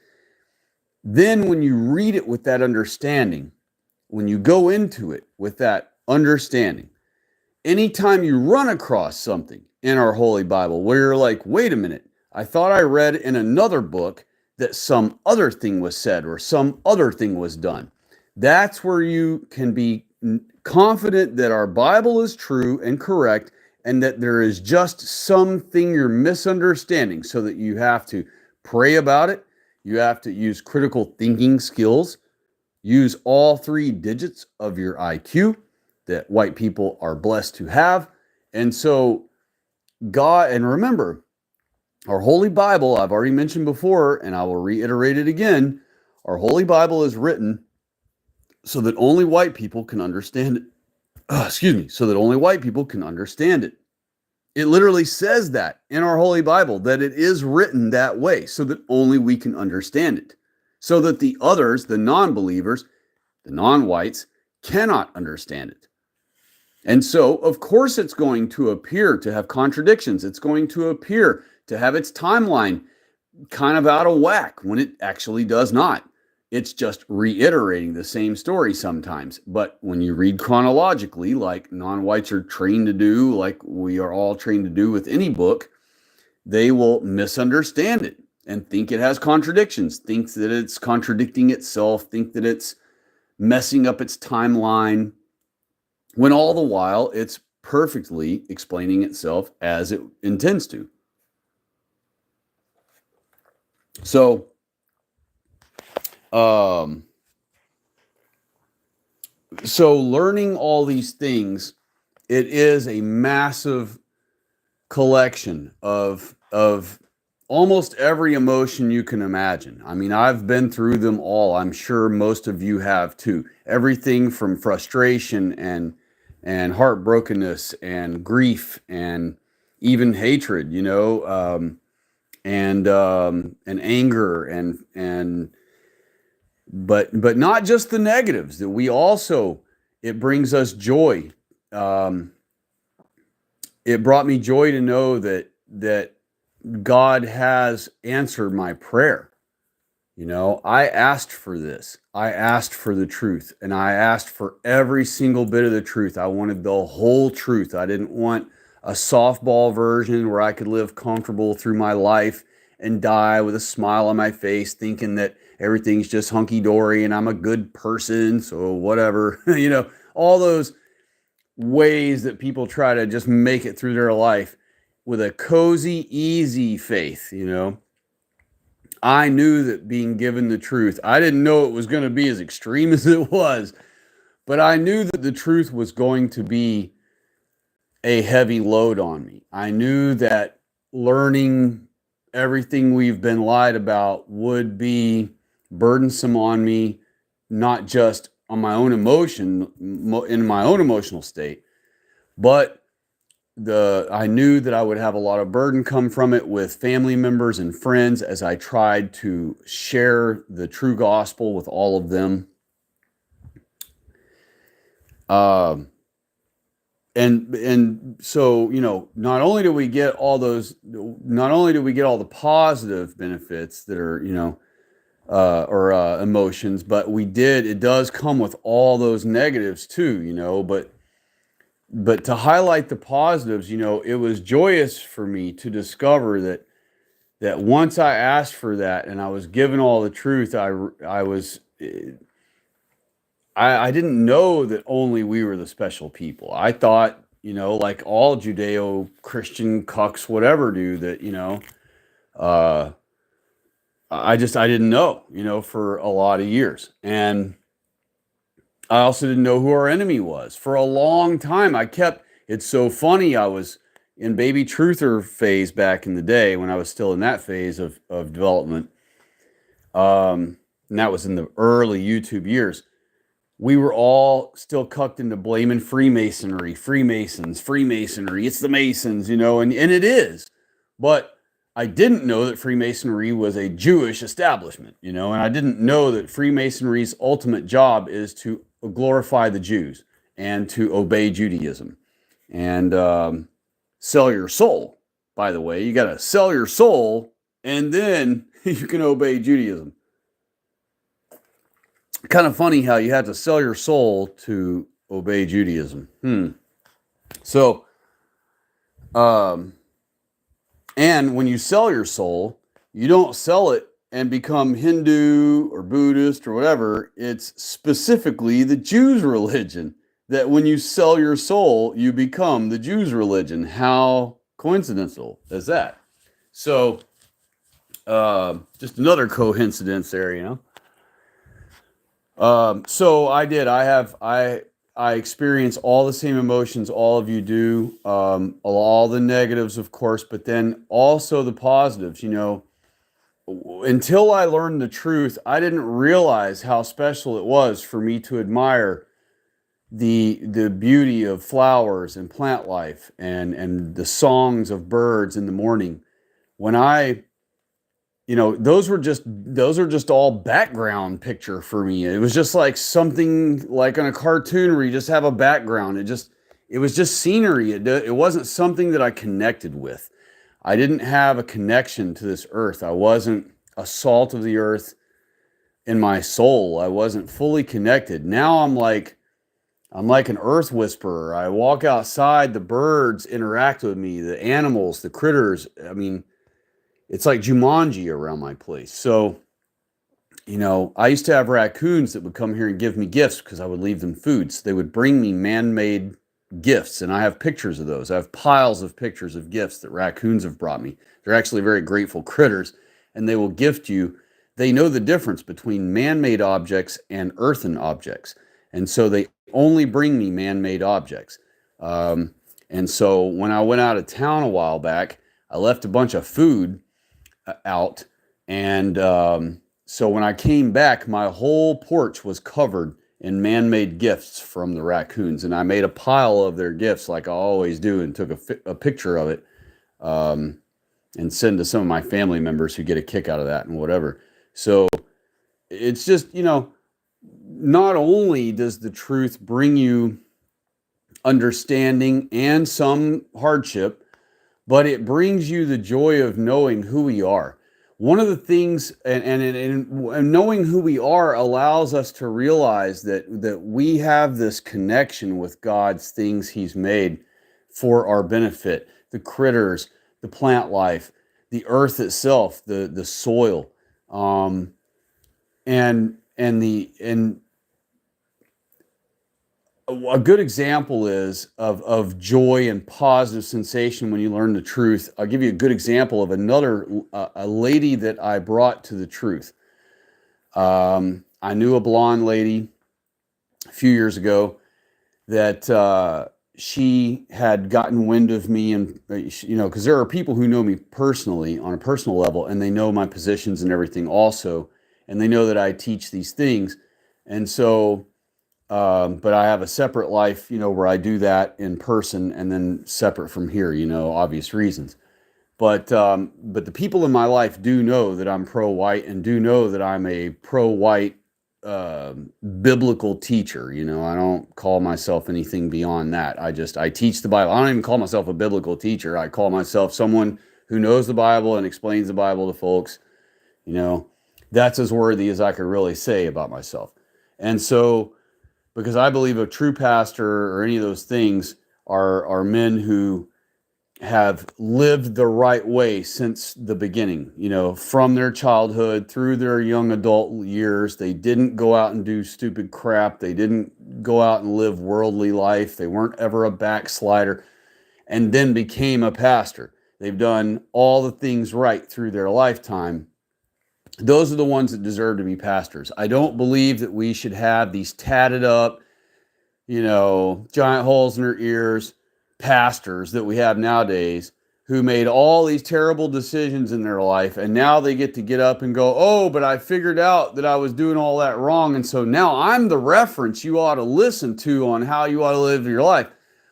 then when you read it with that understanding, when you go into it with that understanding, anytime you run across something in our Holy Bible where you're like, wait a minute, I thought I read in another book that some other thing was said or some other thing was done. That's where you can be confident that our Bible is true and correct and that there is just something you're misunderstanding, so that you have to pray about it. You have to use critical thinking skills, use all 3 digits of your IQ that white people are blessed to have. And so God, and remember, our Holy Bible, I've already mentioned before, and I will reiterate it again, our Holy Bible is written so that only white people can understand it. So that only white people can understand it. It literally says that in our Holy Bible, that it is written that way so that only we can understand it. So that the others, the non-believers, the non-whites, cannot understand it. And so, of course, it's going to appear to have contradictions. It's going to appear to have its timeline kind of out of whack when it actually does not. It's just reiterating the same story sometimes. But when you read chronologically, like non-whites are trained to do, like we are all trained to do with any book, they will misunderstand it and think it has contradictions, think that it's contradicting itself, think that it's messing up its timeline, when all the while it's perfectly explaining itself as it intends to. So, learning all these things, it is a massive collection of almost every emotion you can imagine. I mean, I've been through them all. I'm sure most of you have too. Everything from frustration and heartbrokenness and grief and even hatred, and anger and but not just the negatives. That we also it brings us joy. Um, it brought me joy to know that God has answered my prayer. I asked for this. I asked for the truth, and I asked for every single bit of the truth. I wanted the whole truth. I didn't want a softball version where I could live comfortable through my life and die with a smile on my face, thinking that everything's just hunky dory and I'm a good person. So, whatever, all those ways that people try to just make it through their life with a cozy, easy faith. I knew that being given the truth, I didn't know it was going to be as extreme as it was, but I knew that the truth was going to be a heavy load on me. I knew that learning everything we've been lied about would be burdensome on me, not just on my own in my own emotional state, but I knew that I would have a lot of burden come from it with family members and friends as I tried to share the true gospel with all of them. And so, not only do we get all the positive benefits that are, or emotions, but it does come with all those negatives too, but to highlight the positives, it was joyous for me to discover that once I asked for that and I was given all the truth, I didn't know that only we were the special people. I thought, like all Judeo-Christian cucks, whatever, do that, uh, I didn't know, for a lot of years. And I also didn't know who our enemy was. For a long time, it's so funny, I was in baby truther phase back in the day when I was still in that phase of development. And that was in the early YouTube years. We were all still cucked into blaming Freemasonry, Freemasonry, it's the Masons, and it is. But I didn't know that Freemasonry was a Jewish establishment, and I didn't know that Freemasonry's ultimate job is to glorify the Jews and to obey Judaism and sell your soul. By the way, you got to sell your soul and then you can obey Judaism. Kind of funny how you have to sell your soul to obey Judaism. So, and when you sell your soul, you don't sell it and become Hindu or Buddhist or whatever. It's specifically the Jews' religion. That when you sell your soul, you become the Jews' religion. How coincidental is that? So, just another coincidence there, So I did. I experience all the same emotions all of you do. All the negatives, of course, but then also the positives. Until I learned the truth, I didn't realize how special it was for me to admire the beauty of flowers and plant life and the songs of birds in the morning. When those are just all background picture for me. It was just like something like on a cartoon where you just have a background. It was just scenery. It wasn't something that I connected with. I didn't have a connection to this earth. I wasn't a salt of the earth in my soul. I wasn't fully connected. Now I'm like an earth whisperer. I walk outside, the birds interact with me, the animals, the critters. I mean, it's like Jumanji around my place. So, I used to have raccoons that would come here and give me gifts because I would leave them food. So they would bring me man-made gifts, and I have pictures of those. I have piles of pictures of gifts that raccoons have brought me. They're actually very grateful critters, and they will gift you. They know the difference between man-made objects and earthen objects, and so they only bring me man-made objects. And so when I went out of town a while back, I left a bunch of food out. And so when I came back, my whole porch was covered in man-made gifts from the raccoons. And I made a pile of their gifts like I always do and took a picture of it and send to some of my family members who get a kick out of that and whatever. So it's just, not only does the truth bring you understanding and some hardship, but it brings you the joy of knowing who we are. One of the things, and knowing who we are allows us to realize that we have this connection with God's things He's made for our benefit. The critters, the plant life, the earth itself, the soil, and a good example is of joy and positive sensation when you learn the truth. I'll give you a good example of a lady that I brought to the truth. I knew a blonde lady a few years ago that she had gotten wind of me, and because there are people who know me personally on a personal level, and they know my positions and everything also, and they know that I teach these things, and so. But I have a separate life, where I do that in person and then separate from here, obvious reasons. But the people in my life do know that I'm pro-white and do know that I'm a pro-white biblical teacher. I don't call myself anything beyond that. I teach the Bible. I don't even call myself a biblical teacher. I call myself someone who knows the Bible and explains the Bible to folks. That's as worthy as I could really say about myself. And so, because I believe a true pastor or any of those things are men who have lived the right way since the beginning, from their childhood through their young adult years. They didn't go out and do stupid crap. They didn't go out and live worldly life. They weren't ever a backslider and then became a pastor. They've done all the things right through their lifetime. Those are the ones that deserve to be pastors. I don't believe that we should have these tatted up, giant holes in their ears pastors that we have nowadays who made all these terrible decisions in their life, and now they get up and go, oh, but I figured out that I was doing all that wrong, and so now I'm the reference you ought to listen to on how you ought to live your life.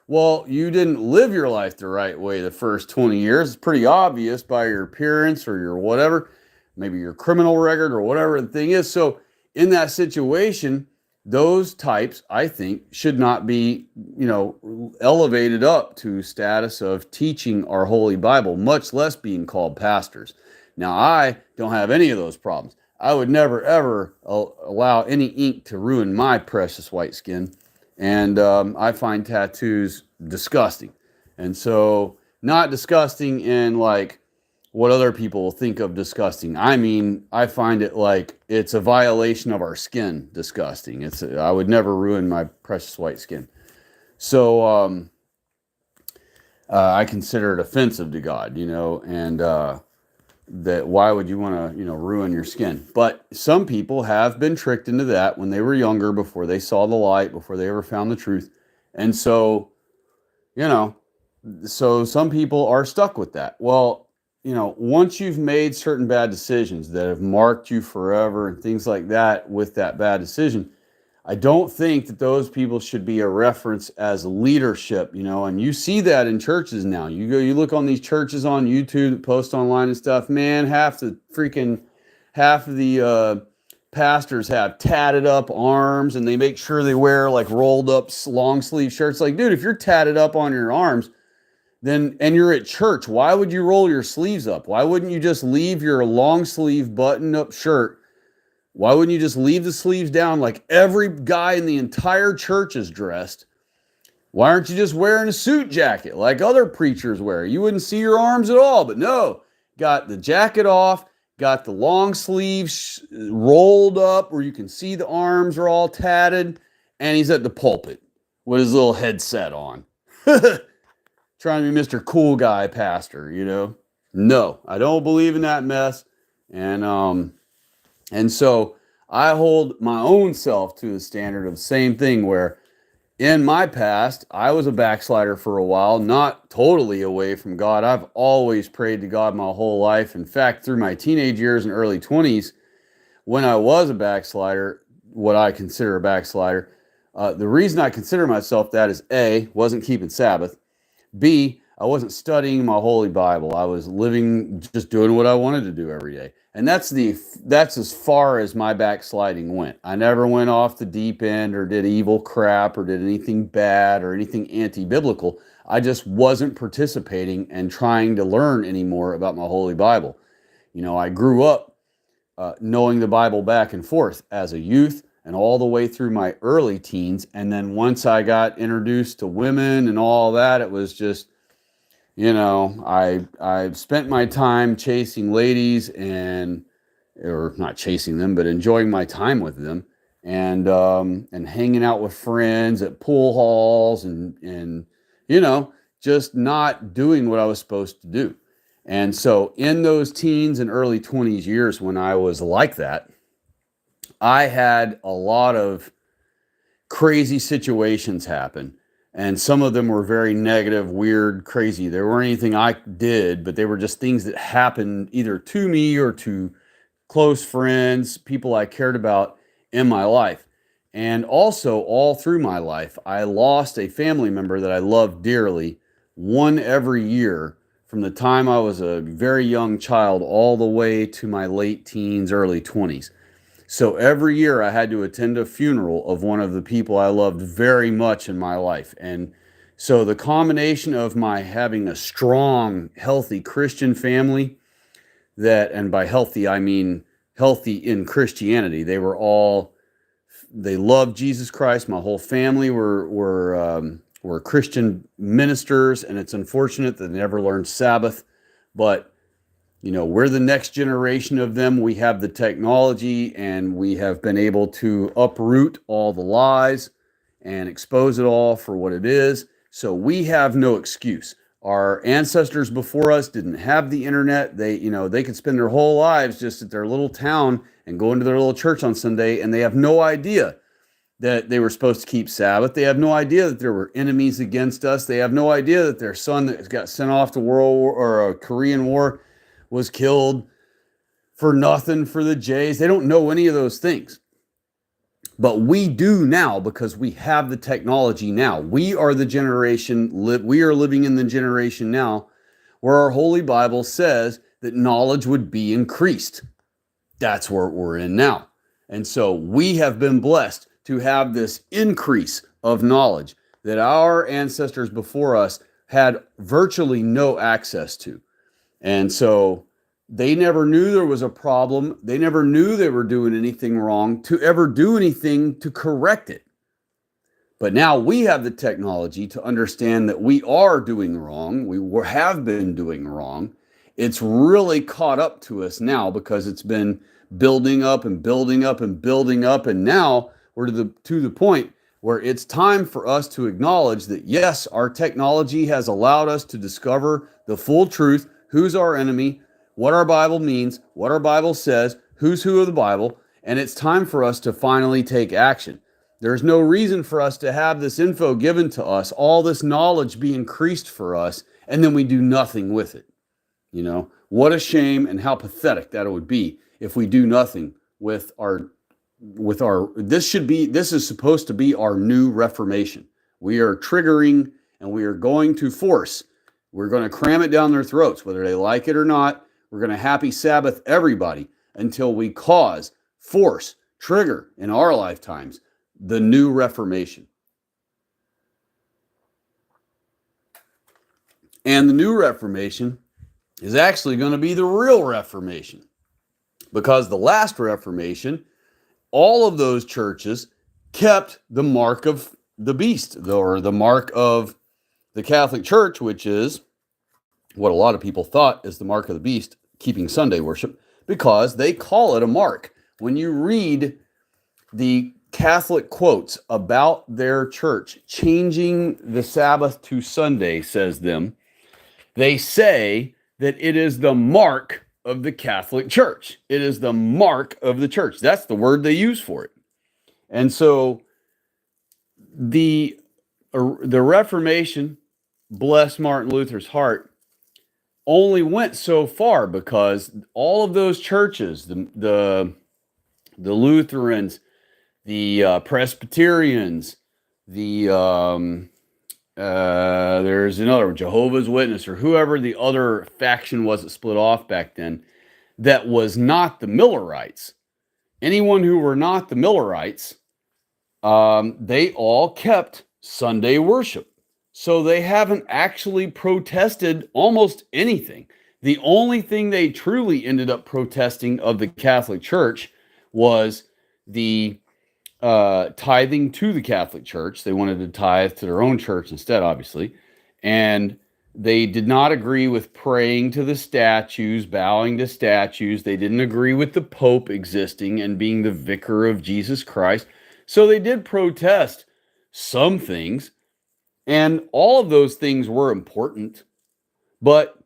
Well, you didn't live your life the right way the first 20 years. It's pretty obvious by your appearance or your whatever, maybe your criminal record or whatever the thing is. So in that situation, those types, I think, should not be, elevated up to status of teaching our Holy Bible, much less being called pastors. Now, I don't have any of those problems. I would never, ever allow any ink to ruin my precious white skin. And I find tattoos disgusting. And so, not disgusting in like what other people will think of disgusting. I mean, I find it like it's a violation of our skin disgusting. I would never ruin my precious white skin. So I consider it offensive to God, and that why would you want to, ruin your skin? But some people have been tricked into that when they were younger, before they saw the light, before they ever found the truth. And so, so some people are stuck with that. Well, once you've made certain bad decisions that have marked you forever and things like that with that bad decision, I don't think that those people should be a reference as leadership, and you see that in churches now. You look on these churches on YouTube that post online and stuff, man, half of the pastors have tatted up arms, and they make sure they wear like rolled up long sleeve shirts. Like, dude, if you're tatted up on your arms, and you're at church, why would you roll your sleeves up? Why wouldn't you just leave your long sleeve button up shirt? Why wouldn't you just leave the sleeves down like every guy in the entire church is dressed? Why aren't you just wearing a suit jacket like other preachers wear? You wouldn't see your arms at all, but no, got the jacket off, got the long sleeves rolled up where you can see the arms are all tatted, and he's at the pulpit with his little headset on. Trying to be Mr. Cool Guy pastor, No, I don't believe in that mess. And so I hold my own self to the standard of the same thing, where in my past, I was a backslider for a while, not totally away from God. I've always prayed to God my whole life. In fact, through my teenage years and early 20s, when I was a backslider, what I consider a backslider, the reason I consider myself that is A, wasn't keeping Sabbath. B, I wasn't studying my Holy Bible. I was living, just doing what I wanted to do every day. And that's as far as my backsliding went. I never went off the deep end or did evil crap or did anything bad or anything anti-biblical. I just wasn't participating and trying to learn anymore about my Holy Bible. You know, I grew up knowing the Bible back and forth as a youth and all the way through my early teens. And then once I got introduced to women and all that, it was just, you know, I spent my time chasing ladies or not chasing them, but enjoying my time with them and hanging out with friends at pool halls and you know, just not doing what I was supposed to do. And so in those teens and early 20s years when I was like that, I had a lot of crazy situations happen. And some of them were very negative, weird, crazy. There weren't anything I did, but they were just things that happened either to me or to close friends, people I cared about in my life. And also, all through my life, I lost a family member that I loved dearly, one every year, from the time I was a very young child all the way to my late teens, early 20s. So every year I had to attend a funeral of one of the people I loved very much in my life. And so the combination of my having a strong, healthy Christian family that, and by healthy, I mean healthy in Christianity, they loved Jesus Christ. My whole family were Christian ministers, and it's unfortunate that they never learned Sabbath, but you know, we're the next generation of them. We have the technology and we have been able to uproot all the lies and expose it all for what it is. So we have no excuse. Our ancestors before us didn't have the internet. They could spend their whole lives just at their little town and go into their little church on Sunday, and they have no idea that they were supposed to keep Sabbath. They have no idea that there were enemies against us. They have no idea that their son that got sent off to World War or a Korean War was killed for nothing for the Jays. They don't know any of those things. But we do now because we have the technology now. We are the generation, we are living in the generation now where our Holy Bible says that knowledge would be increased. That's where we're in now. And so we have been blessed to have this increase of knowledge that our ancestors before us had virtually no access to. And so they never knew there was a problem. They never knew they were doing anything wrong to ever do anything to correct it. But now we have the technology to understand that we are doing wrong. We have been doing wrong. It's really caught up to us now because it's been building up and building up and building up. And now we're to the point where it's time for us to acknowledge that, yes, our technology has allowed us to discover the full truth, who's our enemy, what our Bible means, what our Bible says, who's who of the Bible, and it's time for us to finally take action. There's no reason for us to have this info given to us, all this knowledge be increased for us, and then we do nothing with it. You know, what a shame and how pathetic that it would be if we do nothing with our this is supposed to be our new Reformation. We are triggering and we are going to force. We're going to cram it down their throats, whether they like it or not. We're going to happy Sabbath everybody until we cause, force, trigger in our lifetimes the new Reformation. And the new Reformation is actually going to be the real Reformation, because the last Reformation, all of those churches kept the mark of the beast, or the mark of the Catholic Church, which is what a lot of people thought is the mark of the beast, keeping Sunday worship, because they call it a mark. When you read the Catholic quotes about their church changing the Sabbath to Sunday, says them, they say that it is the mark of the Catholic Church. It is the mark of the church. That's the word they use for it. And so the the Reformation, bless Martin Luther's heart, only went so far because all of those churches, the Lutherans, the Presbyterians, the there's another Jehovah's Witness or whoever the other faction was that split off back then, that was not the Millerites. Anyone who were not the Millerites, they all kept Sunday worship. So they haven't actually protested almost anything. The only thing they truly ended up protesting of the Catholic Church was the tithing to the Catholic Church. They wanted to tithe to their own church instead, obviously. And they did not agree with praying to the statues, bowing to statues. They didn't agree with the Pope existing and being the vicar of Jesus Christ. So they did protest some things. And all of those things were important, but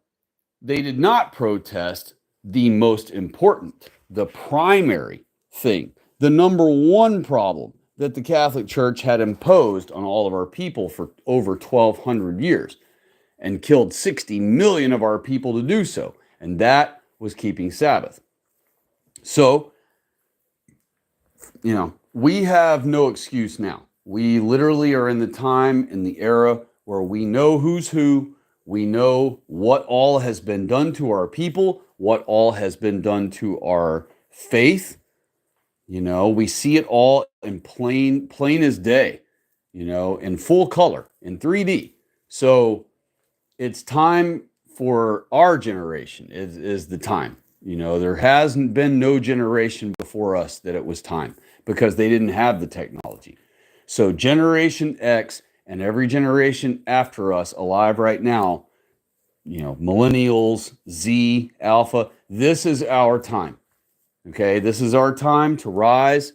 they did not protest the most important, the primary thing, the number one problem that the Catholic Church had imposed on all of our people for over 1,200 years and killed 60 million of our people to do so. And that was keeping Sabbath. So, we have no excuse now. We literally are in the time, in the era where we know who's who. We know what all has been done to our people, what all has been done to our faith. We see it all in plain as day, in full color, in 3D. So it's time for our generation is the time. There hasn't been no generation before us that it was time because they didn't have the technology. So Generation X and every generation after us alive right now, millennials, Z, Alpha, this is our time. Okay, this is our time to rise.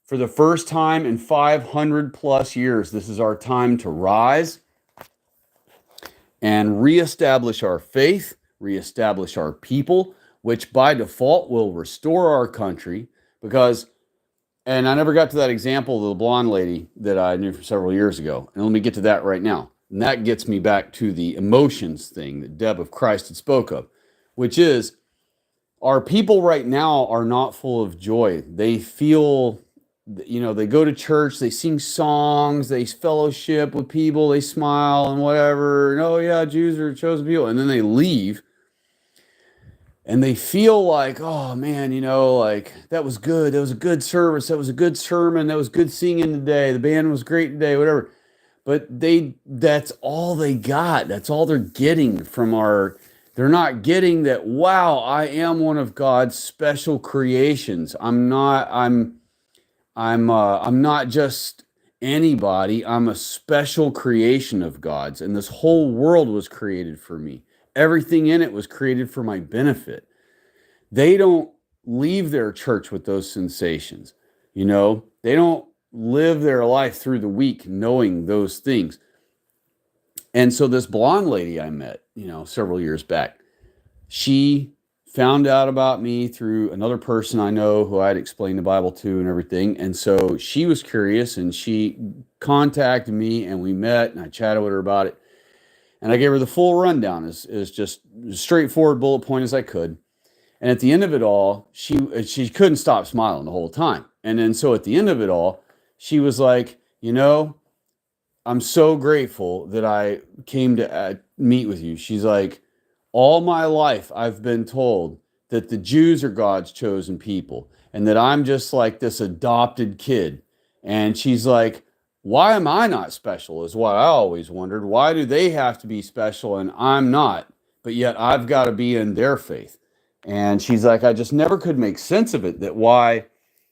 For the first time in 500 plus years, this is our time to rise and reestablish our faith, reestablish our people, which by default will restore our country because, and I never got to that example of the blonde lady that I knew from several years ago. And let me get to that right now. And that gets me back to the emotions thing that Deb of Christ had spoke of, which is our people right now are not full of joy. They feel, they go to church, they sing songs, they fellowship with people, they smile and whatever. And, oh yeah, Jews are chosen people. And then they leave. And they feel like, oh man, like that was good. That was a good service. That was a good sermon. That was good singing today. The band was great today, whatever. But that's all they got. That's all they're getting from they're not getting that, wow, I am one of God's special creations. I'm not just anybody. I'm a special creation of God's. And this whole world was created for me. Everything in it was created for my benefit. They don't leave their church with those sensations. They don't live their life through the week knowing those things. And so this blonde lady I met, several years back, she found out about me through another person I know who I'd explained the Bible to and everything. And so she was curious and she contacted me and we met and I chatted with her about it. And I gave her the full rundown as just straightforward bullet point as I could. And at the end of it all, she couldn't stop smiling the whole time. And then so at the end of it all, she was like, I'm so grateful that I came to meet with you. She's like, all my life I've been told that the Jews are God's chosen people and that I'm just like this adopted kid. And she's like, why am I not special is what I always wondered. Why do they have to be special and I'm not? But yet I've got to be in their faith. And she's like, I just never could make sense of it, that why.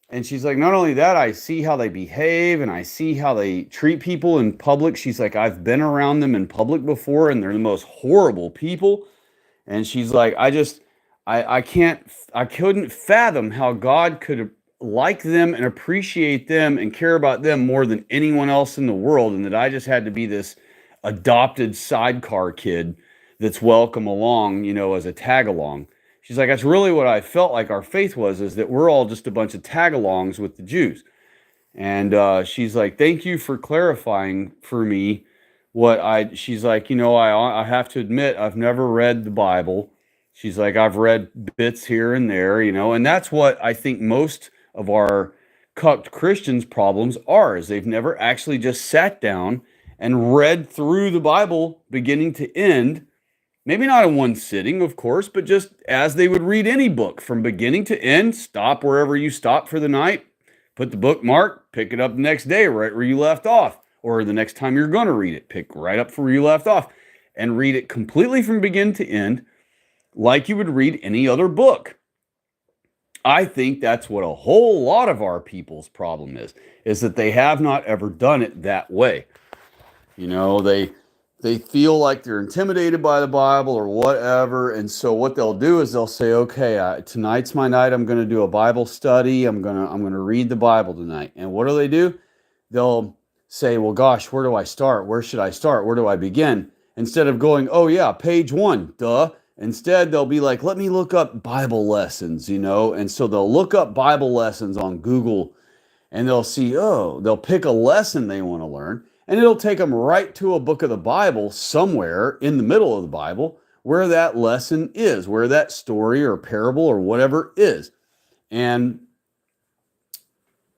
And she's like, not only that, I see how they behave and I see how they treat people in public. She's like, I've been around them in public before and they're the most horrible people. And she's like, I couldn't fathom how God could like them and appreciate them and care about them more than anyone else in the world. And that I just had to be this adopted sidecar kid that's welcome along, as a tag along. She's like, that's really what I felt like our faith was, is that we're all just a bunch of tag-alongs with the Jews. And she's like, thank you for clarifying for me she's like, I have to admit, I've never read the Bible. She's like, I've read bits here and there, and that's what I think most of our cucked Christians' problems are, is they've never actually just sat down and read through the Bible beginning to end. Maybe not in one sitting, of course, but just as they would read any book from beginning to end, stop wherever you stop for the night, put the bookmark, pick it up the next day right where you left off, or the next time you're going to read it, pick right up where you left off and read it completely from begin to end like you would read any other book. I think that's what a whole lot of our people's problem is that they have not ever done it that way. They feel like they're intimidated by the Bible or whatever, and so what they'll do is they'll say, "Okay, tonight's my night. I'm going to do a Bible study. I'm going to read the Bible tonight." And what do? They'll say, "Well, gosh, where do I start? Where should I start? Where do I begin?" Instead of going, "Oh yeah, page 1, duh." Instead, they'll be like, "Let me look up Bible lessons," and so they'll look up Bible lessons on Google, and they'll pick a lesson they want to learn, and it'll take them right to a book of the Bible somewhere in the middle of the Bible where that lesson is, where that story or parable or whatever is. And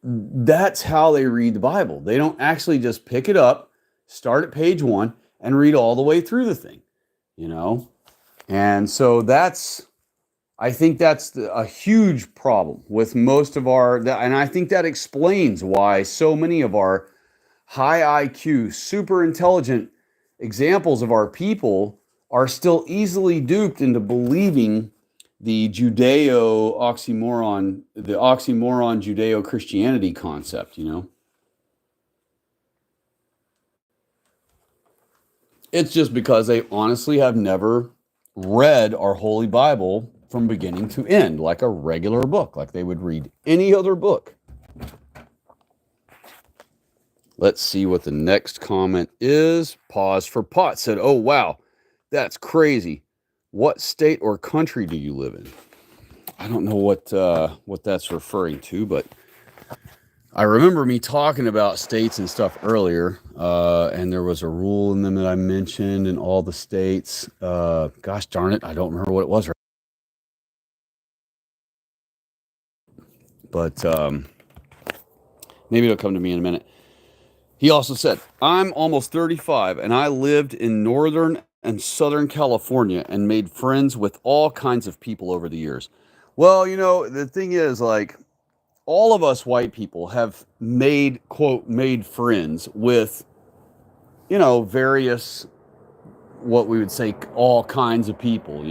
that's how they read the Bible. They don't actually just pick it up, start at page 1, and read all the way through the thing, And so I think that's a huge problem with most of and I think that explains why so many of our high IQ, super intelligent examples of our people are still easily duped into believing the oxymoron Judeo-Christianity concept, It's just because they honestly have never read our Holy Bible from beginning to end, like a regular book, like they would read any other book. Let's see what the next comment is. Pause for Pot said, "Oh, wow, that's crazy. What state or country do you live in?" I don't know what that's referring to, but I remember me talking about states and stuff earlier, and there was a rule in them that I mentioned in all the states. Gosh darn it, I don't remember what it was. But maybe it'll come to me in a minute. He also said, "I'm almost 35, and I lived in Northern and Southern California and made friends with all kinds of people over the years." Well, the thing is, like, all of us white people have made friends with, various, what we would say, all kinds of people,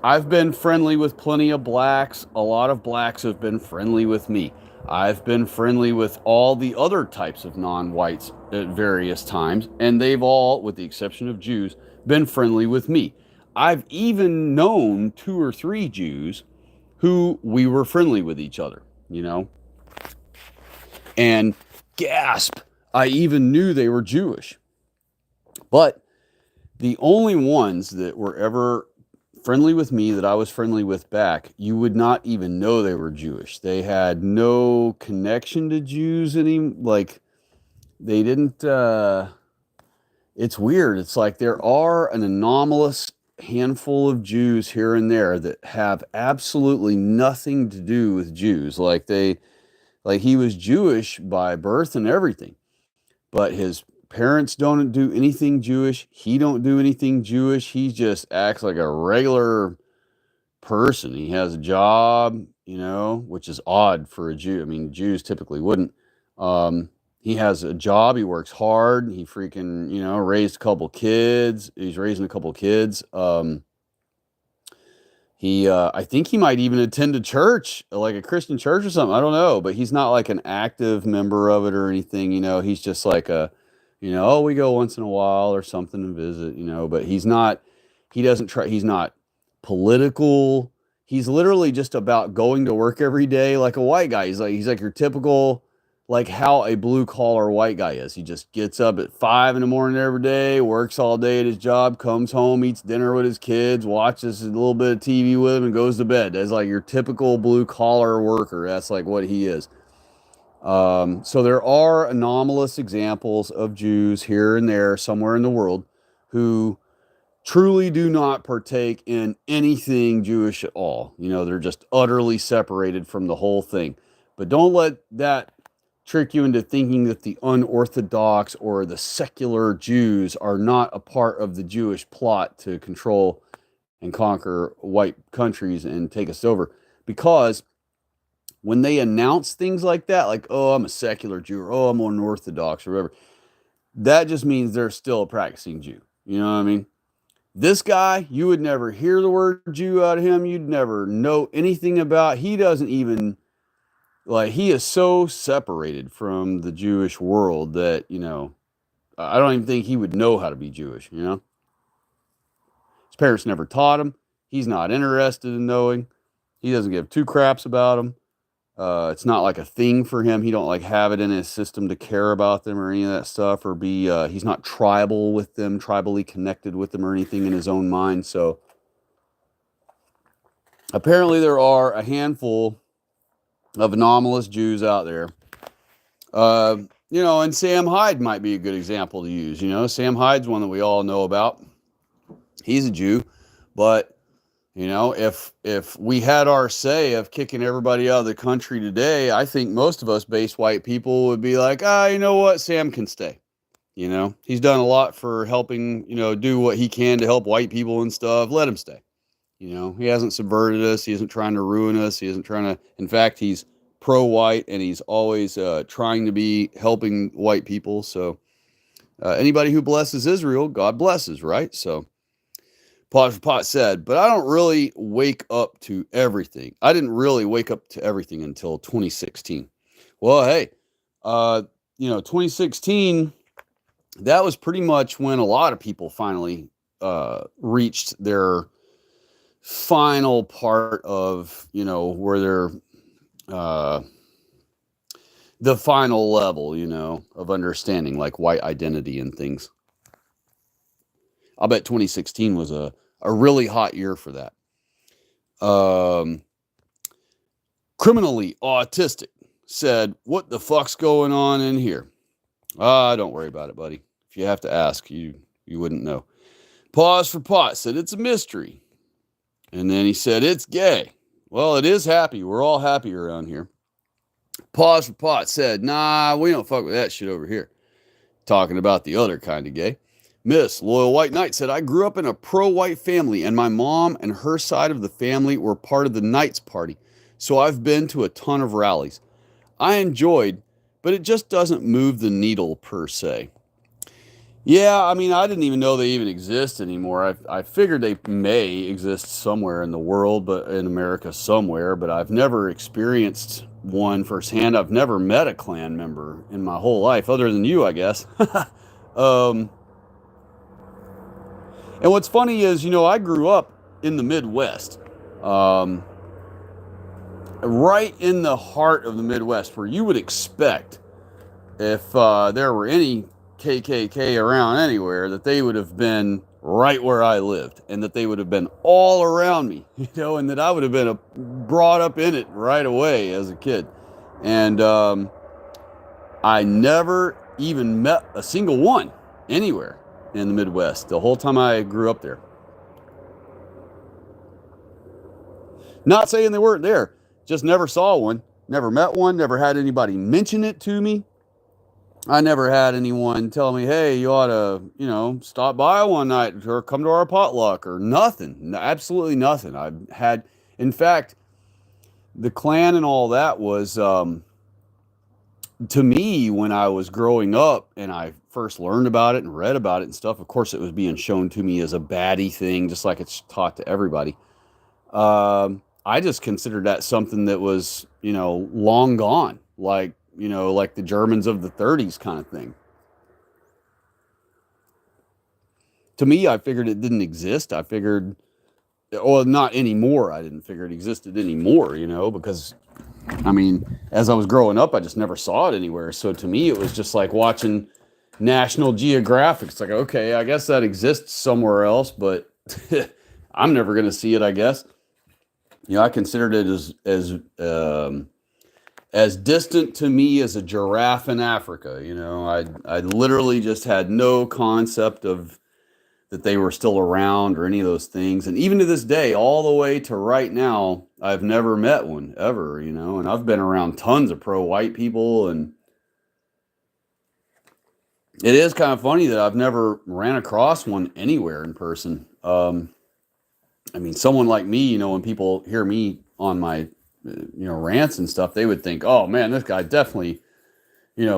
I've been friendly with plenty of blacks. A lot of blacks have been friendly with me. I've been friendly with all the other types of non-whites at various times, and they've all, with the exception of Jews, been friendly with me. I've even known 2 or 3 Jews who we were friendly with each other, and gasp, I even knew they were Jewish. But the only ones that were ever friendly with me that I was friendly with back, you would not even know they were Jewish. They had no connection to Jews they didn't it's weird. It's like there are an anomalous handful of Jews here and there that have absolutely nothing to do with Jews. Like he was Jewish by birth and everything, but his parents don't do anything Jewish. He don't do anything Jewish. He just acts like a regular person. He has a job, which is odd for a Jew. I mean, Jews typically wouldn't. He has a job. He works hard. He freaking, raised a couple kids. He's raising a couple kids. I think he might even attend a church, like a Christian church or something. I don't know, but he's not like an active member of it or anything. He's just like oh, we go once in a while or something and visit, but he's not political. He's literally just about going to work every day like a white guy. He's like your typical like how a blue collar white guy is. He just gets up at 5 in the morning every day, works all day at his job, comes home, eats dinner with his kids, watches a little bit of TV with him, and goes to bed. That's like your typical blue collar worker. That's like what he is. So there are anomalous examples of Jews here and there somewhere in the world who truly do not partake in anything Jewish at all. You know, they're just utterly separated from the whole thing. But don't let that trick you into thinking that the unorthodox or the secular Jews are not a part of the Jewish plot to control and conquer white countries and take us over. Because when they announce things like that, like, oh, I'm a secular Jew, or oh, I'm unorthodox, or whatever, that just means they're still a practicing Jew. You know what I mean? This guy, you would never hear the word Jew out of him. You'd never know anything about. He doesn't even, like, he is so separated from the Jewish world that, you know, I don't even think he would know how to be Jewish, you know? His parents never taught him. He's not interested in knowing. He doesn't give two craps about them. It's not like a thing for him. He don't like have it in his system to care about them or any of that stuff, or be. He's not tribal with them, tribally connected with them, or anything in his own mind. So apparently, there are a handful of anomalous Jews out there. You know, and Sam Hyde might be a good example to use. You know, Sam Hyde's one that we all know about. He's a Jew, but you know, if we had our say of kicking everybody out of the country today, I think most of us base white people would be like, you know what, Sam can stay. You know, he's done a lot for helping, you know, do what he can to help white people and stuff. Let him stay. You know, he hasn't subverted us. He isn't trying to ruin us. He isn't trying to, in fact, he's pro-white and he's always trying to be helping white people. So anybody who blesses Israel, God blesses, right? So Pot for Pot said, but I don't really wake up to everything. I didn't really wake up to everything until 2016. Well, hey, you know, 2016, that was pretty much when a lot of people finally reached their final part of, you know, where they're the final level, you know, of understanding like white identity and things. I'll bet 2016 was a really hot year for that. Criminally Autistic said, what the fuck's going on in here? Don't worry about it, buddy. If you have to ask, you wouldn't know. Pause for Pot said, it's a mystery. And then he said, it's gay. Well, it is happy. We're all happy around here. Pause for Pot said, nah, we don't fuck with that shit over here. Talking about the other kind of gay. Miss Loyal White Knight said, I grew up in a pro-white family, and my mom and her side of the family were part of the Knights Party, so I've been to a ton of rallies. I enjoyed, but it just doesn't move the needle per se. Yeah, I mean, I didn't even know they even exist anymore. I figured they may exist somewhere in the world, but in America somewhere, but I've never experienced one firsthand. I've never met a Klan member in my whole life, other than you, I guess. And what's funny is, you know, I grew up in the Midwest, right in the heart of the Midwest, where you would expect, if there were any KKK around anywhere, that they would have been right where I lived, and that they would have been all around me, you know, and that I would have been brought up in it right away as a kid. And I never even met a single one anywhere in the Midwest the whole time I grew up there. Not saying they weren't there, just never saw one, never met one, never had anybody mention it to me. I never had anyone tell me, hey, you ought to, you know, stop by one night or come to our potluck or nothing. Absolutely nothing. I've had, in fact, the Klan and all that was, to me, when I was growing up and I first learned about it and read about it and stuff, of course, it was being shown to me as a baddie thing, just like it's taught to everybody. I just considered that something that was, you know, long gone, like, you know, like the Germans of the 30s kind of thing. To me, I figured it didn't exist. I figured, well, not anymore. I didn't figure it existed anymore, you know, because I mean, as I was growing up, I just never saw it anywhere. So to me, it was just like watching National Geographic. It's like, okay, I guess that exists somewhere else, but I'm never going to see it, I guess. I considered it as distant to me as a giraffe in Africa. I literally just had no concept of that they were still around or any of those things. And even to this day, all the way to right now, I've never met one ever. And I've been around tons of pro-white people, and it is kind of funny that I've never ran across one anywhere in person. I mean, someone like me, when people hear me on my, rants and stuff, they would think, oh man, this guy definitely,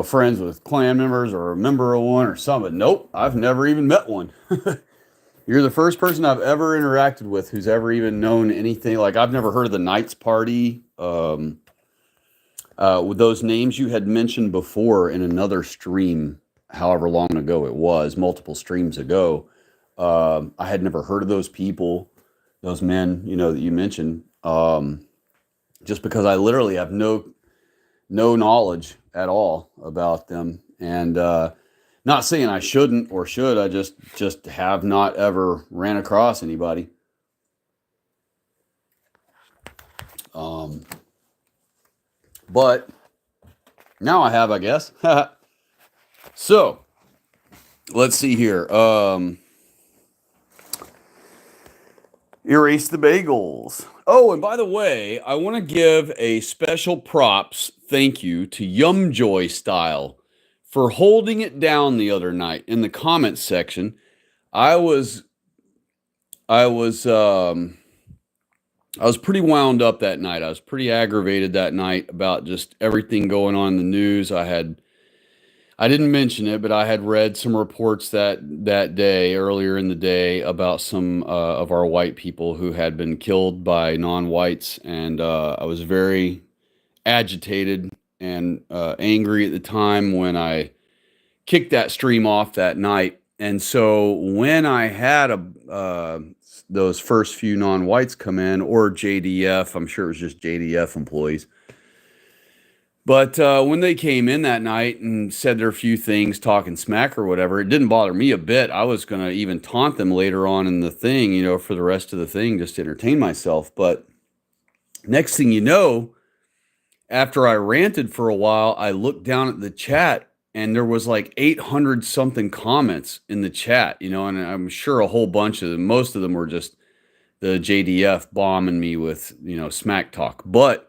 friends with Klan members or a member of one or something. Nope, I've never even met one. You're the first person I've ever interacted with who's ever even known anything. Like, I've never heard of the Knights Party. With those names you had mentioned before in another stream, however long ago it was, multiple streams ago, I had never heard of those people, those men, that you mentioned, just because I literally have no knowledge at all about them. And not saying I shouldn't or should. I just have not ever ran across anybody. But now I have, I guess. So let's see here. Erase the bagels. Oh, and by the way, I want to give a special props thank you to Yumjoy Style for holding it down the other night in the comments section. I was pretty wound up that night. I was pretty aggravated that night about just everything going on in the news. I didn't mention it, but I had read some reports that day, earlier in the day, about some of our white people who had been killed by non-whites, and I was very agitated and angry at the time when I kicked that stream off that night. And so when I had those first few non-whites come in, or JDF, I'm sure it was just JDF employees. But when they came in that night and said their few things, talking smack or whatever, it didn't bother me a bit. I was going to even taunt them later on in the thing, for the rest of the thing, just to entertain myself. But next thing you know, after I ranted for a while, I looked down at the chat and there was like 800 something comments in the chat, and I'm sure a whole bunch of them, most of them were just the JDF bombing me with, smack talk. But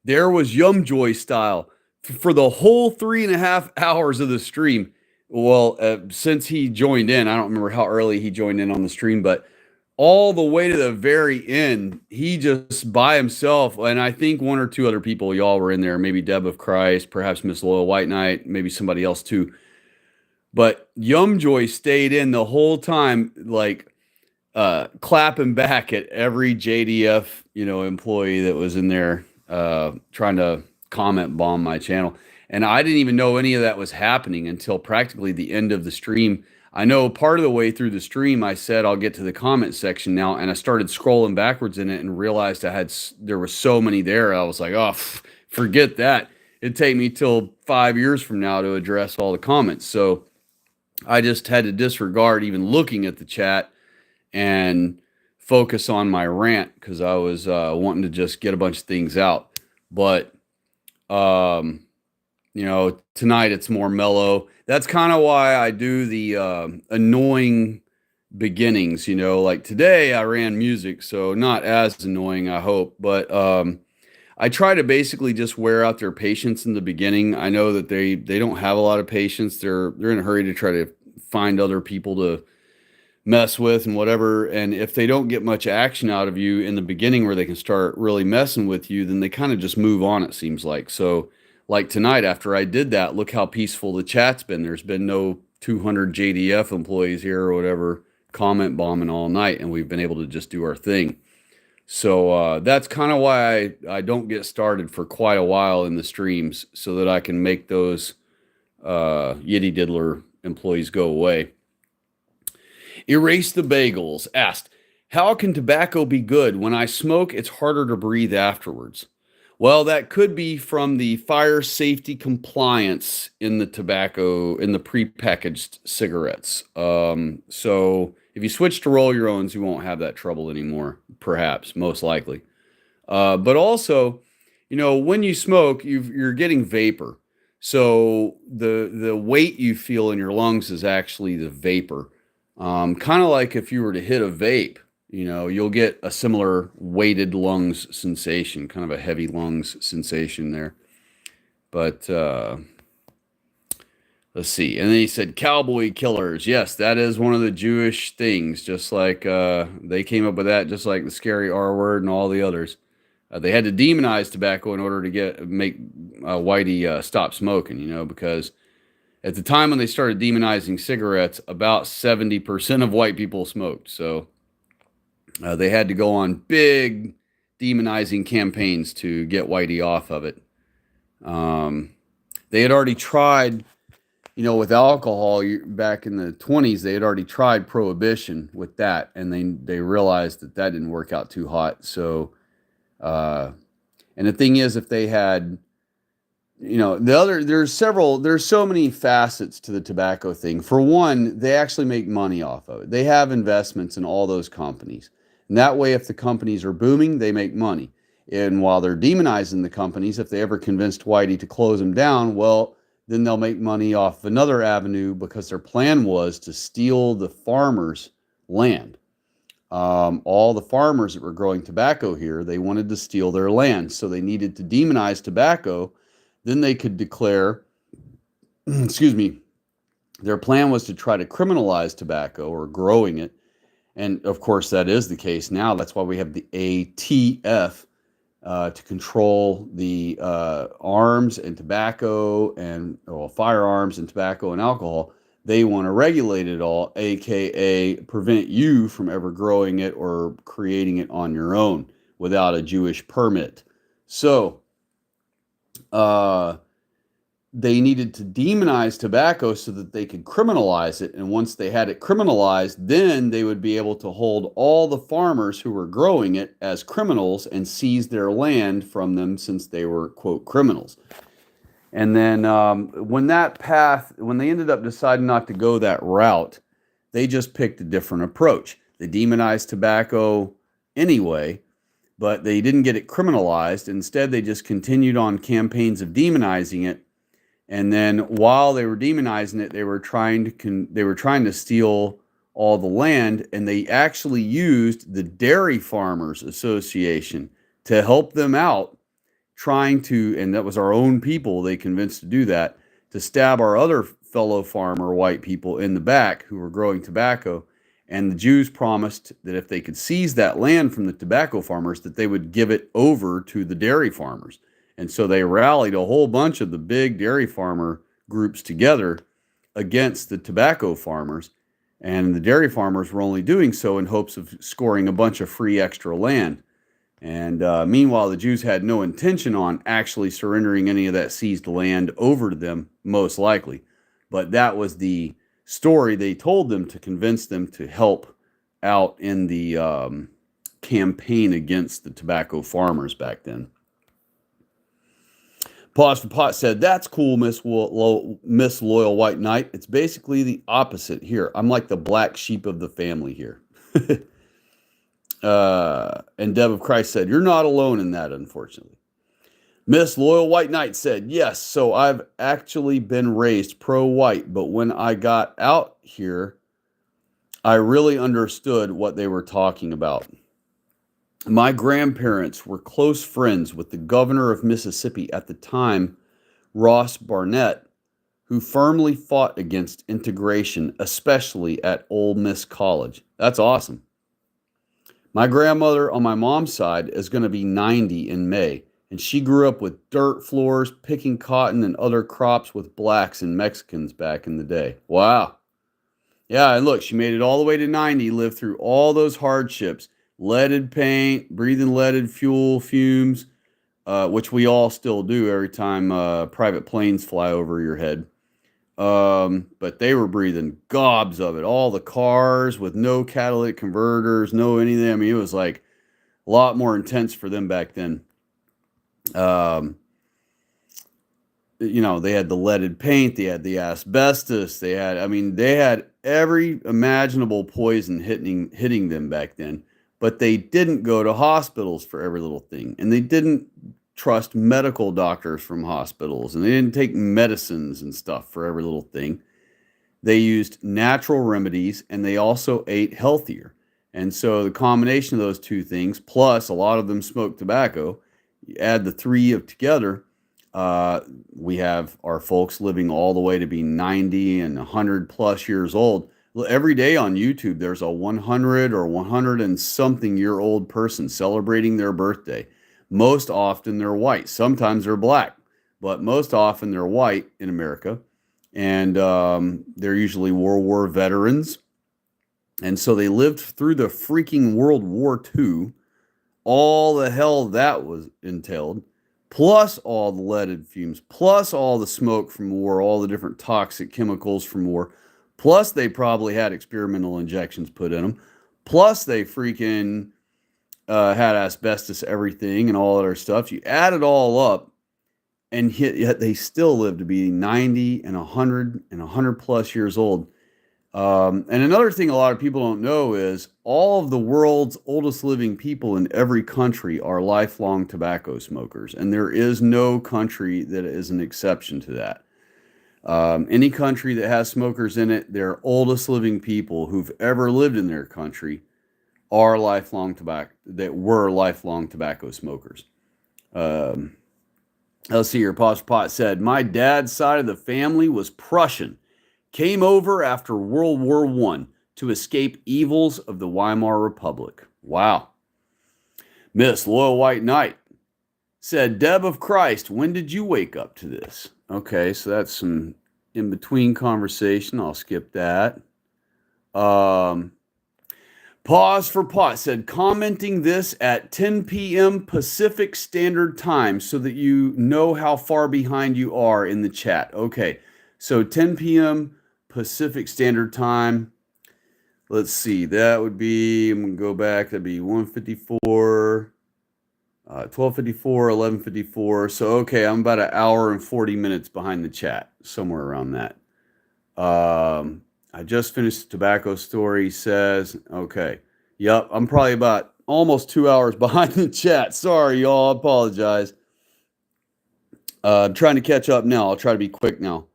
there was Yumjoy Style for the whole 3.5 hours of the stream. Well, since he joined in, I don't remember how early he joined in on the stream, but all the way to the very end, he just by himself, and I think one or two other people, y'all were in there, maybe Deb of Christ, perhaps Miss Loyal White Knight, maybe somebody else too. But Yumjoy stayed in the whole time, like clapping back at every JDF, employee that was in there trying to comment bomb my channel. And I didn't even know any of that was happening until practically the end of the stream. I know part of the way through the stream, I said, I'll get to the comment section now. And I started scrolling backwards in it and realized there were so many there. I was like, oh, forget that. It'd take me till 5 years from now to address all the comments. So I just had to disregard even looking at the chat and focus on my rant because I was wanting to just get a bunch of things out. But, tonight it's more mellow. That's kind of why I do the annoying beginnings, like today I ran music, so not as annoying, I hope. But I try to basically just wear out their patience in the beginning. I know that they don't have a lot of patience. They're in a hurry to try to find other people to mess with and whatever. And if they don't get much action out of you in the beginning where they can start really messing with you, then they kind of just move on, it seems like. So like tonight, after I did that, look how peaceful the chat's been. There's been no 200 JDF employees here or whatever comment bombing all night, and we've been able to just do our thing. So that's kind of why I don't get started for quite a while in the streams, so that I can make those Yiddy Diddler employees go away. Erase the Bagels asked, how can tobacco be good? When I smoke, it's harder to breathe afterwards. Well, that could be from the fire safety compliance in the tobacco, in the prepackaged cigarettes. So if you switch to roll your owns, you won't have that trouble anymore, perhaps, most likely. But also, when you smoke, you're getting vapor. So the weight you feel in your lungs is actually the vapor. Kind of like if you were to hit a vape, you'll get a similar weighted lungs sensation, kind of a heavy lungs sensation there. But let's see. And then he said cowboy killers. Yes, that is one of the Jewish things, just like they came up with that, just like the scary R word and all the others. They had to demonize tobacco in order to make Whitey stop smoking, because at the time when they started demonizing cigarettes, about 70% of white people smoked. So they had to go on big demonizing campaigns to get Whitey off of it. They had already tried, with alcohol back in the 20s, they had already tried prohibition with that, and they realized that didn't work out too hot. So, and the thing is, if they had, there's so many facets to the tobacco thing. For one, they actually make money off of it. They have investments in all those companies. And that way, if the companies are booming, they make money. And while they're demonizing the companies, if they ever convinced Whitey to close them down, well, then they'll make money off another avenue, because their plan was to steal the farmers' land. All the farmers that were growing tobacco here, they wanted to steal their land. So they needed to demonize tobacco. Then they could declare, excuse me, their plan was to try to criminalize tobacco or growing it. And of course, that is the case now. That's why we have the ATF to control the arms and tobacco and firearms and tobacco and alcohol. They want to regulate it all, aka prevent you from ever growing it or creating it on your own without a Jewish permit. So they needed to demonize tobacco so that they could criminalize it. And once they had it criminalized, then they would be able to hold all the farmers who were growing it as criminals and seize their land from them, since they were, quote, criminals. And then when they ended up deciding not to go that route, they just picked a different approach. They demonized tobacco anyway, but they didn't get it criminalized. Instead, they just continued on campaigns of demonizing it. And then while they were demonizing it, they were trying to steal all the land, and they actually used the Dairy Farmers Association to help them out, and that was our own people they convinced to do that, to stab our other fellow farmer white people in the back who were growing tobacco. And the Jews promised that if they could seize that land from the tobacco farmers, that they would give it over to the dairy farmers. And so they rallied a whole bunch of the big dairy farmer groups together against the tobacco farmers. And the dairy farmers were only doing so in hopes of scoring a bunch of free extra land. And meanwhile, the Jews had no intention on actually surrendering any of that seized land over to them, most likely. But that was the story they told them to convince them to help out in the campaign against the tobacco farmers back then. Pause for Pot said, "That's cool, Miss Loyal White Knight. It's basically the opposite here. I'm like the black sheep of the family here." And Deb of Christ said, "You're not alone in that, unfortunately." Miss Loyal White Knight said, "Yes, so I've actually been raised pro-white, but when I got out here, I really understood what they were talking about. My grandparents were close friends with the governor of Mississippi at the time, Ross Barnett, who firmly fought against integration, especially at Ole Miss College." That's awesome. My grandmother on my mom's side is going to be 90 in May, and she grew up with dirt floors, picking cotton and other crops with blacks and Mexicans back in the day. Wow. Yeah, and look, she made it all the way to 90, lived through all those hardships. Leaded paint, breathing leaded fuel fumes, which we all still do every time private planes fly over your head. But they were breathing gobs of it. All the cars with no catalytic converters, no anything. I mean, it was like a lot more intense for them back then. Um, they had the leaded paint, they had the asbestos, they had every imaginable poison hitting them back then. But they didn't go to hospitals for every little thing, and they didn't trust medical doctors from hospitals, and they didn't take medicines and stuff for every little thing. They used natural remedies, and they also ate healthier. And so the combination of those two things, plus a lot of them smoked tobacco, you add the three of together, uh, we have our folks living all the way to be 90 and 100 plus years old. Every day on YouTube, there's a 100 or 100 and something year old person celebrating their birthday. Most often they're white. Sometimes they're black, but most often they're white in America. And they're usually World War veterans. And so they lived through the freaking World War II, all the hell that was entailed, plus all the leaded fumes, plus all the smoke from war, all the different toxic chemicals from war, plus they probably had experimental injections put in them, plus they freaking had asbestos, everything, and all other stuff. You add it all up, and yet they still live to be 90 and 100 and 100 plus years old. And another thing a lot of people don't know is all of the world's oldest living people in every country are lifelong tobacco smokers, and there is no country that is an exception to that. Any country that has smokers in it, their oldest living people who've ever lived in their country are were lifelong tobacco smokers. Um, let's see here. Posh Pot said, my dad's side of the family was Prussian. Came over after World War I to escape evils of the Weimar Republic. Wow. Miss Loyal White Knight said, Deb of Christ, when did you wake up to this? Okay, so that's some in-between conversation. I'll skip that. Pause for Pot said, commenting this at 10 p.m. Pacific Standard Time so that you know how far behind you are in the chat. Okay, so 10 p.m. Pacific Standard Time. Let's see, that would be, I'm going to go back, that'd be 1:54, 12:54, 11:54. So, okay, I'm about an hour and 40 minutes behind the chat, somewhere around that. I just finished the tobacco story, says, okay. Yep, I'm probably about almost 2 hours behind the chat. Sorry, y'all, I apologize. I'm trying to catch up now. I'll try to be quick now.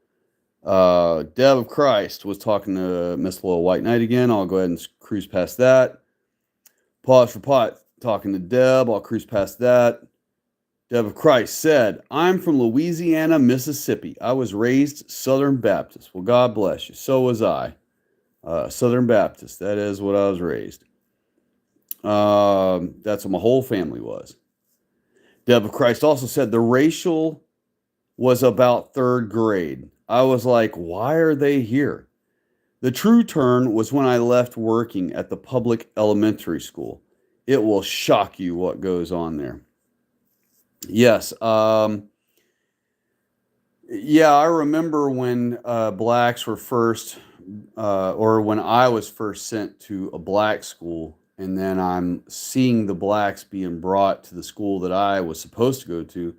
Deb of Christ was talking to Miss Little White Knight again. I'll go ahead and cruise past that. Pause for Pot talking to Deb. I'll cruise past that. Deb of Christ said, I'm from Louisiana, Mississippi. I was raised Southern Baptist. Well, God bless you. So was I. Southern Baptist. That is what I was raised. That's what my whole family was. Deb of Christ also said the racial was about third grade. I was like, why are they here? The true turn was when I left working at the public elementary school. It will shock you what goes on there. Yes. Yeah, I remember when blacks were first, or when I was first sent to a black school, and then I'm seeing the blacks being brought to the school that I was supposed to go to.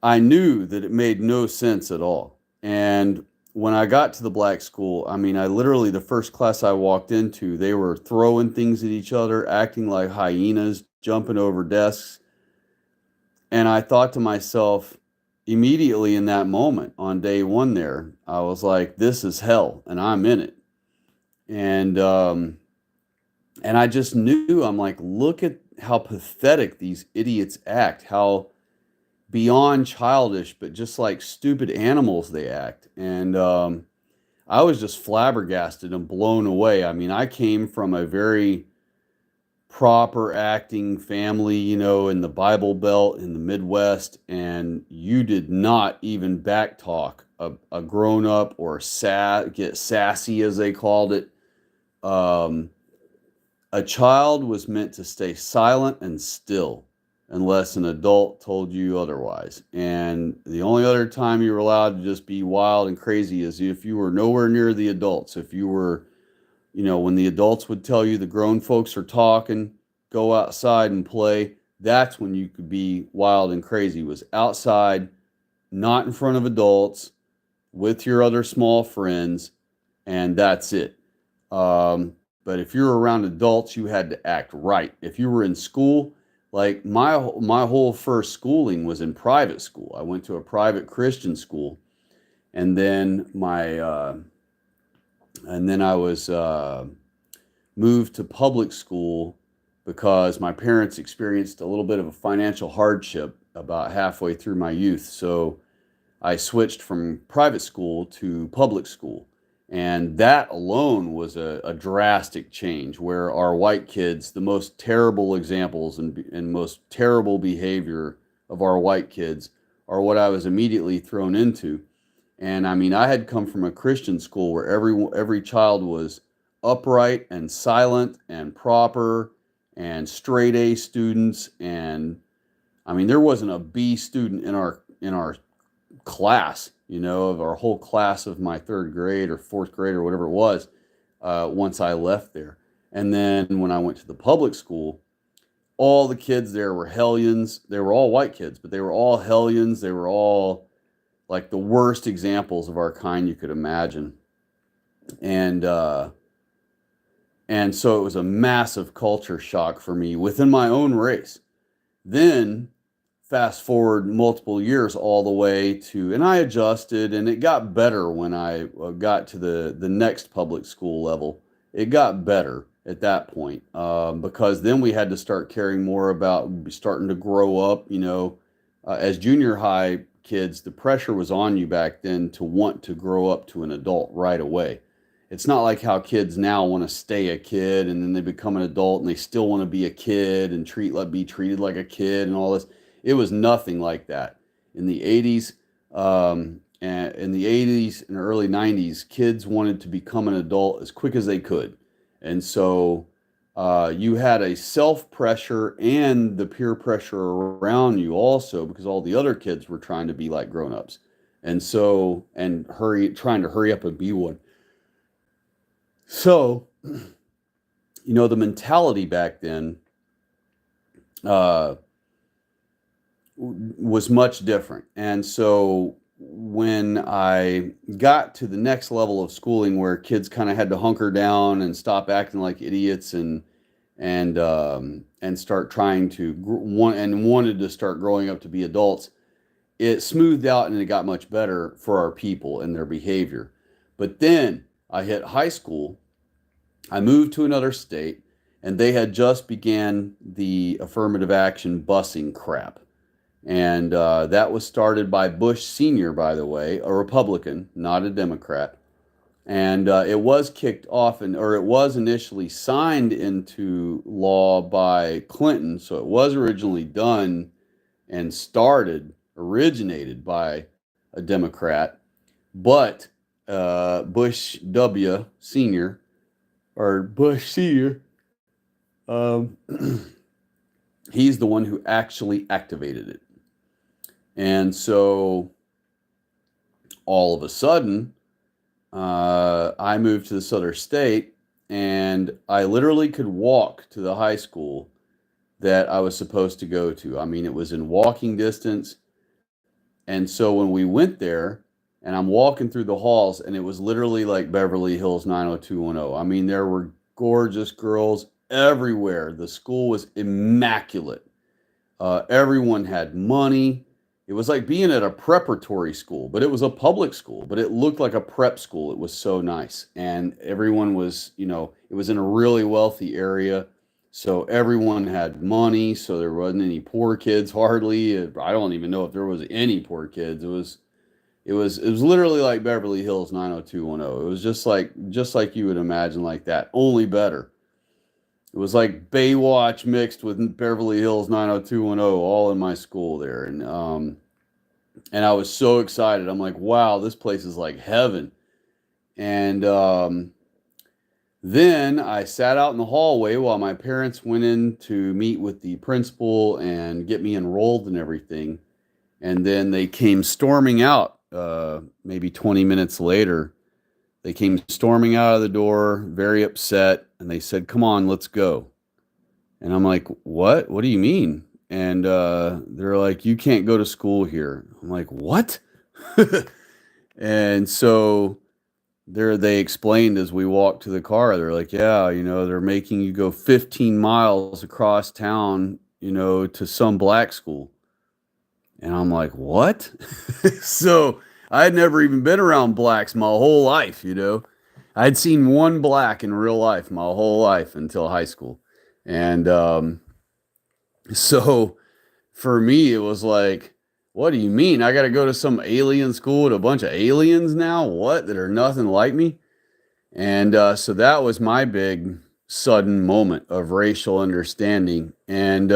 I knew that it made no sense at all. And when I got to the black school, I mean, the first class I walked into, they were throwing things at each other, acting like hyenas, jumping over desks. And I thought to myself, immediately in that moment on day one there, I was like, this is hell and I'm in it. And I just knew, I'm like, look at how pathetic these idiots act, how beyond childish, but just like stupid animals they act. And I was just flabbergasted and blown away. I mean, I came from a very proper acting family, in the Bible Belt in the Midwest, and you did not even backtalk a grown up or get sassy, as they called it. A child was meant to stay silent and still unless an adult told you otherwise. And the only other time you were allowed to just be wild and crazy is if you were nowhere near the adults. If you were, when the adults would tell you the grown folks are talking, go outside and play, That's when you could be wild and crazy, was outside, not in front of adults, with your other small friends, and that's it. But if you're around adults, you had to act right. If you were in school, like my whole first schooling was in private school. I went to a private Christian school, and then I was moved to public school because my parents experienced a little bit of a financial hardship about halfway through my youth. So I switched from private school to public school. And that alone was a drastic change where our white kids, the most terrible examples and most terrible behavior of our white kids are what I was immediately thrown into. And I mean, I had come from a Christian school where every child was upright and silent and proper and straight A students. And I mean, there wasn't a B student in our class, of our whole class of my third grade or fourth grade or whatever it was, once I left there. And then when I went to the public school, all the kids there were hellions. They were all white kids, but they were all hellions. They were all like the worst examples of our kind you could imagine. And and so it was a massive culture shock for me within my own race. Then fast forward multiple years all the way to, and I adjusted, and it got better when I got to the next public school level. It got better at that point, because then we had to start caring more about starting to grow up. As junior high kids, the pressure was on you back then to want to grow up to an adult right away. It's not like how kids now want to stay a kid and then they become an adult and they still want to be a kid and be treated like a kid and all this. It was nothing like that in the 80s. And in the 80s and early 90s, kids wanted to become an adult as quick as they could. And so you had a self pressure and the peer pressure around you also, because all the other kids were trying to be like grown-ups. And so, and trying to hurry up and be one. So, the mentality back then was much different. And so when I got to the next level of schooling where kids kind of had to hunker down and stop acting like idiots and start trying to wanted to start growing up to be adults, it smoothed out and it got much better for our people and their behavior. But then I hit high school, I moved to another state, and they had just began the affirmative action busing crap. And that was started by Bush Sr., by the way, a Republican, not a Democrat. And it was kicked off, or it was initially signed into law by Clinton. So it was originally done and originated by a Democrat. But Bush W. Sr., or Bush Sr., he's the one who actually activated it. And so all of a sudden, I moved to this other state, and I literally could walk to the high school that I was supposed to go to. I mean, it was in walking distance. And so when we went there, and I'm walking through the halls, and it was literally like Beverly Hills 90210. I mean, there were gorgeous girls everywhere. The school was immaculate. Everyone had money. It was like being at a preparatory school, but it was a public school, but it looked like a prep school. It was so nice. And everyone was, it was in a really wealthy area. So everyone had money. So there wasn't any poor kids hardly. I don't even know if there was any poor kids. It was literally like Beverly Hills 90210. It was just like you would imagine, like that, only better. It was like Baywatch mixed with Beverly Hills 90210, all in my school there. And I was so excited. I'm like, wow, this place is like heaven. And then I sat out in the hallway while my parents went in to meet with the principal and get me enrolled and everything. And then they came storming out, maybe 20 minutes later. They came storming out of the door, very upset, and they said, "Come on, let's go." And I'm like, "What? What do you mean?" and they're like, "You can't go to school here." I'm like, "What?" And so they explained as we walked to the car, they're like, "Yeah, they're making you go 15 miles across town, to some black school." And I'm like, "What?" So I had never even been around blacks my whole life. I'd seen one black in real life my whole life until high school. And so for me, it was like, "What do you mean? I got to go to some alien school with a bunch of aliens now? What? That are nothing like me?" And so that was my big sudden moment of racial understanding. And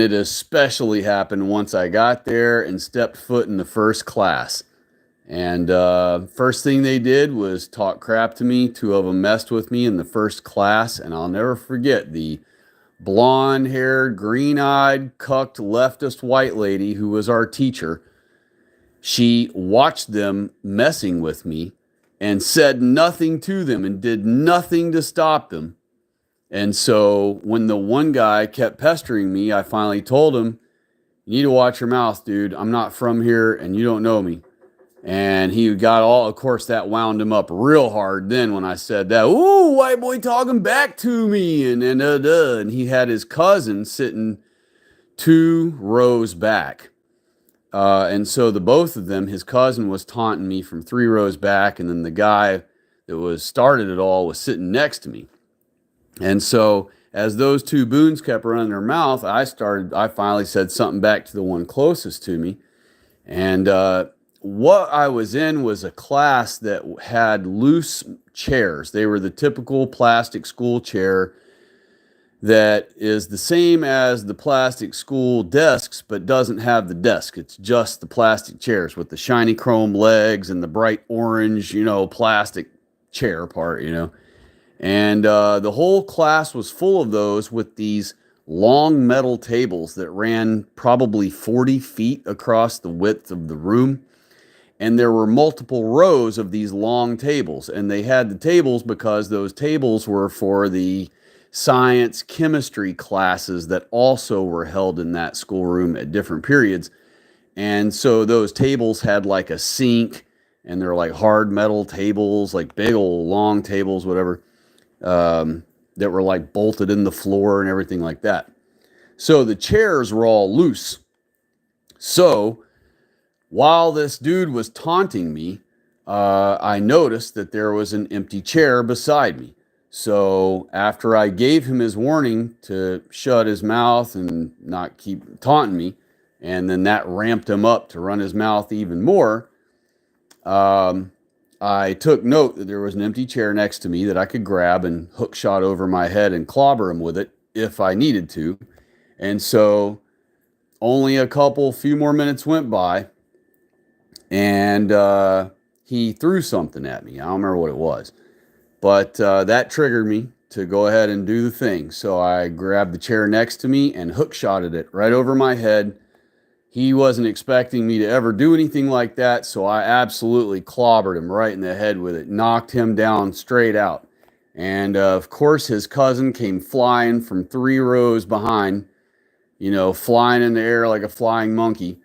it especially happened once I got there and stepped foot in the first class. And first thing they did was talk crap to me. Two of them messed with me in the first class. And I'll never forget the blonde haired, green eyed, cucked leftist white lady who was our teacher. She watched them messing with me and said nothing to them and did nothing to stop them. And so when the one guy kept pestering me, I finally told him, "You need to watch your mouth, dude. I'm not from here and you don't know me." And he got of course, that wound him up real hard then when I said that. "Ooh, white boy talking back to me." And he had his cousin sitting 2 rows back. And so the both of them, his cousin was taunting me from 3 rows back, and then the guy that was started it all was sitting next to me. And so as those two boons kept running their mouth, I finally said something back to the one closest to me. And what I was in was a class that had loose chairs. They were the typical plastic school chair that is the same as the plastic school desks, but doesn't have the desk. It's just the plastic chairs with the shiny chrome legs and the bright orange, plastic chair part. And the whole class was full of those with these long metal tables that ran probably 40 feet across the width of the room. And there were multiple rows of these long tables. And they had the tables because those tables were for the science, chemistry classes that also were held in that schoolroom at different periods. And so those tables had like a sink, and they're like hard metal tables, like big old long tables, whatever, that were like bolted in the floor and everything like that. So the chairs were all loose. So while this dude was taunting me, I noticed that there was an empty chair beside me. So after I gave him his warning to shut his mouth and not keep taunting me, and then that ramped him up to run his mouth even more, I took note that there was an empty chair next to me that I could grab and hook shot over my head and clobber him with it if I needed to. And so only a few more minutes went by, and he threw something at me. I don't remember what it was. But that triggered me to go ahead and do the thing. So I grabbed the chair next to me and hook shotted it right over my head. He wasn't expecting me to ever do anything like that, so I absolutely clobbered him right in the head with it, knocked him down straight out. And of course, his cousin came flying from 3 rows behind, flying in the air like a flying monkey,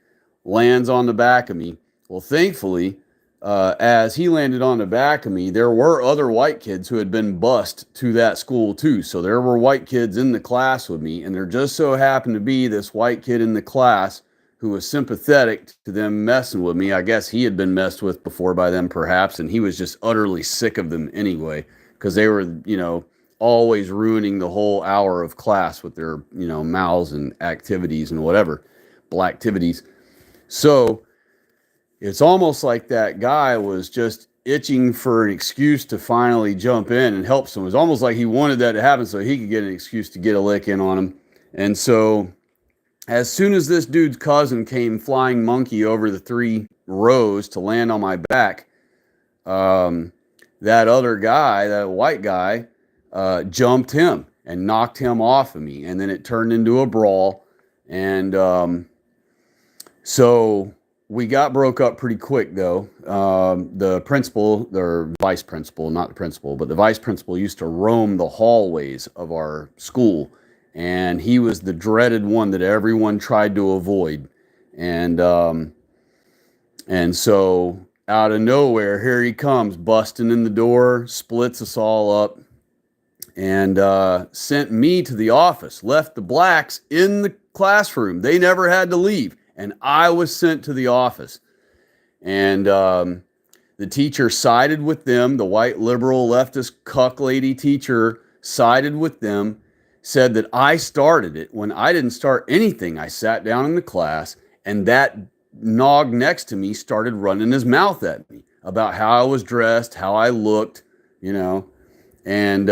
lands on the back of me. Well, thankfully, as he landed on the back of me, there were other white kids who had been bused to that school too. So there were white kids in the class with me, and there just so happened to be this white kid in the class who was sympathetic to them messing with me. I guess he had been messed with before by them perhaps, and he was just utterly sick of them anyway, because they were, always ruining the whole hour of class with their, mouths and activities and whatever, blacktivities. So it's almost like that guy was just itching for an excuse to finally jump in and help someone. It was almost like he wanted that to happen so he could get an excuse to get a lick in on him. And so as soon as this dude's cousin came flying monkey over the 3 rows to land on my back, that other guy, that white guy, jumped him and knocked him off of me. And then it turned into a brawl. And so we got broke up pretty quick, though. The principal, or vice principal, not the principal, but the vice principal used to roam the hallways of our school. and he was the dreaded one that everyone tried to avoid. And so out of nowhere, here he comes, busting in the door, splits us all up, and sent me to the office, left the blacks in the classroom. They never had to leave, and I was sent to the office. And the teacher sided with them. The white liberal leftist cuck lady teacher sided with them, said that I started it when I didn't start anything. I sat down in the class, and that nog next to me started running his mouth at me about how I was dressed, how I looked, you know, and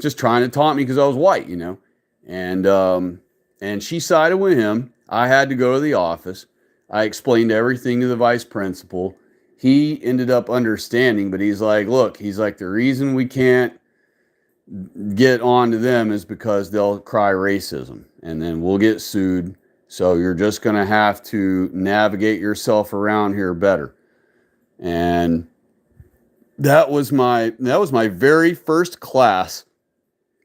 just trying to taunt me because I was white, you know. And she sided with him. I had to go to the office. I explained everything to the vice principal. He ended up understanding, but he's like, look, he's like, the reason we can't get on to them is because they'll cry racism, and then we'll get sued. So you're just going to have to navigate yourself around here better. And that was my very first class,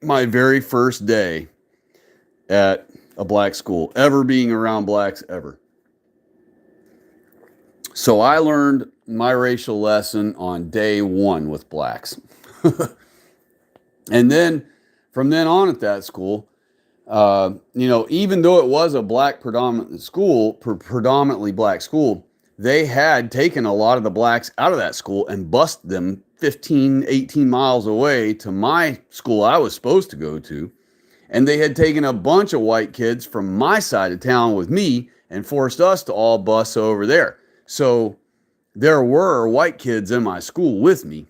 my very first day at a black school, ever being around blacks ever. So I learned my racial lesson on day one with blacks. And then from then on at that school, you know, even though it was a black predominantly black school, they had taken a lot of the blacks out of that school and bused them 15, 18 miles away to my school I was supposed to go to. And they had taken a bunch of white kids from my side of town with me and forced us to all bus over there. So there were white kids in my school with me,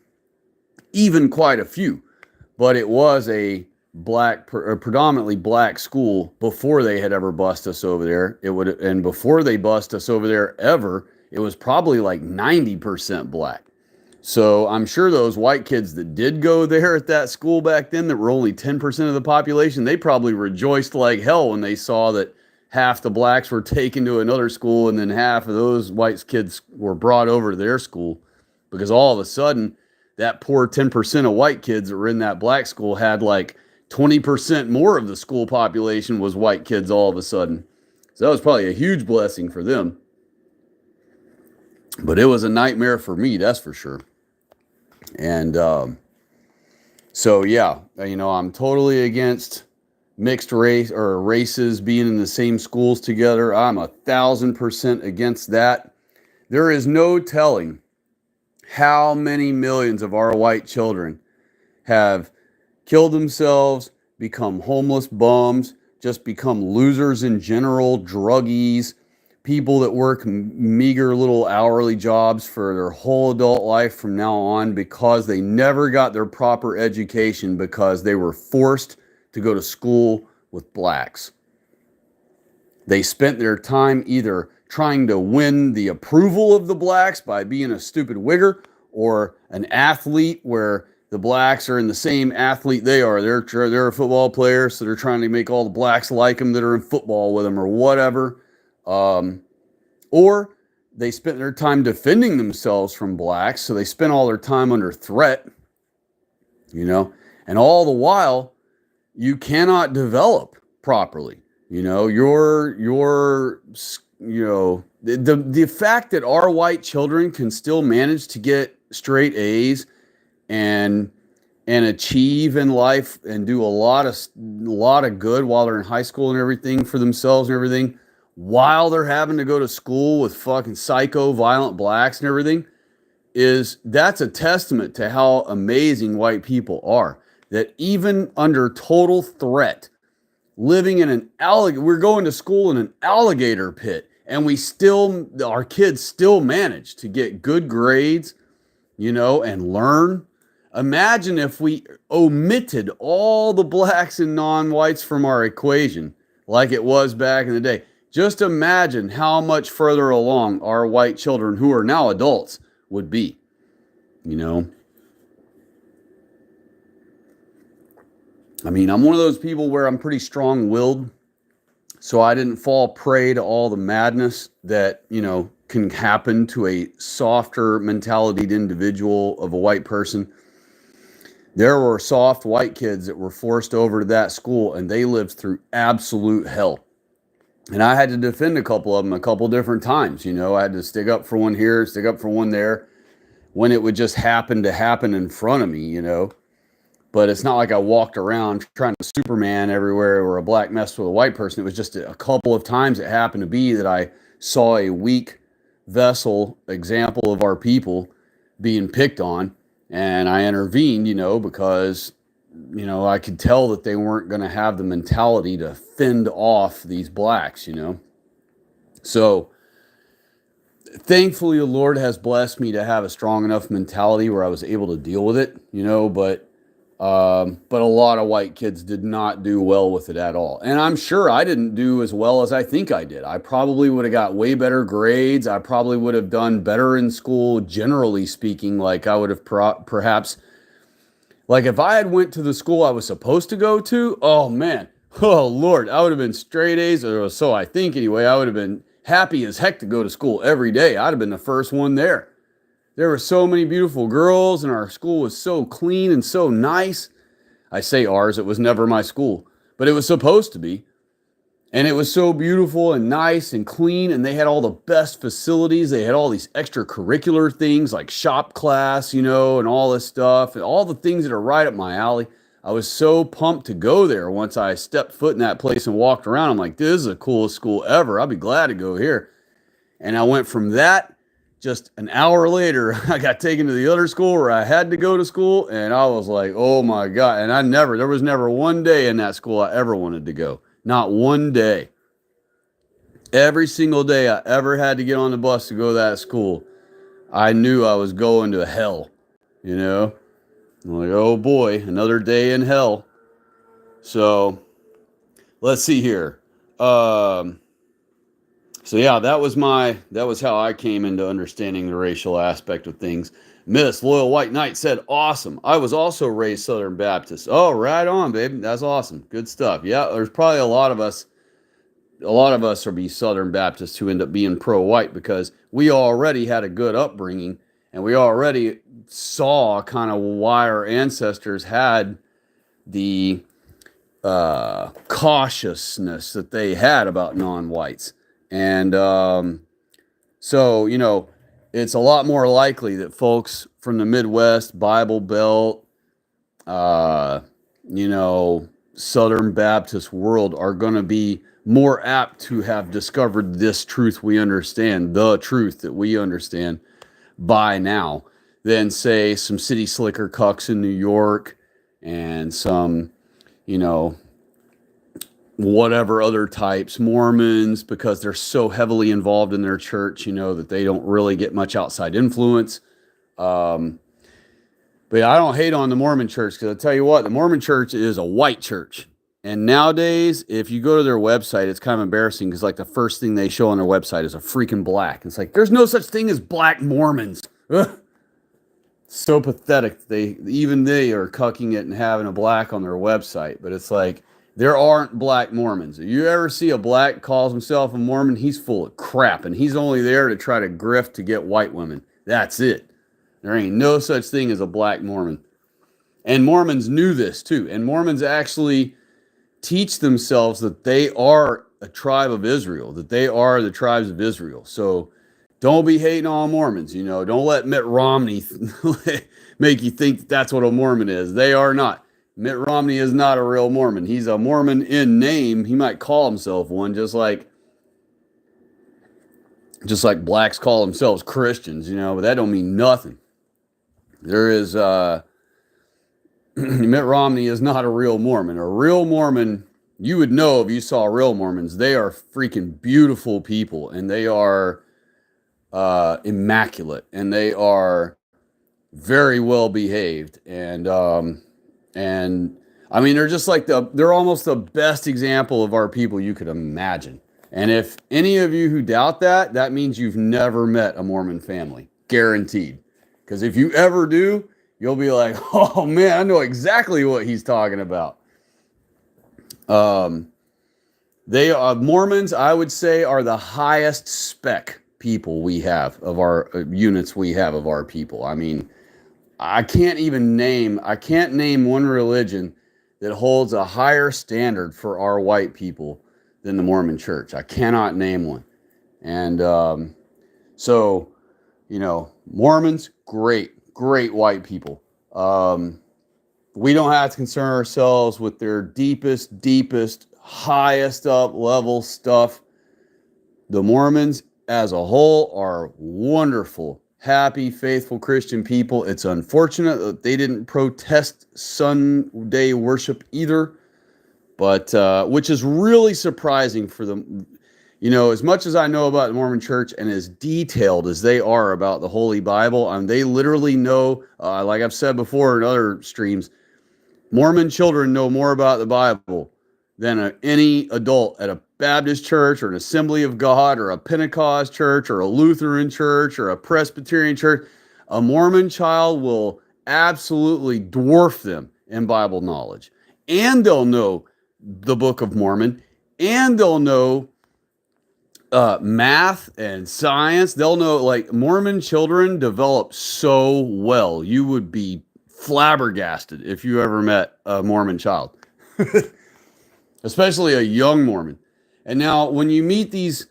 even quite a few, but it was a predominantly black school before they had ever bussed us over there. And before they bussed us over there ever, it was probably like 90% black. So I'm sure those white kids that did go there at that school back then, that were only 10% of the population, they probably rejoiced like hell when they saw that half the blacks were taken to another school and then half of those white kids were brought over to their school, because all of a sudden that poor 10% of white kids that were in that black school had like 20% more of the school population was white kids all of a sudden. So that was probably a huge blessing for them. But it was a nightmare for me, that's for sure. And so, yeah, you know, I'm totally against mixed race or races being in the same schools together. I'm 1,000% against that. There is no telling how many millions of our white children have killed themselves, become homeless bums, just become losers in general, druggies, people that work meager little hourly jobs for their whole adult life from now on because they never got their proper education because they were forced to go to school with blacks. They spent their time either trying to win the approval of the blacks by being a stupid wigger, or an athlete where the blacks are in the same athlete they are. They're a football player, so they're trying to make all the blacks like them that are in football with them or whatever. Or they spent their time defending themselves from blacks, so they spent all their time under threat, you know, and all the while you cannot develop properly. You know, the fact that our white children can still manage to get straight A's and achieve in life and do a lot of good while they're in high school and everything for themselves and everything, while they're having to go to school with fucking psycho violent blacks and everything, that's a testament to how amazing white people are. That even under total threat, living in we're going to school in an alligator pit, and our kids still manage to get good grades, you know, and learn. Imagine if we omitted all the blacks and non-whites from our equation like it was back in the day. Just imagine how much further along our white children, who are now adults, would be, you know. I mean, I'm one of those people where I'm pretty strong-willed, so I didn't fall prey to all the madness that, you know, can happen to a softer mentalityed individual of a white person. There were soft white kids that were forced over to that school, and they lived through absolute hell. And I had to defend a couple of them a couple different times. You know, I had to stick up for one here, stick up for one there, when it would just happen to happen in front of me, you know. But it's not like I walked around trying to Superman everywhere or a black mess with a white person. It was just a couple of times it happened to be that I saw a weak vessel example of our people being picked on, and I intervened, you know, because, you know, I could tell that they weren't going to have the mentality to fend off these blacks, you know. So thankfully the Lord has blessed me to have a strong enough mentality where I was able to deal with it, you know, but a lot of white kids did not do well with it at all. And I'm sure I didn't do as well as I think I did. I probably would have got way better grades. I probably would have done better in school, generally speaking. Like I would have perhaps, like if I had went to the school I was supposed to go to, oh man, oh Lord, I would have been straight A's, or so I think anyway. I would have been happy as heck to go to school every day. I'd have been the first one there. There were so many beautiful girls, and our school was so clean and so nice. I say ours, it was never my school, but it was supposed to be. And it was so beautiful and nice and clean, and they had all the best facilities. They had all these extracurricular things like shop class, you know, and all this stuff, and all the things that are right up my alley. I was so pumped to go there once I stepped foot in that place and walked around. I'm like, this is the coolest school ever. I'll be glad to go here. And I went from that. Just an hour later, I got taken to the other school where I had to go to school, and I was like, oh my God. And there was never one day in that school I ever wanted to go. Not one day. Every single day I ever had to get on the bus to go to that school, I knew I was going to hell, you know? I'm like, oh boy, another day in hell. So let's see here. So yeah, that was how I came into understanding the racial aspect of things. Miss Loyal White Knight said, awesome. I was also raised Southern Baptist. Oh, right on, baby. That's awesome. Good stuff. Yeah, there's probably a lot of us will be Southern Baptists who end up being pro-white because we already had a good upbringing, and we already saw kind of why our ancestors had the cautiousness that they had about non-whites. And so, you know, it's a lot more likely that folks from the Midwest, Bible Belt, you know, Southern Baptist world are going to be more apt to have discovered this truth we understand, the truth that we understand by now, than, say, some city slicker cucks in New York and some, you know, whatever other types, Mormons, because they're so heavily involved in their church, you know, that they don't really get much outside influence. But yeah, I don't hate on the Mormon church, because I tell you what, the Mormon church is a white church. And nowadays, if you go to their website, it's kind of embarrassing, because like the first thing they show on their website is a freaking black. It's like, there's no such thing as black Mormons. Ugh. So pathetic. They are cucking it and having a black on their website. But it's like, there aren't black Mormons. If you ever see a black calls himself a Mormon, he's full of crap, and he's only there to try to grift to get white women. That's it. There ain't no such thing as a black Mormon. And Mormons knew this too. And Mormons actually teach themselves that they are a tribe of Israel, that they are the tribes of Israel. So don't be hating on Mormons, you know. Don't let Mitt Romney make you think that that's what a Mormon is. They are not. Mitt Romney is not a real Mormon. He's a Mormon in name. He might call himself one, just like blacks call themselves Christians, you know, but that don't mean nothing. There is Mitt Romney is not a real Mormon. A real Mormon, you would know if you saw real Mormons. They are freaking beautiful people, and they are immaculate, and they are very well behaved, and I mean, they're just like they're almost the best example of our people you could imagine. And if any of you who doubt that, that means you've never met a Mormon family, guaranteed. Because if you ever do, you'll be like, oh man, I know exactly what he's talking about. They are Mormons, I would say, are the highest spec people we have of our units we have of our people. I mean, I can't name one religion that holds a higher standard for our white people than the Mormon Church. I cannot name one. And so, Mormons, great white people. We don't have to concern ourselves with their deepest, highest up level stuff. The Mormons as a whole are wonderful, happy, faithful Christian people. It's unfortunate that they didn't protest Sunday worship either, but which is really surprising for them. As much as I know about the Mormon Church and as detailed as they are about the Holy Bible, they literally know, like I've said before in other streams, Mormon children know more about the Bible than any adult at a Baptist church or an Assembly of God or a Pentecost church or a Lutheran church or a Presbyterian church. A Mormon child will absolutely dwarf them in Bible knowledge. And they'll know the Book of Mormon, and they'll know math and science. They'll know, like, Mormon children develop so well. You would be flabbergasted if you ever met a Mormon child, especially a young Mormon. And now when you meet these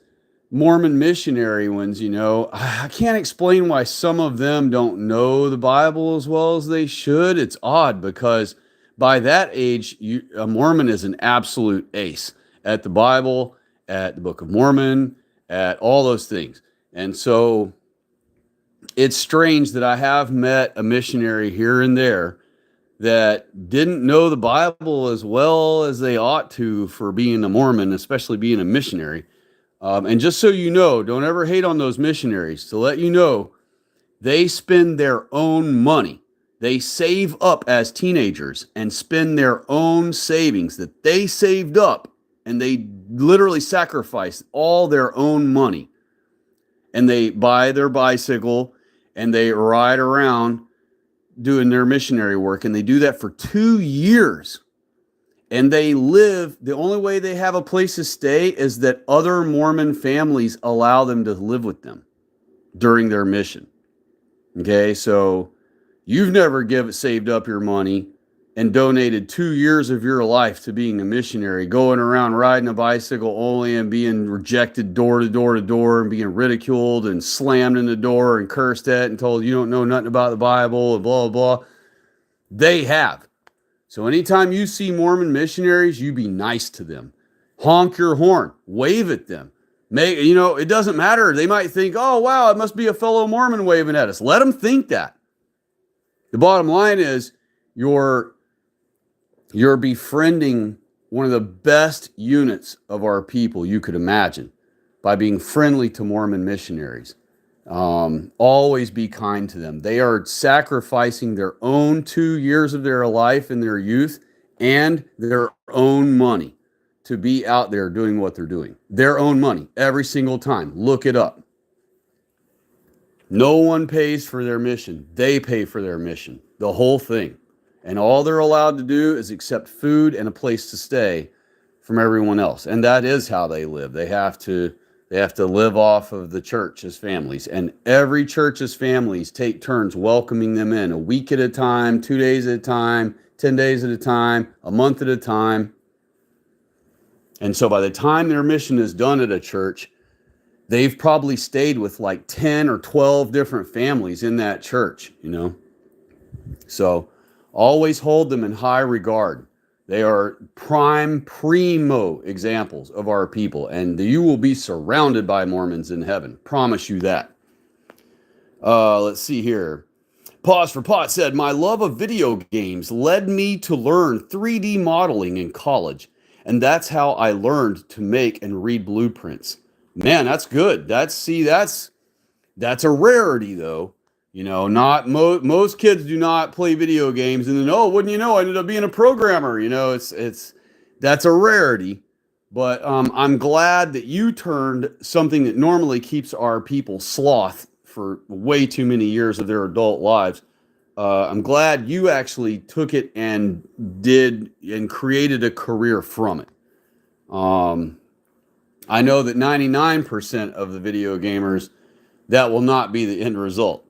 Mormon missionary ones, I can't explain why some of them don't know the Bible as well as they should. It's odd because by that age, a Mormon is an absolute ace at the Bible, at the Book of Mormon, at all those things. And so it's strange that I have met a missionary here and there that didn't know the Bible as well as they ought to for being a Mormon, especially being a missionary. And just so you know, don't ever hate on those missionaries. To let you know, they spend their own money. They save up as teenagers and spend their own savings that they saved up, and they literally sacrifice all their own money. And they buy their bicycle and they ride around doing their missionary work, and they do that for 2 years. And they live, the only way they have a place to stay is that other Mormon families allow them to live with them during their mission. Okay, so you've never saved up your money and donated 2 years of your life to being a missionary, going around riding a bicycle only and being rejected door to door to door and being ridiculed and slammed in the door and cursed at and told you don't know nothing about the Bible and blah, blah, blah. They have. So anytime you see Mormon missionaries, you be nice to them. Honk your horn. Wave at them. It doesn't matter. They might think, oh, wow, it must be a fellow Mormon waving at us. Let them think that. The bottom line is you're befriending one of the best units of our people you could imagine by being friendly to Mormon missionaries. Always be kind to them. They are sacrificing their own 2 years of their life in their youth and their own money to be out there doing what they're doing. Their own money every single time. Look it up. No one pays for their mission. They pay for their mission. The whole thing. And all they're allowed to do is accept food and a place to stay from everyone else. And that is how they live. They have to live off of the church as families. And every church as families take turns welcoming them in a week at a time, 2 days at a time, 10 days at a time, a month at a time. And so by the time their mission is done at a church, they've probably stayed with like 10 or 12 different families in that church, So always hold them in high regard. They are primo examples of our people, and you will be surrounded by Mormons in heaven. Promise you that. Let's see here. Pause for Pot said, my love of video games led me to learn 3D modeling in college, and that's how I learned to make and read blueprints. Man, that's good. That's a rarity, though. Not most kids do not play video games, and then, oh, wouldn't you know, I ended up being a programmer. That's a rarity. But I'm glad that you turned something that normally keeps our people sloth for way too many years of their adult lives. I'm glad you actually took it and created a career from it. I know that 99% of the video gamers, that will not be the end result.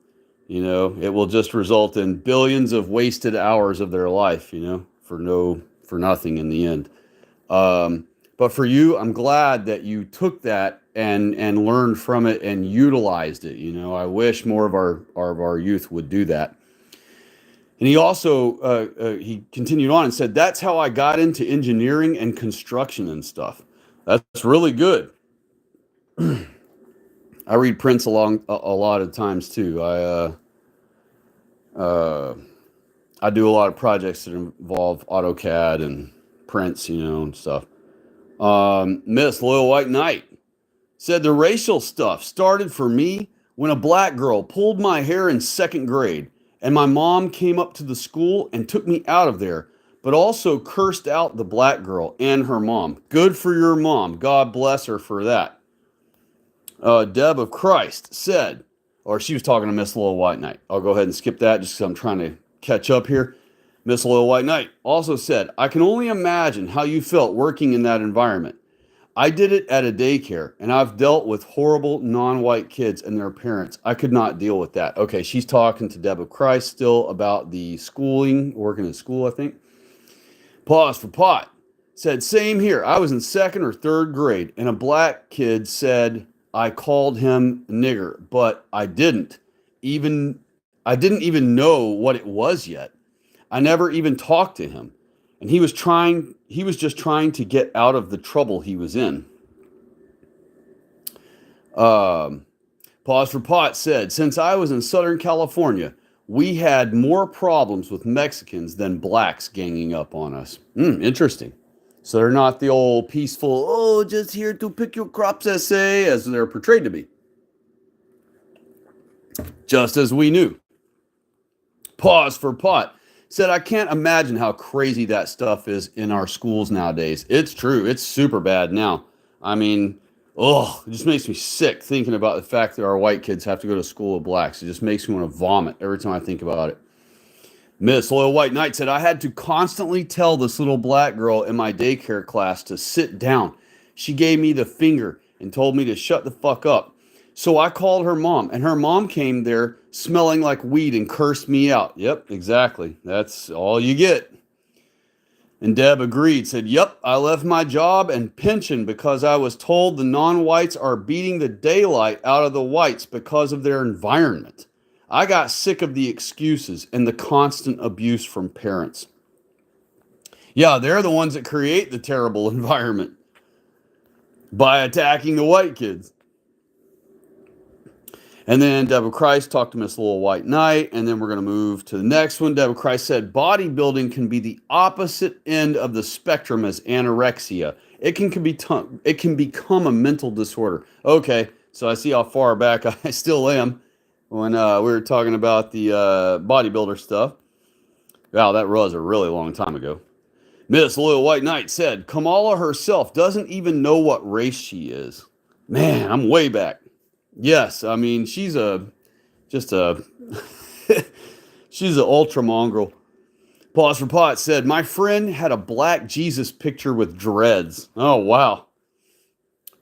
You know, it will just result in billions of wasted hours of their life, you know, for nothing in the end. But for you, I'm glad that you took that and learned from it and utilized it. You know, I wish more of our youth would do that. And he also he continued on and said, "That's how I got into engineering and construction and stuff." That's really good. I read Prince along a lot of times too. Uh, I do a lot of projects that involve AutoCAD and prints, you know, and stuff. Miss Loyal White Knight said the racial stuff started for me when a black girl pulled my hair in second grade, and my mom came up to the school and took me out of there, but also cursed out the black girl and her mom. Good for your mom. God bless her for that. Deb of Christ said, or she was talking to Miss Loyal White Knight. I'll go ahead and skip that just because I'm trying to catch up here. Miss Loyal White Knight also said, I can only imagine how you felt working in that environment. I did it at a daycare, and I've dealt with horrible non-white kids and their parents. I could not deal with that. Okay, she's talking to Deb of Christ still about the schooling, working at school, I think. Pause for Pot said, same here. I was in second or third grade, and a black kid said I called him nigger, but I didn't even know what it was yet. I never even talked to him. And he was just trying to get out of the trouble he was in. Pause for Pot said, since I was in Southern California, we had more problems with Mexicans than blacks ganging up on us. Interesting. So they're not the old peaceful, oh, just here to pick your crops essay as they're portrayed to be. Just as we knew. Pause for Pot said, I can't imagine how crazy that stuff is in our schools nowadays. It's true. It's super bad now. I mean, it just makes me sick thinking about the fact that our white kids have to go to school with blacks. It just makes me want to vomit every time I think about it. Miss Loyal White Knight said, I had to constantly tell this little black girl in my daycare class to sit down. She gave me the finger and told me to shut the fuck up. So I called her mom, and her mom came there smelling like weed and cursed me out. Yep, exactly. That's all you get. And Deb agreed, said, yep, I left my job and pension because I was told the non-whites are beating the daylight out of the whites because of their environment. I got sick of the excuses and the constant abuse from parents. Yeah, they're the ones that create the terrible environment by attacking the white kids. And then Deborah Christ talked to Miss Little White Knight, and then we're going to move to the next one. Deborah Christ said, bodybuilding can be the opposite end of the spectrum as anorexia. It can become a mental disorder. Okay, so I see how far back I still am when we were talking about the bodybuilder stuff. Wow, that was a really long time ago. Miss Little White Knight said, Kamala herself doesn't even know what race she is. Man, I'm way back. Yes, I mean, she's she's an ultra mongrel. Pause for Pot said, my friend had a black Jesus picture with dreads. Oh, wow.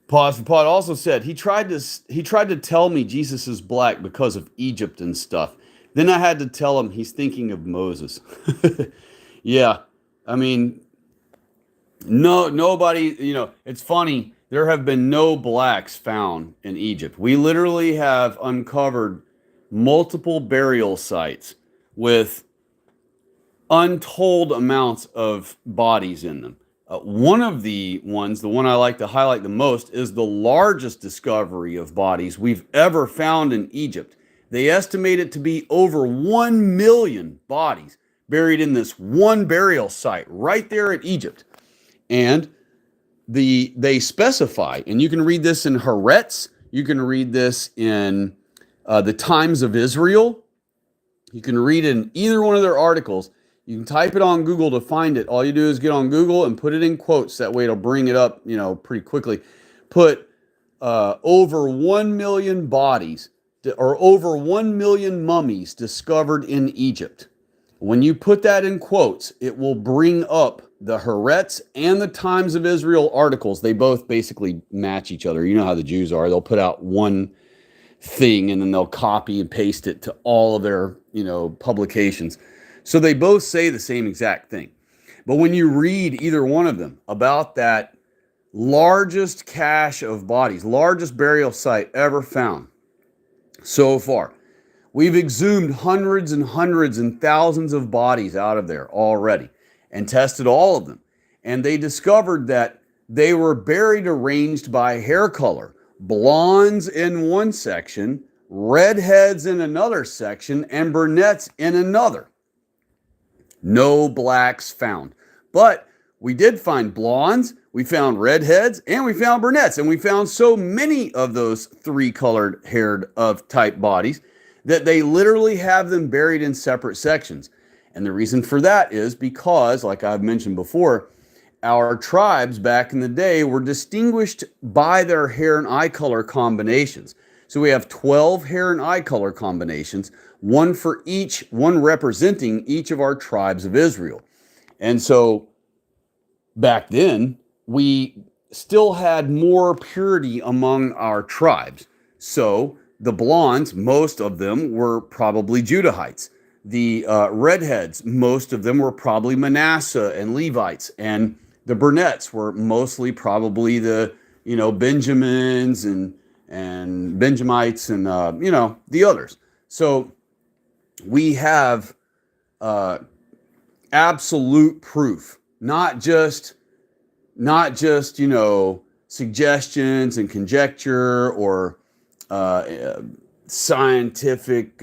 Pause for Pot also said, he tried to tell me Jesus is black because of Egypt and stuff. Then I had to tell him he's thinking of Moses. Yeah, I mean, nobody, it's funny. There have been no blacks found in Egypt. We literally have uncovered multiple burial sites with untold amounts of bodies in them. One of the ones, the one I like to highlight the most, is the largest discovery of bodies we've ever found in Egypt. They estimate it to be over 1 million bodies buried in this one burial site right there in Egypt. And they specify, and you can read this in Haaretz, you can read this in the Times of Israel, you can read it in either one of their articles. You can type it on Google to find it. All you do is get on Google and put it in quotes. That way it'll bring it up, pretty quickly. Put over 1 million bodies or over 1 million mummies discovered in Egypt. When you put that in quotes, it will bring up the Haaretz and the Times of Israel articles. They both basically match each other. You know how the Jews are. They'll put out one thing, and then they'll copy and paste it to all of their, publications. So they both say the same exact thing. But when you read either one of them about that largest cache of bodies, largest burial site ever found so far, we've exhumed hundreds and hundreds and thousands of bodies out of there already and tested all of them. And they discovered that they were buried arranged by hair color. Blondes in one section, redheads in another section, and brunettes in another. No blacks found. But we did find blondes, we found redheads, and we found brunettes. And we found so many of those three-colored haired of type bodies that they literally have them buried in separate sections. And the reason for that is because, like I've mentioned before, our tribes back in the day were distinguished by their hair and eye color combinations. So we have 12 hair and eye color combinations, one for each, one representing each of our tribes of Israel. And so back then, we still had more purity among our tribes. So the blondes, most of them were probably Judahites. The redheads, most of them were probably Manasseh and Levites. And the brunettes were mostly probably the, Benjamins and Benjamites and, the others. So we have absolute proof, not just, suggestions and conjecture or scientific,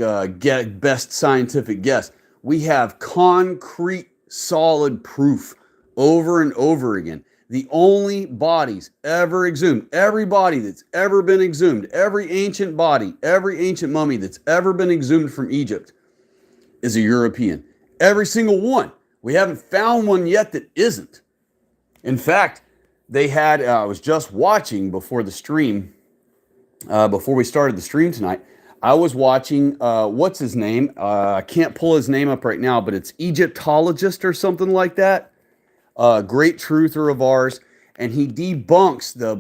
best scientific guess. We have concrete, solid proof over and over again. The only bodies ever exhumed, every body that's ever been exhumed, every ancient body, every ancient mummy that's ever been exhumed from Egypt is a European. Every single one. We haven't found one yet that isn't. In fact, they had, I was just watching before the stream, before we started the stream tonight, I was watching, what's his name? I can't pull his name up right now, but it's Egyptologist or something like that. Great truther of ours, and he debunks the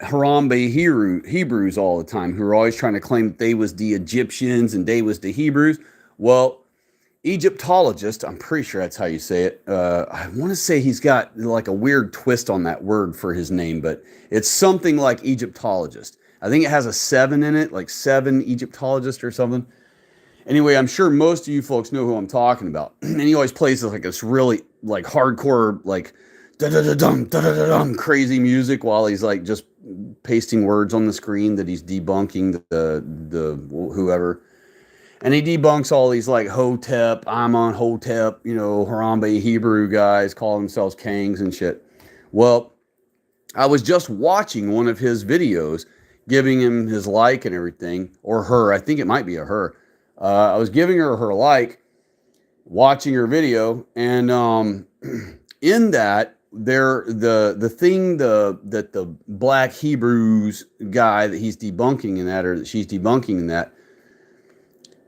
Harambe Hebrews all the time, who are always trying to claim that they was the Egyptians and they was the Hebrews. Well, Egyptologist, I'm pretty sure that's how you say it. I want to say he's got like a weird twist on that word for his name, but it's something like Egyptologist. I think it has a 7 in it, like 7 Egyptologist or something. Anyway, I'm sure most of you folks know who I'm talking about. And he always plays like this really like hardcore, like da-da-da-dum, da-da-da-dum crazy music while he's like just pasting words on the screen that he's debunking the whoever. And he debunks all these like Hotep, Amon Hotep, Harambe Hebrew guys call themselves kings and shit. Well, I was just watching one of his videos, giving him his like and everything, or her. I think it might be a her. I was giving her like, watching her video, and in that the thing that the Black Hebrews guy that he's debunking in that, or that she's debunking in that,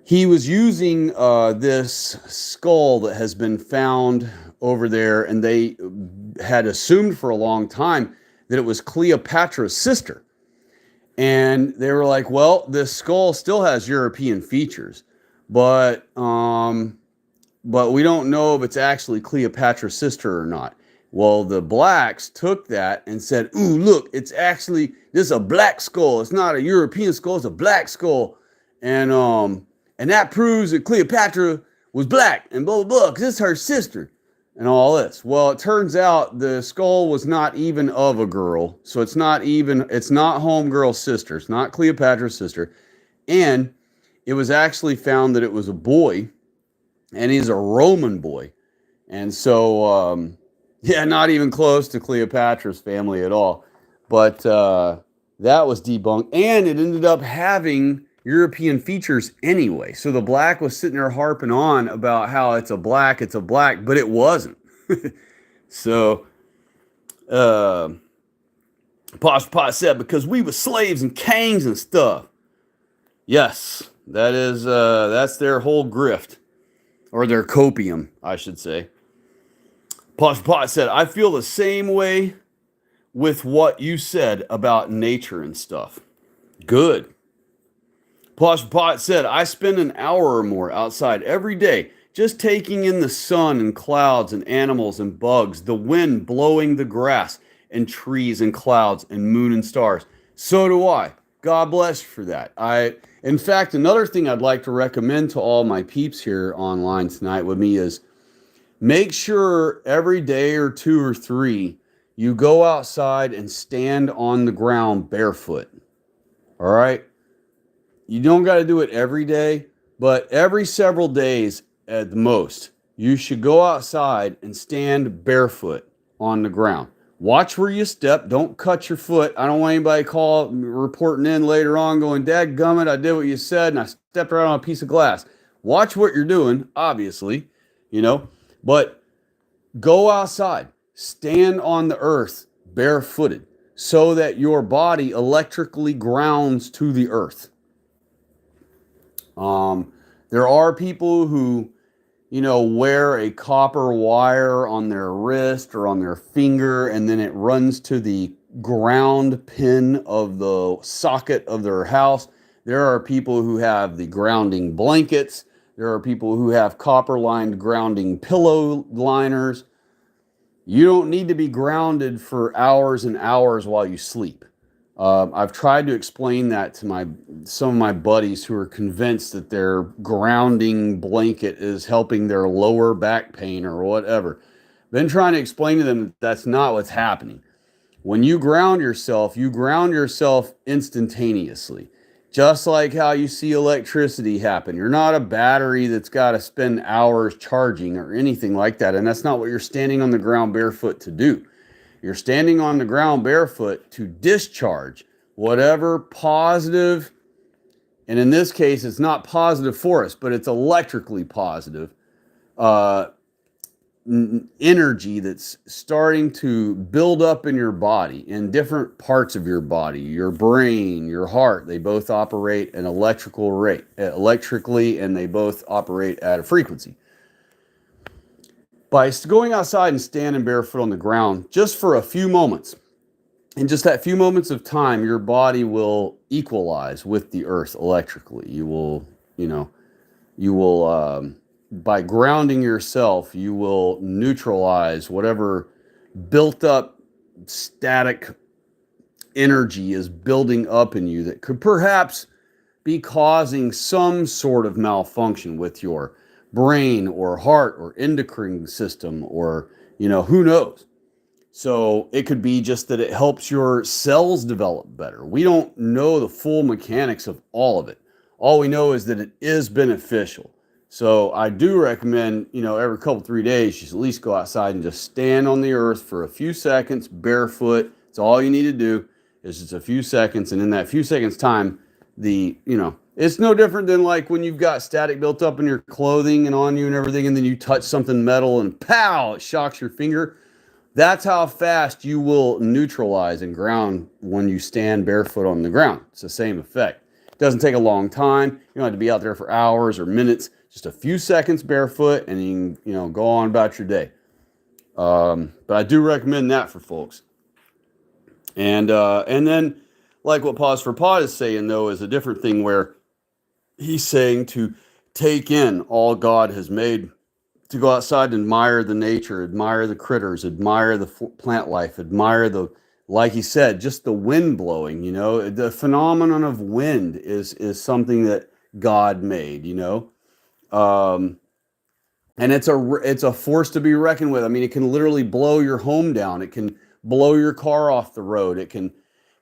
he was using this skull that has been found over there, and they had assumed for a long time that it was Cleopatra's sister. And they were like, well, this skull still has European features, but we don't know if it's actually Cleopatra's sister or not. Well, the blacks took that and said, ooh, look, this is a black skull. It's not a European skull, it's a black skull. And that proves that Cleopatra was black and blah, blah, blah, because it's her sister and all this. Well, it turns out the skull was not even of a girl. So it's not homegirl's sister. It's not Cleopatra's sister. And it was actually found that it was a boy, and he's a Roman boy. And so, not even close to Cleopatra's family at all. But that was debunked. And it ended up having European features anyway. So the black was sitting there harping on about how it's a black, but it wasn't. So, Posh Pot said, because we were slaves and kings and stuff. Yes, that's their whole grift. Or their copium, I should say. Posh Pot said, I feel the same way with what you said about nature and stuff. Good. Posh Pot said, I spend an hour or more outside every day just taking in the sun and clouds and animals and bugs, the wind blowing the grass and trees and clouds and moon and stars. So do I. God bless you for that. In fact, another thing I'd like to recommend to all my peeps here online tonight with me is make sure every day or two or three you go outside and stand on the ground barefoot. All right? You don't got to do it every day, but every several days at the most, you should go outside and stand barefoot on the ground. Watch where you step. Don't cut your foot. I don't want anybody reporting in later on going, Dad gummit, I did what you said and I stepped right on a piece of glass. Watch what you're doing, obviously, but go outside. Stand on the earth barefooted so that your body electrically grounds to the earth. There are people who, wear a copper wire on their wrist or on their finger, and then it runs to the ground pin of the socket of their house. There are people who have the grounding blankets. There are people who have copper-lined grounding pillow liners. You don't need to be grounded for hours and hours while you sleep. I've tried to explain that to some of my buddies who are convinced that their grounding blanket is helping their lower back pain or whatever. Been trying to explain to them that that's not what's happening. When you ground yourself instantaneously, just like how you see electricity happen. You're not a battery that's got to spend hours charging or anything like that, and that's not what you're standing on the ground barefoot to do. You're standing on the ground barefoot to discharge whatever positive, and in this case, it's not positive for us, but it's electrically positive energy that's starting to build up in your body, in different parts of your body, your brain, your heart. They both operate at an electrical rate, electrically, and they both operate at a frequency. By going outside and standing barefoot on the ground just for a few moments, in just that few moments of time, your body will equalize with the earth electrically. You will, by grounding yourself, you will neutralize whatever built up static energy is building up in you that could perhaps be causing some sort of malfunction with your brain or heart or endocrine system or, who knows. So it could be just that it helps your cells develop better. We don't know the full mechanics of all of it. All we know is that it is beneficial. So I do recommend, every couple, 3 days, you should at least go outside and just stand on the earth for a few seconds, barefoot. It's all you need to do is just a few seconds. And in that few seconds time, it's no different than like when you've got static built up in your clothing and on you and everything, and then you touch something metal and pow, it shocks your finger. That's how fast you will neutralize and ground when you stand barefoot on the ground. It's the same effect. It doesn't take a long time. You don't have to be out there for hours or minutes. Just a few seconds barefoot, and you can, go on about your day. But I do recommend that for folks. And then, like what Pause for Pod is saying, though, is a different thing where he's saying to take in all God has made, to go outside and admire the nature, admire the critters, admire the plant life, admire like he said, just the wind blowing. The phenomenon of wind is something that God made. And it's a force to be reckoned with. I mean, it can literally blow your home down. It can blow your car off the road. It can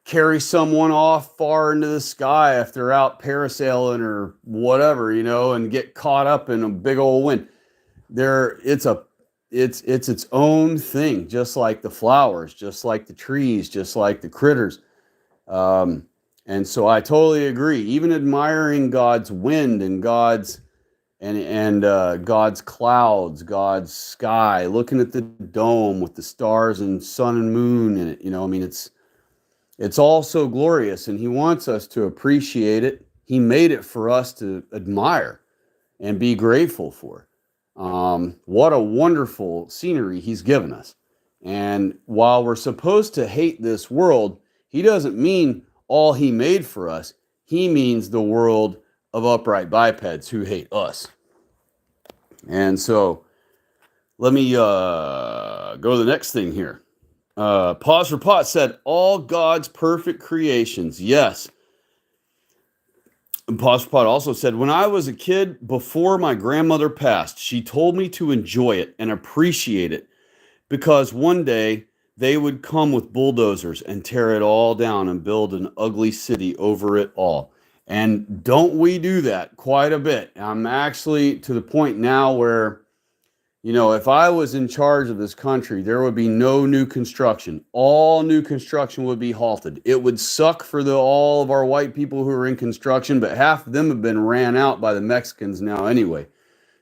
carry someone off far into the sky if they're out parasailing or whatever, and get caught up in a big old wind. It's its own thing, just like the flowers, just like the trees, just like the critters. And so I totally agree. Even admiring God's wind and God's God's clouds, God's sky, looking at the dome with the stars and sun and moon in it. It's all so glorious, and he wants us to appreciate it. He made it for us to admire and be grateful for. What a wonderful scenery he's given us. And while we're supposed to hate this world, he doesn't mean all he made for us. He means the world of upright bipeds who hate us. And so let me go to the next thing here. Pause for Pot said, all God's perfect creations. Yes. And Pause for Pot also said, when I was a kid, before my grandmother passed, she told me to enjoy it and appreciate it because one day they would come with bulldozers and tear it all down and build an ugly city over it all. And don't we do that quite a bit? I'm actually to the point now where, if I was in charge of this country, there would be no new construction. All new construction would be halted. It would suck for all of our white people who are in construction, but half of them have been ran out by the Mexicans now anyway.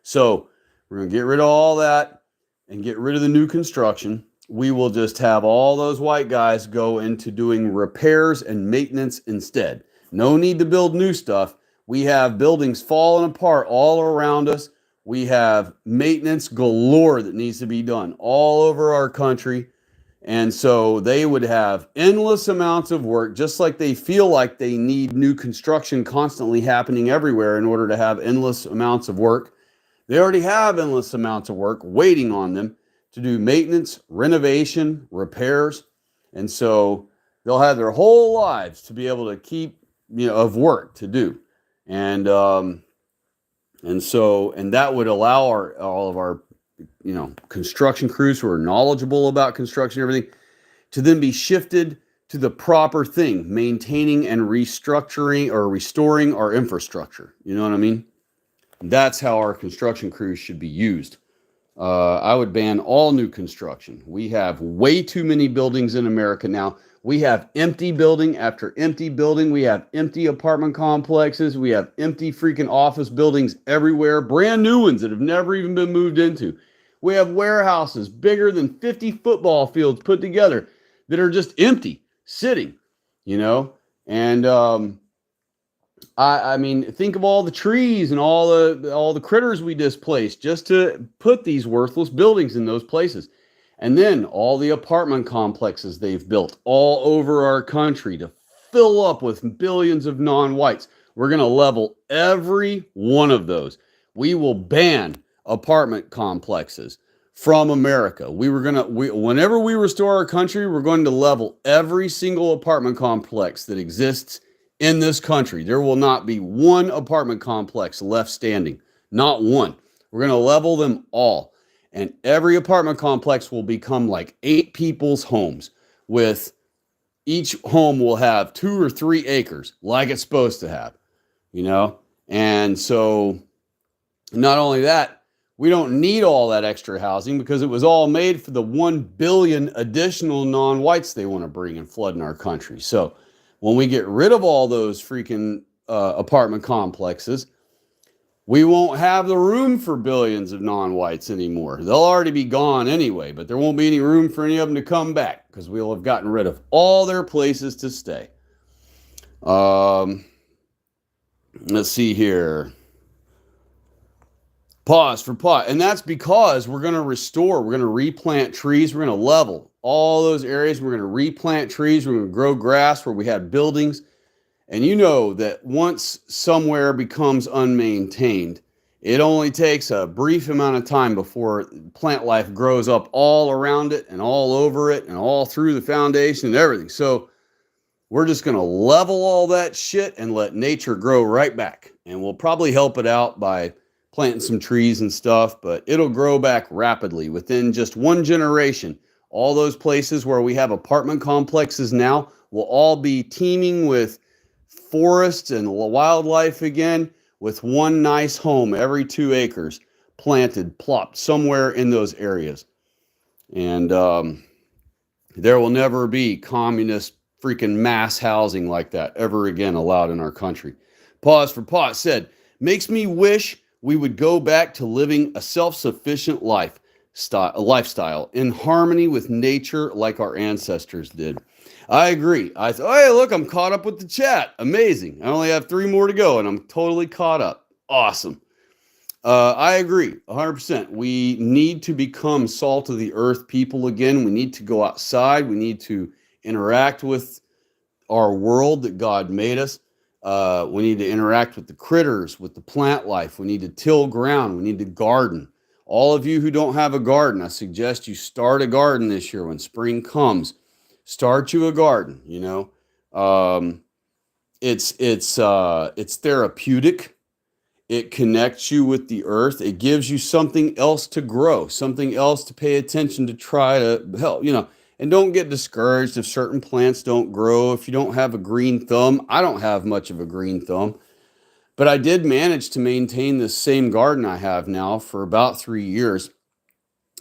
So we're going to get rid of all that and get rid of the new construction. We will just have all those white guys go into doing repairs and maintenance instead. No need to build new stuff. We have buildings falling apart all around us. We have maintenance galore that needs to be done all over our country. And so they would have endless amounts of work, just like they feel like they need new construction constantly happening everywhere in order to have endless amounts of work. They already have endless amounts of work waiting on them to do maintenance, renovation, repairs. And so they'll have their whole lives to be able to keep, of work to do. And that would allow all of our, construction crews who are knowledgeable about construction and everything to then be shifted to the proper thing, maintaining and restructuring or restoring our infrastructure. You know what I mean? That's how our construction crews should be used. I would ban all new construction. We have way too many buildings in America now. We have empty building after empty building. We have empty apartment complexes. We have empty freaking office buildings everywhere. Brand new ones that have never even been moved into. We have warehouses bigger than 50 football fields put together that are just empty, sitting, And I mean, think of all the trees and all the critters we displaced just to put these worthless buildings in those places. And then all the apartment complexes they've built all over our country to fill up with billions of non-whites. We're going to level every one of those. We will ban apartment complexes from America. Whenever we restore our country, we're going to level every single apartment complex that exists in this country. There will not be one apartment complex left standing. Not one. We're going to level them all. And every apartment complex will become like 8 people's homes, with each home will have 2 or 3 acres like it's supposed to have, And so not only that, we don't need all that extra housing because it was all made for the 1 billion additional non-whites they want to bring and flood in our country. So when we get rid of all those freaking apartment complexes, we won't have the room for billions of non-whites anymore. They'll already be gone anyway, but there won't be any room for any of them to come back because we'll have gotten rid of all their places to stay. Let's see here. Pause for Pot. And that's because we're going to restore, we're going to replant trees, we're going to level all those areas, we're going to replant trees, we're going to grow grass where we had buildings. And you know that once somewhere becomes unmaintained, it only takes a brief amount of time before plant life grows up all around it and all over it and all through the foundation and everything. So we're just going to level all that shit and let nature grow right back. And we'll probably help it out by planting some trees and stuff, but it'll grow back rapidly within just one generation. All those places where we have apartment complexes now will all be teeming with forests and wildlife again, with one nice home every 2 acres planted, plopped somewhere in those areas. And there will never be communist freaking mass housing like that ever again allowed in our country. Pause for Pot said, makes me wish we would go back to living a self-sufficient lifestyle in harmony with nature like our ancestors did. I agree. I thought, hey, look, I'm caught up with the chat. Amazing. I only have 3 more to go and I'm totally caught up. Awesome. I agree 100%. We need to become salt of the earth people again. We need to go outside. We need to interact with our world that God made us. We need to interact with the critters, with the plant life. We need to till ground. We need to garden. All of you who don't have a garden, I suggest you start a garden this year when spring comes. Start you a garden. It's therapeutic. It connects you with the earth. It gives you something else to grow, something else to pay attention to, try to help. And don't get discouraged if certain plants don't grow. If you don't have a green thumb, I don't have much of a green thumb, but I did manage to maintain this same garden I have now for about 3 years.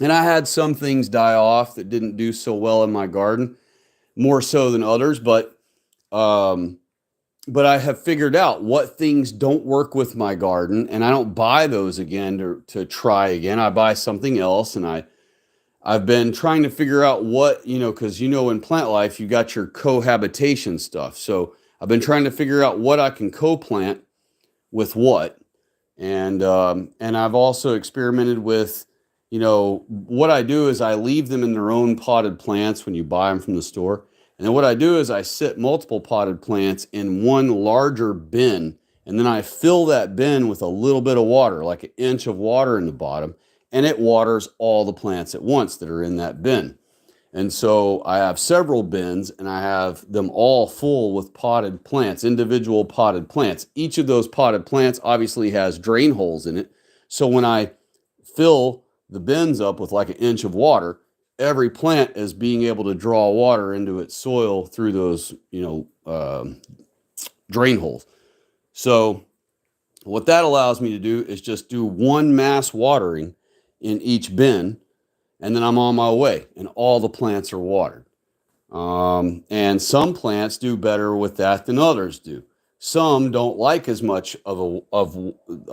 And I had some things die off that didn't do so well in my garden, more so than others, um, but I have figured out what things don't work with my garden, and I don't buy those again to try again. I buy something else, and I've been trying to figure out what, because in plant life, you got your cohabitation stuff. So I've been trying to figure out what I can co-plant with what. And I've also experimented with, what I do is I leave them in their own potted plants when you buy them from the store. And then what I do is I sit multiple potted plants in one larger bin, and then I fill that bin with a little bit of water, like an inch of water in the bottom, and it waters all the plants at once that are in that bin. And so I have several bins, and I have them all full with potted plants, individual potted plants. Each of those potted plants obviously has drain holes in it. So when I fill the bins up with like an inch of water, every plant is being able to draw water into its soil through those, drain holes. So what that allows me to do is just do one mass watering in each bin, and then I'm on my way, and all the plants are watered. And some plants do better with that than others do. Some don't like as much of a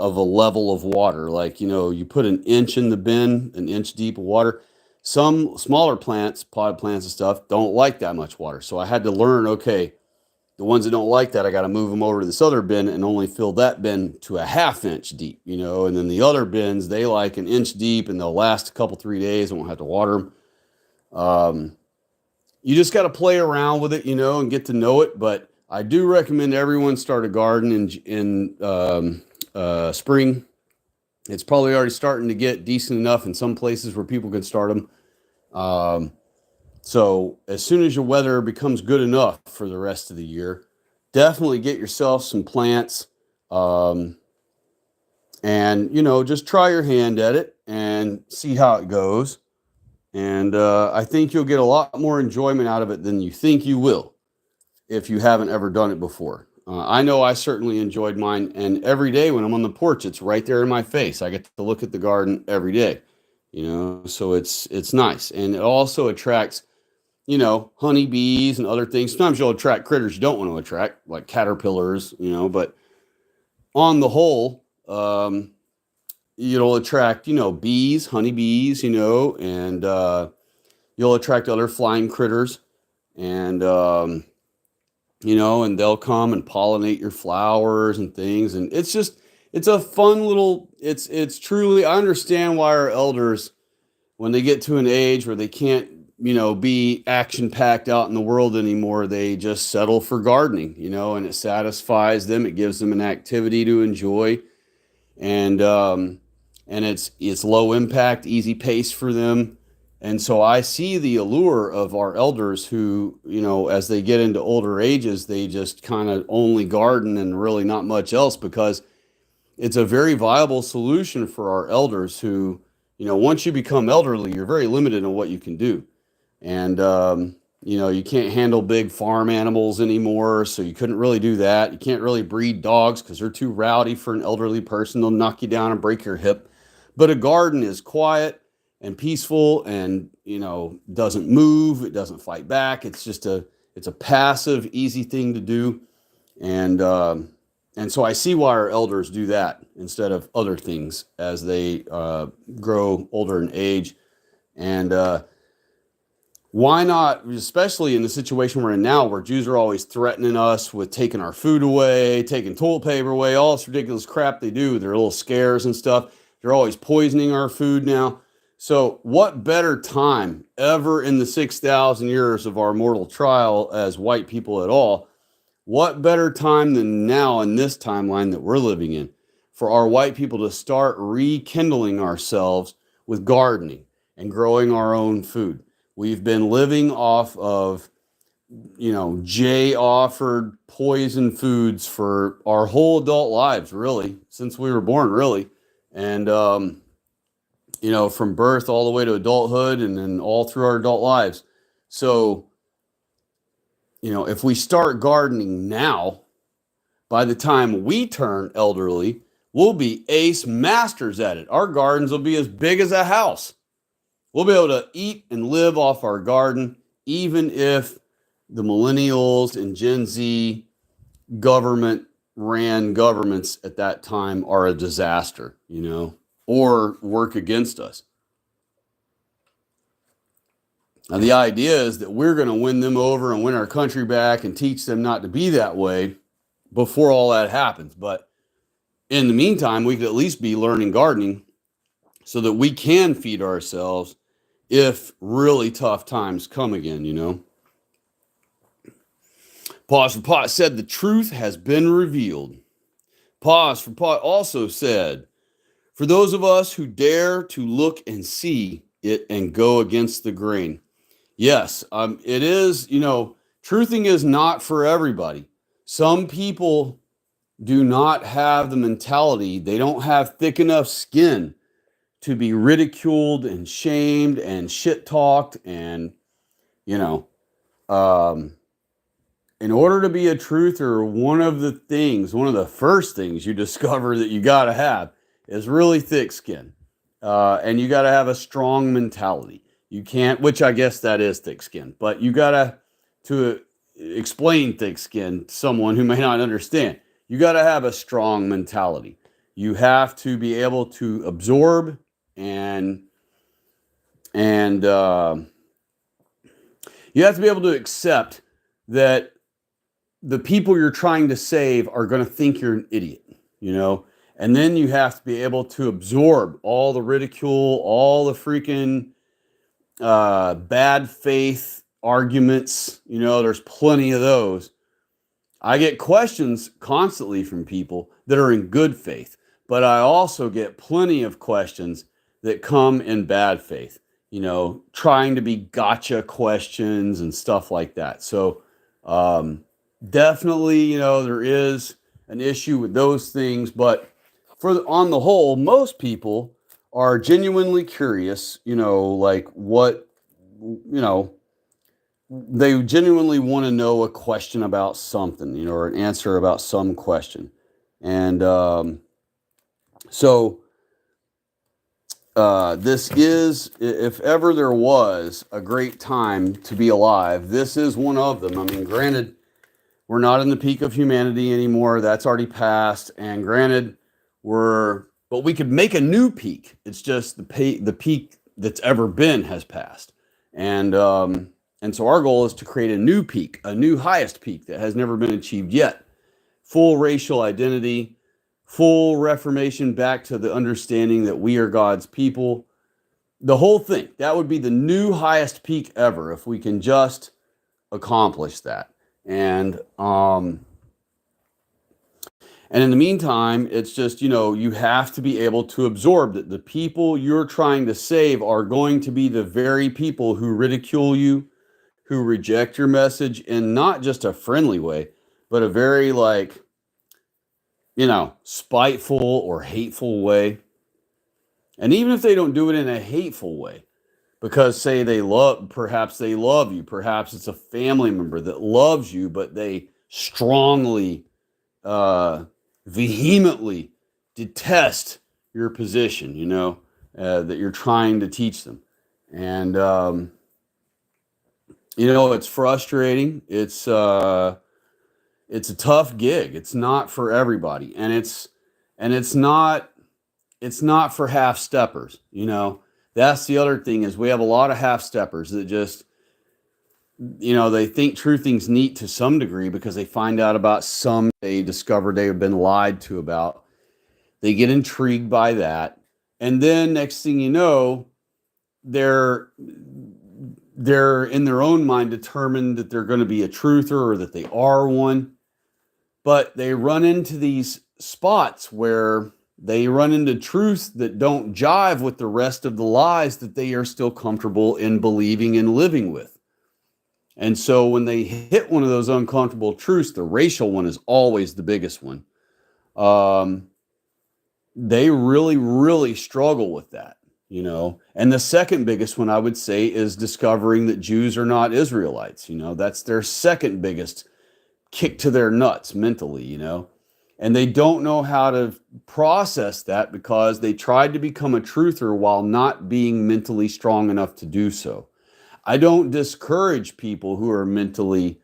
level of water. Like, you put an inch in the bin, an inch deep of water. Some smaller plants, potted plants and stuff, don't like that much water. So I had to learn, okay, the ones that don't like that, I got to move them over to this other bin and only fill that bin to a ½ inch deep, and then the other bins, they like an inch deep and they'll last a couple, 3 days. I won't have to water them. You just got to play around with it, and get to know it. But I do recommend everyone start a garden in spring. It's probably already starting to get decent enough in some places where people can start them. So as soon as your weather becomes good enough for the rest of the year, definitely get yourself some plants, and, just try your hand at it and see how it goes. And I think you'll get a lot more enjoyment out of it than you think you will if you haven't ever done it before. I know I certainly enjoyed mine, and every day when I'm on the porch, it's right there in my face. I get to look at the garden every day, so it's nice. And it also attracts, honeybees and other things. Sometimes you'll attract critters you don't want to attract, like caterpillars, but on the whole, you'll attract, bees, honeybees, and you'll attract other flying critters, and, and they'll come and pollinate your flowers and things. And it's a fun little, it's truly, I understand why our elders, when they get to an age where they can't, be action packed out in the world anymore, they just settle for gardening, and it satisfies them. It gives them an activity to enjoy. And it's low impact, easy pace for them. And so I see the allure of our elders who, as they get into older ages, they just kind of only garden and really not much else, because it's a very viable solution for our elders who, once you become elderly, you're very limited on what you can do. And, you can't handle big farm animals anymore, so you couldn't really do that. You can't really breed dogs because they're too rowdy for an elderly person. They'll knock you down and break your hip. But a garden is quiet and peaceful and, doesn't move. It doesn't fight back. It's a passive, easy thing to do. And so I see why our elders do that instead of other things as they grow older in age. And why not, especially in the situation we're in now, where Jews are always threatening us with taking our food away, taking toilet paper away, all this ridiculous crap they do, their little scares and stuff. They're always poisoning our food now. So what better time ever in the 6,000 years of our mortal trial as white people at all what better time than now in this timeline that we're living in for our white people to start rekindling ourselves with gardening and growing our own food. We've been living off of, Jay offered poison foods for our whole adult lives, really, since we were born, really. And, from birth all the way to adulthood and then all through our adult lives. So, if we start gardening now, by the time we turn elderly, we'll be ace masters at it. Our gardens will be as big as a house. We'll be able to eat and live off our garden, even if the millennials and Gen Z government ran governments at that time are a disaster, or work against us. Now, the idea is that we're going to win them over and win our country back and teach them not to be that way before all that happens. But in the meantime, we could at least be learning gardening so that we can feed ourselves if really tough times come again. Pause for Pot said the truth has been revealed. Pause for Pot also said, for those of us who dare to look and see it and go against the grain. Yes, it is, truthing is not for everybody. Some people do not have the mentality, they don't have thick enough skin to be ridiculed and shamed and shit talked. And, in order to be a truther, one of the first things you discover that you got to have is really thick skin. And you got to have a strong mentality. You can't, which I guess that is thick skin, but you got to explain thick skin to someone who may not understand. You got to have a strong mentality. You have to be able to absorb and you have to be able to accept that the people you're trying to save are going to think you're an idiot, and then you have to be able to absorb all the ridicule, all the freaking bad faith arguments. There's plenty of those. I get questions constantly from people that are in good faith, but I also get plenty of questions that come in bad faith, trying to be gotcha questions and stuff like that. So definitely, there is an issue with those things, but on the whole, most people are genuinely curious, like what, they genuinely want to know a question about something, or an answer about some question. And so this is, if ever there was a great time to be alive, this is one of them. I mean, granted, we're not in the peak of humanity anymore. That's already passed. And granted, but we could make a new peak. It's just the peak that's ever been has passed. And so our goal is to create a new peak, a new highest peak that has never been achieved yet. Full racial identity, full reformation back to the understanding that we are God's people. The whole thing, that would be the new highest peak ever if we can just accomplish that. And in the meantime, it's just, you have to be able to absorb that the people you're trying to save are going to be the very people who ridicule you, who reject your message in not just a friendly way, but a very spiteful or hateful way. And even if they don't do it in a hateful way, because perhaps they love you, perhaps it's a family member that loves you, but they strongly, vehemently detest your position, that you're trying to teach them. And, it's frustrating. It's a tough gig. It's not for everybody. And it's not for half steppers, That's the other thing, is we have a lot of half steppers that just, they think truthing's neat to some degree because they find out about they discover they have been lied to about. They get intrigued by that. And then next thing you know, they're in their own mind determined that they're going to be a truther or that they are one. But they run into these spots where they run into truths that don't jive with the rest of the lies that they are still comfortable in believing and living with. And so when they hit one of those uncomfortable truths, the racial one is always the biggest one. They really, really struggle with that, you know. And the second biggest one I would say is discovering that Jews are not Israelites. You know, that's their second biggest kick to their nuts mentally, you know. And they don't know how to process that because they tried to become a truther while not being mentally strong enough to do so. I don't discourage people who are mentally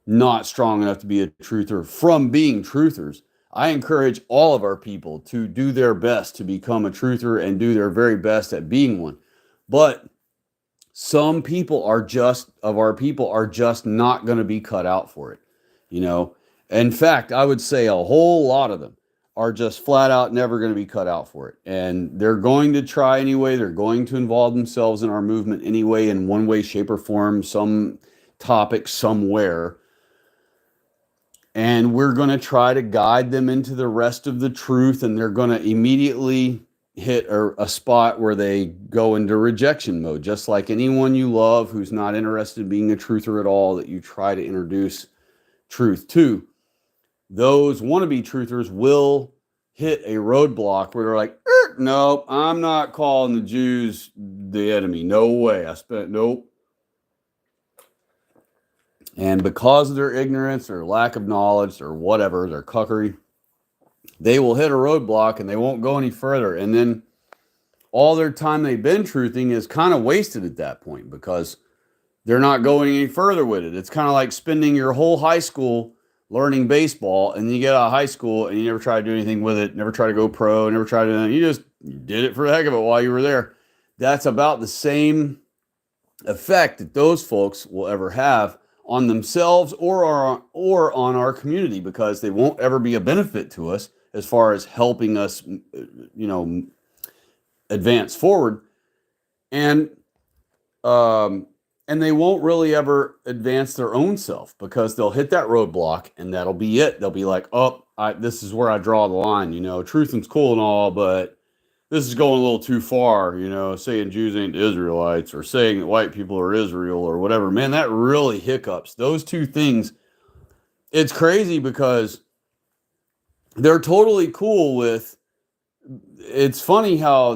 not strong enough to be a truther from being truthers. I encourage all of our people to do their best to become a truther and do their very best at being one. But some people are just, of our people, are just not going to be cut out for it. You know, in fact, I would say a whole lot of them are just flat out never going to be cut out for it. And they're going to try anyway. They're going to involve themselves in our movement anyway, in one way, shape, or form, some topic somewhere. And we're going to try to guide them into the rest of the truth. And they're going to immediately hit a spot where they go into rejection mode, just like anyone you love who's not interested in being a truther at all, that you try to introduce truth to. Those wannabe truthers will hit a roadblock where they're like, nope, I'm not calling the Jews the enemy. No way. Nope. And because of their ignorance or lack of knowledge or whatever, their cuckery, they will hit a roadblock and they won't go any further. And then all their time they've been truthing is kind of wasted at that point because they're not going any further with it. It's kind of like spending your whole high school learning baseball, and then you get out of high school and you never try to do anything with it, never try to go pro, never try to, you just did it for the heck of it while you were there. That's about the same effect that those folks will ever have on themselves or on our community, because they won't ever be a benefit to us as far as helping us, you know, advance forward. And they won't really ever advance their own self because they'll hit that roadblock and that'll be it. They'll be like, oh, this is where I draw the line. You know, truthing's cool and all, but this is going a little too far, you know, saying Jews ain't Israelites or saying that white people are Israel or whatever. Man, that really hiccups. Those two things, it's crazy because they're totally cool with, it's funny how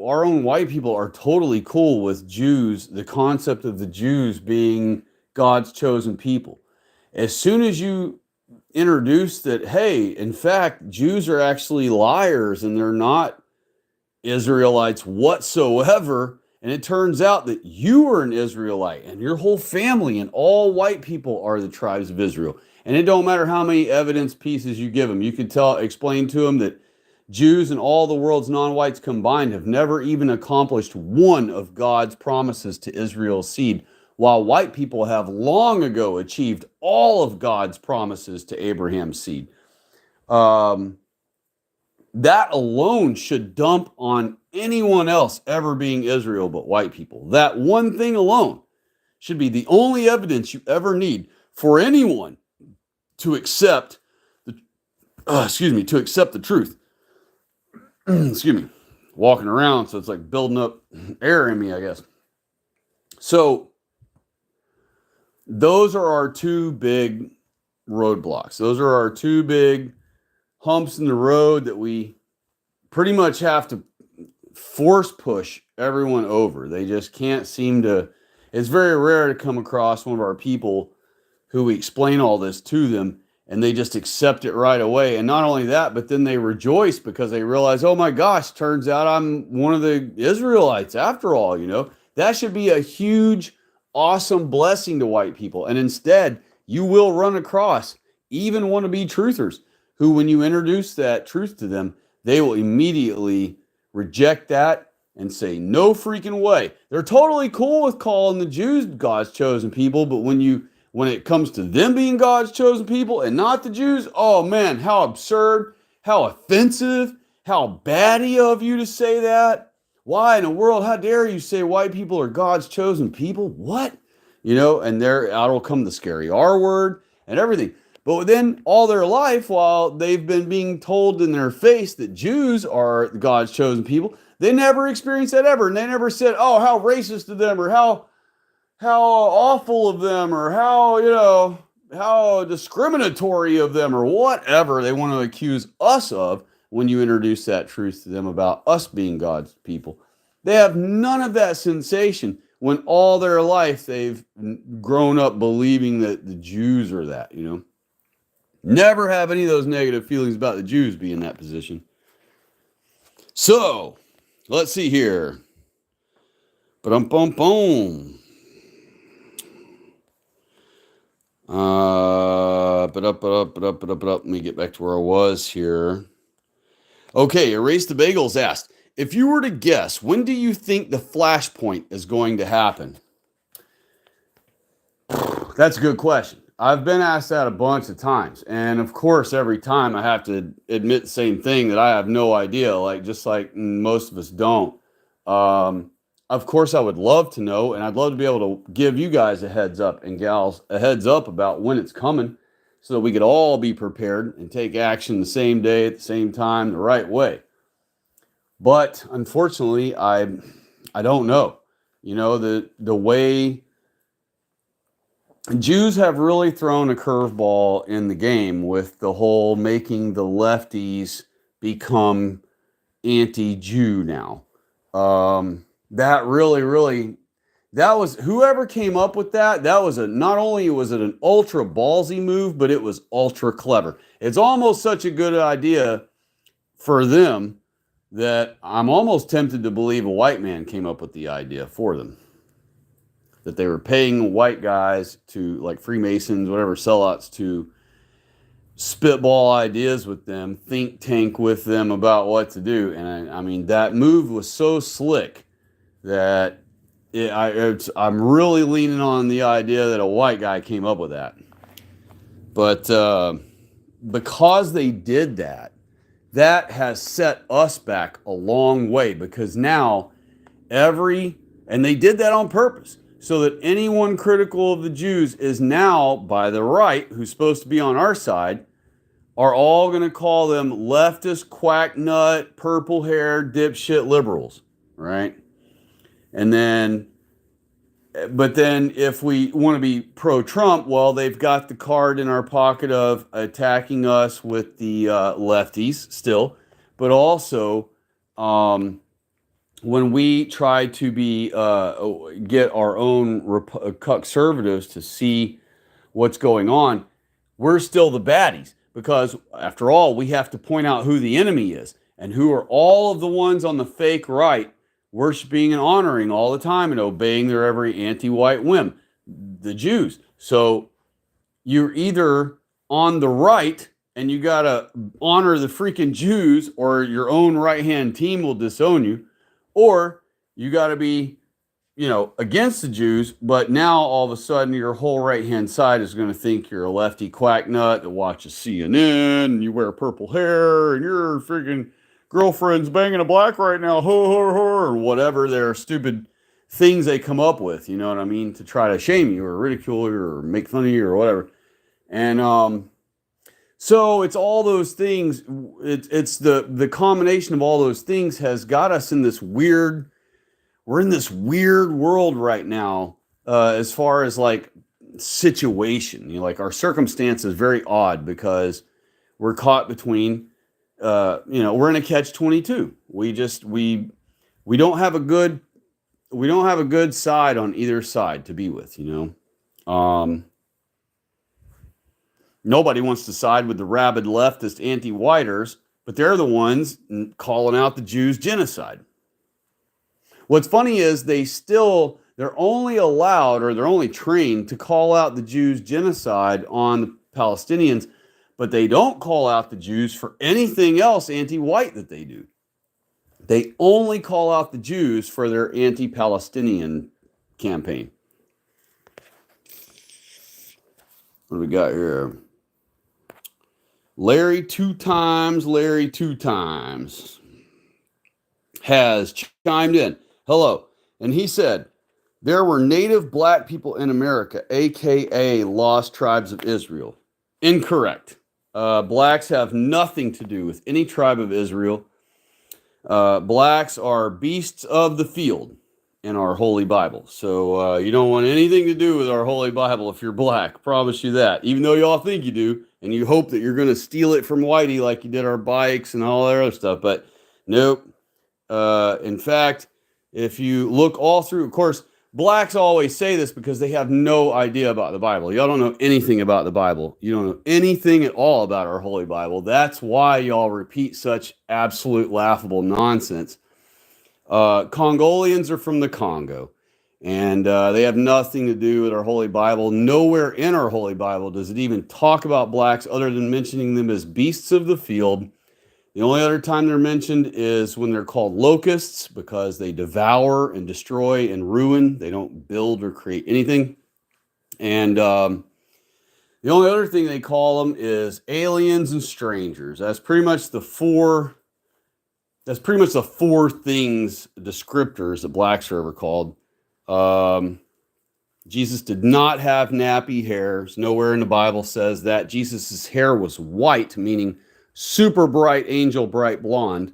our own white people are totally cool with Jews, the concept of the Jews being God's chosen people. As soon as you introduce that, hey, in fact, Jews are actually liars and they're not Israelites whatsoever, and it turns out that you are an Israelite and your whole family and all white people are the tribes of Israel. And it don't matter how many evidence pieces you give them. You could explain to them that Jews and all the world's non-whites combined have never even accomplished one of God's promises to Israel's seed, while white people have long ago achieved all of God's promises to Abraham's seed. That alone should dump on anyone else ever being Israel but white people. That one thing alone should be the only evidence you ever need for anyone to accept to accept the truth. Excuse me, walking around, so it's like building up air in me, I guess. So those are our two big roadblocks. Those are our two big humps in the road that we pretty much have to force push everyone over. They just can't seem to, it's very rare to come across one of our people who we explain all this to them and they just accept it right away. And not only that, but then they rejoice because they realize, oh my gosh, turns out I'm one of the Israelites after all, you know. That should be a huge, awesome blessing to white people. And instead, you will run across even wannabe truthers who, when you introduce that truth to them, they will immediately reject that and say, no freaking way. They're totally cool with calling the Jews God's chosen people, but when it comes to them being God's chosen people and not the Jews, oh man, how absurd, how offensive, how batty of you to say that. Why in the world, how dare you say white people are God's chosen people? What? You know, and there out will come the scary R word and everything. But then all their life, while they've been being told in their face that Jews are God's chosen people, they never experienced that ever. And they never said, oh, how racist of them, or how awful of them, or how discriminatory of them, or whatever they want to accuse us of when you introduce that truth to them about us being God's people. They have none of that sensation when all their life they've grown up believing that the Jews are that, Never have any of those negative feelings about the Jews being in that position. So, let's see here. Ba-dum-bum-bum. Let me get back to where I was here. Okay, Erase the Bagels asked, if you were to guess, when do you think the flashpoint is going to happen? That's a good question. I've been asked that a bunch of times. And of course, every time I have to admit the same thing, that I have no idea, just like most of us don't. Of course, I would love to know, and I'd love to be able to give you guys a heads up and gals a heads up about when it's coming so that we could all be prepared and take action the same day at the same time the right way. But unfortunately, I don't know. The way Jews have really thrown a curveball in the game with the whole making the lefties become anti-Jew now. That really, that was, whoever came up with that was not only was it an ultra ballsy move, but it was ultra clever. It's almost such a good idea for them that I'm almost tempted to believe a white man came up with the idea for them. That they were paying white guys to, like Freemasons, whatever, sellouts, to spitball ideas with them, think tank with them about what to do. And I mean, that move was so slick that I'm really leaning on the idea that a white guy came up with that. But because they did that, that has set us back a long way, because now and they did that on purpose, so that anyone critical of the Jews is now, by the right, who's supposed to be on our side, are all going to call them leftist, quack nut, purple haired, dipshit liberals, right? But then if we want to be pro-Trump, well, they've got the card in our pocket of attacking us with the lefties still, but also when we try to get our own conservatives to see what's going on, we're still the baddies, because after all, we have to point out who the enemy is and who are all of the ones on the fake right worshiping and honoring all the time and obeying their every anti-white whim, the Jews. So you're either on the right and you got to honor the freaking Jews, or your own right-hand team will disown you, or you got to be, against the Jews, but now all of a sudden your whole right-hand side is going to think you're a lefty quack nut that watches CNN and you wear purple hair and your freaking girlfriend's banging a black right now, ho, ho, ho, or whatever their stupid things they come up with, you know what I mean, to try to shame you or ridicule you or make fun of you or whatever. And so it's all those things. It's the combination of all those things has got us in this weird, we're in this weird world right now, as far as like situation, like our circumstance is very odd because we're caught between, we're in a catch-22. We don't have a good side on either side to be with, Nobody wants to side with the rabid leftist anti-whiters, but they're the ones calling out the Jews genocide. What's funny is they're only allowed, or they're only trained to call out the Jews genocide on the Palestinians, but they don't call out the Jews for anything else anti-white that they do. They only call out the Jews for their anti-Palestinian campaign. What do we got here? Larry two times has chimed in. Hello. And he said, there were native black people in America, aka Lost Tribes of Israel. Incorrect. Blacks have nothing to do with any tribe of Israel. Blacks are beasts of the field in our Holy Bible. So you don't want anything to do with our Holy Bible if you're black. Promise you that. Even though y'all think you do, and you hope that you're going to steal it from Whitey like you did our bikes and all that other stuff. But nope. In fact, if you look all through, of course, blacks always say this because they have no idea about the Bible. Y'all don't know anything about the Bible. You don't know anything at all about our Holy Bible. That's why y'all repeat such absolute laughable nonsense. Congolians are from the Congo, and they have nothing to do with our Holy Bible. Nowhere in our Holy Bible does it even talk about blacks other than mentioning them as beasts of the field. The only other time they're mentioned is when they're called locusts because they devour and destroy and ruin. They don't build or create anything. And the only other thing they call them is aliens and strangers. That's pretty much the four things, descriptors that blacks are ever called. Jesus did not have nappy hairs. Nowhere in the Bible says that. Jesus' hair was white, meaning super bright, angel bright blonde.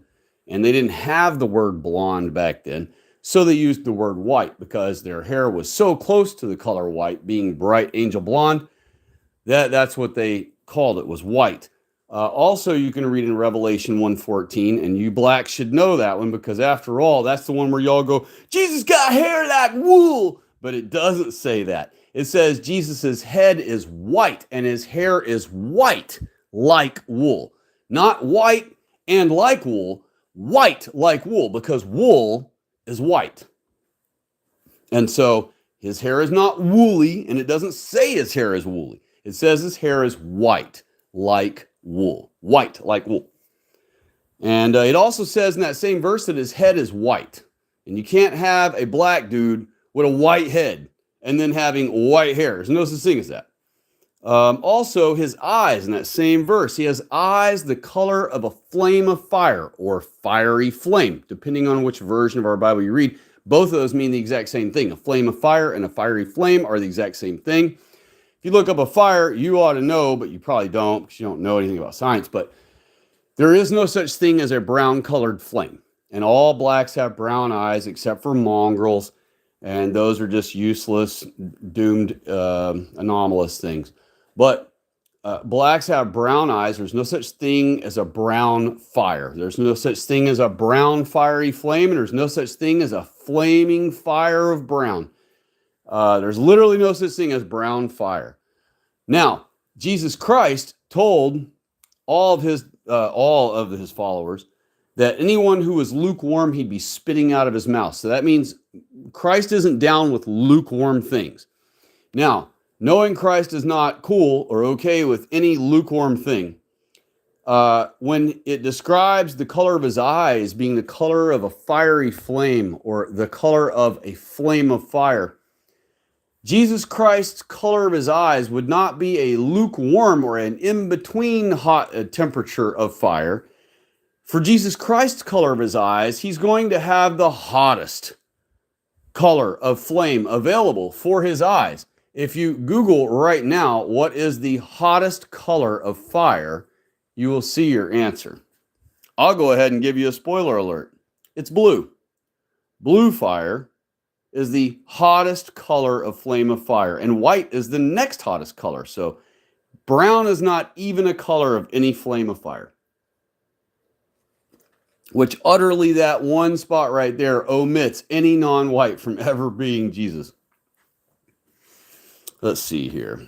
And they didn't have the word blonde back then. So they used the word white because their hair was so close to the color white, being bright angel blonde, that's what they called it, was white. Also, you can read in Revelation 1:14, and you blacks should know that one because after all, that's the one where y'all go, Jesus got hair like wool. But it doesn't say that. It says Jesus's head is white and his hair is white like wool. Not white and like wool, white like wool, because wool is white. And so his hair is not woolly, and it doesn't say his hair is woolly. It says his hair is white like wool. White like wool. And it also says in that same verse that his head is white. And you can't have a black dude with a white head and then having white hair. There's no such thing as that. Also, his eyes in that same verse, he has eyes the color of a flame of fire or fiery flame, depending on which version of our Bible you read. Both of those mean the exact same thing. A flame of fire and a fiery flame are the exact same thing. If you look up a fire, you ought to know, but you probably don't because you don't know anything about science. But there is no such thing as a brown colored flame. And all blacks have brown eyes except for mongrels. And those are just useless, doomed, anomalous things. But blacks have brown eyes. There's no such thing as a brown fire. There's no such thing as a brown fiery flame. And there's no such thing as a flaming fire of brown. There's literally no such thing as brown fire. Now, Jesus Christ told all of his followers that anyone who was lukewarm, he'd be spitting out of his mouth. So that means Christ isn't down with lukewarm things. Now, knowing Christ is not cool or okay with any lukewarm thing, when it describes the color of his eyes being the color of a fiery flame or the color of a flame of fire, Jesus Christ's color of his eyes would not be a lukewarm or an in-between hot temperature of fire. For Jesus Christ's color of his eyes, he's going to have the hottest color of flame available for his eyes. If you Google right now, what is the hottest color of fire, you will see your answer. I'll go ahead and give you a spoiler alert. It's blue. Blue fire is the hottest color of flame of fire, and white is the next hottest color. So brown is not even a color of any flame of fire. Which utterly, that one spot right there omits any non-white from ever being Jesus. Let's see here.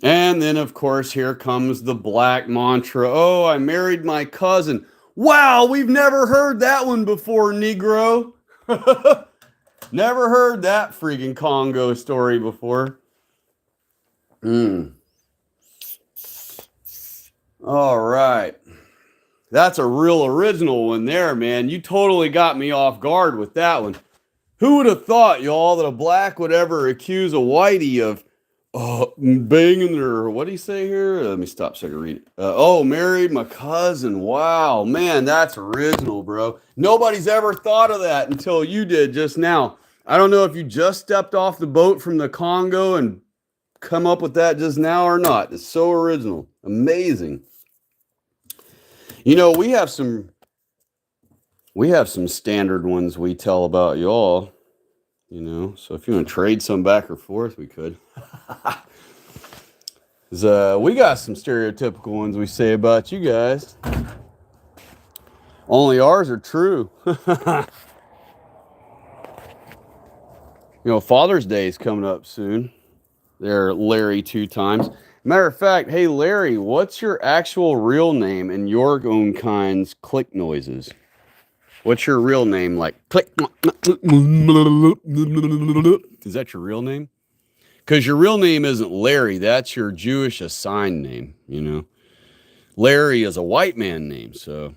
And then, of course, here comes the black mantra. Oh, I married my cousin. Wow, we've never heard that one before, Negro. Never heard that freaking Congo story before. All right. That's a real original one there, man. You totally got me off guard with that one. Who would have thought, y'all, that a black would ever accuse a whitey of banging their, what do you say here? Let me stop so I can read it. Married my cousin. Wow, man, that's original, bro. Nobody's ever thought of that until you did just now. I don't know if you just stepped off the boat from the Congo and come up with that just now or not. It's so original. Amazing. You know, we have some standard ones we tell about y'all, you know. So if you want to trade some back or forth, we could. We got some stereotypical ones we say about you guys. Only ours are true. You know, Father's Day is coming up soon. There, Larry 2 times. Matter of fact, hey Larry, what's your actual real name and your own kind's click noises? What's your real name? Like click. Is that your real name? Because your real name isn't Larry. That's your Jewish assigned name, you know. Larry is a white man name, so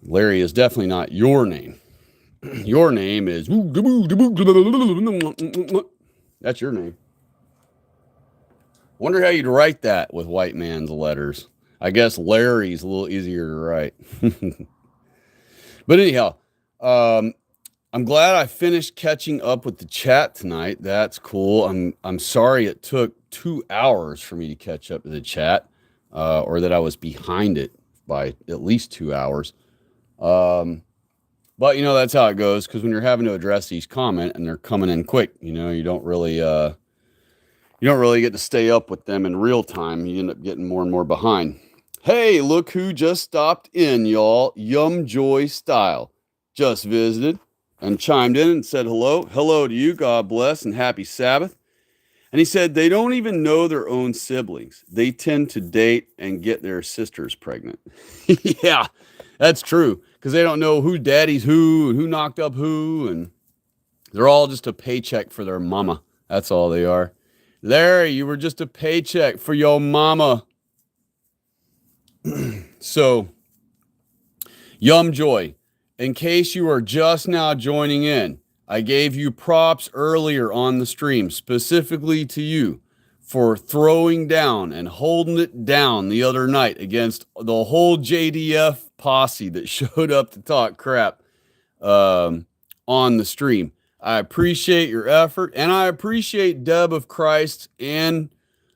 Larry is definitely not your name. Your name is. That's your name. Wonder how you'd write that with white man's letters. I guess Larry's a little easier to write. But anyhow, I'm glad I finished catching up with the chat tonight. That's cool. I'm sorry it took 2 hours for me to catch up to the chat, or that I was behind it by at least 2 hours. But you know, that's how it goes, because when you're having to address these comments and they're coming in quick, you know, you don't really get to stay up with them in real time. You end up getting more and more behind. Hey, look who just stopped in, y'all. Yum Joy Style just visited and chimed in and said hello. Hello to you. God bless and happy Sabbath. And he said they don't even know their own siblings. They tend to date and get their sisters pregnant. Yeah, that's true, because they don't know who daddy's who and who knocked up who, and they're all just a paycheck for their mama. That's all they are. Larry, you were just a paycheck for your mama. So, Yum Joy, in case you are just now joining in, I gave you props earlier on the stream, specifically to you, for throwing down and holding it down the other night against the whole JDF posse that showed up to talk crap on the stream. I appreciate your effort, and I appreciate Deb of Christ, and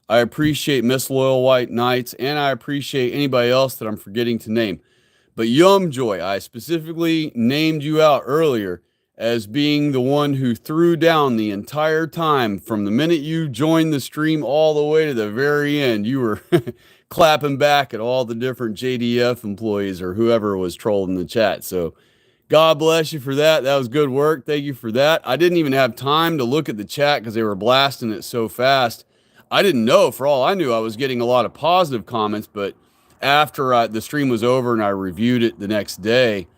I appreciate Miss Loyal White Knights, and I appreciate anybody else that I'm forgetting to name. But Yum Joy, I specifically named you out earlier as being the one who threw down the entire time from the minute you joined the stream all the way to the very end. You were clapping back at all the different JDF employees or whoever was trolling the chat. So God bless you for that. That was good work. Thank you for that. I didn't even have time to look at the chat because they were blasting it so fast. I didn't know. For all I knew, I was getting a lot of positive comments, but after the stream was over and I reviewed it the next day,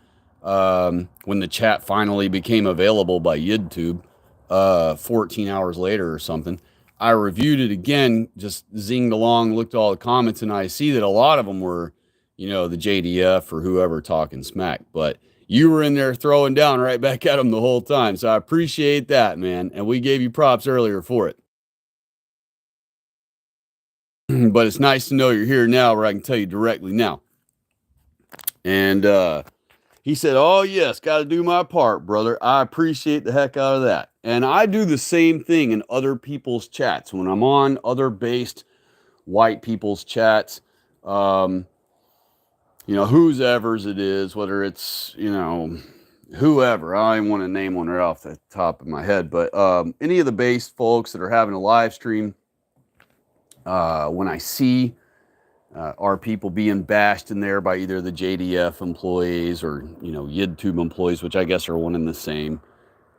when the chat finally became available by YouTube, 14 hours later or something, I reviewed it again, just zinged along, looked at all the comments, and I see that a lot of them were, you know, the JDF or whoever talking smack. But you were in there throwing down right back at them the whole time. So I appreciate that, man. And we gave you props earlier for it. But it's nice to know you're here now where I can tell you directly now. And he said, oh, yes, got to do my part, brother. I appreciate the heck out of that. And I do the same thing in other people's chats. When I'm on other based white people's chats, you know, whose ever's it is, whether it's, you know, whoever. I don't even want to name one right off the top of my head. But any of the based folks that are having a live stream, when I see are people being bashed in there by either the JDF employees or, you know, YouTube employees, which I guess are one and the same,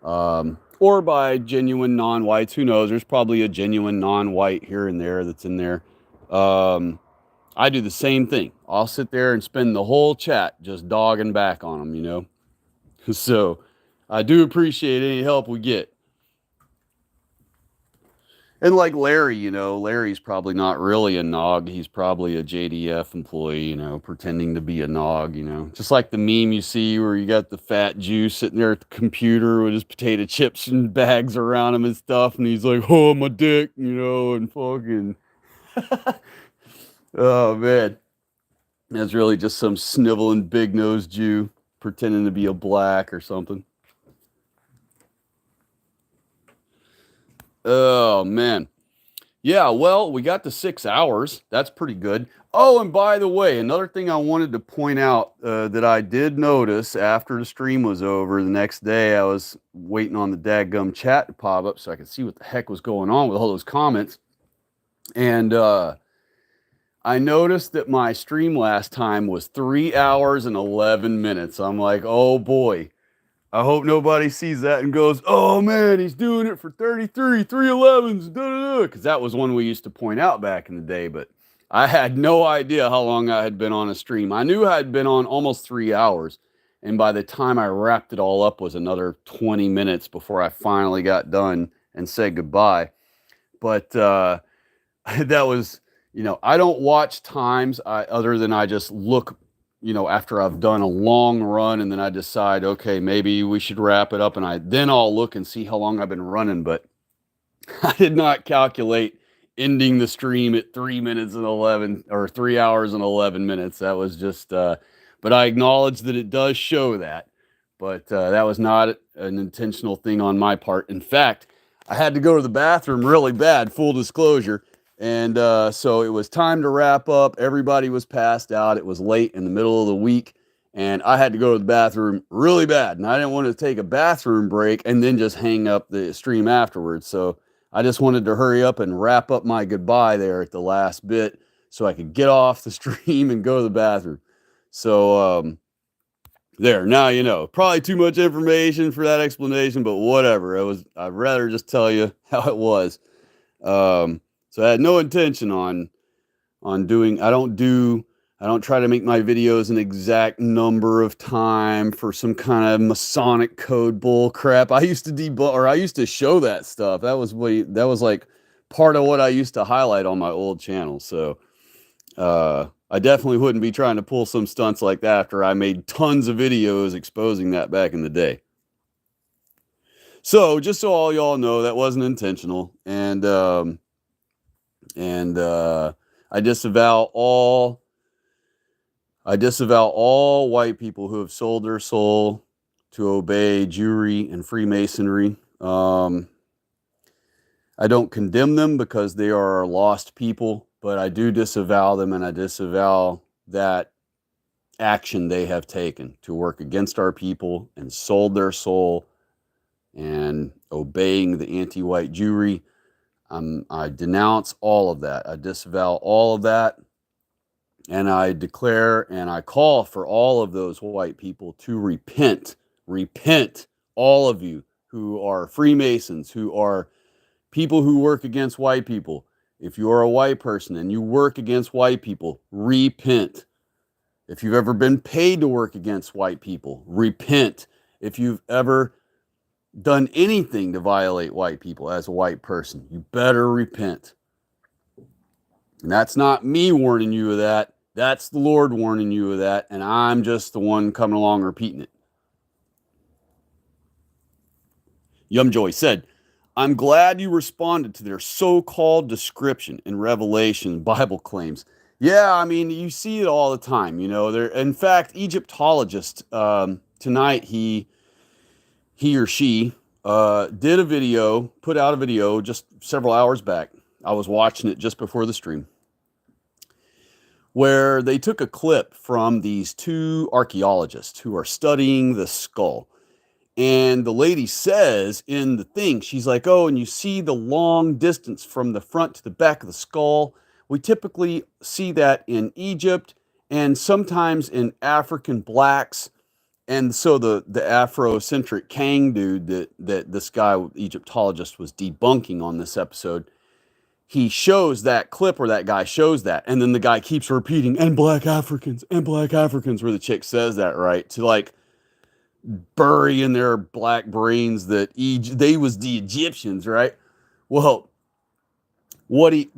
or by genuine non-whites. Who knows? There's probably a genuine non-white here and there that's in there. I do the same thing. I'll sit there and spend the whole chat just dogging back on them, you know. So I do appreciate any help we get. And like Larry, you know, Larry's probably not really a nog. He's probably a JDF employee, you know, pretending to be a nog, you know. Just like the meme you see where you got the fat Jew sitting there at the computer with his potato chips and bags around him and stuff. And he's like, oh, my dick, you know, and fucking. Oh, man. That's really just some sniveling big-nosed Jew pretending to be a black or something. Oh, man. Yeah, well, we got to 6 hours. That's pretty good. Oh, and by the way, another thing I wanted to point out that I did notice after the stream was over the next day, I was waiting on the dadgum chat to pop up so I could see what the heck was going on with all those comments. And I noticed that my stream last time was 3 hours and 11 minutes. I'm like, oh boy, I hope nobody sees that and goes, oh man, he's doing it for 33, 311s, because that was one we used to point out back in the day. But I had no idea how long I had been on a stream. I knew I had been on almost 3 hours. And by the time I wrapped it all up was another 20 minutes before I finally got done and said goodbye. But that was, I don't watch times other than I just look, after I've done a long run and then I decide, okay, maybe we should wrap it up. And then I'll look and see how long I've been running. But I did not calculate ending the stream at 3 minutes and 11 or 3 hours and 11 minutes. That was just, but I acknowledge that it does show that. But that was not an intentional thing on my part. In fact, I had to go to the bathroom really bad, full disclosure. And so it was time to wrap up. Everybody was passed out. It was late in the middle of the week. And I had to go to the bathroom really bad. And I didn't want to take a bathroom break and then just hang up the stream afterwards. So I just wanted to hurry up and wrap up my goodbye there at the last bit so I could get off the stream and go to the bathroom. So there, now probably too much information for that explanation, but whatever. I'd rather just tell you how it was. So I had no intention on doing. I don't try to make my videos an exact number of time for some kind of Masonic code bull crap. I used to debug, or I used to show that stuff. That was like part of what I used to highlight on my old channel. So I definitely wouldn't be trying to pull some stunts like that after I made tons of videos exposing that back in the day. So just so all y'all know, that wasn't intentional, and I disavow all white people who have sold their soul to obey Jewry and Freemasonry. I don't condemn them because they are lost people, but I do disavow them, and I disavow that action they have taken to work against our people and sold their soul and obeying the anti-white Jewry. I denounce all of that. I disavow all of that. And I declare and I call for all of those white people to repent. Repent, all of you who are Freemasons, who are people who work against white people. If you are a white person and you work against white people, repent. If you've ever been paid to work against white people, repent. If you've ever done anything to violate white people as a white person, you better repent. And that's not me warning you of that. That's the Lord warning you of that. And I'm just the one coming along repeating it. Yumjoy said, I'm glad you responded to their so-called description in Revelation Bible claims. Yeah, I mean, you see it all the time. In fact, Egyptologist, tonight, he or she did a video, put out a video just several hours back. I was watching it just before the stream, where they took a clip from these two archaeologists who are studying the skull. And the lady says in the thing, she's like, oh, and you see the long distance from the front to the back of the skull. We typically see that in Egypt and sometimes in African blacks. And so the Afrocentric Kang dude that this guy, Egyptologist, was debunking on this episode, he shows that clip where that guy shows that. And then the guy keeps repeating, and black Africans, where the chick says that, right? To like bury in their black brains that they was the Egyptians, right? Well, what he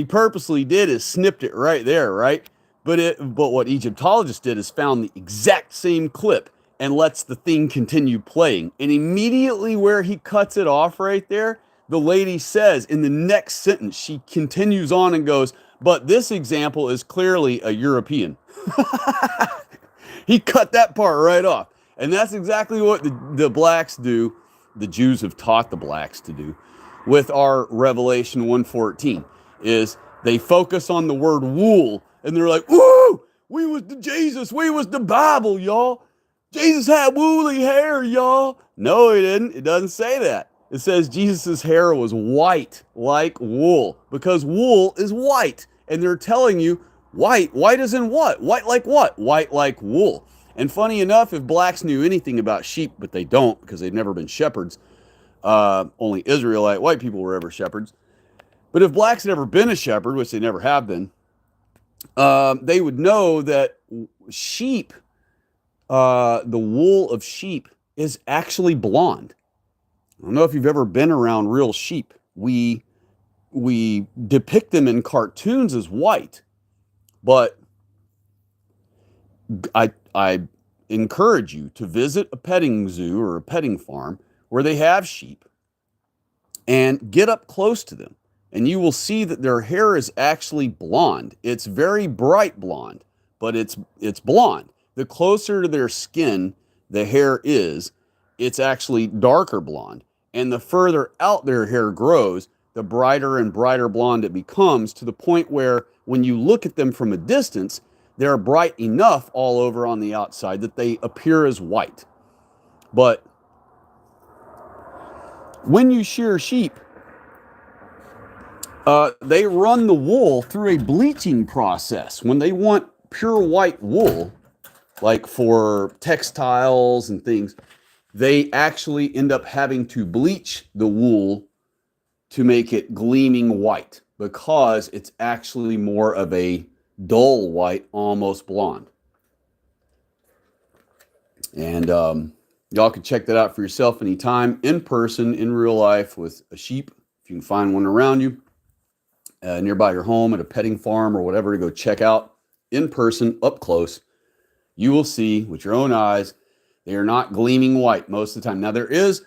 purposely did is snipped it right there, right? But what Egyptologist did is found the exact same clip and lets the thing continue playing. And immediately where he cuts it off right there, the lady says in the next sentence, she continues on and goes, but this example is clearly a European. He cut that part right off. And that's exactly what the blacks do. The Jews have taught the blacks to do. with our Revelation 1:14 is they focus on the word wool and they're like, "Woo! We was the Jesus, we was the Bible, y'all. Jesus had woolly hair, y'all." No, he didn't. It doesn't say that. It says Jesus' hair was white like wool because wool is white. And they're telling you white. White is in what? White like what? White like wool. And funny enough, if blacks knew anything about sheep, but they don't because they've never been shepherds, only Israelite white people were ever shepherds. But if blacks had ever been a shepherd, which they never have been, they would know that sheep, the wool of sheep, is actually blonde. I don't know if you've ever been around real sheep. We depict them in cartoons as white, but I encourage you to visit a petting zoo or a petting farm where they have sheep and get up close to them. And you will see that their hair is actually blonde. It's very bright blonde, but it's blonde. The closer to their skin the hair is, it's actually darker blonde. And the further out their hair grows, the brighter and brighter blonde it becomes, to the point where when you look at them from a distance, they're bright enough all over on the outside that they appear as white. But when you shear sheep, they run the wool through a bleaching process. When they want pure white wool, like for textiles and things, they actually end up having to bleach the wool to make it gleaming white because it's actually more of a dull white, almost blonde. And y'all can check that out for yourself anytime, in person, in real life, with a sheep, if you can find one around you, nearby your home, at a petting farm or whatever, to go check out in person, up close. You will see with your own eyes, they are not gleaming white most of the time. Now, there is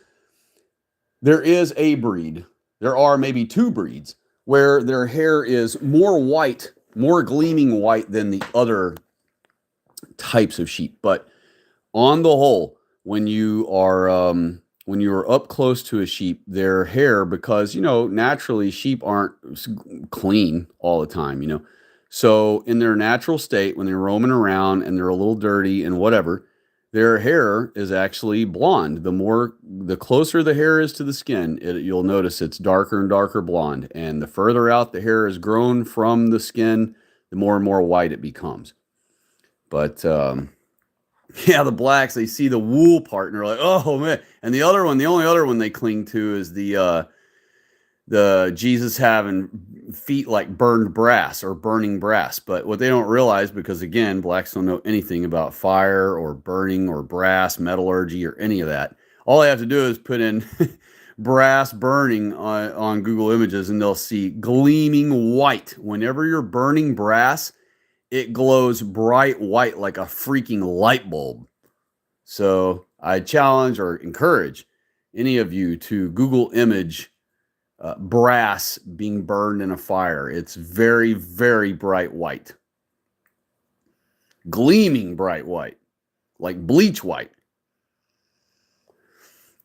a breed, there are maybe two breeds, where their hair is more white, more gleaming white than the other types of sheep. But on the whole, when you are up close to a sheep, their hair, because naturally sheep aren't clean all the time, so in their natural state, when they're roaming around and they're a little dirty and whatever, their hair is actually blonde. The closer the hair is to the skin, you'll notice it's darker and darker blonde, and the further out the hair is grown from the skin, the more and more white it becomes. But yeah, the blacks, they see the wool part and they're like, "Oh man!" And the only other one they cling to is the Jesus having feet like burned brass or burning brass. But what they don't realize, because again, blacks don't know anything about fire or burning or brass, metallurgy, or any of that. All they have to do is put in brass burning on Google Images, and they'll see gleaming white. Whenever you're burning brass, it glows bright white like a freaking light bulb. So I challenge or encourage any of you to Google image brass being burned in a fire. It's very, very bright white. Gleaming bright white, like bleach white.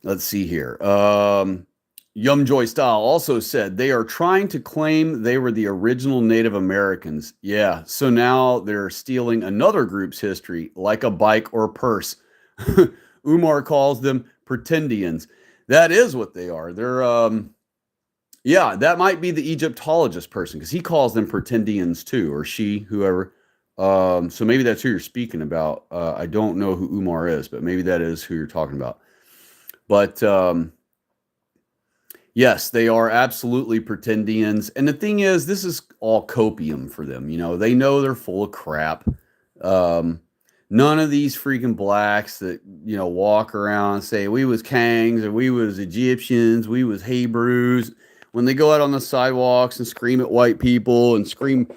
Let's see here. Yumjoy Style also said they are trying to claim they were the original Native Americans. Yeah, so now they're stealing another group's history, like a bike or purse. Umar calls them pretendians. That is what they are. They're yeah, that might be the Egyptologist person, because he calls them pretendians too, or she, whoever. So maybe that's who you're speaking about. I don't know who Umar is, but maybe that is who you're talking about. But yes, they are absolutely pretendians. And the thing is, this is all copium for them. They know they're full of crap. None of these freaking blacks that, walk around and say, we was Kangs, or we was Egyptians, we was Hebrews. When they go out on the sidewalks and scream at white people and scream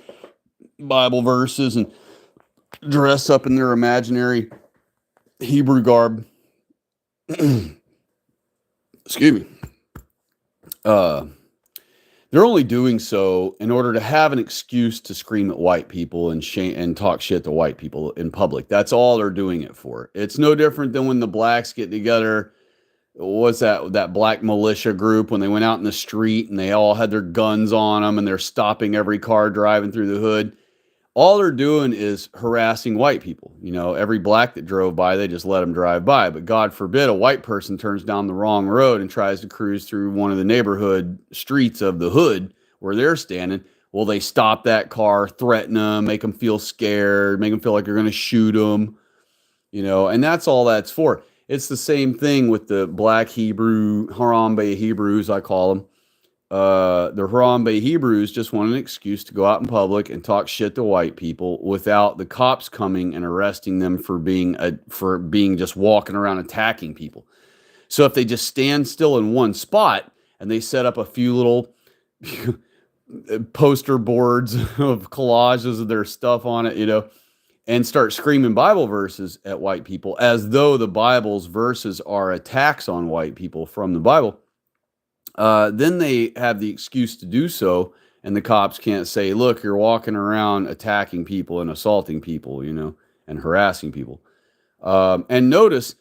Bible verses and dress up in their imaginary Hebrew garb, excuse me, they're only doing so in order to have an excuse to scream at white people and talk shit to white people in public. That's all they're doing it for. It's no different than when the blacks get together what's that black militia group when they went out in the street and they all had their guns on them and they're stopping every car driving through the hood. All they're doing is harassing white people. Every black that drove by, they just let them drive by. But God forbid a white person turns down the wrong road and tries to cruise through one of the neighborhood streets of the hood where they're standing. Well, they stop that car, threaten them, make them feel scared, make them feel like they're going to shoot them, and that's all that's for. It's the same thing with the black Hebrew, Harambe Hebrews, I call them. The Harambe Hebrews just want an excuse to go out in public and talk shit to white people without the cops coming and arresting them for being just walking around attacking people. So if they just stand still in one spot and they set up a few little poster boards of collages of their stuff on it, and start screaming Bible verses at white people as though the Bible's verses are attacks on white people from the Bible, then they have the excuse to do so, and the cops can't say, look, you're walking around attacking people and assaulting people, and harassing people. And notice,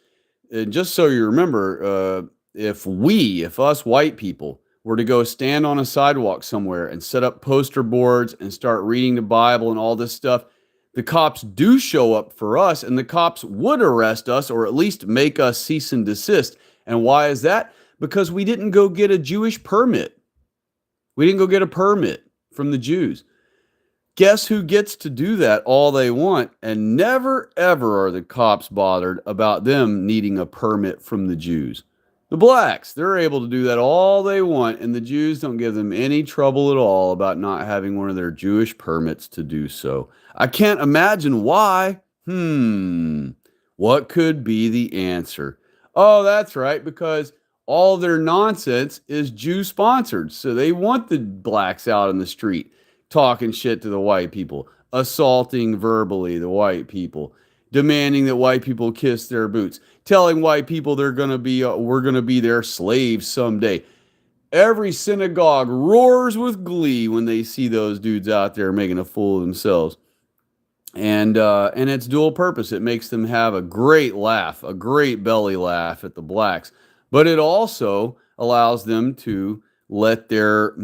just so you remember, if us white people were to go stand on a sidewalk somewhere and set up poster boards and start reading the Bible and all this stuff, the cops do show up for us, and the cops would arrest us or at least make us cease and desist. And why is that? Because we didn't go get a Jewish permit. We didn't go get a permit from the Jews. Guess who gets to do that all they want? And never, ever are the cops bothered about them needing a permit from the Jews. The blacks, they're able to do that all they want, and the Jews don't give them any trouble at all about not having one of their Jewish permits to do so. I can't imagine why. What could be the answer? Oh, that's right, because all their nonsense is Jew-sponsored. So they want the blacks out in the street talking shit to the white people, assaulting verbally the white people, demanding that white people kiss their boots, telling white people we're going to be their slaves someday. Every synagogue roars with glee when they see those dudes out there making a fool of themselves. And it's dual purpose. It makes them have a great laugh, a great belly laugh at the blacks. But it also allows them to let their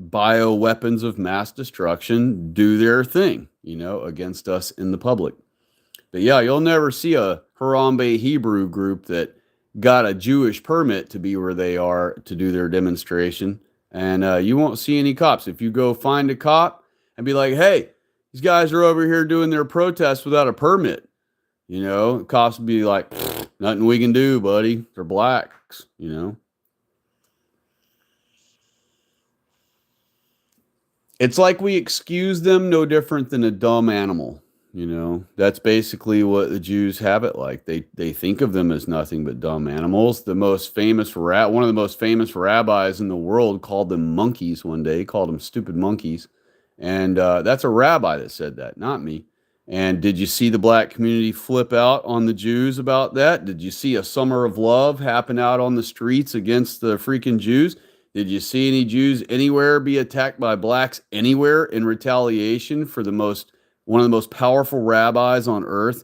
bioweapons of mass destruction do their thing, against us in the public. But yeah, you'll never see a Harambe Hebrew group that got a Jewish permit to be where they are to do their demonstration. And you won't see any cops. If you go find a cop and be like, hey, these guys are over here doing their protest without a permit, cops will be like, nothing we can do, buddy. They're blacks, It's like we excuse them no different than a dumb animal. That's basically what the Jews have it like. They think of them as nothing but dumb animals. One of the most famous rabbis in the world called them monkeys one day. He called them stupid monkeys. And that's a rabbi that said that, not me. And did you see the black community flip out on the Jews about that? Did you see a summer of love happen out on the streets against the freaking Jews? Did you see any Jews anywhere be attacked by blacks anywhere in retaliation for one of the most powerful rabbis on earth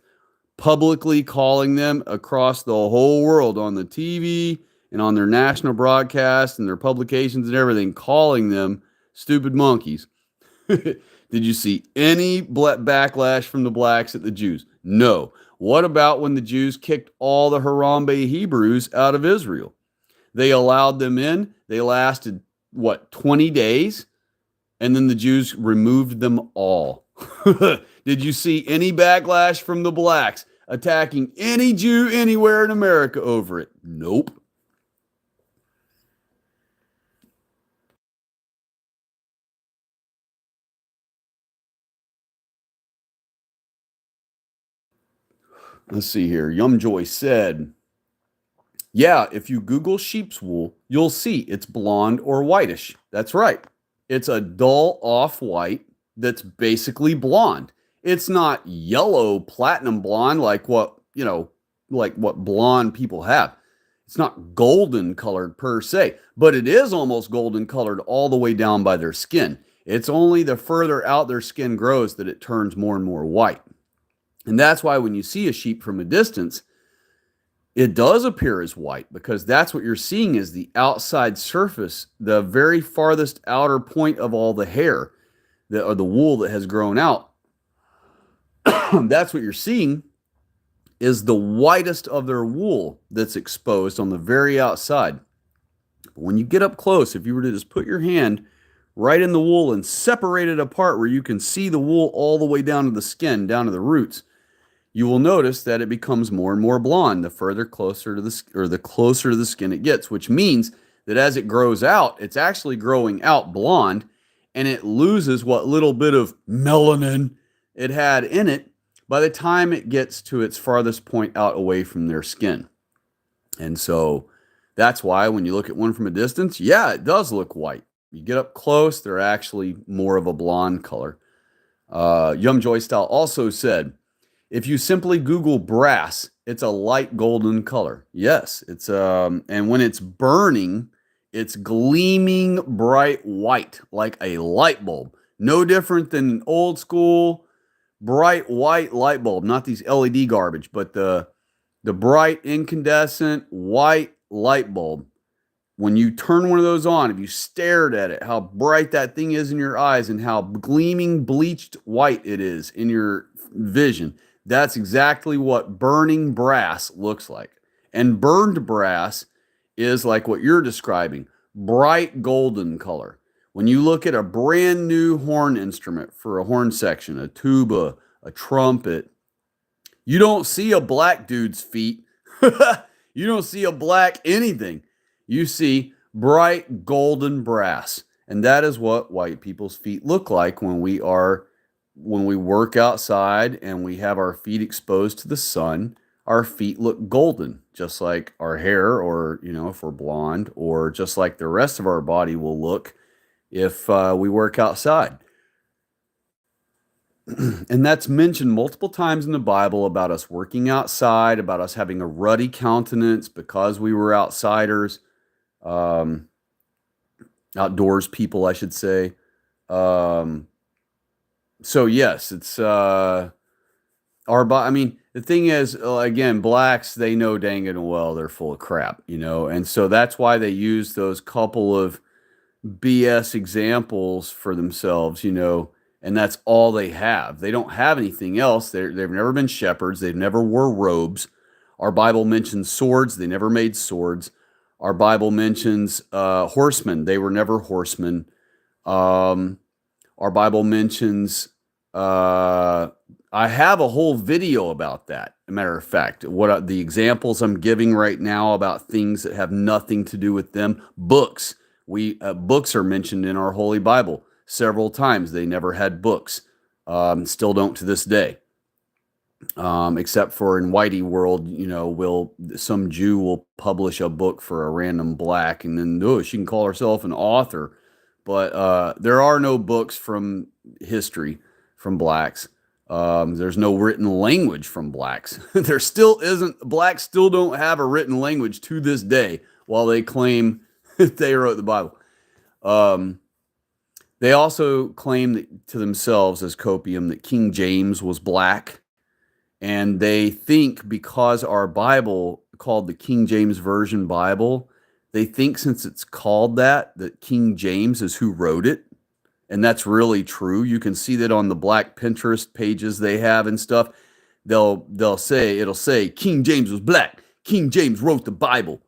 publicly calling them across the whole world on the TV and on their national broadcast and their publications and everything, calling them stupid monkeys? Did you see any backlash from the blacks at the Jews? No. What about when the Jews kicked all the Harambe Hebrews out of Israel? They allowed them in. They lasted, 20 days? And then the Jews removed them all. Did you see any backlash from the blacks attacking any Jew anywhere in America over it? Nope. Let's see here. Yumjoy said, yeah, if you Google sheep's wool, you'll see it's blonde or whitish. That's right. It's a dull off-white that's basically blonde. It's not yellow platinum blonde like what blonde people have. It's not golden colored per se, but it is almost golden colored all the way down by their skin. It's only the further out their skin grows that it turns more and more white. And that's why when you see a sheep from a distance, It does appear as white because that's what you're seeing is the outside surface, the very farthest outer point of all the hair that or the wool that has grown out. That's what you're seeing is the whitest of their wool that's exposed on the very outside. But when you get up close, if you were to just put your hand right in the wool and separate it apart where you can see the wool all the way down to the skin, down to the roots, you will notice that it becomes more and more blonde the further closer to the closer to the skin it gets, which means that as it grows out, it's actually growing out blonde and it loses what little bit of melanin it had in it by the time it gets to its farthest point out away from their skin. And so that's why when you look at one from a distance, yeah, it does look white. You get up close, they're actually more of a blonde color. Yum Joy Style also said, if you simply Google brass, it's a light golden color. Yes, it's and when it's burning, it's gleaming bright white like a light bulb. No different than an old school bright white light bulb, not these LED garbage, but the bright incandescent white light bulb. When you turn one of those on, if you stared at it, how bright that thing is in your eyes and how gleaming bleached white it is in your vision, that's exactly what burning brass looks like. And burned brass is like what you're describing, bright golden color. When you look at a brand new horn instrument for a horn section, a tuba, a trumpet, you don't see a black dude's feet. You don't see a black anything. You see bright golden brass. And that is what white people's feet look like when we work outside and we have our feet exposed to the sun. Our feet look golden, just like our hair, or if we're blonde, or just like the rest of our body will look if we work outside. And that's mentioned multiple times in the Bible about us working outside, about us having a ruddy countenance because we were outsiders, outdoors people, I should say. So yes, it's I mean, the thing is, again, blacks, they know dang it well they're full of crap, and so that's why they use those couple of BS examples for themselves, and that's all they have. They don't have anything else. They've never been shepherds. They've never wore robes. Our Bible mentions swords. They never made swords. Our Bible mentions horsemen. They were never horsemen. Our Bible mentions, I have a whole video about that. As a matter of fact, what the examples I'm giving right now about things that have nothing to do with them. Books. Books are mentioned in our Holy Bible several times. They never had books. Still don't to this day. Except for in Whitey world, some Jew will publish a book for a random black, and then she can call herself an author. But there are no books from history from blacks. There's no written language from blacks. There still isn't. Blacks still don't have a written language to this day, while they claim that they wrote the Bible. They also claim to themselves as copium that King James was black. And they think because our Bible, called the King James Version Bible, they think since it's called that King James is who wrote it. And that's really true. You can see that on the black Pinterest pages they have and stuff. It'll say King James was black. King James wrote the Bible.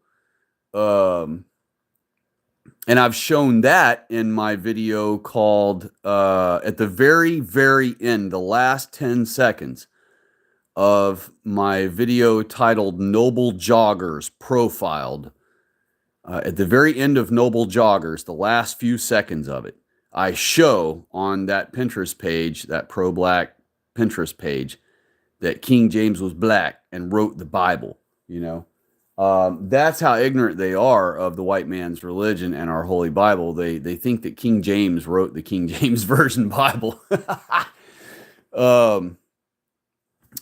And I've shown that in my video called at the very, very end, the last 10 seconds of my video titled Noble Joggers Profiled. At the very end of Noble Joggers, the last few seconds of it, I show on that Pinterest page, that pro-black Pinterest page, that King James was black and wrote the Bible, That's how ignorant they are of the white man's religion and our Holy Bible. They think that King James wrote the King James Version Bible.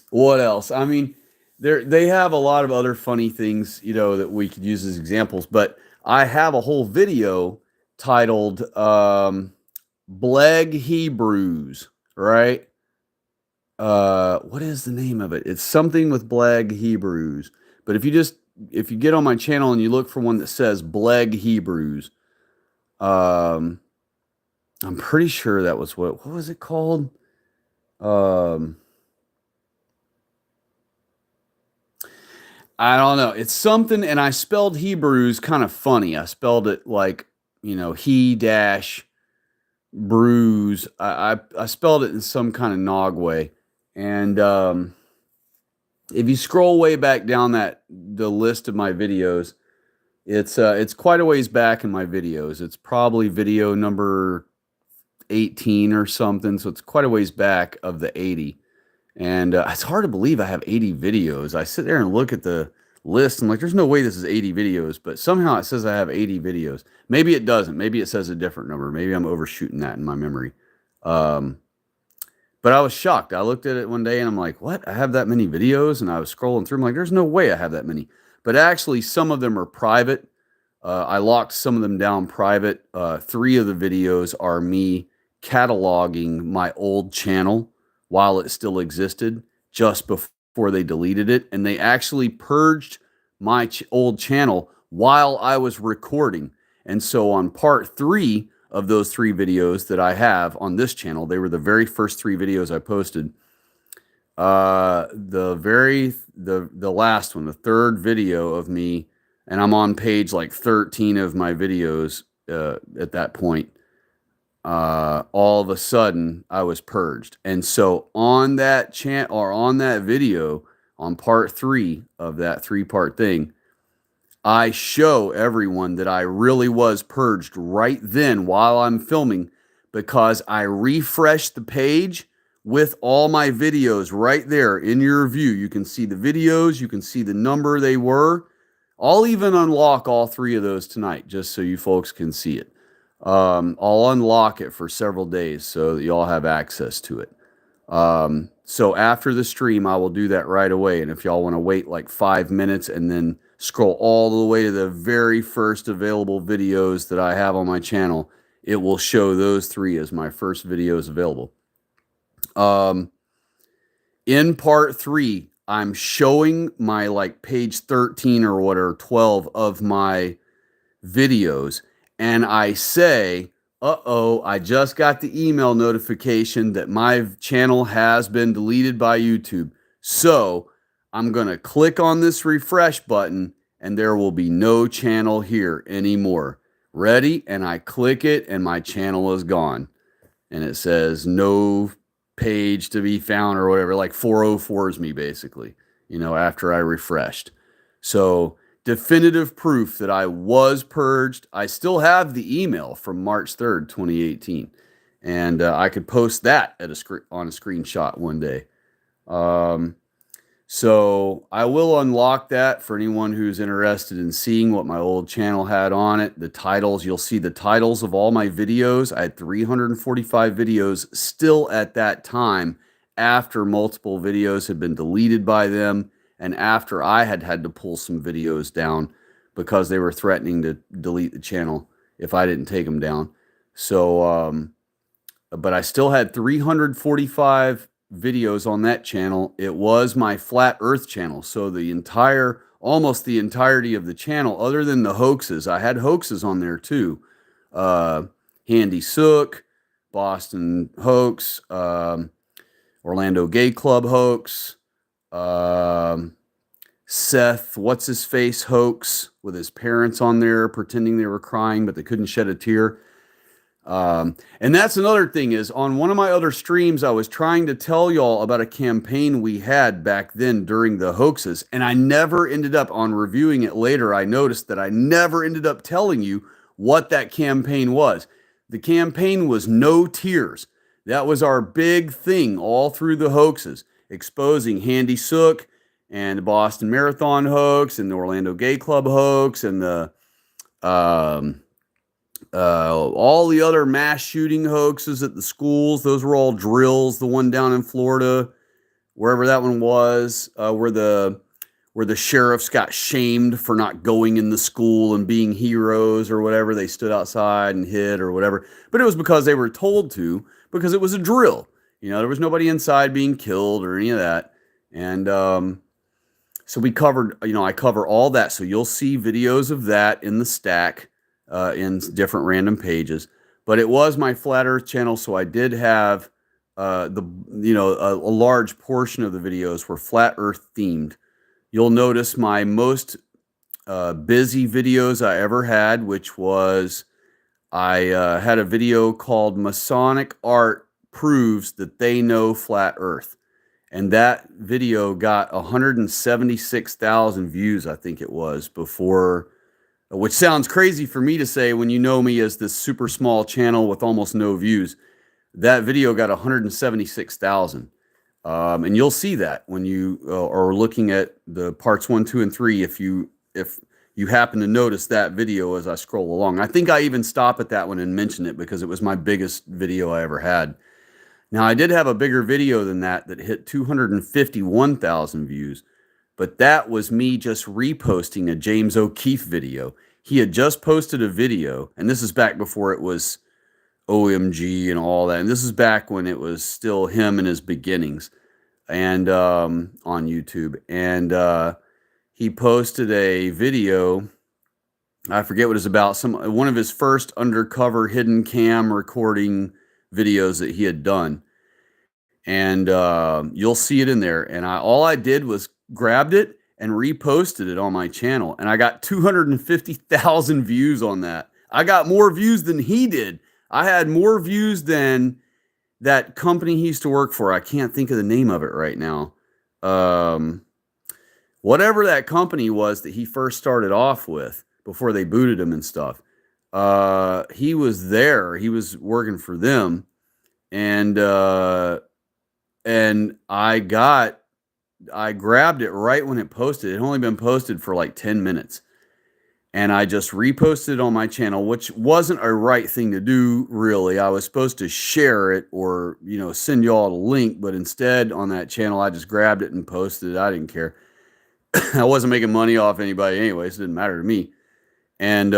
What else? I mean, they have a lot of other funny things, that we could use as examples. But I have a whole video titled Bleg Hebrews, right? What is the name of it? It's something with Bleg Hebrews. But if you get on my channel and you look for one that says Bleg Hebrews, I'm pretty sure that was what was it called? Um, I don't know. It's something, and I spelled Hebrews kind of funny. I spelled it like, he dash bruise. I spelled it in some kind of nog way. And if you scroll way back down the list of my videos, it's quite a ways back in my videos. It's probably video number 18 or something. So it's quite a ways back of the 80. And it's hard to believe I have 80 videos. I sit there and look at the list. I'm like, there's no way this is 80 videos, but somehow it says I have 80 videos. Maybe it doesn't. Maybe it says a different number. Maybe I'm overshooting that in my memory. But I was shocked. I looked at it one day and I'm like, what? I have that many videos? And I was scrolling through. I'm like, there's no way I have that many. But actually, some of them are private. I locked some of them down private. 3 of the videos are me cataloging my old channel while it still existed, just before they deleted it. And they actually purged my old channel while I was recording. And so on part 3 of those 3 videos that I have on this channel, they were the very first 3 videos I posted. The last one, the third video of me, and I'm on page like 13 of my videos at that point. All of a sudden I was purged. And so on that channel, or on that video, on part 3 of that 3-part thing, I show everyone that I really was purged right then while I'm filming, because I refreshed the page with all my videos right there in your view. You can see the videos, you can see the number they were. I'll even unlock all 3 of those tonight, just so you folks can see it. I'll unlock it for several days so that you all have access to it. So after the stream, I will do that right away. And if y'all want to wait like 5 minutes and then scroll all the way to the very first available videos that I have on my channel, it will show those 3 as my first videos available. In part 3, I'm showing my like page 13 or whatever, 12 of my videos. And I say, I just got the email notification that my channel has been deleted by YouTube. So I'm going to click on this refresh button and there will be no channel here anymore. Ready? And I click it and my channel is gone. And it says no page to be found or whatever, like 404s me basically, after I refreshed. So definitive proof that I was purged. I still have the email from March 3rd, 2018. And I could post that on a screenshot one day. So I will unlock that for anyone who's interested in seeing what my old channel had on it. The titles, you'll see the titles of all my videos. I had 345 videos still at that time, after multiple videos had been deleted by them and after I had to pull some videos down because they were threatening to delete the channel if I didn't take them down. So, but I still had 345 videos on that channel. It was my flat earth channel. So almost the entirety of the channel, other than the hoaxes, I had hoaxes on there too. Handy Sook, Boston hoax, Orlando Gay Club hoax, Seth, what's his face hoax with his parents on there pretending they were crying, but they couldn't shed a tear. And that's another thing is on one of my other streams, I was trying to tell y'all about a campaign we had back then during the hoaxes. And I never ended up on reviewing it later. I noticed that I never ended up telling you what that campaign was. The campaign was no tears. That was our big thing all through the hoaxes, exposing Handy Sook and the Boston Marathon hoax and the Orlando Gay Club hoax and the, all the other mass shooting hoaxes at the schools. Those were all drills. The one down in Florida, wherever that one was, where the sheriffs got shamed for not going in the school and being heroes or whatever. They stood outside and hid or whatever. But it was because they were told to, because it was a drill. There was nobody inside being killed or any of that. And So we covered, I cover all that. So you'll see videos of that in the stack in different random pages. But it was my flat Earth channel, so I did have a large portion of the videos were flat Earth themed. You'll notice my most busy videos I ever had, which was I had a video called Masonic Art Proves That They Know Flat Earth. And that video got 176,000 views, I think it was, before, which sounds crazy for me to say when you know me as this super small channel with almost no views. That video got 176,000. And you'll see that when you are looking at the parts 1, 2, and 3, if you happen to notice that video as I scroll along. I think I even stop at that one and mention it because it was my biggest video I ever had. Now, I did have a bigger video than that hit 251,000 views, but that was me just reposting a James O'Keefe video. He had just posted a video, and this is back before it was OMG and all that. And this is back when it was still him and his beginnings and on YouTube. And he posted a video. I forget what it's about. One of his first undercover hidden cam recording videos that he had done. And you'll see it in there. And all I did was grabbed it and reposted it on my channel. And I got 250,000 views on that. I got more views than he did. I had more views than that company he used to work for. I can't think of the name of it right now. Whatever that company was that he first started off with before they booted him and stuff. He was there. He was working for them. And I grabbed it right when it posted. It had only been posted for like 10 minutes. And I just reposted it on my channel, which wasn't a right thing to do, really. I was supposed to share it or, send y'all a link. But instead, on that channel, I just grabbed it and posted it. I didn't care. I wasn't making money off anybody anyway, so it didn't matter to me. And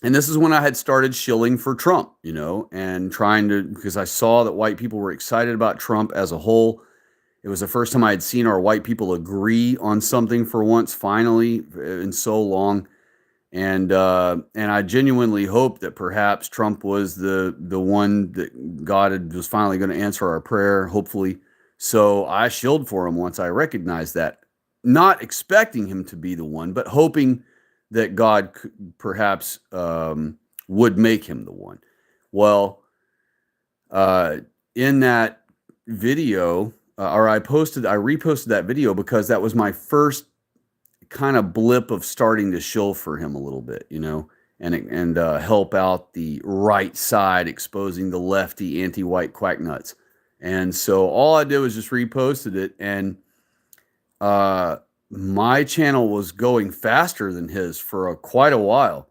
this is when I had started shilling for Trump, and trying to, because I saw that white people were excited about Trump as a whole. It was the first time I had seen our white people agree on something for once, finally, in so long. And I genuinely hoped that perhaps Trump was the one that God was finally going to answer our prayer, hopefully. So I shilled for him once I recognized that, not expecting him to be the one, but hoping that God perhaps would make him the one. Well, in that video, I reposted that video because that was my first kind of blip of starting to shill for him a little bit, and help out the right side, exposing the lefty anti-white quack nuts. And so all I did was just reposted it, and my channel was going faster than his for quite a while.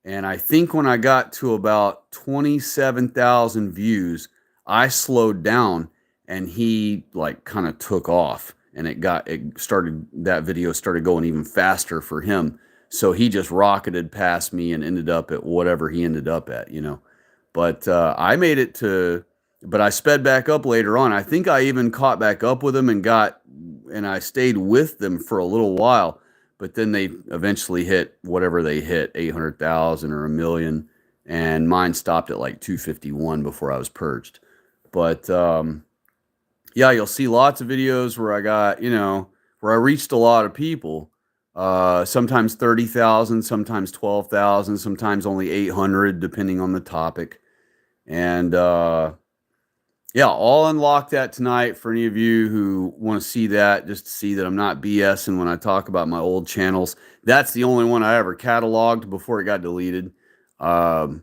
And I think when I got to about 27,000 views, I slowed down and he kind of took off, and that video started going even faster for him. So he just rocketed past me and ended up at whatever he ended up at, But I made it but I sped back up later on. I think I even caught back up with him and I stayed with them for a little while, but then they eventually hit whatever they hit, 800,000 or 1 million. And mine stopped at like 251 before I was purged. But, yeah, you'll see lots of videos where I got, where I reached a lot of people, sometimes 30,000, sometimes 12,000, sometimes only 800, depending on the topic. And, yeah, I'll unlock that tonight for any of you who want to see that, just to see that I'm not BSing when I talk about my old channels. That's the only one I ever cataloged before it got deleted. So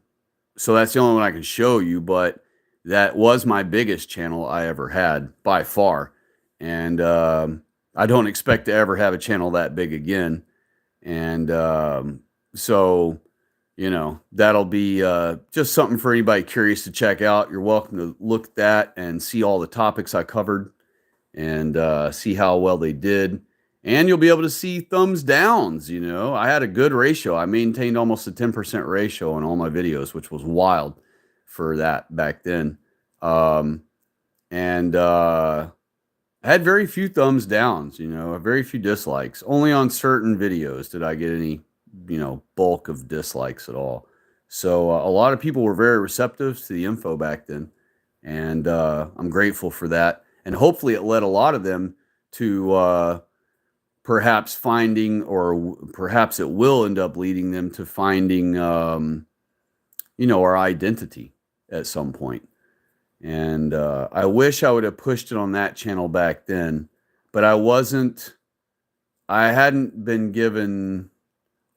that's the only one I can show you, but that was my biggest channel I ever had by far. And I don't expect to ever have a channel that big again. And so, that'll be just something for anybody curious to check out. You're welcome to look at that and see all the topics I covered and see how well they did. And you'll be able to see thumbs downs. I had a good ratio. I maintained almost a 10% ratio on all my videos, which was wild for that back then. I had very few thumbs downs, very few dislikes. Only on certain videos did I get any, bulk of dislikes at all. So a lot of people were very receptive to the info back then, and I'm grateful for that. And hopefully, it led a lot of them to perhaps finding, or perhaps it will end up leading them to finding, our identity at some point. And I wish I would have pushed it on that channel back then, but I hadn't been given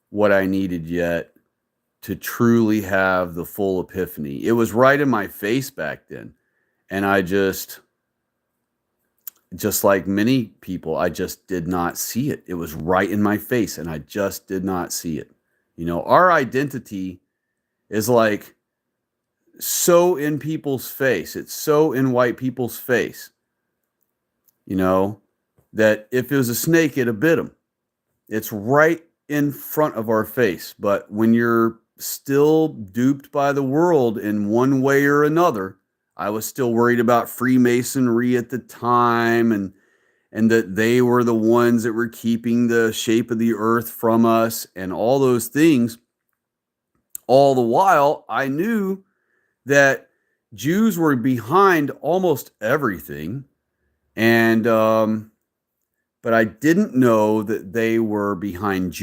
what I needed yet to truly have the full epiphany. It was right in my face back then. And I just like many people, I just did not see it. It was right in my face and I just did not see it. Our identity is like so in people's face. It's so in white people's face, that if it was a snake, it'd have bit them. It's right in front of our face. But when you're still duped by the world in one way or another, I was still worried about Freemasonry at the time, and that they were the ones that were keeping the shape of the earth from us and all those things. All the while, I knew that Jews were behind almost everything, and but I didn't know that they were behind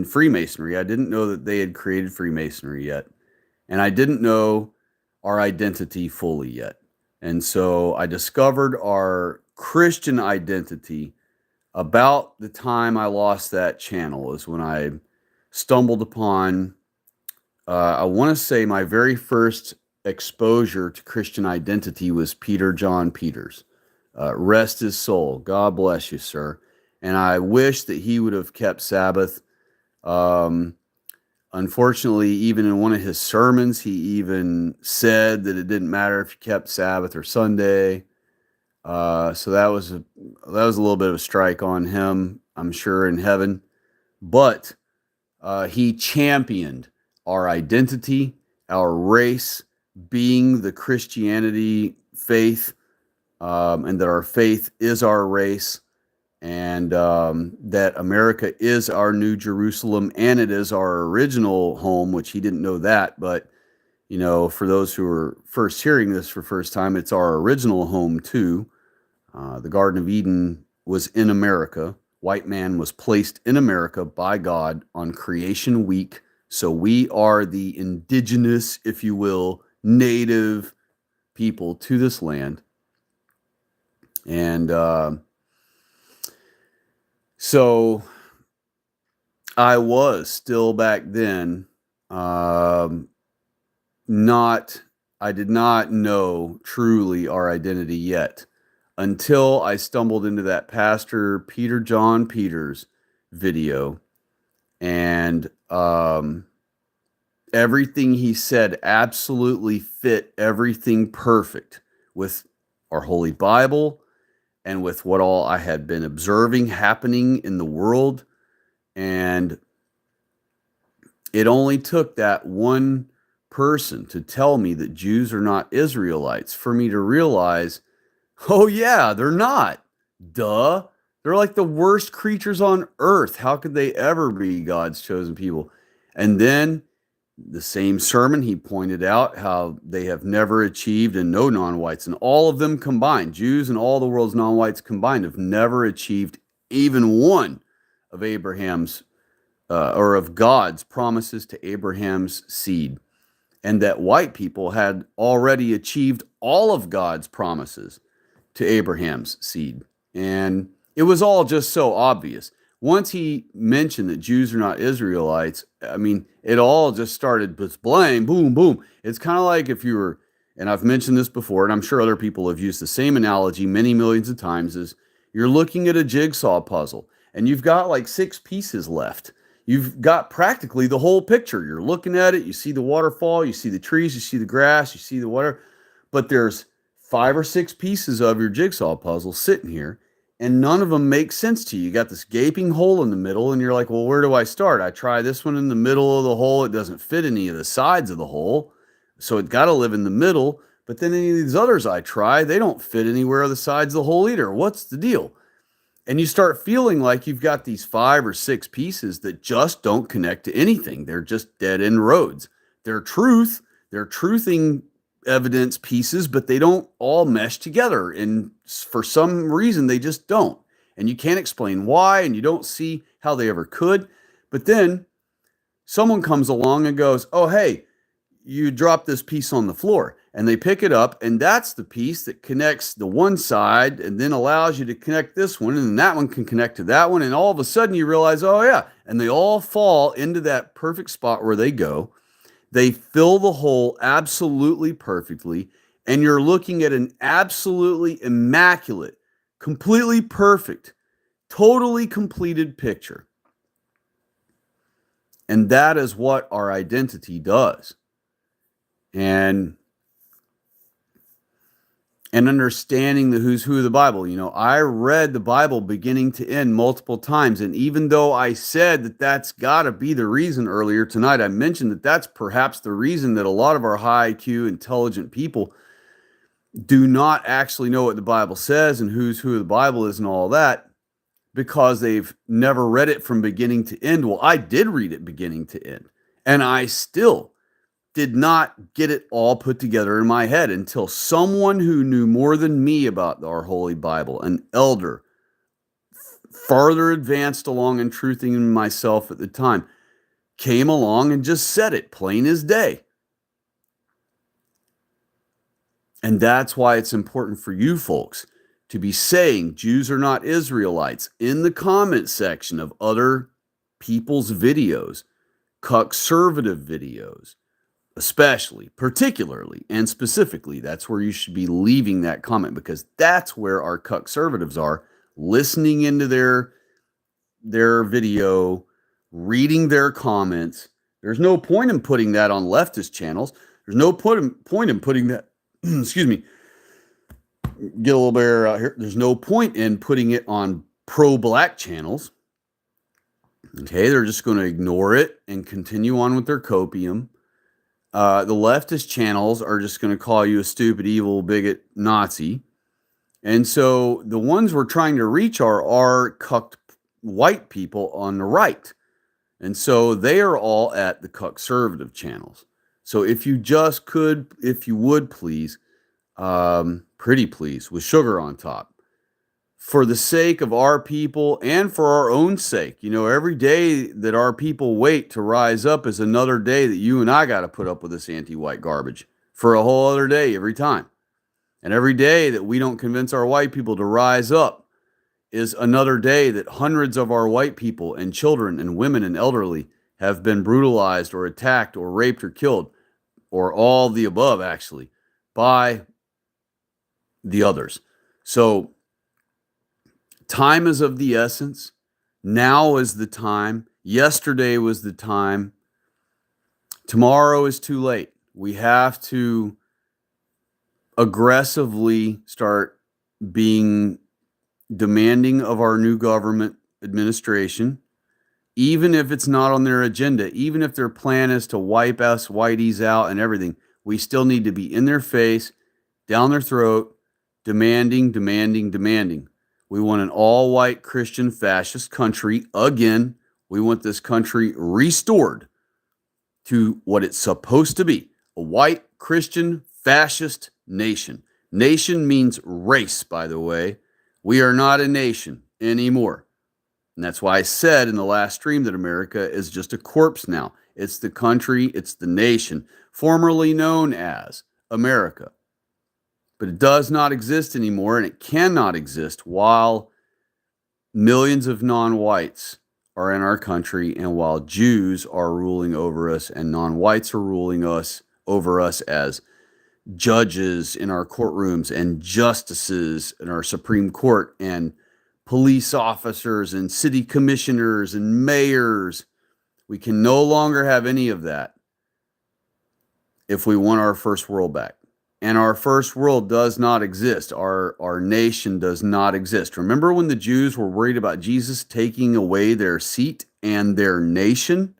Freemasonry. I didn't know that they had created Freemasonry yet, and I didn't know our identity fully yet. And so I discovered our Christian identity about the time I lost that channel, is when I stumbled upon, I want to say my very first exposure to Christian identity was Peter John Peters. Rest his soul. God bless you, sir. And I wish that he would have kept Sabbath. Unfortunately, even in one of his sermons, he even said that it didn't matter if you kept Sabbath or Sunday. So that was a little bit of a strike on him, I'm sure, in heaven. But he championed our identity, our race, being the Christianity faith, and that our faith is our race, and that America is our new Jerusalem, and it is our original home, which he didn't know that. But, for those who are first hearing this for the first time, it's our original home too. The Garden of Eden was in America. White man was placed in America by God on Creation Week. So we are the indigenous, if you will, native people to this land. And so I was still back then, I did not know truly our identity yet, until I stumbled into that Pastor Peter John Peters video, and everything he said absolutely fit everything perfect with our Holy Bible and with what all I had been observing happening in the world. And it only took that one person to tell me that Jews are not Israelites for me to realize, oh yeah, they're not. Duh. They're like the worst creatures on earth. How could they ever be God's chosen people? And then the same sermon, he pointed out how they have never achieved, and no non-whites, and all of them combined, Jews and all the world's non-whites combined, have never achieved even one of Abraham's or of God's promises to Abraham's seed. And that white people had already achieved all of God's promises to Abraham's seed. And it was all just so obvious. Once he mentioned that Jews are not Israelites, I mean, it all just started with blame, boom, boom. It's kind of like if you were, and I've mentioned this before, and I'm sure other people have used the same analogy many millions of times, is you're looking at a jigsaw puzzle and you've got like 6 pieces left. You've got practically the whole picture. You're looking at it, you see the waterfall, you see the trees, you see the grass, you see the water, but there's 5 or 6 pieces of your jigsaw puzzle sitting here, and none of them make sense to you. You got this gaping hole in the middle, and you're like, well, where do I start? I try this one in the middle of the hole. It doesn't fit any of the sides of the hole, so it got to live in the middle. But then any of these others I try, they don't fit anywhere on the sides of the whole eater. What's the deal? And you start feeling like you've got these 5 or 6 pieces that just don't connect to anything. They're just dead end roads. They're truthing evidence pieces, but they don't all mesh together. And for some reason, they just don't. And you can't explain why, and you don't see how they ever could. But then someone comes along and goes, oh, hey, you drop this piece on the floor, and they pick it up, and that's the piece that connects the one side and then allows you to connect this one, and then that one can connect to that one, and all of a sudden you realize, oh yeah, and they all fall into that perfect spot where they go. They fill the hole absolutely perfectly, and you're looking at an absolutely immaculate, completely perfect, totally completed picture. And that is what our identity does. And understanding the who's who of the Bible. You know, I read the Bible beginning to end multiple times. And even though I said that that's got to be the reason earlier tonight, I mentioned that that's perhaps the reason that a lot of our high IQ, intelligent people do not actually know what the Bible says and who's who of the Bible is and all that, because they've never read it from beginning to end. Well, I did read it beginning to end, and I still did not get it all put together in my head until someone who knew more than me about our Holy Bible, an elder, farther advanced along in truthing than myself at the time, came along and just said it plain as day. And that's why it's important for you folks to be saying Jews are not Israelites in the comment section of other people's videos, conservative videos, especially, particularly, and specifically. That's where you should be leaving that comment, because that's where our conservatives are, listening into their video, reading their comments. There's no point in putting that on leftist channels. There's no point in putting that, excuse me, get a little bit air out here. There's no point in putting it on pro-black channels. Okay, they're just going to ignore it and continue on with their copium. The leftist channels are just going to call you a stupid, evil, bigot, Nazi. And so the ones we're trying to reach are cucked white people on the right. And so they are all at the conservative channels. So if you just could, if you would please, pretty please, with sugar on top, for the sake of our people and for our own sake. You know, every day that our people wait to rise up is another day that you and I got to put up with this anti-white garbage for a whole other day every time. And every day that we don't convince our white people to rise up is another day that hundreds of our white people and children and women and elderly have been brutalized or attacked or raped or killed, or all the above, actually, by the others. So time is of the essence. Now is the time. Yesterday was the time. Tomorrow is too late. We have to aggressively start being demanding of our new government administration, even if it's not on their agenda, even if their plan is to wipe us whiteys out and everything. We still need to be in their face, down their throat, demanding. We want an all-white Christian fascist country again. We want this country restored to what it's supposed to be, a white Christian fascist nation. Nation means race, by the way. We are not a nation anymore. And that's why I said in the last stream that America is just a corpse now. It's the country, it's the nation, formerly known as America. But it does not exist anymore, and it cannot exist while millions of non-whites are in our country, and while Jews are ruling over us and non-whites are ruling over us as judges in our courtrooms and justices in our Supreme Court and police officers and city commissioners and mayors. We can no longer have any of that if we want our first world back. And our first world does not exist. Our nation does not exist. Remember when the Jews were worried about Jesus taking away their seat and their nation?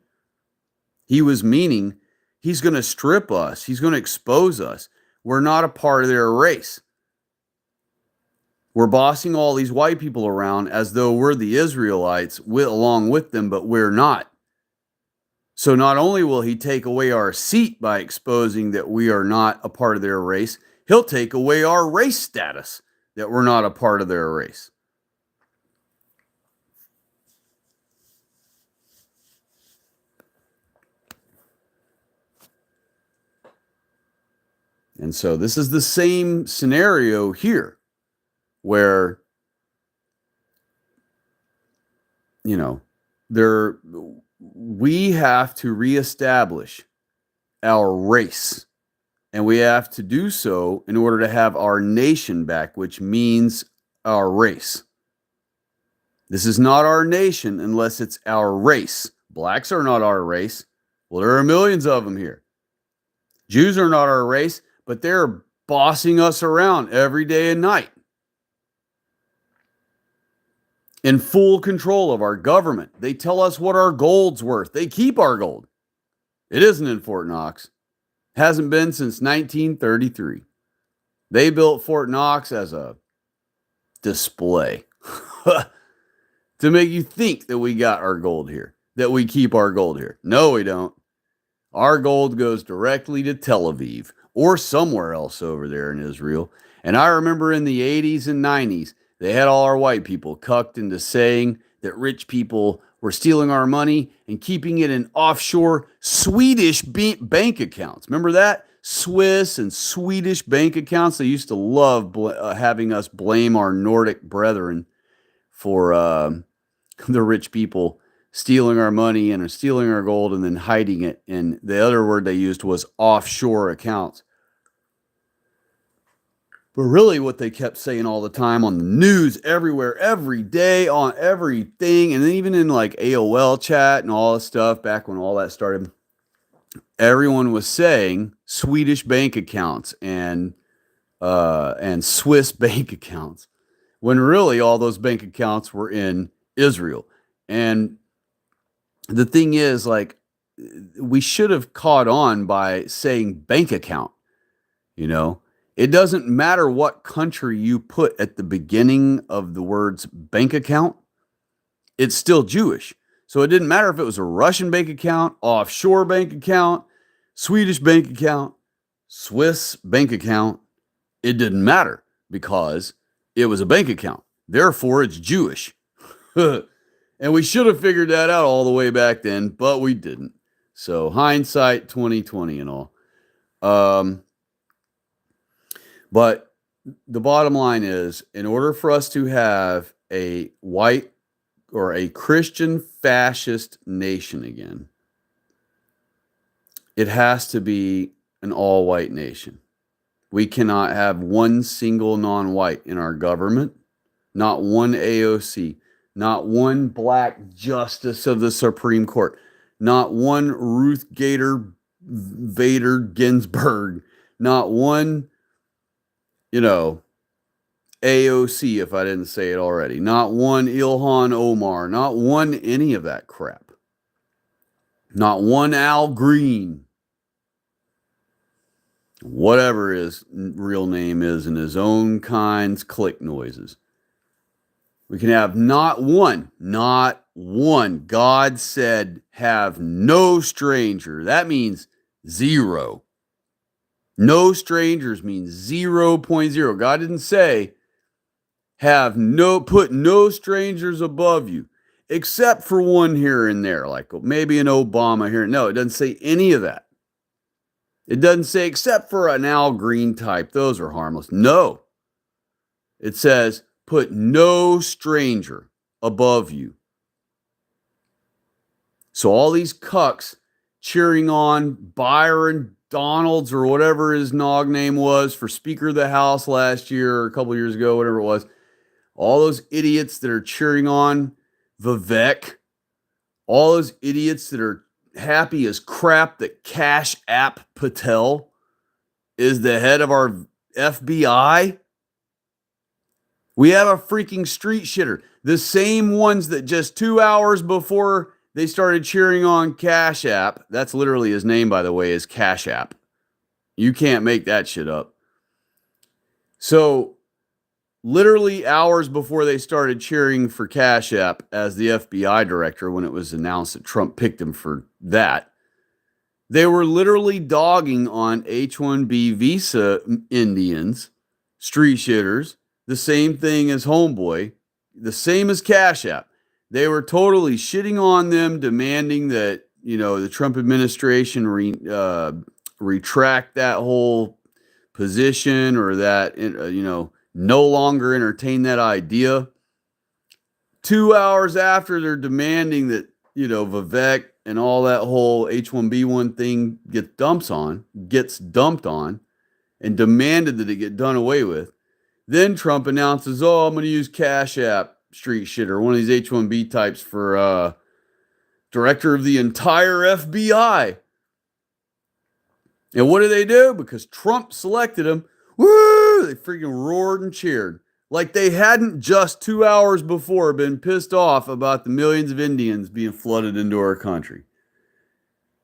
He was meaning he's going to strip us. He's going to expose us. we're not a part of their race. We're bossing all these white people around as though we're the Israelites along with them, but we're not. So not only will he take away our seat by exposing that we are not a part of their race, he'll take away our race status, that we're not a part of their race. And so this is the same scenario here, where, you know, we have to reestablish our race, and we have to do so in order to have our nation back, which means our race. This is not our nation unless it's our race. Blacks are not our race. Well, there are millions of them here. Jews are not our race, but they're bossing us around every day and night, in full control of our government. They tell us what our gold's worth. They keep our gold. It isn't in Fort Knox. Hasn't been since 1933. They built Fort Knox as a display to make you think that we got our gold here, that we keep our gold here. No, we don't. Our gold goes directly to Tel Aviv or somewhere else over there in Israel. And I remember in the 80s and 90s, they had all our white people cucked into saying that rich people were stealing our money and keeping it in offshore Swedish bank accounts. Remember that? Swiss and Swedish bank accounts. They used to love having us blame our Nordic brethren for the rich people stealing our money and stealing our gold and then hiding it. And the other word they used was offshore accounts. But really what they kept saying all the time on the news, everywhere, every day, on everything, and then even in like AOL chat and all this stuff, back when all that started, everyone was saying Swedish bank accounts and Swiss bank accounts, when really all those bank accounts were in Israel. And the thing is, like, we should have caught on by saying bank account, you know? It doesn't matter what country you put at the beginning of the words bank account, it's still Jewish. So it didn't matter if it was a Russian bank account, offshore bank account, Swedish bank account, Swiss bank account. It didn't matter because it was a bank account. Therefore, it's Jewish. And we should have figured that out all the way back then, but we didn't. So hindsight 2020 and all. But the bottom line is, in order for us to have a white or a Christian fascist nation again, it has to be an all-white nation. We cannot have one single non-white in our government, not one AOC, not one black justice of the Supreme Court, not one Ruth Bader Ginsburg, not one, AOC, if I didn't say it already, not one Ilhan Omar, not one any of that crap, not one Al Green, whatever his real name is in his own kind's click noises. We can have not one. God said have no stranger. That means zero. No strangers means 0.0. God didn't say put no strangers above you, except for one here and there, like maybe an Obama here. No, it doesn't say any of that. It doesn't say except for an Al Green type. Those are harmless. No. It says put no stranger above you. So all these cucks cheering on Byron Donalds or whatever his nog name was for Speaker of the House last year or a couple years ago, whatever it was, all those idiots that are cheering on Vivek, all those idiots that are happy as crap that Cash App Patel is the head of our FBI. We have a freaking street shitter. The same ones that just 2 hours before they started cheering on Cash App, that's literally his name, by the way, is Cash App. You can't make that shit up. So literally hours before they started cheering for Cash App as the FBI director, when it was announced that Trump picked him for that, they were literally dogging on H-1B visa Indians, street shitters, the same thing as Homeboy, the same as Cash App. They were totally shitting on them, demanding that, the Trump administration retract that whole position, or that, no longer entertain that idea. 2 hours after they're demanding that, Vivek and all that whole H1B1 thing gets dumped on, and demanded that it get done away with. Then Trump announces, "Oh, I'm going to use Cash App, street shitter, one of these H1B types, for director of the entire FBI." And what do they do? Because Trump selected him, woo! They freaking roared and cheered. Like they hadn't just 2 hours before been pissed off about the millions of Indians being flooded into our country.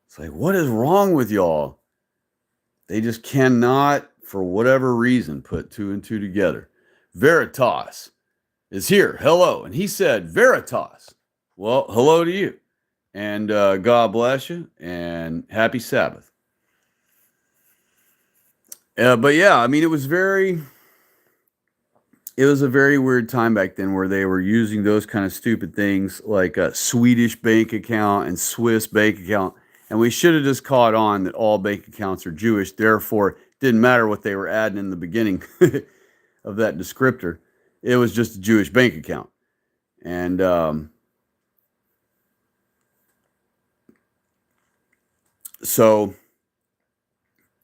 It's like, what is wrong with y'all? They just cannot, for whatever reason, put two and two together. Veritas is here. Hello. And he said, Veritas. Well, hello to you. And God bless you. And happy Sabbath. But yeah, I mean, it was a very weird time back then, where they were using those kind of stupid things like a Swedish bank account and Swiss bank account. And we should have just caught on that all bank accounts are Jewish. Therefore, it didn't matter what they were adding in the beginning of that descriptor. It was just a Jewish bank account. And so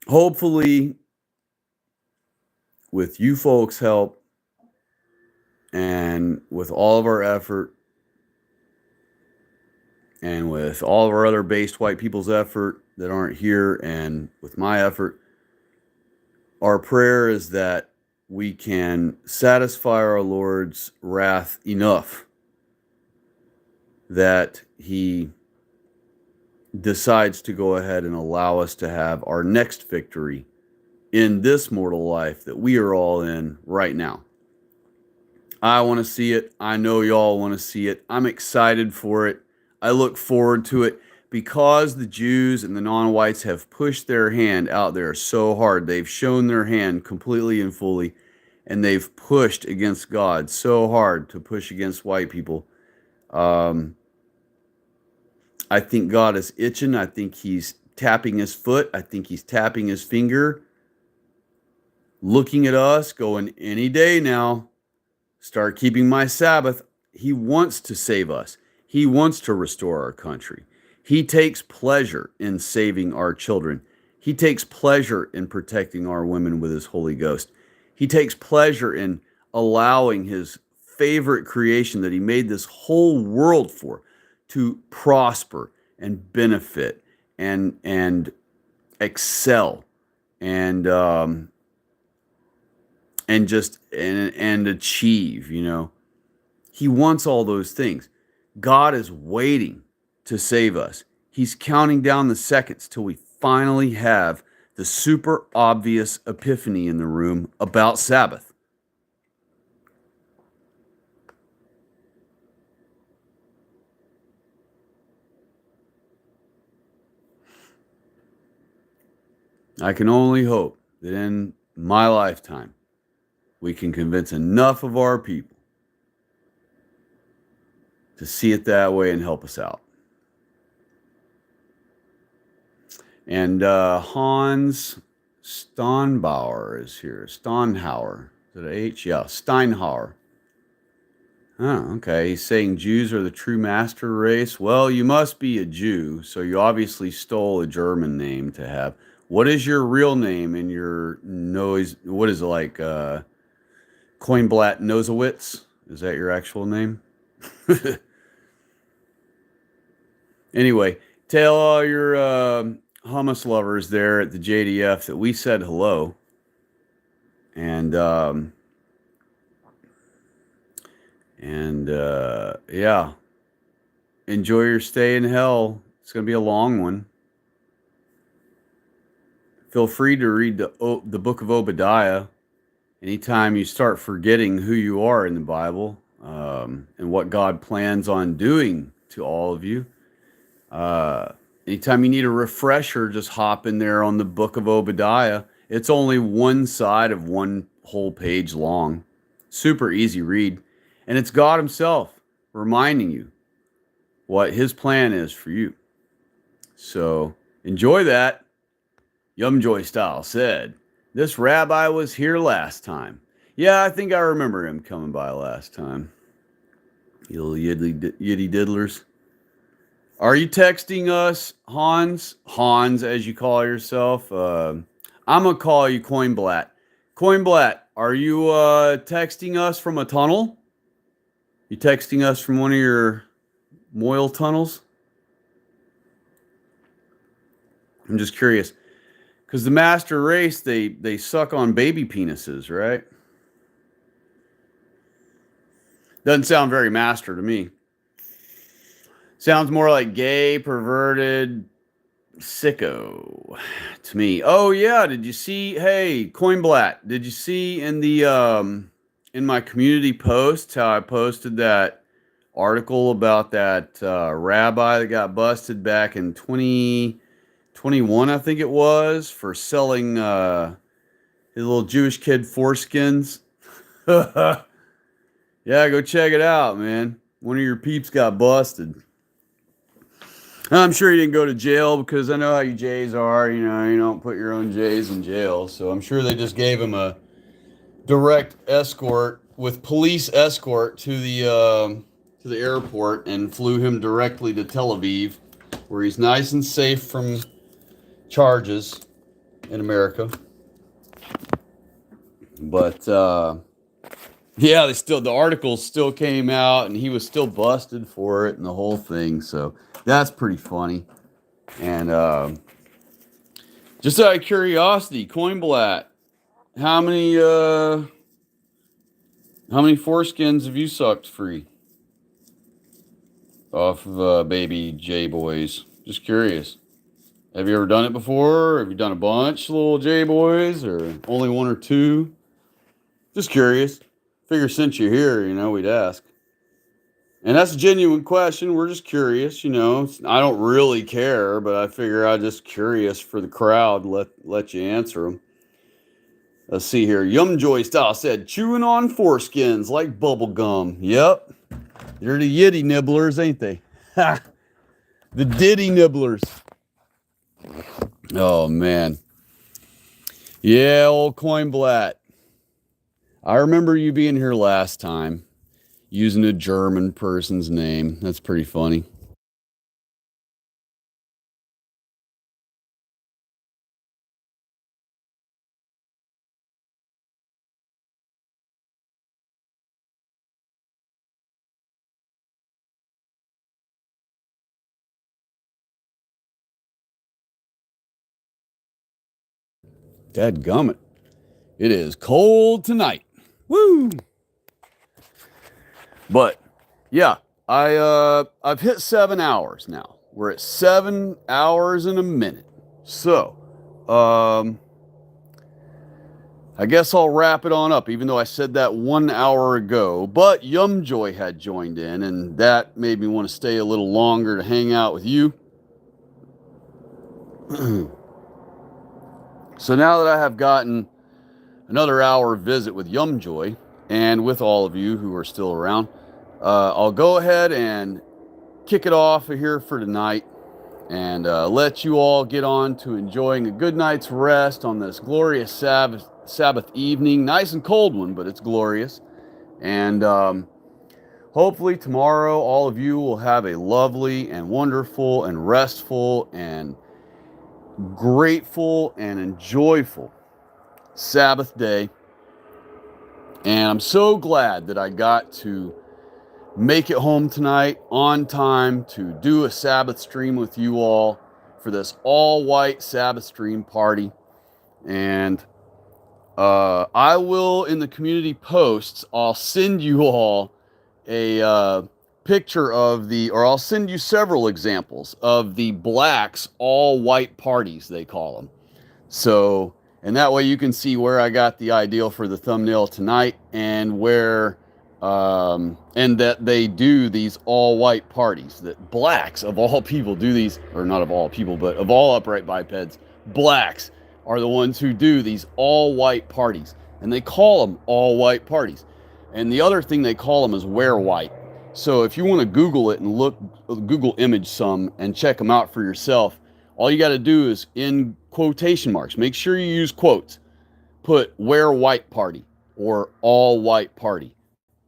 hopefully, with you folks' help, and with all of our effort, and with all of our other based white people's effort that aren't here, and with my effort, our prayer is that we can satisfy our Lord's wrath enough that he decides to go ahead and allow us to have our next victory in this mortal life that we are all in right now. I want to see it. I know y'all want to see it. I'm excited for it. I look forward to it, because the Jews and the non-whites have pushed their hand out there so hard. They've shown their hand completely and fully, and they've pushed against God so hard to push against white people. I think God is itching. I think he's tapping his foot. I think he's tapping his finger, looking at us, going, any day now, start keeping my Sabbath. He wants to save us. He wants to restore our country. He takes pleasure in saving our children. He takes pleasure in protecting our women with his Holy Ghost. He takes pleasure in allowing his favorite creation that he made this whole world for to prosper and benefit and excel and achieve. He wants all those things. God is waiting to save us. He's counting down the seconds till we finally have the super obvious epiphany in the room about Sabbath. I can only hope that in my lifetime, we can convince enough of our people to see it that way and help us out. And Hans Steinbauer is here. Steinhauer. Is it an H? Yeah, Steinhauer. Oh, okay. He's saying Jews are the true master race. Well, you must be a Jew, so you obviously stole a German name to have. What is your real name and your nose? What is it, like Coinblatt Nosowitz? Is that your actual name? Anyway, tell all your hummus lovers there at the JDF that we said hello. And yeah, enjoy your stay in hell. It's going to be a long one. Feel free to read the book of Obadiah. anytime you start forgetting who you are in the Bible, and what God plans on doing to all of you, uh, anytime you need a refresher, just hop in there on the book of Obadiah. It's only one side of one whole page long. Super easy read. And it's God Himself reminding you what His plan is for you. So enjoy that. Yum Joy Style said, "This rabbi was here last time." Yeah, I think I remember him coming by last time. You little yiddy diddlers. Are you texting us, Hans? Hans, as you call yourself. I'm going to call you Coinblatt. Coinblatt, are you texting us from a tunnel? You texting us from one of your Moyle tunnels? I'm just curious. Because the master race, they suck on baby penises, right? Doesn't sound very master to me. Sounds more like gay, perverted, sicko to me. Oh yeah, did you see? Hey, Coinblatt, did you see in my community post how I posted that article about that rabbi that got busted back in 2021, I think it was, for selling his little Jewish kid foreskins? Yeah, go check it out, man. One of your peeps got busted. I'm sure he didn't go to jail because I know how you Jays are. You know, you don't put your own Jays in jail. So I'm sure they just gave him a direct escort with police escort to the airport and flew him directly to Tel Aviv, where he's nice and safe from charges in America. But yeah, the articles still came out, and he was still busted for it and the whole thing. So that's pretty funny. And just out of curiosity, Coinblatt, how many foreskins have you sucked free off of baby J boys? Just curious. Have you ever done it before? Have you done a bunch, little J boys, or only one or two? Just curious. Figure since you're here, we'd ask. And that's a genuine question. We're just curious, I don't really care, but I figure I'm just curious for the crowd. Let you answer them. Let's see here. Yumjoy Style said, chewing on foreskins like bubble gum. Yep. They're the yitty nibblers, ain't they? Ha! The ditty nibblers. Oh, man. Yeah, old Coinblatt. I remember you being here last time using a German person's name. That's pretty funny. Dadgummit. It is cold tonight. Woo! But yeah, I've hit 7 hours now. We're at 7 hours and a minute. So, I guess I'll wrap it on up, even though I said that 1 hour ago. But Yumjoy had joined in, and that made me want to stay a little longer to hang out with you. So now that I have gotten another hour visit with Yumjoy and with all of you who are still around, I'll go ahead and kick it off here for tonight and let you all get on to enjoying a good night's rest on this glorious Sabbath evening. Nice and cold one, but it's glorious. And hopefully tomorrow all of you will have a lovely and wonderful and restful and grateful and enjoyable Sabbath day. And I'm so glad that I got to make it home tonight on time to do a Sabbath stream with you all for this all-white Sabbath stream party. And I will, in the community posts, I'll send you all a picture of or I'll send you several examples of the blacks all-white parties, they call them. So And that way you can see where I got the ideal for the thumbnail tonight, and where and that they do these all white parties, that blacks of all people do these, or not of all people, but of all upright bipeds, blacks are the ones who do these all white parties, and they call them all white parties. And the other thing they call them is wear white. So if you want to Google it and look, Google image some and check them out for yourself, all you got to do is, in quotation marks, make sure you use quotes, put wear white party or all white party,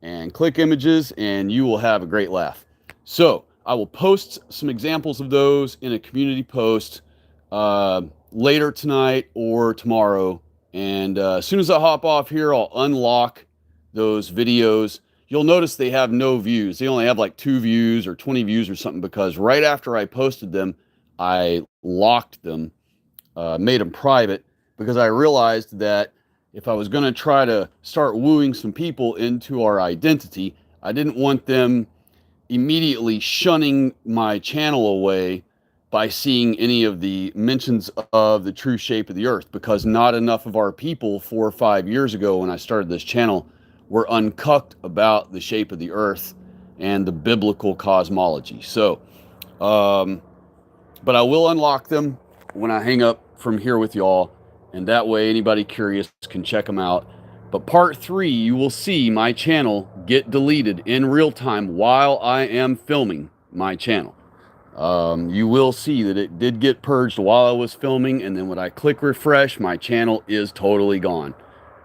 and click images, and you will have a great laugh. So I will post some examples of those in a community post later tonight or tomorrow. And as soon as I hop off here, I'll unlock those videos. You'll notice they have no views. They only have like 2 views or 20 views or something, because right after I posted them, I locked them, made them private, because I realized that if I was going to try to start wooing some people into our identity, I didn't want them immediately shunning my channel away by seeing any of the mentions of the true shape of the earth, because not enough of our people 4 or 5 years ago when I started this channel were uncucked about the shape of the earth and the biblical cosmology. So, but I will unlock them when I hang up from here with y'all, and that way anybody curious can check them out. But part 3, you will see my channel get deleted in real time while I am filming my channel. You will see that it did get purged while I was filming, and then when I click refresh, my channel is totally gone.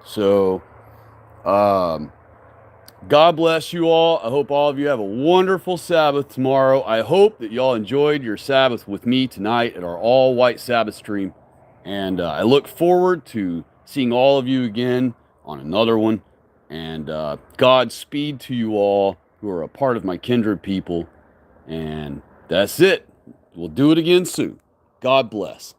So, God bless you all. I hope all of you have a wonderful Sabbath tomorrow. I hope that y'all enjoyed your Sabbath with me tonight at our all-white Sabbath stream. And I look forward to seeing all of you again on another one. And Godspeed to you all who are a part of my kindred people. And that's it. We'll do it again soon. God bless.